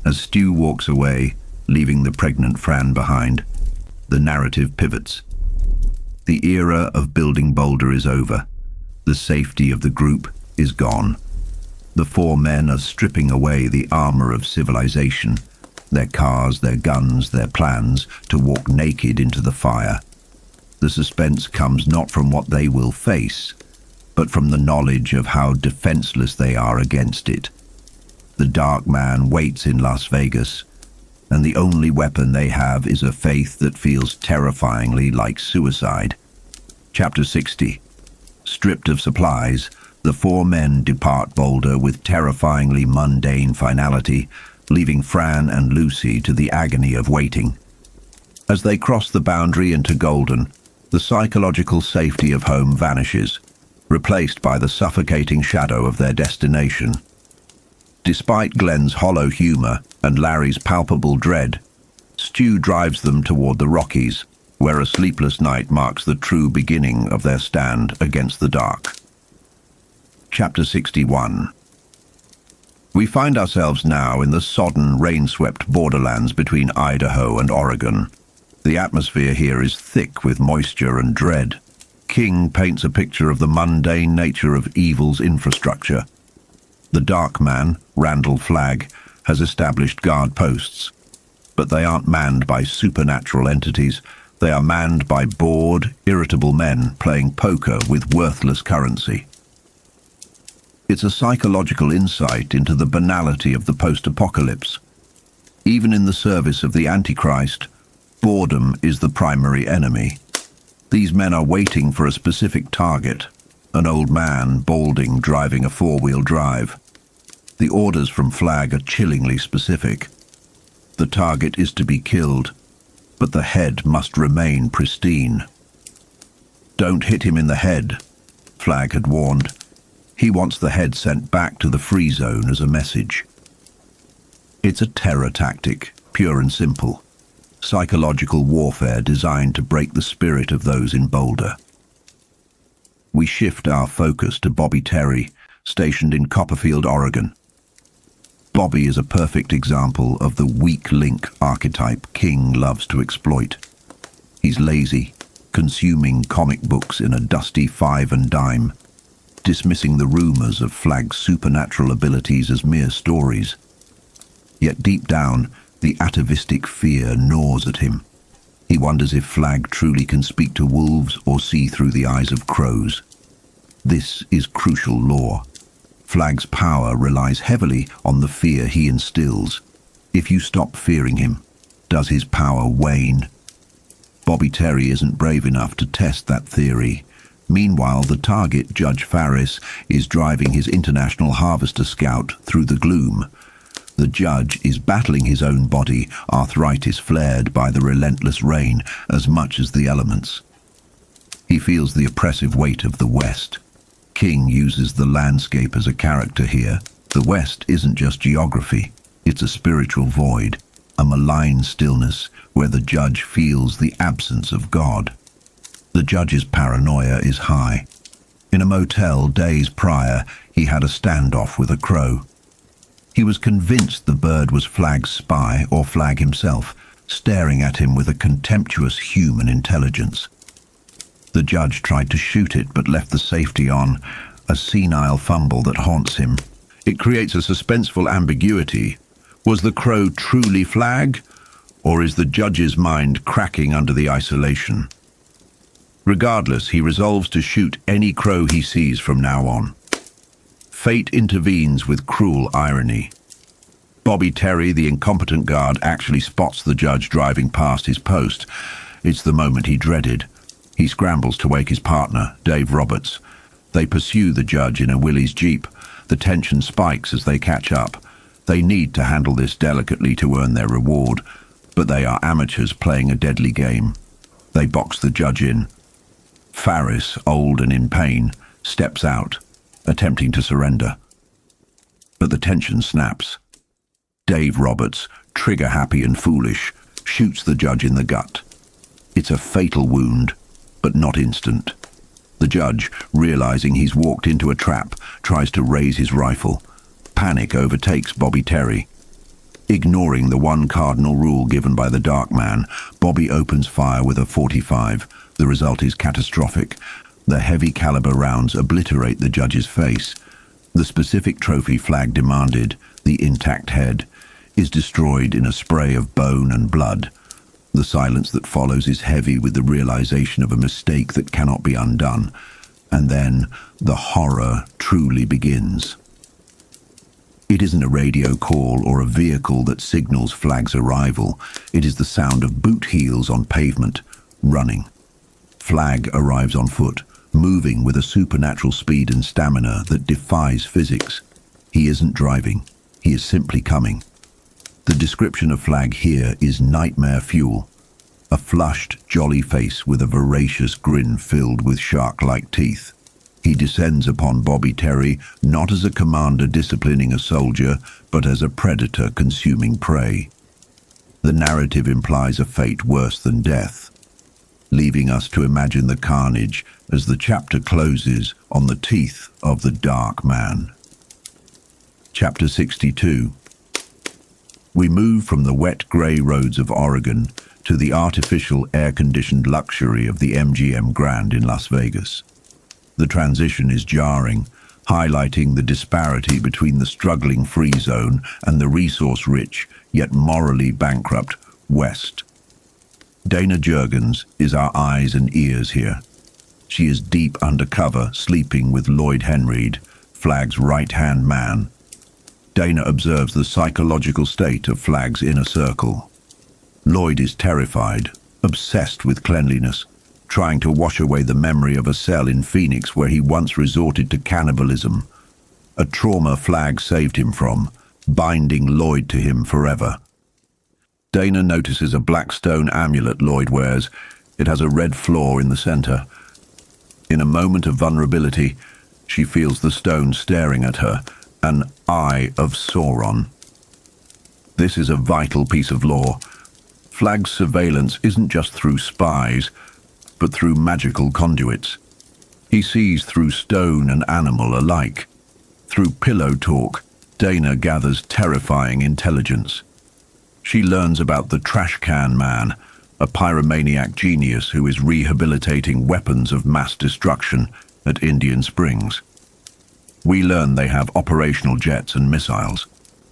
As Stu walks away, leaving the pregnant Fran behind, the narrative pivots. The era of building Boulder is over. The safety of the group is gone. The four men are stripping away the armor of civilization, their cars, their guns, their plans, to walk naked into the fire. The suspense comes not from what they will face, but from the knowledge of how defenseless they are against it. The dark man waits in Las Vegas, and the only weapon they have is a faith that feels terrifyingly like suicide. Chapter 60. Stripped of supplies, the four men depart Boulder with terrifyingly mundane finality, leaving Fran and Lucy to the agony of waiting. As they cross the boundary into Golden, the psychological safety of home vanishes, replaced by the suffocating shadow of their destination. Despite Glenn's hollow humor and Larry's palpable dread, Stu drives them toward the Rockies, where a sleepless night marks the true beginning of their stand against the dark. Chapter 61. We find ourselves now in the sodden, rain-swept borderlands between Idaho and Oregon. The atmosphere here is thick with moisture and dread. King paints a picture of the mundane nature of evil's infrastructure. The dark man, Randall Flagg, has established guard posts, but they aren't manned by supernatural entities. They are manned by bored, irritable men playing poker with worthless currency. It's a psychological insight into the banality of the post-apocalypse. Even in the service of the Antichrist, boredom is the primary enemy. These men are waiting for a specific target, an old man balding driving a four-wheel drive. The orders from Flagg are chillingly specific. The target is to be killed, but the head must remain pristine. Don't hit him in the head, Flagg had warned. He wants the head sent back to the free zone as a message. It's a terror tactic, pure and simple. Psychological warfare designed to break the spirit of those in Boulder. We shift our focus to Bobby Terry, stationed in Copperfield, Oregon. Bobby is a perfect example of the weak link archetype King loves to exploit. He's lazy, consuming comic books in a dusty five and dime, dismissing the rumors of Flagg's supernatural abilities as mere stories. Yet deep down, the atavistic fear gnaws at him. He wonders if Flagg truly can speak to wolves or see through the eyes of crows. This is crucial lore. Flagg's power relies heavily on the fear he instills. If you stop fearing him, does his power wane? Bobby Terry isn't brave enough to test that theory. Meanwhile, the target, Judge Farris, is driving his International Harvester Scout through the gloom. The judge is battling his own body, arthritis flared by the relentless rain as much as the elements. He feels the oppressive weight of the West. King uses the landscape as a character here. The West isn't just geography, it's a spiritual void, a malign stillness where the judge feels the absence of God. The judge's paranoia is high. In a motel days prior, he had a standoff with a crow. He was convinced the bird was Flagg's spy or Flagg himself, staring at him with a contemptuous human intelligence. The judge tried to shoot it but left the safety on, a senile fumble that haunts him. It creates a suspenseful ambiguity. Was the crow truly Flagg, or is the judge's mind cracking under the isolation? Regardless, he resolves to shoot any crow he sees from now on. Fate intervenes with cruel irony. Bobby Terry, the incompetent guard, actually spots the judge driving past his post. It's the moment he dreaded. He scrambles to wake his partner, Dave Roberts. They pursue the judge in a Willys Jeep. The tension spikes as they catch up. They need to handle this delicately to earn their reward, but they are amateurs playing a deadly game. They box the judge in. Farris, old and in pain, steps out, attempting to surrender. But the tension snaps. Dave Roberts, trigger-happy and foolish, shoots the judge in the gut. It's a fatal wound, but not instant. The judge, realizing he's walked into a trap, tries to raise his rifle. Panic overtakes Bobby Terry. Ignoring the one cardinal rule given by the dark man, Bobby opens fire with a .45. The result is catastrophic. The heavy caliber rounds obliterate the judge's face. The specific trophy Flagg demanded, the intact head, is destroyed in a spray of bone and blood. The silence that follows is heavy with the realization of a mistake that cannot be undone. And then the horror truly begins. It isn't a radio call or a vehicle that signals Flagg's arrival. It is the sound of boot heels on pavement, running. Flagg arrives on foot, moving with a supernatural speed and stamina that defies physics. He isn't driving. He is simply coming. The description of Flagg here is nightmare fuel. A flushed, jolly face with a voracious grin filled with shark-like teeth. He descends upon Bobby Terry not as a commander disciplining a soldier, but as a predator consuming prey. The narrative implies a fate worse than death, leaving us to imagine the carnage as the chapter closes on the teeth of the Dark Man. Chapter 62. We move from the wet grey roads of Oregon to the artificial air-conditioned luxury of the MGM Grand in Las Vegas. The transition is jarring, highlighting the disparity between the struggling free zone and the resource-rich, yet morally bankrupt, West. Dana Jurgens is our eyes and ears here. She is deep undercover, sleeping with Lloyd Henreid, Flagg's right-hand man. Dana observes the psychological state of Flagg's inner circle. Lloyd is terrified, obsessed with cleanliness, trying to wash away the memory of a cell in Phoenix where he once resorted to cannibalism. A trauma Flagg saved him from, binding Lloyd to him forever. Dana notices a black stone amulet Lloyd wears. It has a red flaw in the center. In a moment of vulnerability, she feels the stone staring at her, an Eye of Sauron. This is a vital piece of lore. Flagg's surveillance isn't just through spies, but through magical conduits. He sees through stone and animal alike. Through pillow talk, Dana gathers terrifying intelligence. She learns about the Trash Can Man, a pyromaniac genius who is rehabilitating weapons of mass destruction at Indian Springs. We learn they have operational jets and missiles.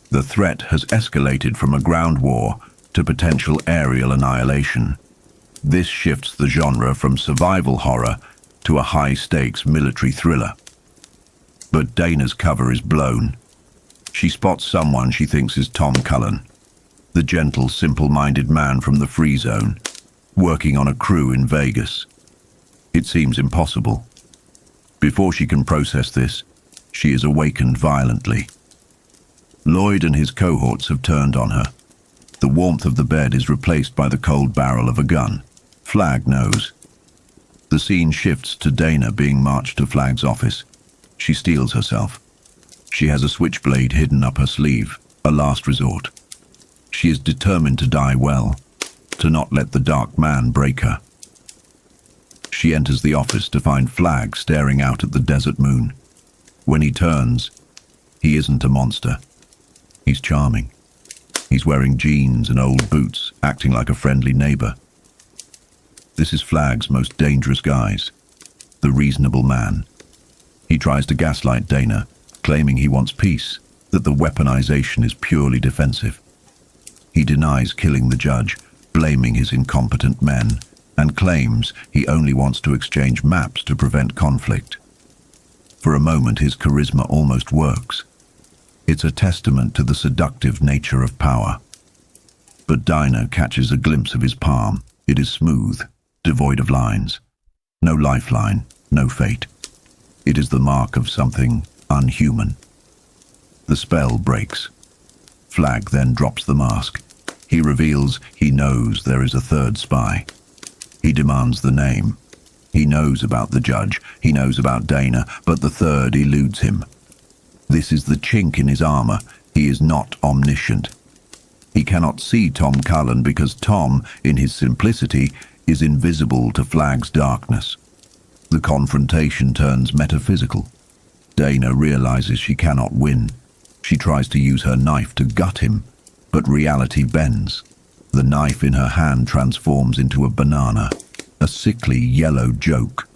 The threat has escalated from a ground war to potential aerial annihilation. This shifts the genre from survival horror to a high-stakes military thriller. But Dana's cover is blown. She spots someone she thinks is Tom Cullen, the gentle, simple-minded man from the Free Zone, working on a crew in Vegas. It seems impossible. Before she can process this, she is awakened violently. Lloyd and his cohorts have turned on her. The warmth of the bed is replaced by the cold barrel of a gun. Flagg knows. The scene shifts to Dana being marched to Flagg's office. She steels herself. She has a switchblade hidden up her sleeve, a last resort. She is determined to die well, to not let the Dark Man break her. She enters the office to find Flagg staring out at the desert moon. When he turns, he isn't a monster. He's charming. He's wearing jeans and old boots, acting like a friendly neighbor. This is Flagg's most dangerous guise, the reasonable man. He tries to gaslight Dana, claiming he wants peace, that the weaponization is purely defensive. He denies killing the judge, blaming his incompetent men, and claims he only wants to exchange maps to prevent conflict. For a moment, his charisma almost works. It's a testament to the seductive nature of power. But Dana catches a glimpse of his palm. It is smooth, devoid of lines. No lifeline, no fate. It is the mark of something unhuman. The spell breaks. Flagg then drops the mask. He reveals he knows there is a third spy. He demands the name. He knows about the judge, he knows about Dana, but the third eludes him. This is the chink in his armor. He is not omniscient. He cannot see Tom Cullen because Tom, in his simplicity, is invisible to Flagg's darkness. The confrontation turns metaphysical. Dana realizes she cannot win. She tries to use her knife to gut him, but reality bends. The knife in her hand transforms into a banana, a sickly yellow joke.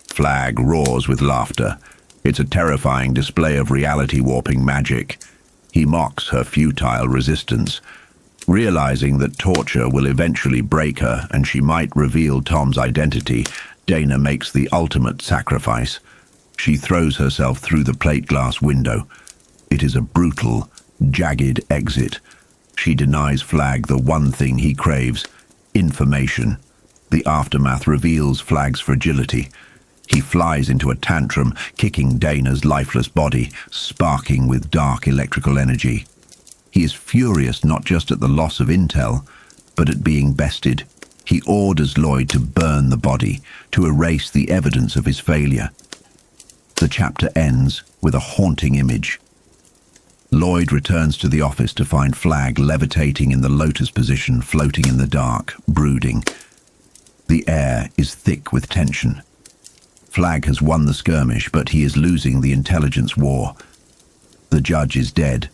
Flagg roars with laughter. It's a terrifying display of reality-warping magic. He mocks her futile resistance. Realizing that torture will eventually break her and she might reveal Tom's identity, Dana makes the ultimate sacrifice. She throws herself through the plate glass window. It is a brutal, jagged exit. She denies Flagg the one thing he craves: information. The aftermath reveals Flagg's fragility. He flies into a tantrum, kicking Dana's lifeless body, sparking with dark electrical energy. He is furious not just at the loss of intel, but at being bested. He orders Lloyd to burn the body, to erase the evidence of his failure. The chapter ends with a haunting image. Lloyd returns to the office to find Flagg levitating in the lotus position, floating in the dark, brooding. The air is thick with tension. Flagg has won the skirmish, but he is losing the intelligence war. The judge is dead.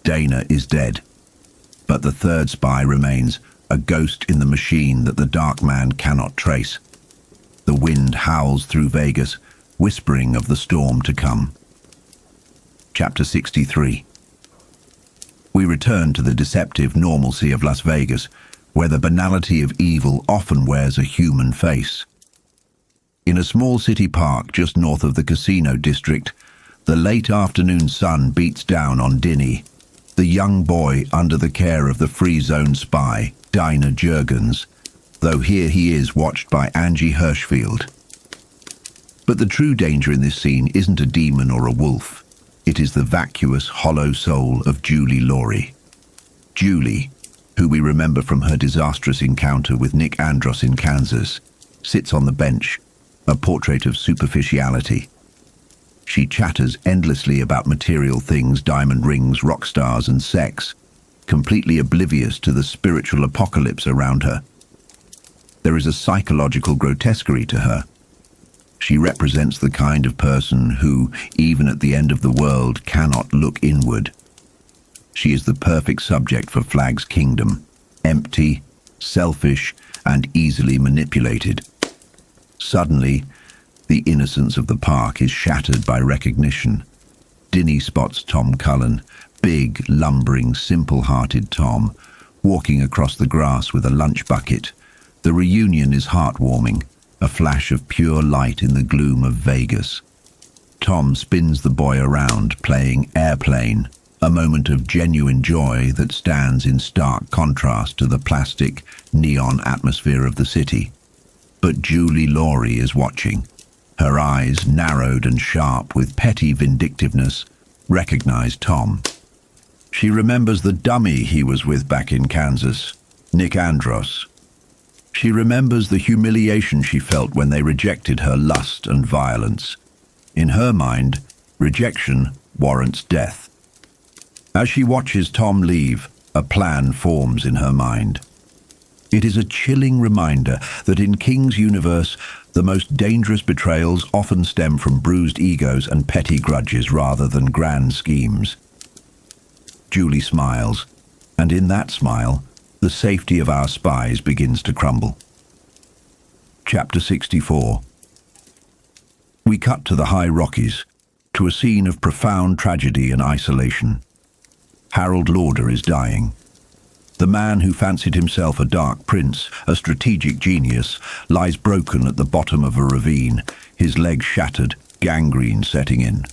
Dana is dead. But the third spy remains, a ghost in the machine that the dark man cannot trace. The wind howls through Vegas, whispering of the storm to come. Chapter 63. We return to the deceptive normalcy of Las Vegas, where the banality of evil often wears a human face. In a small city park just north of the casino district, the late afternoon sun beats down on Dinny, the young boy under the care of the free zone spy, Dinah Juergens, though here he is watched by Angie Hirschfield. But the true danger in this scene isn't a demon or a wolf. It is the vacuous, hollow soul of Julie Laurie. Julie, who we remember from her disastrous encounter with Nick Andros in Kansas, sits on the bench, a portrait of superficiality. She chatters endlessly about material things, diamond rings, rock stars, and sex, completely oblivious to the spiritual apocalypse around her. There is a psychological grotesquerie to her. She represents the kind of person who, even at the end of the world, cannot look inward. She is the perfect subject for Flagg's kingdom, empty, selfish, and easily manipulated. Suddenly, the innocence of the park is shattered by recognition. Dinny spots Tom Cullen, big, lumbering, simple-hearted Tom, walking across the grass with a lunch bucket. The reunion is heartwarming, a flash of pure light in the gloom of Vegas. Tom spins the boy around, playing Airplane, a moment of genuine joy that stands in stark contrast to the plastic, neon atmosphere of the city. But Julie Laurie is watching. Her eyes, narrowed and sharp with petty vindictiveness, recognize Tom. She remembers the dummy he was with back in Kansas, Nick Andros. She remembers the humiliation she felt when they rejected her lust and violence. In her mind, rejection warrants death. As she watches Tom leave, a plan forms in her mind. It is a chilling reminder that in King's universe, the most dangerous betrayals often stem from bruised egos and petty grudges rather than grand schemes. Julie smiles, and in that smile, the safety of our spies begins to crumble. Chapter 64. We cut to the high Rockies, to a scene of profound tragedy and isolation. Harold Lauder is dying. The man who fancied himself a dark prince, a strategic genius, lies broken at the bottom of a ravine, his legs shattered, gangrene setting in.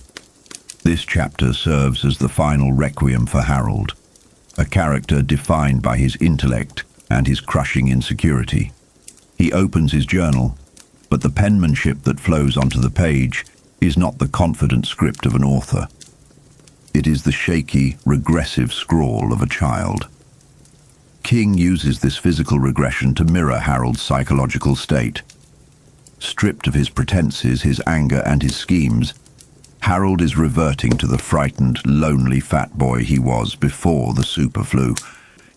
This chapter serves as the final requiem for Harold, a character defined by his intellect and his crushing insecurity. He opens his journal, but the penmanship that flows onto the page is not the confident script of an author. It is the shaky, regressive scrawl of a child. King uses this physical regression to mirror Harold's psychological state. Stripped of his pretenses, his anger, and his schemes, Harold is reverting to the frightened, lonely fat boy he was before the superflu.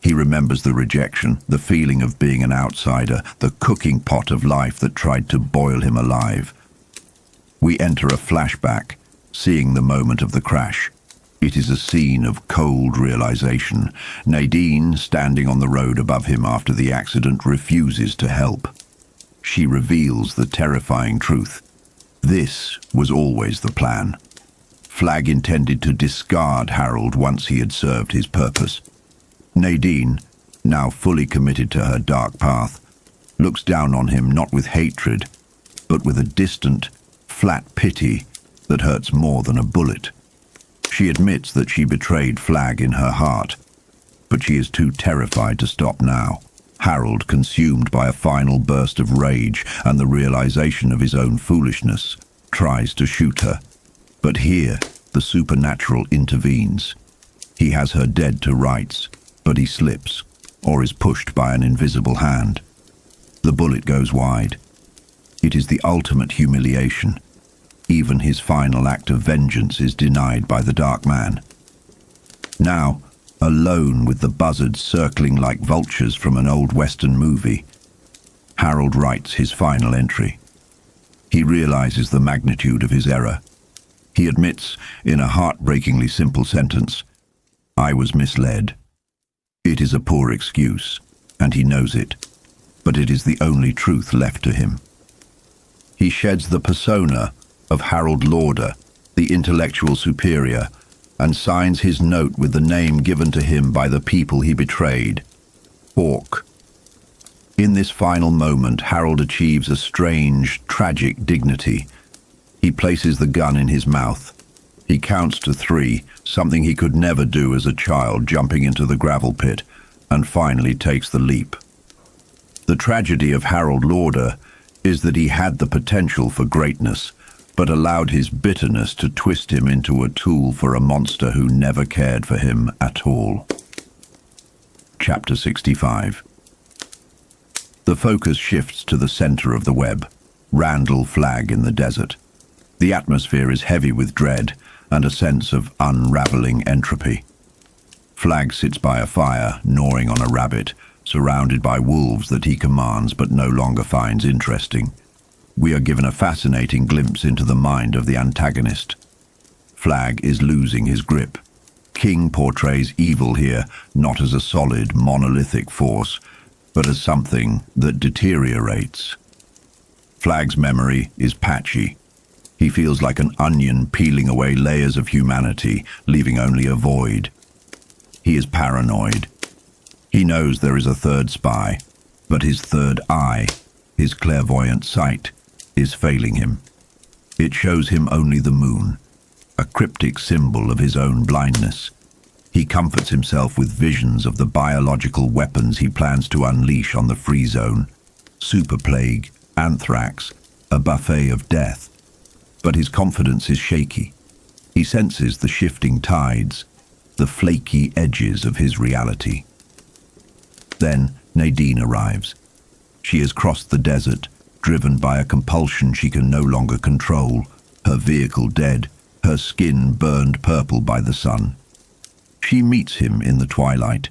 He remembers the rejection, the feeling of being an outsider, the cooking pot of life that tried to boil him alive. We enter a flashback, seeing the moment of the crash. It is a scene of cold realization. Nadine, standing on the road above him after the accident, refuses to help. She reveals the terrifying truth. This was always the plan. Flagg intended to discard Harold once he had served his purpose. Nadine, now fully committed to her dark path, looks down on him not with hatred, but with a distant, flat pity that hurts more than a bullet. She admits that she betrayed Flagg in her heart, but she is too terrified to stop now. Harold, consumed by a final burst of rage and the realization of his own foolishness, tries to shoot her. But here, the supernatural intervenes. He has her dead to rights, but he slips, or is pushed by an invisible hand. The bullet goes wide. It is the ultimate humiliation. Even his final act of vengeance is denied by the Dark Man. Now, alone with the buzzards circling like vultures from an old Western movie, Harold writes his final entry. He realizes the magnitude of his error. He admits, in a heartbreakingly simple sentence, "I was misled." It is a poor excuse, and he knows it, but it is the only truth left to him. He sheds the persona of Harold Lauder, the intellectual superior, and signs his note with the name given to him by the people he betrayed, Hawk. In this final moment, Harold achieves a strange, tragic dignity. He places the gun in his mouth. He counts to 3, something he could never do as a child, jumping into the gravel pit, and finally takes the leap. The tragedy of Harold Lauder is that he had the potential for greatness, but allowed his bitterness to twist him into a tool for a monster who never cared for him at all. Chapter 65. The focus shifts to the center of the web, Randall Flagg in the desert. The atmosphere is heavy with dread and a sense of unraveling entropy. Flagg sits by a fire, gnawing on a rabbit, surrounded by wolves that he commands but no longer finds interesting. We are given a fascinating glimpse into the mind of the antagonist. Flagg is losing his grip. King portrays evil here not as a solid, monolithic force, but as something that deteriorates. Flagg's memory is patchy. He feels like an onion peeling away layers of humanity, leaving only a void. He is paranoid. He knows there is a third spy, but his third eye, his clairvoyant sight, is failing him. It shows him only the moon, a cryptic symbol of his own blindness. He comforts himself with visions of the biological weapons he plans to unleash on the free zone. Super plague, anthrax, a buffet of death. But his confidence is shaky. He senses the shifting tides, the flaky edges of his reality. Then Nadine arrives. She has crossed the desert, driven by a compulsion she can no longer control, her vehicle dead, her skin burned purple by the sun. She meets him in the twilight,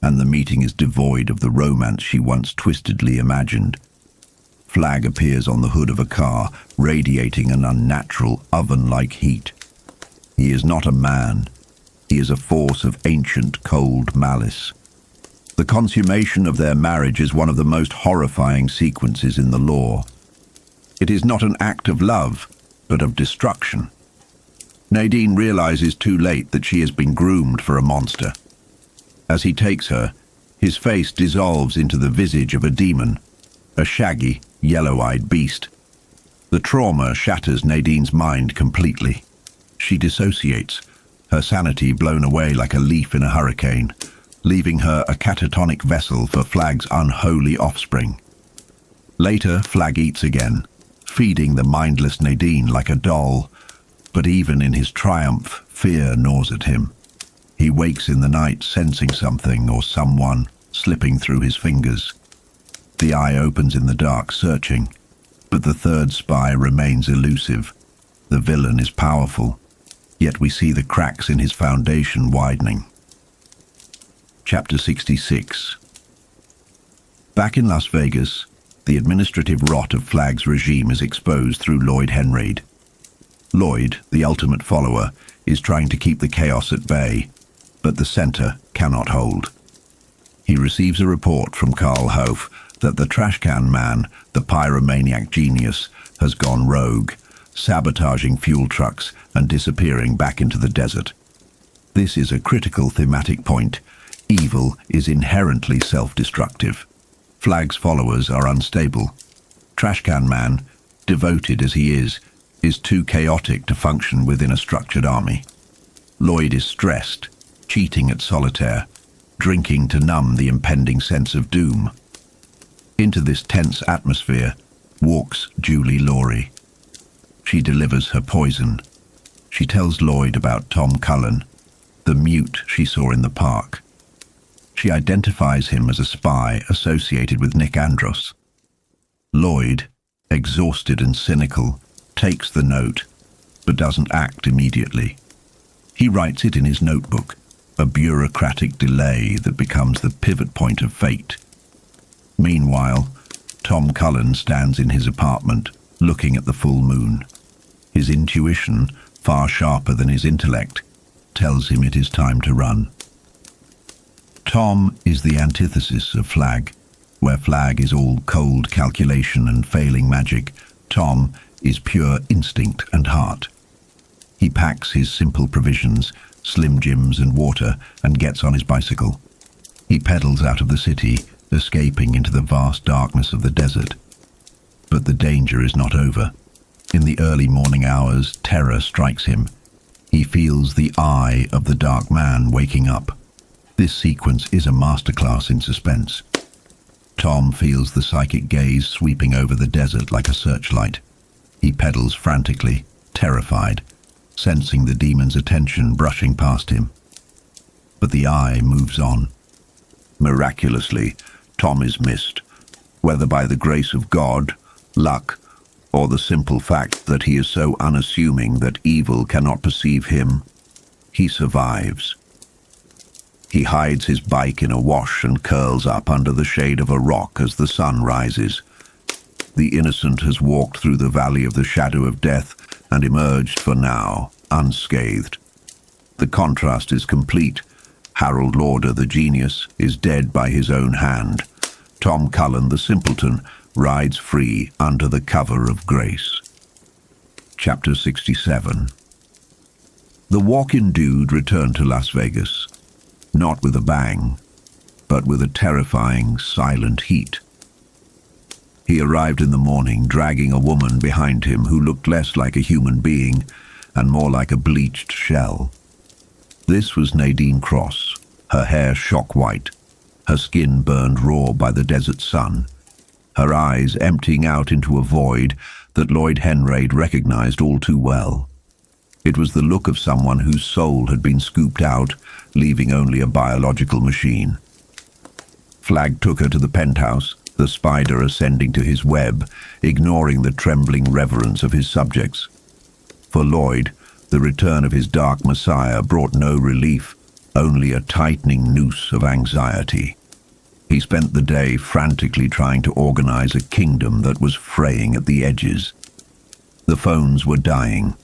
and the meeting is devoid of the romance she once twistedly imagined. Flagg appears on the hood of a car, radiating an unnatural, oven-like heat. He is not a man. He is a force of ancient, cold malice. The consummation of their marriage is one of the most horrifying sequences in the lore. It is not an act of love, but of destruction. Nadine realizes too late that she has been groomed for a monster. As he takes her, his face dissolves into the visage of a demon, a shaggy, yellow-eyed beast. The trauma shatters Nadine's mind completely. She dissociates, her sanity blown away like a leaf in a hurricane, leaving her a catatonic vessel for Flagg's unholy offspring. Later, Flagg eats again, feeding the mindless Nadine like a doll, but even in his triumph, fear gnaws at him. He wakes in the night sensing something or someone slipping through his fingers. The eye opens in the dark, searching, but the third spy remains elusive. The villain is powerful, yet we see the cracks in his foundation widening. Chapter 66. Back in Las Vegas, the administrative rot of Flagg's regime is exposed through Lloyd Henreid. Lloyd, the ultimate follower, is trying to keep the chaos at bay, but the center cannot hold. He receives a report from Carl Hof that the trash can man, the pyromaniac genius, has gone rogue, sabotaging fuel trucks and disappearing back into the desert. This is a critical thematic point. Evil is inherently self-destructive. Flagg's followers are unstable. Trashcan Man, devoted as he is too chaotic to function within a structured army. Lloyd is stressed, cheating at solitaire, drinking to numb the impending sense of doom. Into this tense atmosphere walks Julie Laurie. She delivers her poison. She tells Lloyd about Tom Cullen, the mute she saw in the park. She identifies him as a spy associated with Nick Andros. Lloyd, exhausted and cynical, takes the note, but doesn't act immediately. He writes it in his notebook, a bureaucratic delay that becomes the pivot point of fate. Meanwhile, Tom Cullen stands in his apartment, looking at the full moon. His intuition, far sharper than his intellect, tells him it is time to run. Tom is the antithesis of Flagg. Where Flagg is all cold calculation and failing magic, Tom is pure instinct and heart. He packs his simple provisions, Slim Jims and water, and gets on his bicycle. He pedals out of the city, escaping into the vast darkness of the desert. But the danger is not over. In the early morning hours, terror strikes him. He feels the eye of the dark man waking up. This sequence is a masterclass in suspense. Tom feels the psychic gaze sweeping over the desert like a searchlight. He pedals frantically, terrified, sensing the demon's attention brushing past him. But the eye moves on. Miraculously, Tom is missed, whether by the grace of God, luck, or the simple fact that he is so unassuming that evil cannot perceive him. He survives. He hides his bike in a wash and curls up under the shade of a rock as the sun rises. The innocent has walked through the valley of the shadow of death and emerged for now, unscathed. The contrast is complete. Harold Lauder, the genius, is dead by his own hand. Tom Cullen, the simpleton, rides free under the cover of grace. Chapter 67. The walk-in dude returned to Las Vegas. Not with a bang, but with a terrifying, silent heat. He arrived in the morning, dragging a woman behind him who looked less like a human being and more like a bleached shell. This was Nadine Cross, her hair shock-white, her skin burned raw by the desert sun, her eyes emptying out into a void that Lloyd Henraid recognized all too well. It was the look of someone whose soul had been scooped out, leaving only a biological machine. Flagg took her to the penthouse, the spider ascending to his web, ignoring the trembling reverence of his subjects. For Lloyd, the return of his dark messiah brought no relief, only a tightening noose of anxiety. He spent the day frantically trying to organize a kingdom that was fraying at the edges. The phones were dying,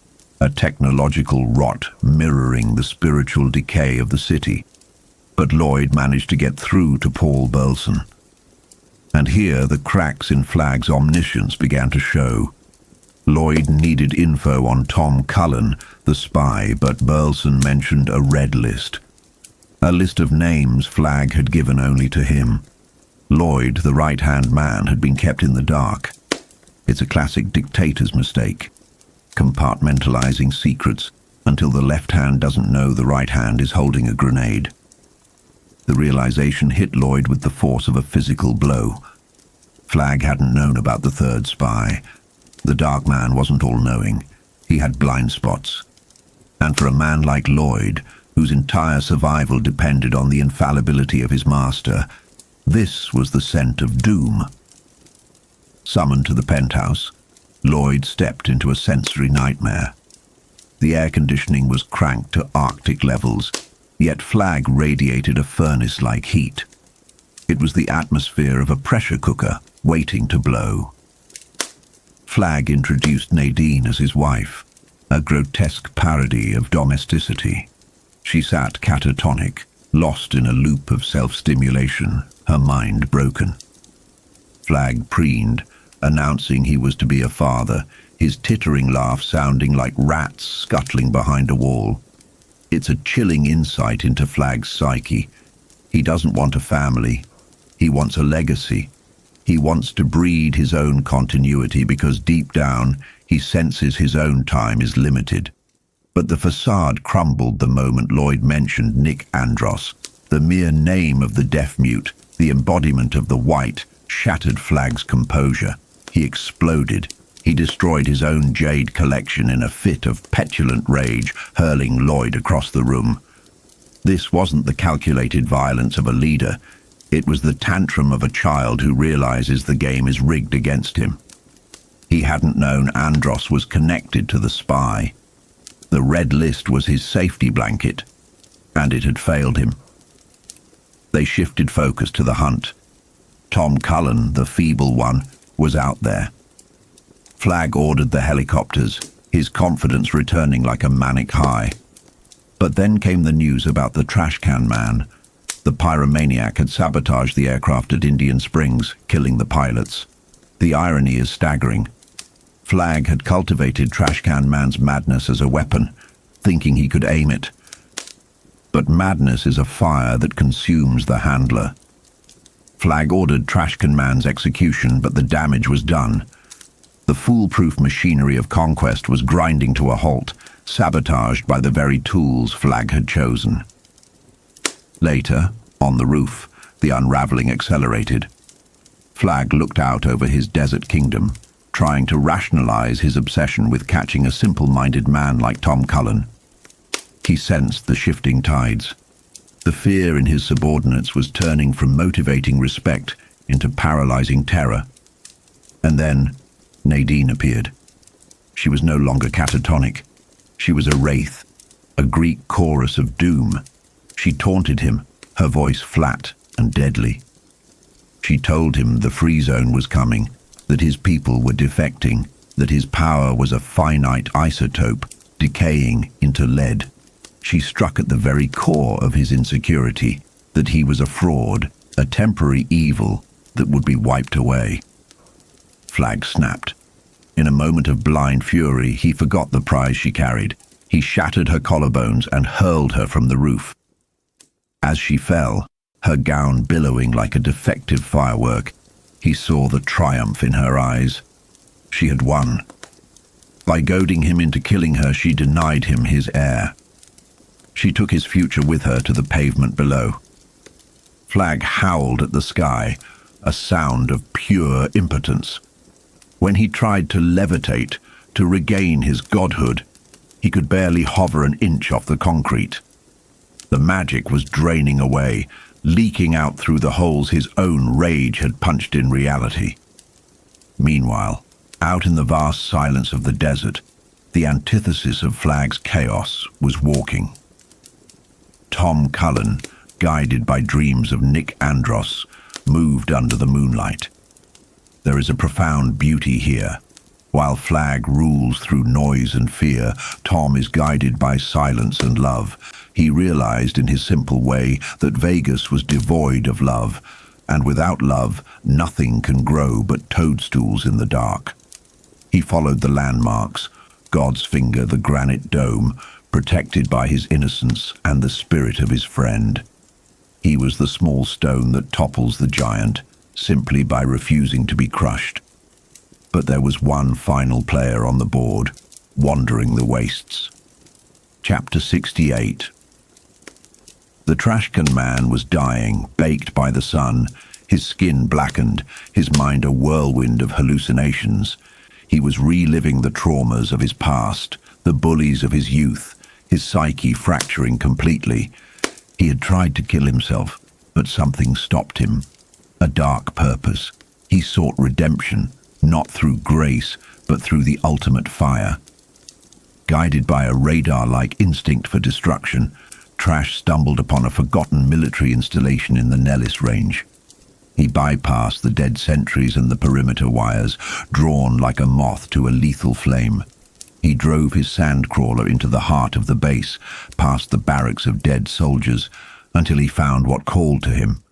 a technological rot mirroring the spiritual decay of the city. But Lloyd managed to get through to Paul Burleson. And here the cracks in Flagg's omniscience began to show. Lloyd needed info on Tom Cullen, the spy, but Burleson mentioned a red list. A list of names Flagg had given only to him. Lloyd, the right-hand man, had been kept in the dark. It's a classic dictator's mistake. Compartmentalizing secrets until the left hand doesn't know the right hand is holding a grenade. The realization hit Lloyd with the force of a physical blow. Flagg hadn't known about the third spy. The dark man wasn't all-knowing. He had blind spots. And for a man like Lloyd, whose entire survival depended on the infallibility of his master, this was the scent of doom. Summoned to the penthouse, Lloyd stepped into a sensory nightmare. The air conditioning was cranked to Arctic levels, yet Flagg radiated a furnace-like heat. It was the atmosphere of a pressure cooker waiting to blow. Flagg introduced Nadine as his wife, a grotesque parody of domesticity. She sat catatonic, lost in a loop of self-stimulation, her mind broken. Flagg preened, announcing he was to be a father, his tittering laugh sounding like rats scuttling behind a wall. It's a chilling insight into Flagg's psyche. He doesn't want a family. He wants a legacy. He wants to breed his own continuity because deep down he senses his own time is limited. But the facade crumbled the moment Lloyd mentioned Nick Andros. The mere name of the deaf-mute, the embodiment of the white, shattered Flagg's composure. He exploded. He destroyed his own jade collection in a fit of petulant rage, hurling Lloyd across the room. This wasn't the calculated violence of a leader. It was the tantrum of a child who realizes the game is rigged against him. He hadn't known Andros was connected to the spy. The red list was his safety blanket, and it had failed him. They shifted focus to the hunt. Tom Cullen, the feeble one, was out there. Flagg ordered the helicopters, his confidence returning like a manic high. But then came the news about the trash can man. The pyromaniac had sabotaged the aircraft at Indian Springs, killing the pilots. The irony is staggering. Flagg had cultivated Trash Can Man's madness as a weapon, thinking he could aim it. But madness is a fire that consumes the handler. Flagg ordered Trash Can Man's execution, but the damage was done. The foolproof machinery of conquest was grinding to a halt, sabotaged by the very tools Flagg had chosen. Later, on the roof, the unraveling accelerated. Flagg looked out over his desert kingdom, trying to rationalize his obsession with catching a simple-minded man like Tom Cullen. He sensed the shifting tides. The fear in his subordinates was turning from motivating respect into paralyzing terror. And then Nadine appeared. She was no longer catatonic. She was a wraith, a Greek chorus of doom. She taunted him, her voice flat and deadly. She told him the free zone was coming, that his people were defecting, that his power was a finite isotope, decaying into lead. She struck at the very core of his insecurity, that he was a fraud, a temporary evil that would be wiped away. Flagg snapped. In a moment of blind fury, he forgot the prize she carried. He shattered her collarbones and hurled her from the roof. As she fell, her gown billowing like a defective firework, he saw the triumph in her eyes. She had won. By goading him into killing her, she denied him his heir. She took his future with her to the pavement below. Flagg howled at the sky, a sound of pure impotence. When he tried to levitate, to regain his godhood, he could barely hover an inch off the concrete. The magic was draining away, leaking out through the holes his own rage had punched in reality. Meanwhile, out in the vast silence of the desert, the antithesis of Flagg's chaos was walking. Tom Cullen, guided by dreams of Nick Andros, moved under the moonlight. There is a profound beauty here. While Flagg rules through noise and fear, Tom is guided by silence and love. He realized in his simple way that Vegas was devoid of love, and without love, nothing can grow but toadstools in the dark. He followed the landmarks, God's finger, the granite dome, protected by his innocence and the spirit of his friend. He was the small stone that topples the giant, simply by refusing to be crushed. But there was one final player on the board, wandering the wastes. Chapter 68. The Trash Can Man was dying, baked by the sun, his skin blackened, his mind a whirlwind of hallucinations. He was reliving the traumas of his past, the bullies of his youth, his psyche fracturing completely. He had tried to kill himself, but something stopped him. A dark purpose. He sought redemption, not through grace, but through the ultimate fire. Guided by a radar-like instinct for destruction, Trash stumbled upon a forgotten military installation in the Nellis Range. He bypassed the dead sentries and the perimeter wires, drawn like a moth to a lethal flame. He drove his sandcrawler into the heart of the base, past the barracks of dead soldiers, until he found what called to him.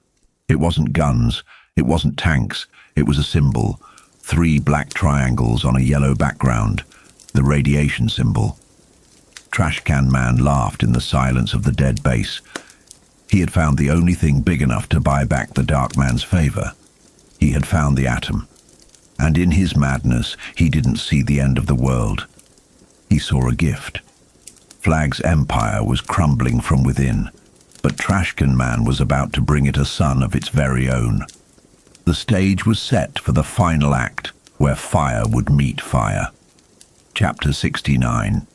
It wasn't guns, it wasn't tanks, it was a symbol. 3 black triangles on a yellow background, the radiation symbol. Trash Can Man laughed in the silence of the dead base. He had found the only thing big enough to buy back the Dark Man's favor. He had found the atom. And in his madness, he didn't see the end of the world. He saw a gift. Flagg's empire was crumbling from within, but Trash Can Man was about to bring it a son of its very own. The stage was set for the final act, where fire would meet fire. Chapter 69.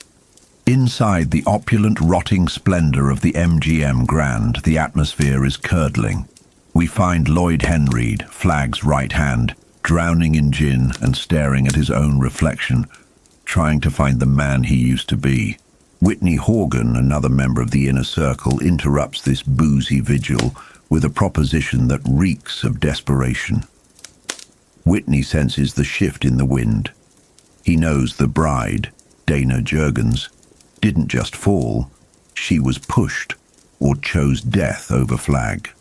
Inside the opulent, rotting splendor of the MGM Grand, the atmosphere is curdling. We find Lloyd Henreid, Flagg's right hand, drowning in gin and staring at his own reflection, trying to find the man he used to be. Whitney Horgan, another member of the inner circle, interrupts this boozy vigil with a proposition that reeks of desperation. Whitney senses the shift in the wind. He knows the bride, Dana Jurgens, didn't just fall, she was pushed, or chose death over Flagg.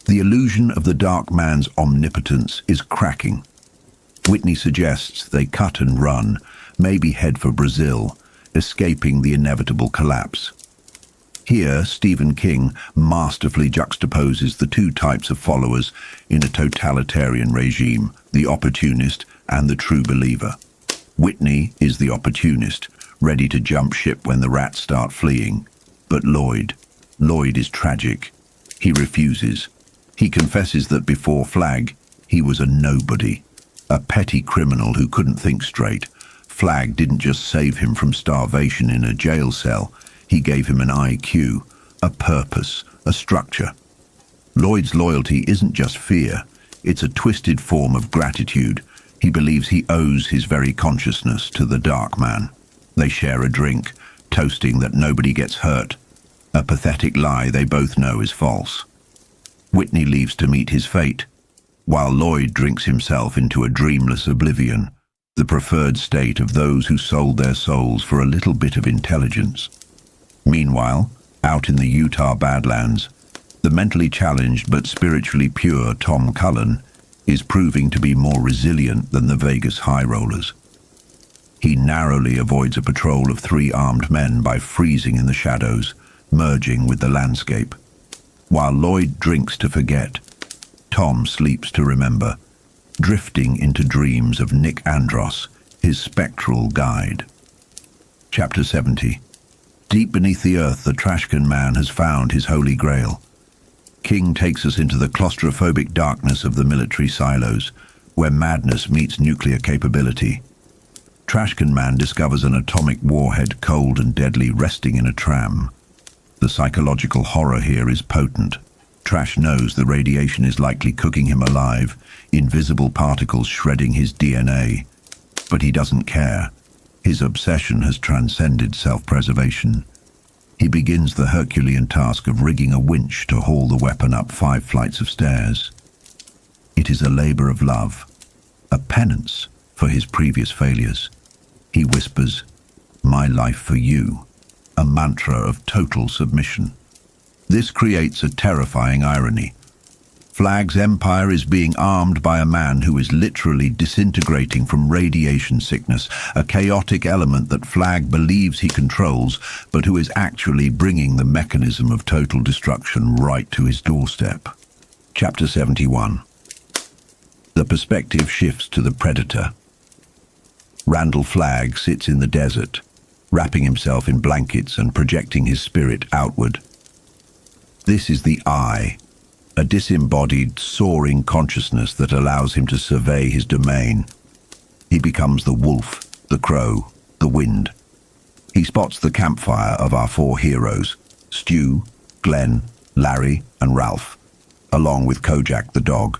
The illusion of the Dark Man's omnipotence is cracking. Whitney suggests they cut and run, maybe head for Brazil, escaping the inevitable collapse. Here, Stephen King masterfully juxtaposes the 2 types of followers in a totalitarian regime, the opportunist and the true believer. Whitney is the opportunist, ready to jump ship when the rats start fleeing. But Lloyd is tragic. He refuses. He confesses that before Flagg, he was a nobody, a petty criminal who couldn't think straight. Flagg didn't just save him from starvation in a jail cell, he gave him an IQ, a purpose, a structure. Lloyd's loyalty isn't just fear, it's a twisted form of gratitude. He believes he owes his very consciousness to the Dark Man. They share a drink, toasting that nobody gets hurt, a pathetic lie they both know is false. Whitney leaves to meet his fate, while Lloyd drinks himself into a dreamless oblivion, the preferred state of those who sold their souls for a little bit of intelligence. Meanwhile, out in the Utah Badlands, the mentally challenged but spiritually pure Tom Cullen is proving to be more resilient than the Vegas high rollers. He narrowly avoids a patrol of 3 armed men by freezing in the shadows, merging with the landscape. While Lloyd drinks to forget, Tom sleeps to remember, drifting into dreams of Nick Andros, his spectral guide. Chapter 70. Deep beneath the earth, the Trash Can Man has found his holy grail. King takes us into the claustrophobic darkness of the military silos, where madness meets nuclear capability. Trash Can Man discovers an atomic warhead, cold and deadly, resting in a tram. The psychological horror here is potent. Trash knows the radiation is likely cooking him alive, invisible particles shredding his DNA. But he doesn't care. His obsession has transcended self-preservation. He begins the Herculean task of rigging a winch to haul the weapon up 5 flights of stairs. It is a labor of love, a penance for his previous failures. He whispers, "My life for you," a mantra of total submission. This creates a terrifying irony. Flagg's empire is being armed by a man who is literally disintegrating from radiation sickness, a chaotic element that Flagg believes he controls, but who is actually bringing the mechanism of total destruction right to his doorstep. Chapter 71. The perspective shifts to the predator. Randall Flagg sits in the desert, wrapping himself in blankets and projecting his spirit outward. This is the I, a disembodied, soaring consciousness that allows him to survey his domain. He becomes the wolf, the crow, the wind. He spots the campfire of our 4 heroes, Stu, Glenn, Larry, and Ralph, along with Kojak the dog.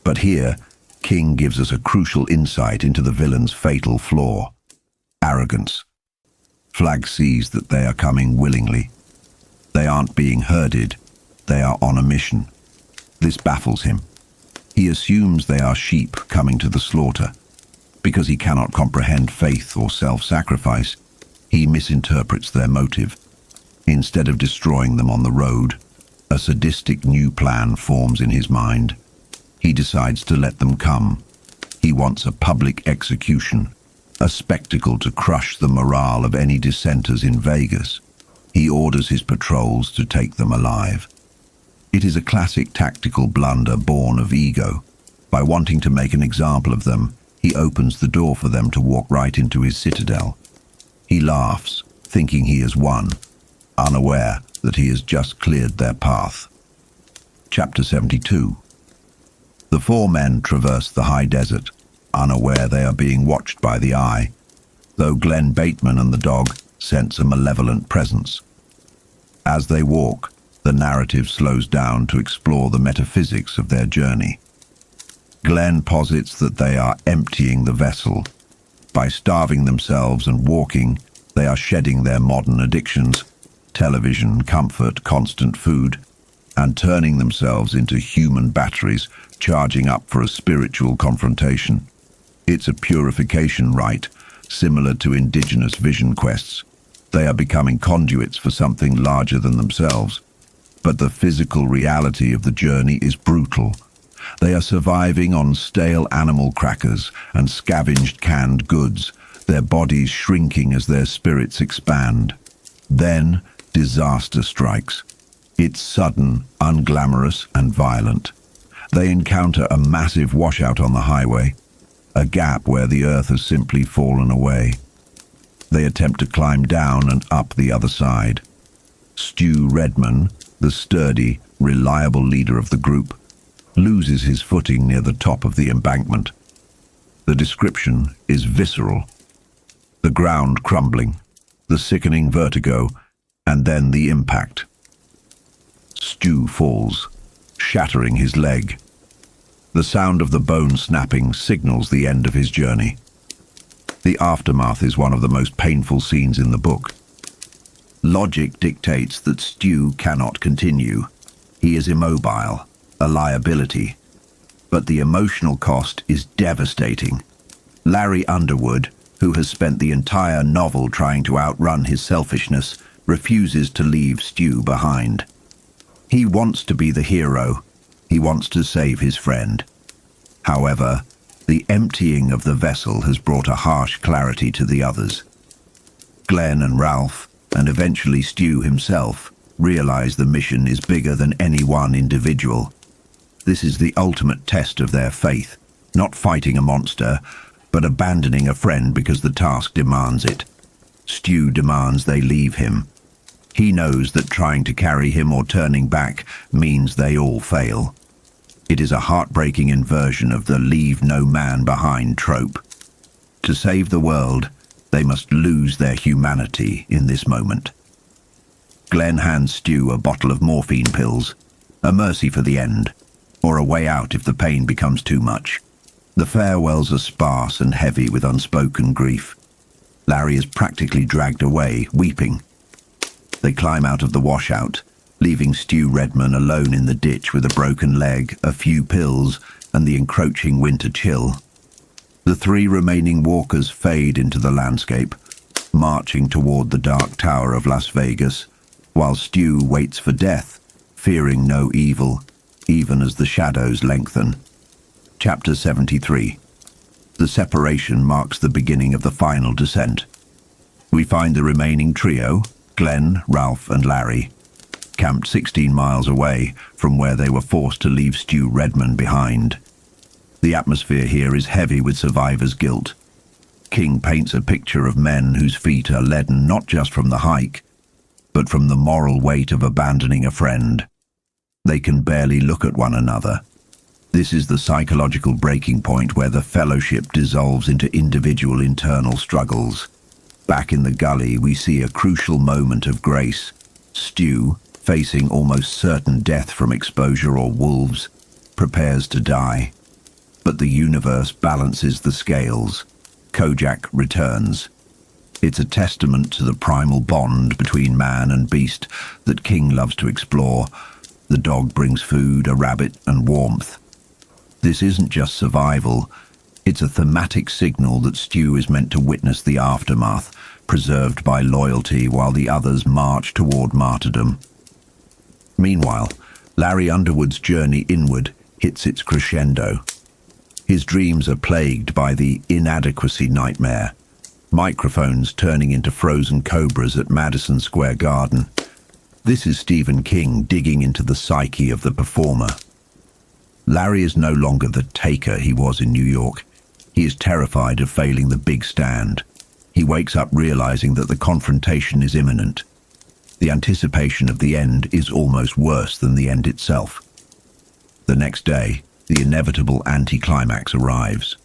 But here, King gives us a crucial insight into the villain's fatal flaw: arrogance. Flagg sees that they are coming willingly. They aren't being herded, they are on a mission. This baffles him. He assumes they are sheep coming to the slaughter. Because he cannot comprehend faith or self-sacrifice, he misinterprets their motive. Instead of destroying them on the road, a sadistic new plan forms in his mind. He decides to let them come. He wants a public execution, a spectacle to crush the morale of any dissenters in Vegas. He orders his patrols to take them alive. It is a classic tactical blunder born of ego. By wanting to make an example of them, he opens the door for them to walk right into his citadel. He laughs, thinking he has won, unaware that he has just cleared their path. Chapter 72. The four men traverse the high desert, unaware they are being watched by the Eye, though Glenn Bateman and the dog sense a malevolent presence. As they walk, the narrative slows down to explore the metaphysics of their journey. Glenn posits that they are emptying the vessel. By starving themselves and walking, they are shedding their modern addictions, television, comfort, constant food, and turning themselves into human batteries, charging up for a spiritual confrontation. It's a purification rite, similar to indigenous vision quests. They are becoming conduits for something larger than themselves. But the physical reality of the journey is brutal. They are surviving on stale animal crackers and scavenged canned goods, their bodies shrinking as their spirits expand. Then, disaster strikes. It's sudden, unglamorous, and violent. They encounter a massive washout on the highway, a gap where the earth has simply fallen away. They attempt to climb down and up the other side. Stu Redman, the sturdy, reliable leader of the group, loses his footing near the top of the embankment. The description is visceral. The ground crumbling, the sickening vertigo, and then the impact. Stu falls, shattering his leg. The sound of the bone snapping signals the end of his journey. The aftermath is one of the most painful scenes in the book. Logic dictates that Stu cannot continue. He is immobile, a liability. But the emotional cost is devastating. Larry Underwood, who has spent the entire novel trying to outrun his selfishness, refuses to leave Stu behind. He wants to be the hero. He wants to save his friend. However, the emptying of the vessel has brought a harsh clarity to the others. Glenn and Ralph, and eventually Stu himself, realize the mission is bigger than any one individual. This is the ultimate test of their faith, not fighting a monster, but abandoning a friend because the task demands it. Stu demands they leave him. He knows that trying to carry him or turning back means they all fail. It is a heartbreaking inversion of the leave no man behind trope. To save the world, they must lose their humanity in this moment. Glenn hands Stu a bottle of morphine pills, a mercy for the end, or a way out if the pain becomes too much. The farewells are sparse and heavy with unspoken grief. Larry is practically dragged away, weeping. They climb out of the washout, leaving Stu Redman alone in the ditch with a broken leg, a few pills, and the encroaching winter chill. The three remaining walkers fade into the landscape, marching toward the dark tower of Las Vegas, while Stu waits for death, fearing no evil, even as the shadows lengthen. Chapter 73. The separation marks the beginning of the final descent. We find the remaining trio, Glenn, Ralph, and Larry, camped 16 miles away from where they were forced to leave Stu Redman behind. The atmosphere here is heavy with survivor's guilt. King paints a picture of men whose feet are leaden not just from the hike, but from the moral weight of abandoning a friend. They can barely look at one another. This is the psychological breaking point where the fellowship dissolves into individual internal struggles. Back in the gully, we see a crucial moment of grace. Stu, facing almost certain death from exposure or wolves, prepares to die. But the universe balances the scales. Kojak returns. It's a testament to the primal bond between man and beast that King loves to explore. The dog brings food, a rabbit, and warmth. This isn't just survival. It's a thematic signal that Stu is meant to witness the aftermath, preserved by loyalty while the others march toward martyrdom. Meanwhile, Larry Underwood's journey inward hits its crescendo. His dreams are plagued by the inadequacy nightmare, microphones turning into frozen cobras at Madison Square Garden. This is Stephen King digging into the psyche of the performer. Larry is no longer the taker he was in New York. He is terrified of failing the big stand. He wakes up realizing that the confrontation is imminent. The anticipation of the end is almost worse than the end itself. The next day, the inevitable anticlimax arrives.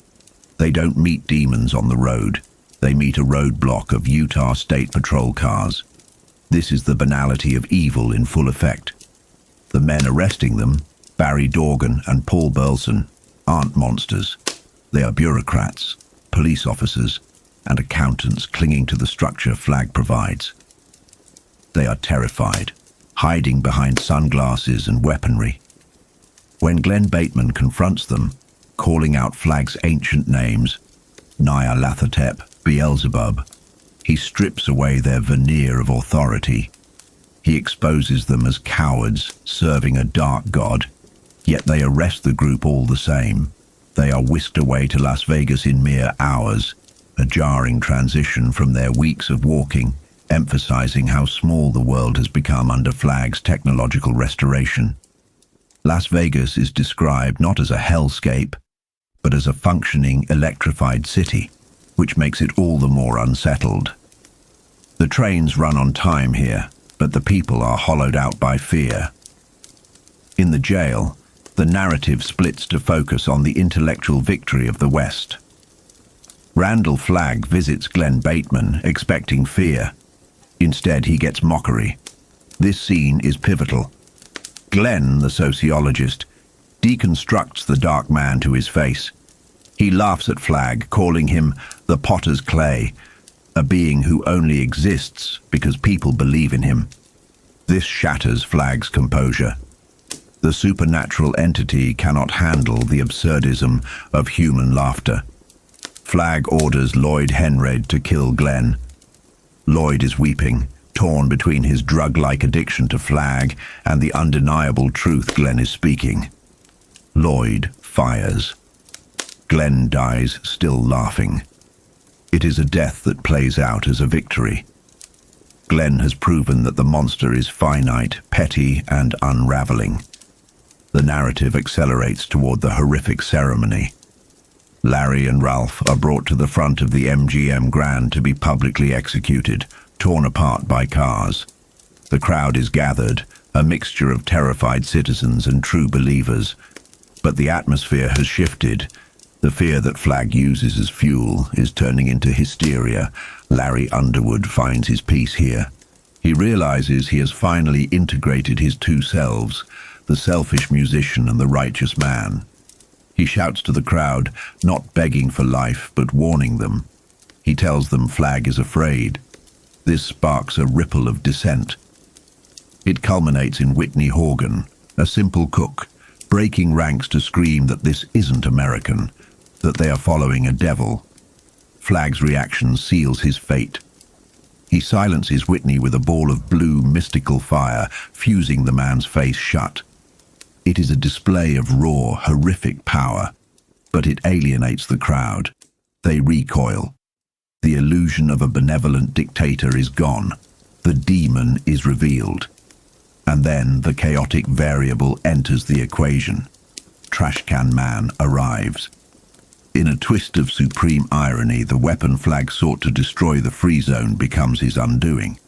They don't meet demons on the road. They meet a roadblock of Utah State Patrol cars. This is the banality of evil in full effect. The men arresting them, Barry Dorgan and Paul Burleson, aren't monsters. They are bureaucrats, police officers, and accountants clinging to the structure Flagg provides. They are terrified, hiding behind sunglasses and weaponry. When Glenn Bateman confronts them, calling out Flagg's ancient names, Nyarlathotep, Beelzebub, he strips away their veneer of authority. He exposes them as cowards serving a dark god, yet they arrest the group all the same. They are whisked away to Las Vegas in mere hours, a jarring transition from their weeks of walking, emphasizing how small the world has become under Flagg's technological restoration. Las Vegas is described not as a hellscape, but as a functioning, electrified city, which makes it all the more unsettled. The trains run on time here, but the people are hollowed out by fear. In the jail, the narrative splits to focus on the intellectual victory of the West. Randall Flagg visits Glenn Bateman, expecting fear. Instead, he gets mockery. This scene is pivotal. Glenn, the sociologist, deconstructs the dark man to his face. He laughs at Flagg, calling him the potter's clay, a being who only exists because people believe in him. This shatters Flagg's composure. The supernatural entity cannot handle the absurdism of human laughter. Flagg orders Lloyd Henred to kill Glenn. Lloyd is weeping, torn between his drug-like addiction to Flagg and the undeniable truth Glenn is speaking. Lloyd fires. Glenn dies still laughing. It is a death that plays out as a victory. Glenn has proven that the monster is finite, petty, and unraveling. The narrative accelerates toward the horrific ceremony. Larry and Ralph are brought to the front of the MGM Grand to be publicly executed, torn apart by cars. The crowd is gathered, a mixture of terrified citizens and true believers. But the atmosphere has shifted. The fear that Flagg uses as fuel is turning into hysteria. Larry Underwood finds his peace here. He realizes he has finally integrated his two selves, the selfish musician and the righteous man. He shouts to the crowd, not begging for life, but warning them. He tells them Flagg is afraid. This sparks a ripple of dissent. It culminates in Whitney Horgan, a simple cook, breaking ranks to scream that this isn't American, that they are following a devil. Flagg's reaction seals his fate. He silences Whitney with a ball of blue mystical fire, fusing the man's face shut. It is a display of raw, horrific power, but it alienates the crowd. They recoil. The illusion of a benevolent dictator is gone. The demon is revealed. And then the chaotic variable enters the equation. Trashcan Man arrives. In a twist of supreme irony, the weapon Flagg sought to destroy the free zone becomes his undoing.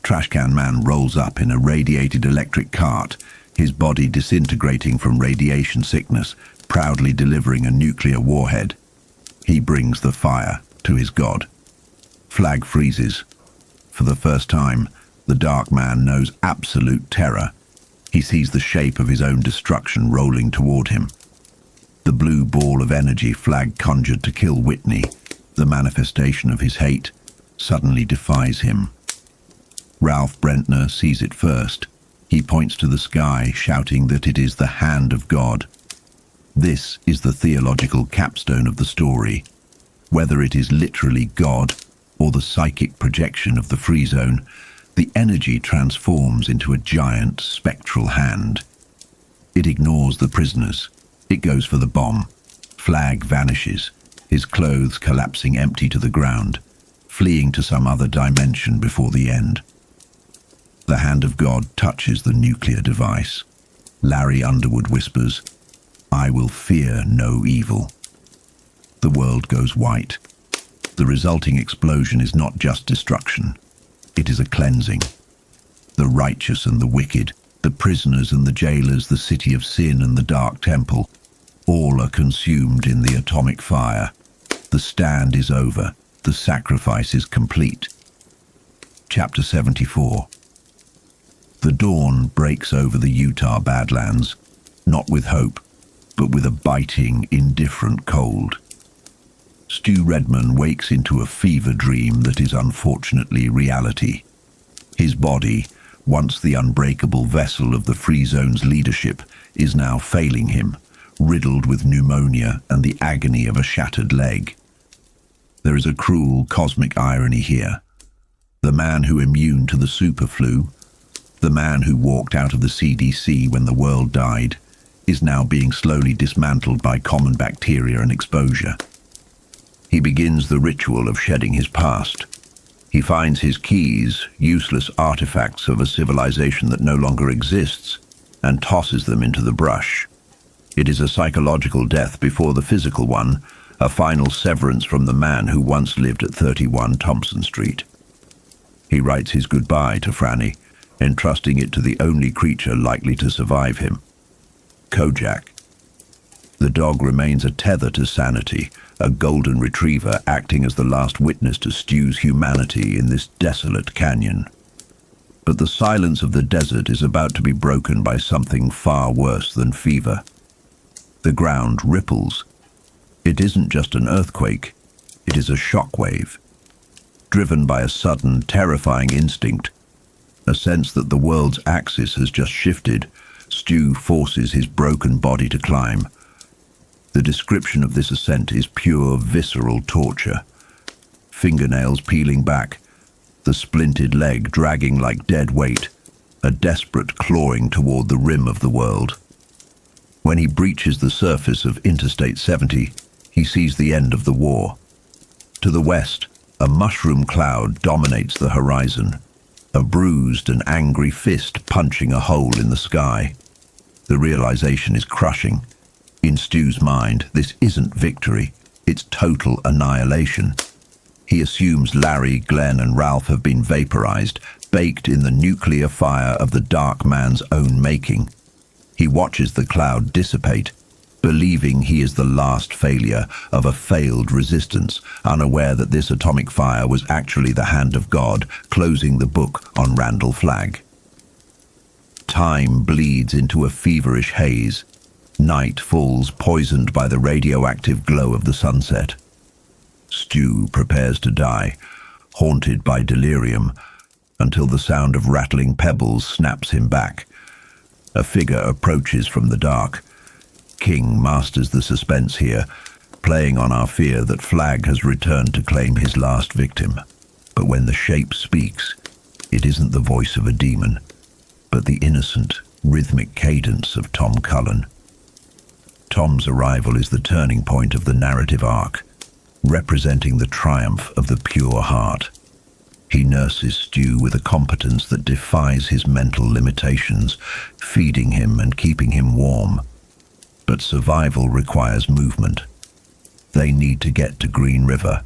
Trashcan Man rolls up in a radiated electric cart, his body disintegrating from radiation sickness, proudly delivering a nuclear warhead. He brings the fire to his god. Flagg freezes. For the first time, the dark man knows absolute terror. He sees the shape of his own destruction rolling toward him. The blue ball of energy Flagg conjured to kill Whitney, the manifestation of his hate, suddenly defies him. Ralph Brentner sees it first. He points to the sky, shouting that it is the hand of God. This is the theological capstone of the story. Whether it is literally God or the psychic projection of the free zone, the energy transforms into a giant spectral hand. It ignores the prisoners. It goes for the bomb. Flagg vanishes, his clothes collapsing empty to the ground, fleeing to some other dimension before the end. The hand of God touches the nuclear device. Larry Underwood whispers, "I will fear no evil." The world goes white. The resulting explosion is not just destruction. It is a cleansing. The righteous and the wicked, the prisoners and the jailers, the city of sin and the dark temple, all are consumed in the atomic fire. The stand is over. The sacrifice is complete. Chapter 74. The dawn breaks over the Utah Badlands, not with hope, but with a biting, indifferent cold. Stu Redman wakes into a fever dream that is unfortunately reality. His body, once the unbreakable vessel of the Free Zone's leadership, is now failing him, riddled with pneumonia and the agony of a shattered leg. There is a cruel cosmic irony here. The man who immune to the superflu, the man who walked out of the CDC when the world died, is now being slowly dismantled by common bacteria and exposure. He begins the ritual of shedding his past. He finds his keys, useless artifacts of a civilization that no longer exists, and tosses them into the brush. It is a psychological death before the physical one, a final severance from the man who once lived at 31 Thompson Street. He writes his goodbye to Franny, entrusting it to the only creature likely to survive him, Kojak. The dog remains a tether to sanity, a golden retriever acting as the last witness to Stu's humanity in this desolate canyon. But the silence of the desert is about to be broken by something far worse than fever. The ground ripples. It isn't just an earthquake, it is a shockwave. Driven by a sudden, terrifying instinct, a sense that the world's axis has just shifted, Stu forces his broken body to climb. The description of this ascent is pure visceral torture. Fingernails peeling back, the splinted leg dragging like dead weight, a desperate clawing toward the rim of the world. When he breaches the surface of Interstate 70, he sees the end of the war. To the west, a mushroom cloud dominates the horizon, a bruised and angry fist punching a hole in the sky. The realization is crushing. In Stu's mind, this isn't victory, it's total annihilation. He assumes Larry, Glenn, and Ralph have been vaporized, baked in the nuclear fire of the dark man's own making. He watches the cloud dissipate, believing he is the last failure of a failed resistance, unaware that this atomic fire was actually the hand of God closing the book on Randall Flagg. Time bleeds into a feverish haze. Night falls poisoned by the radioactive glow of the sunset. Stu prepares to die, haunted by delirium, until the sound of rattling pebbles snaps him back. A figure approaches from the dark. King masters the suspense here, playing on our fear that Flagg has returned to claim his last victim. But when the shape speaks, it isn't the voice of a demon, but the innocent, rhythmic cadence of Tom Cullen. Tom's arrival is the turning point of the narrative arc, representing the triumph of the pure heart. He nurses Stu with a competence that defies his mental limitations, feeding him and keeping him warm. But survival requires movement. They need to get to Green River,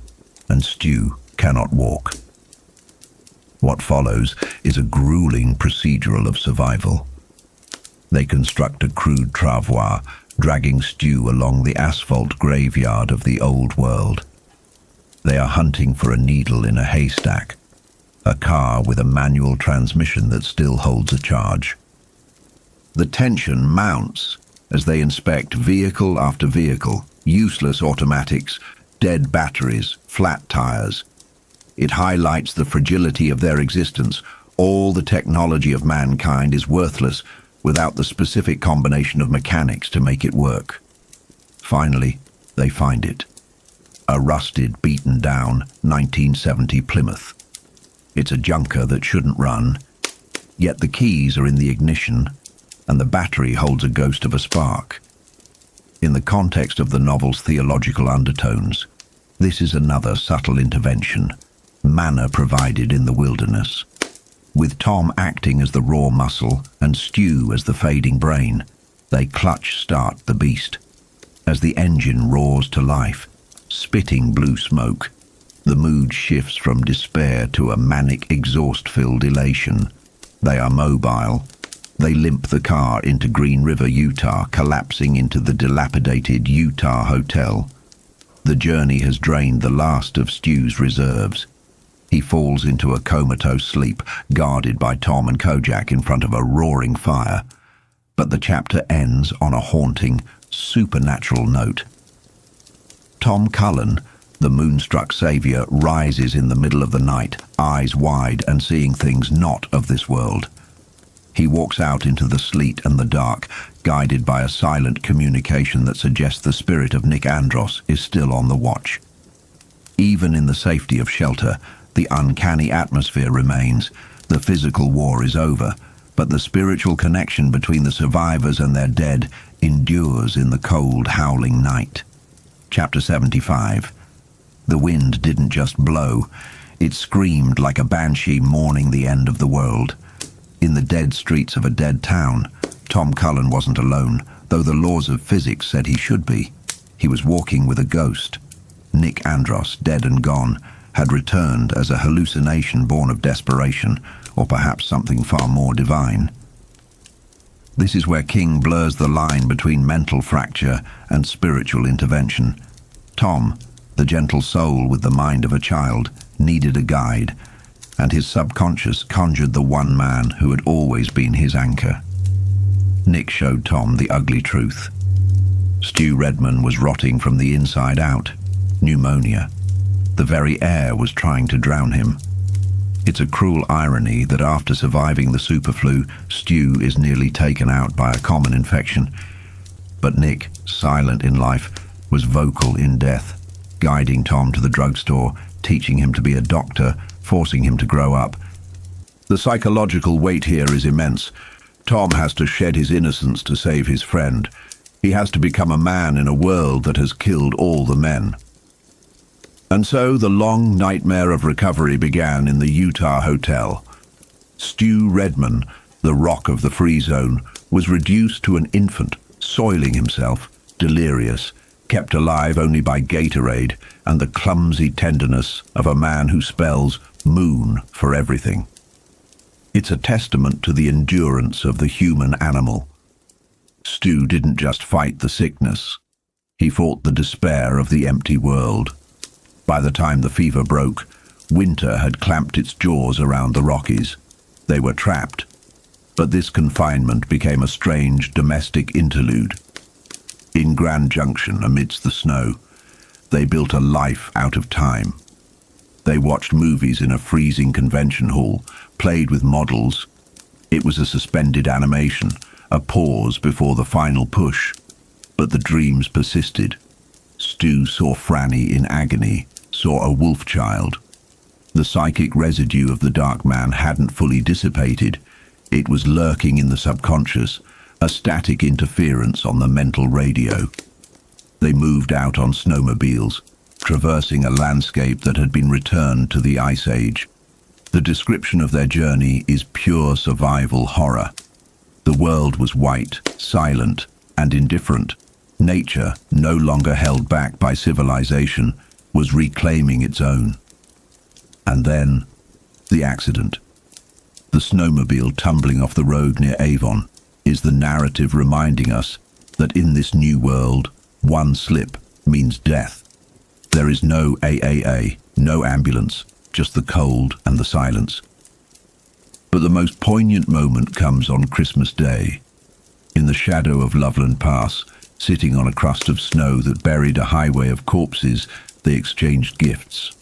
and Stu cannot walk. What follows is a grueling procedural of survival. They construct a crude travois, dragging Stu along the asphalt graveyard of the old world. They are hunting for a needle in a haystack, a car with a manual transmission that still holds a charge. The tension mounts as they inspect vehicle after vehicle, useless automatics, dead batteries, flat tires. It highlights the fragility of their existence. All the technology of mankind is worthless without the specific combination of mechanics to make it work. Finally, they find it. A rusted, beaten down 1970 Plymouth. It's a junker that shouldn't run, yet the keys are in the ignition and the battery holds a ghost of a spark. In the context of the novel's theological undertones, this is another subtle intervention, manna provided in the wilderness. With Tom acting as the raw muscle and Stu as the fading brain, they clutch-start the beast. As the engine roars to life, spitting blue smoke, the mood shifts from despair to a manic exhaust-filled elation. They are mobile. They limp the car into Green River, Utah, collapsing into the dilapidated Utah hotel. The journey has drained the last of Stu's reserves. He falls into a comatose sleep, guarded by Tom and Kojak in front of a roaring fire. But the chapter ends on a haunting, supernatural note. Tom Cullen, the moonstruck savior, rises in the middle of the night, eyes wide and seeing things not of this world. He walks out into the sleet and the dark, guided by a silent communication that suggests the spirit of Nick Andros is still on the watch. Even in the safety of shelter, the uncanny atmosphere remains. The physical war is over, but the spiritual connection between the survivors and their dead endures in the cold, howling night. Chapter 75. The wind didn't just blow. It screamed like a banshee mourning the end of the world. In the dead streets of a dead town, Tom Cullen wasn't alone, though the laws of physics said he should be. He was walking with a ghost. Nick Andros, dead and gone, had returned as a hallucination born of desperation, or perhaps something far more divine. This is where King blurs the line between mental fracture and spiritual intervention. Tom, the gentle soul with the mind of a child, needed a guide, and his subconscious conjured the one man who had always been his anchor. Nick showed Tom the ugly truth. Stu Redman was rotting from the inside out. Pneumonia. The very air was trying to drown him. It's a cruel irony that after surviving the superflu, Stu is nearly taken out by a common infection. But Nick, silent in life, was vocal in death, guiding Tom to the drugstore, teaching him to be a doctor, forcing him to grow up. The psychological weight here is immense. Tom has to shed his innocence to save his friend. He has to become a man in a world that has killed all the men. And so the long nightmare of recovery began in the Utah hotel. Stu Redman, the rock of the free zone, was reduced to an infant, soiling himself, delirious, kept alive only by Gatorade and the clumsy tenderness of a man who spells moon for everything. It's a testament to the endurance of the human animal. Stu didn't just fight the sickness. He fought the despair of the empty world. By the time the fever broke, winter had clamped its jaws around the Rockies. They were trapped. But this confinement became a strange domestic interlude. In Grand Junction, amidst the snow, they built a life out of time. They watched movies in a freezing convention hall, played with models. It was a suspended animation, a pause before the final push. But the dreams persisted. Stu saw Franny in agony, saw a wolf child. The psychic residue of the dark man hadn't fully dissipated. It was lurking in the subconscious, a static interference on the mental radio. They moved out on snowmobiles, traversing a landscape that had been returned to the Ice Age. The description of their journey is pure survival horror. The world was white, silent, and indifferent. Nature, no longer held back by civilization, was reclaiming its own. And then, the accident. The snowmobile tumbling off the road near Avon is the narrative reminding us that in this new world, one slip means death. There is no AAA, no ambulance, just the cold and the silence. But the most poignant moment comes on Christmas Day. In the shadow of Loveland Pass, sitting on a crust of snow that buried a highway of corpses, they exchanged gifts.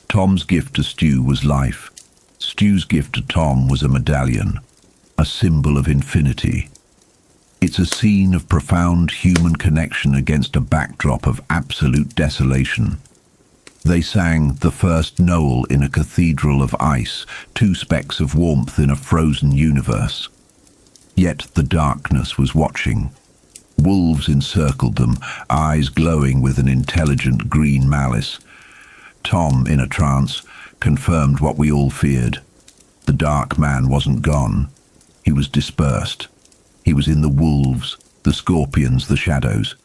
Tom's gift to Stu was life. Stu's gift to Tom was a medallion, a symbol of infinity. It's a scene of profound human connection against a backdrop of absolute desolation. They sang The First Noel in a cathedral of ice, two specks of warmth in a frozen universe. Yet the darkness was watching. Wolves encircled them, eyes glowing with an intelligent green malice. Tom, in a trance, confirmed what we all feared. The dark man wasn't gone. He was dispersed. He was in the wolves, the scorpions, the shadows.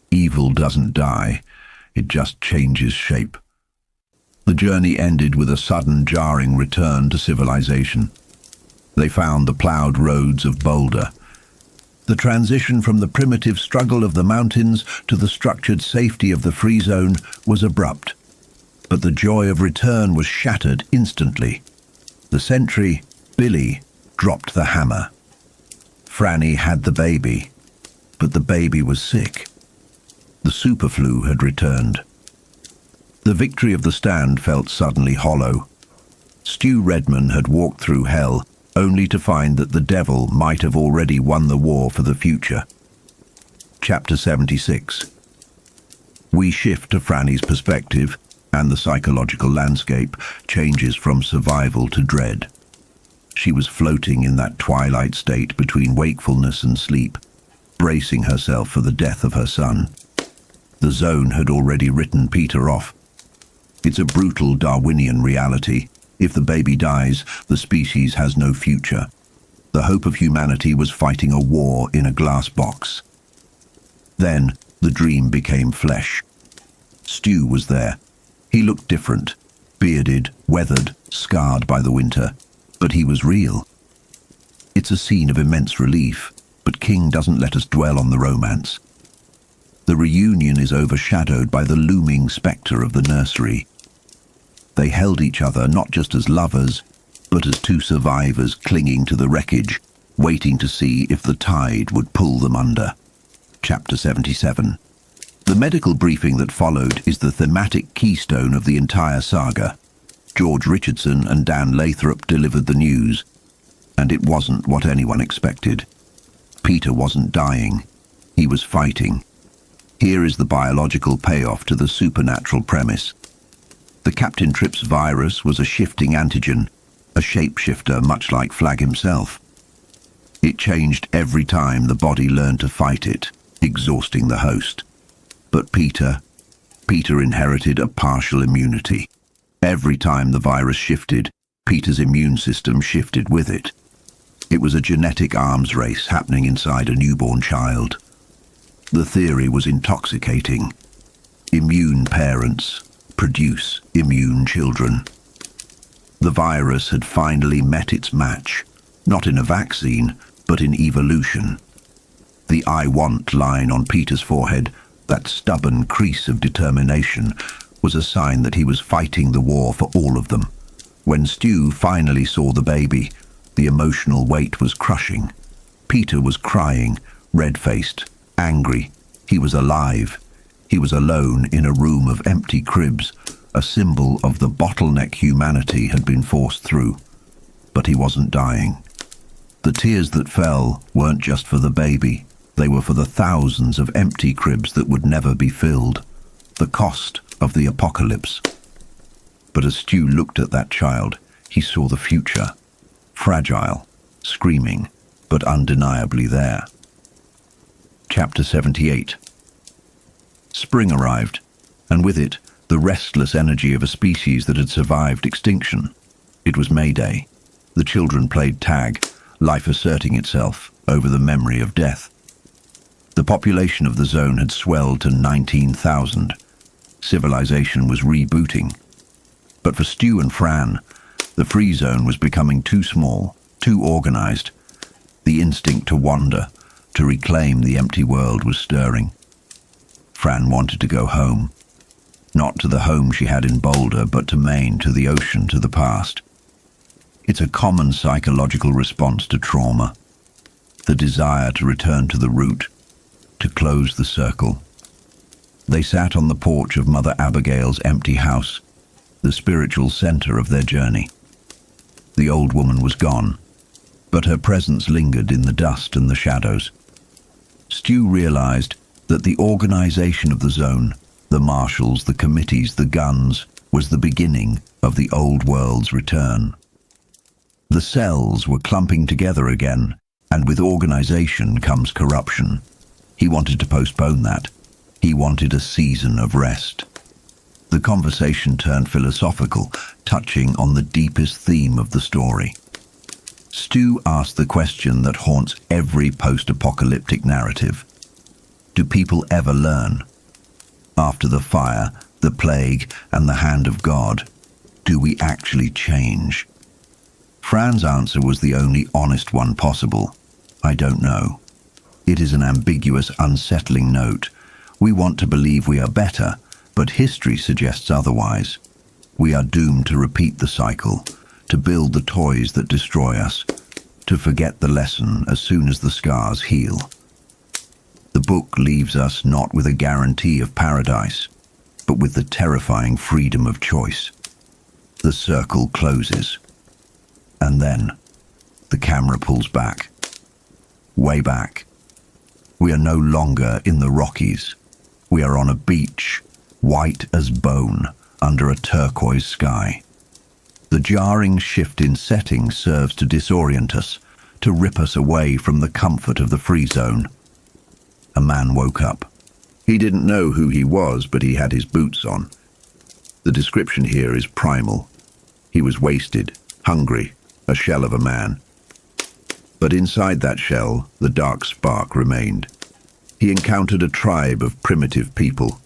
Evil doesn't die. It just changes shape. The journey ended with a sudden, jarring return to civilization. They found the ploughed roads of Boulder. The transition from the primitive struggle of the mountains to the structured safety of the free zone was abrupt. But the joy of return was shattered instantly. The sentry, Billy, dropped the hammer. Franny had the baby, but the baby was sick. The superflu had returned. The victory of the stand felt suddenly hollow. Stu Redman had walked through hell, only to find that the devil might have already won the war for the future. Chapter 76. We shift to Franny's perspective, and the psychological landscape changes from survival to dread. She was floating in that twilight state between wakefulness and sleep, bracing herself for the death of her son. The zone had already written Peter off. It's a brutal Darwinian reality. If the baby dies, the species has no future. The hope of humanity was fighting a war in a glass box. Then the dream became flesh. Stu was there. He looked different, bearded, weathered, scarred by the winter, but he was real. It's a scene of immense relief, but King doesn't let us dwell on the romance. The reunion is overshadowed by the looming spectre of the nursery. They held each other not just as lovers, but as two survivors clinging to the wreckage, waiting to see if the tide would pull them under. Chapter 77. The medical briefing that followed is the thematic keystone of the entire saga. George Richardson and Dan Lathrop delivered the news, and it wasn't what anyone expected. Peter wasn't dying. He was fighting. Here is the biological payoff to the supernatural premise. The Captain Trips virus was a shifting antigen, a shapeshifter much like Flagg himself. It changed every time the body learned to fight it, exhausting the host. But Peter inherited a partial immunity. Every time the virus shifted, Peter's immune system shifted with it. It was a genetic arms race happening inside a newborn child. The theory was intoxicating. Immune parents produce immune children. The virus had finally met its match, not in a vaccine, but in evolution. The "I want" line on Peter's forehead, that stubborn crease of determination, was a sign that he was fighting the war for all of them. When Stu finally saw the baby, the emotional weight was crushing. Peter was crying, red-faced, angry. He was alive. He was alone in a room of empty cribs. A symbol of the bottleneck humanity had been forced through. But he wasn't dying. The tears that fell weren't just for the baby. They were for the thousands of empty cribs that would never be filled. The cost of the apocalypse. But as Stu looked at that child, he saw the future. Fragile, screaming, but undeniably there. Chapter 78. Spring arrived, and with it, the restless energy of a species that had survived extinction. It was May Day. The children played tag, life asserting itself over the memory of death. The population of the zone had swelled to 19,000. Civilization was rebooting. But for Stu and Fran, the free zone was becoming too small, too organized. The instinct to wander, to reclaim the empty world was stirring. Fran wanted to go home. Not to the home she had in Boulder, but to Maine, to the ocean, to the past. It's a common psychological response to trauma. The desire to return to the root, to close the circle. They sat on the porch of Mother Abigail's empty house, the spiritual center of their journey. The old woman was gone, but her presence lingered in the dust and the shadows. Stu realized that the organization of the zone, the marshals, the committees, the guns, was the beginning of the old world's return. The cells were clumping together again, and with organization comes corruption. He wanted to postpone that. He wanted a season of rest. The conversation turned philosophical, touching on the deepest theme of the story. Stu asked the question that haunts every post-apocalyptic narrative. Do people ever learn? After the fire, the plague, and the hand of God, do we actually change? Fran's answer was the only honest one possible. I don't know. It is an ambiguous, unsettling note. We want to believe we are better, but history suggests otherwise. We are doomed to repeat the cycle, to build the toys that destroy us, to forget the lesson as soon as the scars heal. The book leaves us not with a guarantee of paradise, but with the terrifying freedom of choice. The circle closes. And then, the camera pulls back. Way back. We are no longer in the Rockies. We are on a beach, white as bone, under a turquoise sky. The jarring shift in setting serves to disorient us, to rip us away from the comfort of the free zone. A man woke up. He didn't know who he was, but he had his boots on. The description here is primal. He was wasted, hungry, a shell of a man. But inside that shell, the dark spark remained. He encountered a tribe of primitive people.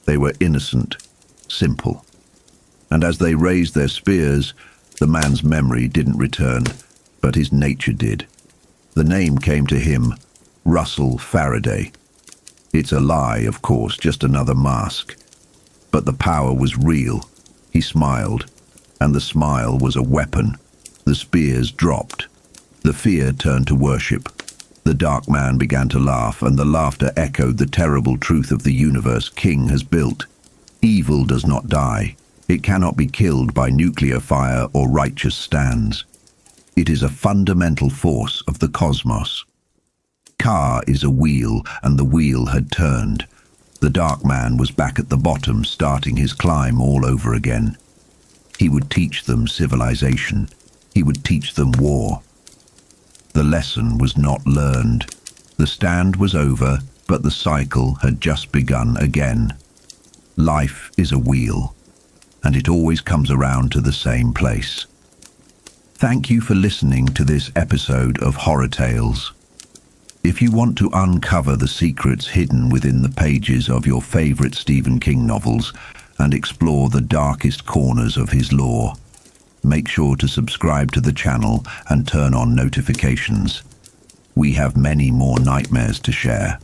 They were innocent, simple. And as they raised their spears, the man's memory didn't return, but his nature did. The name came to him, Russell Faraday. It's a lie, of course, just another mask. But the power was real. He smiled, and the smile was a weapon. The spears dropped. The fear turned to worship. The dark man began to laugh, and the laughter echoed the terrible truth of the universe King has built. Evil does not die. It cannot be killed by nuclear fire or righteous stands. It is a fundamental force of the cosmos. Ka is a wheel, and the wheel had turned. The dark man was back at the bottom, starting his climb all over again. He would teach them civilization. He would teach them war. The lesson was not learned. The stand was over, but the cycle had just begun again. Life is a wheel, and it always comes around to the same place. Thank you for listening to this episode of Horror Tales. If you want to uncover the secrets hidden within the pages of your favorite Stephen King novels and explore the darkest corners of his lore, make sure to subscribe to the channel and turn on notifications. We have many more nightmares to share.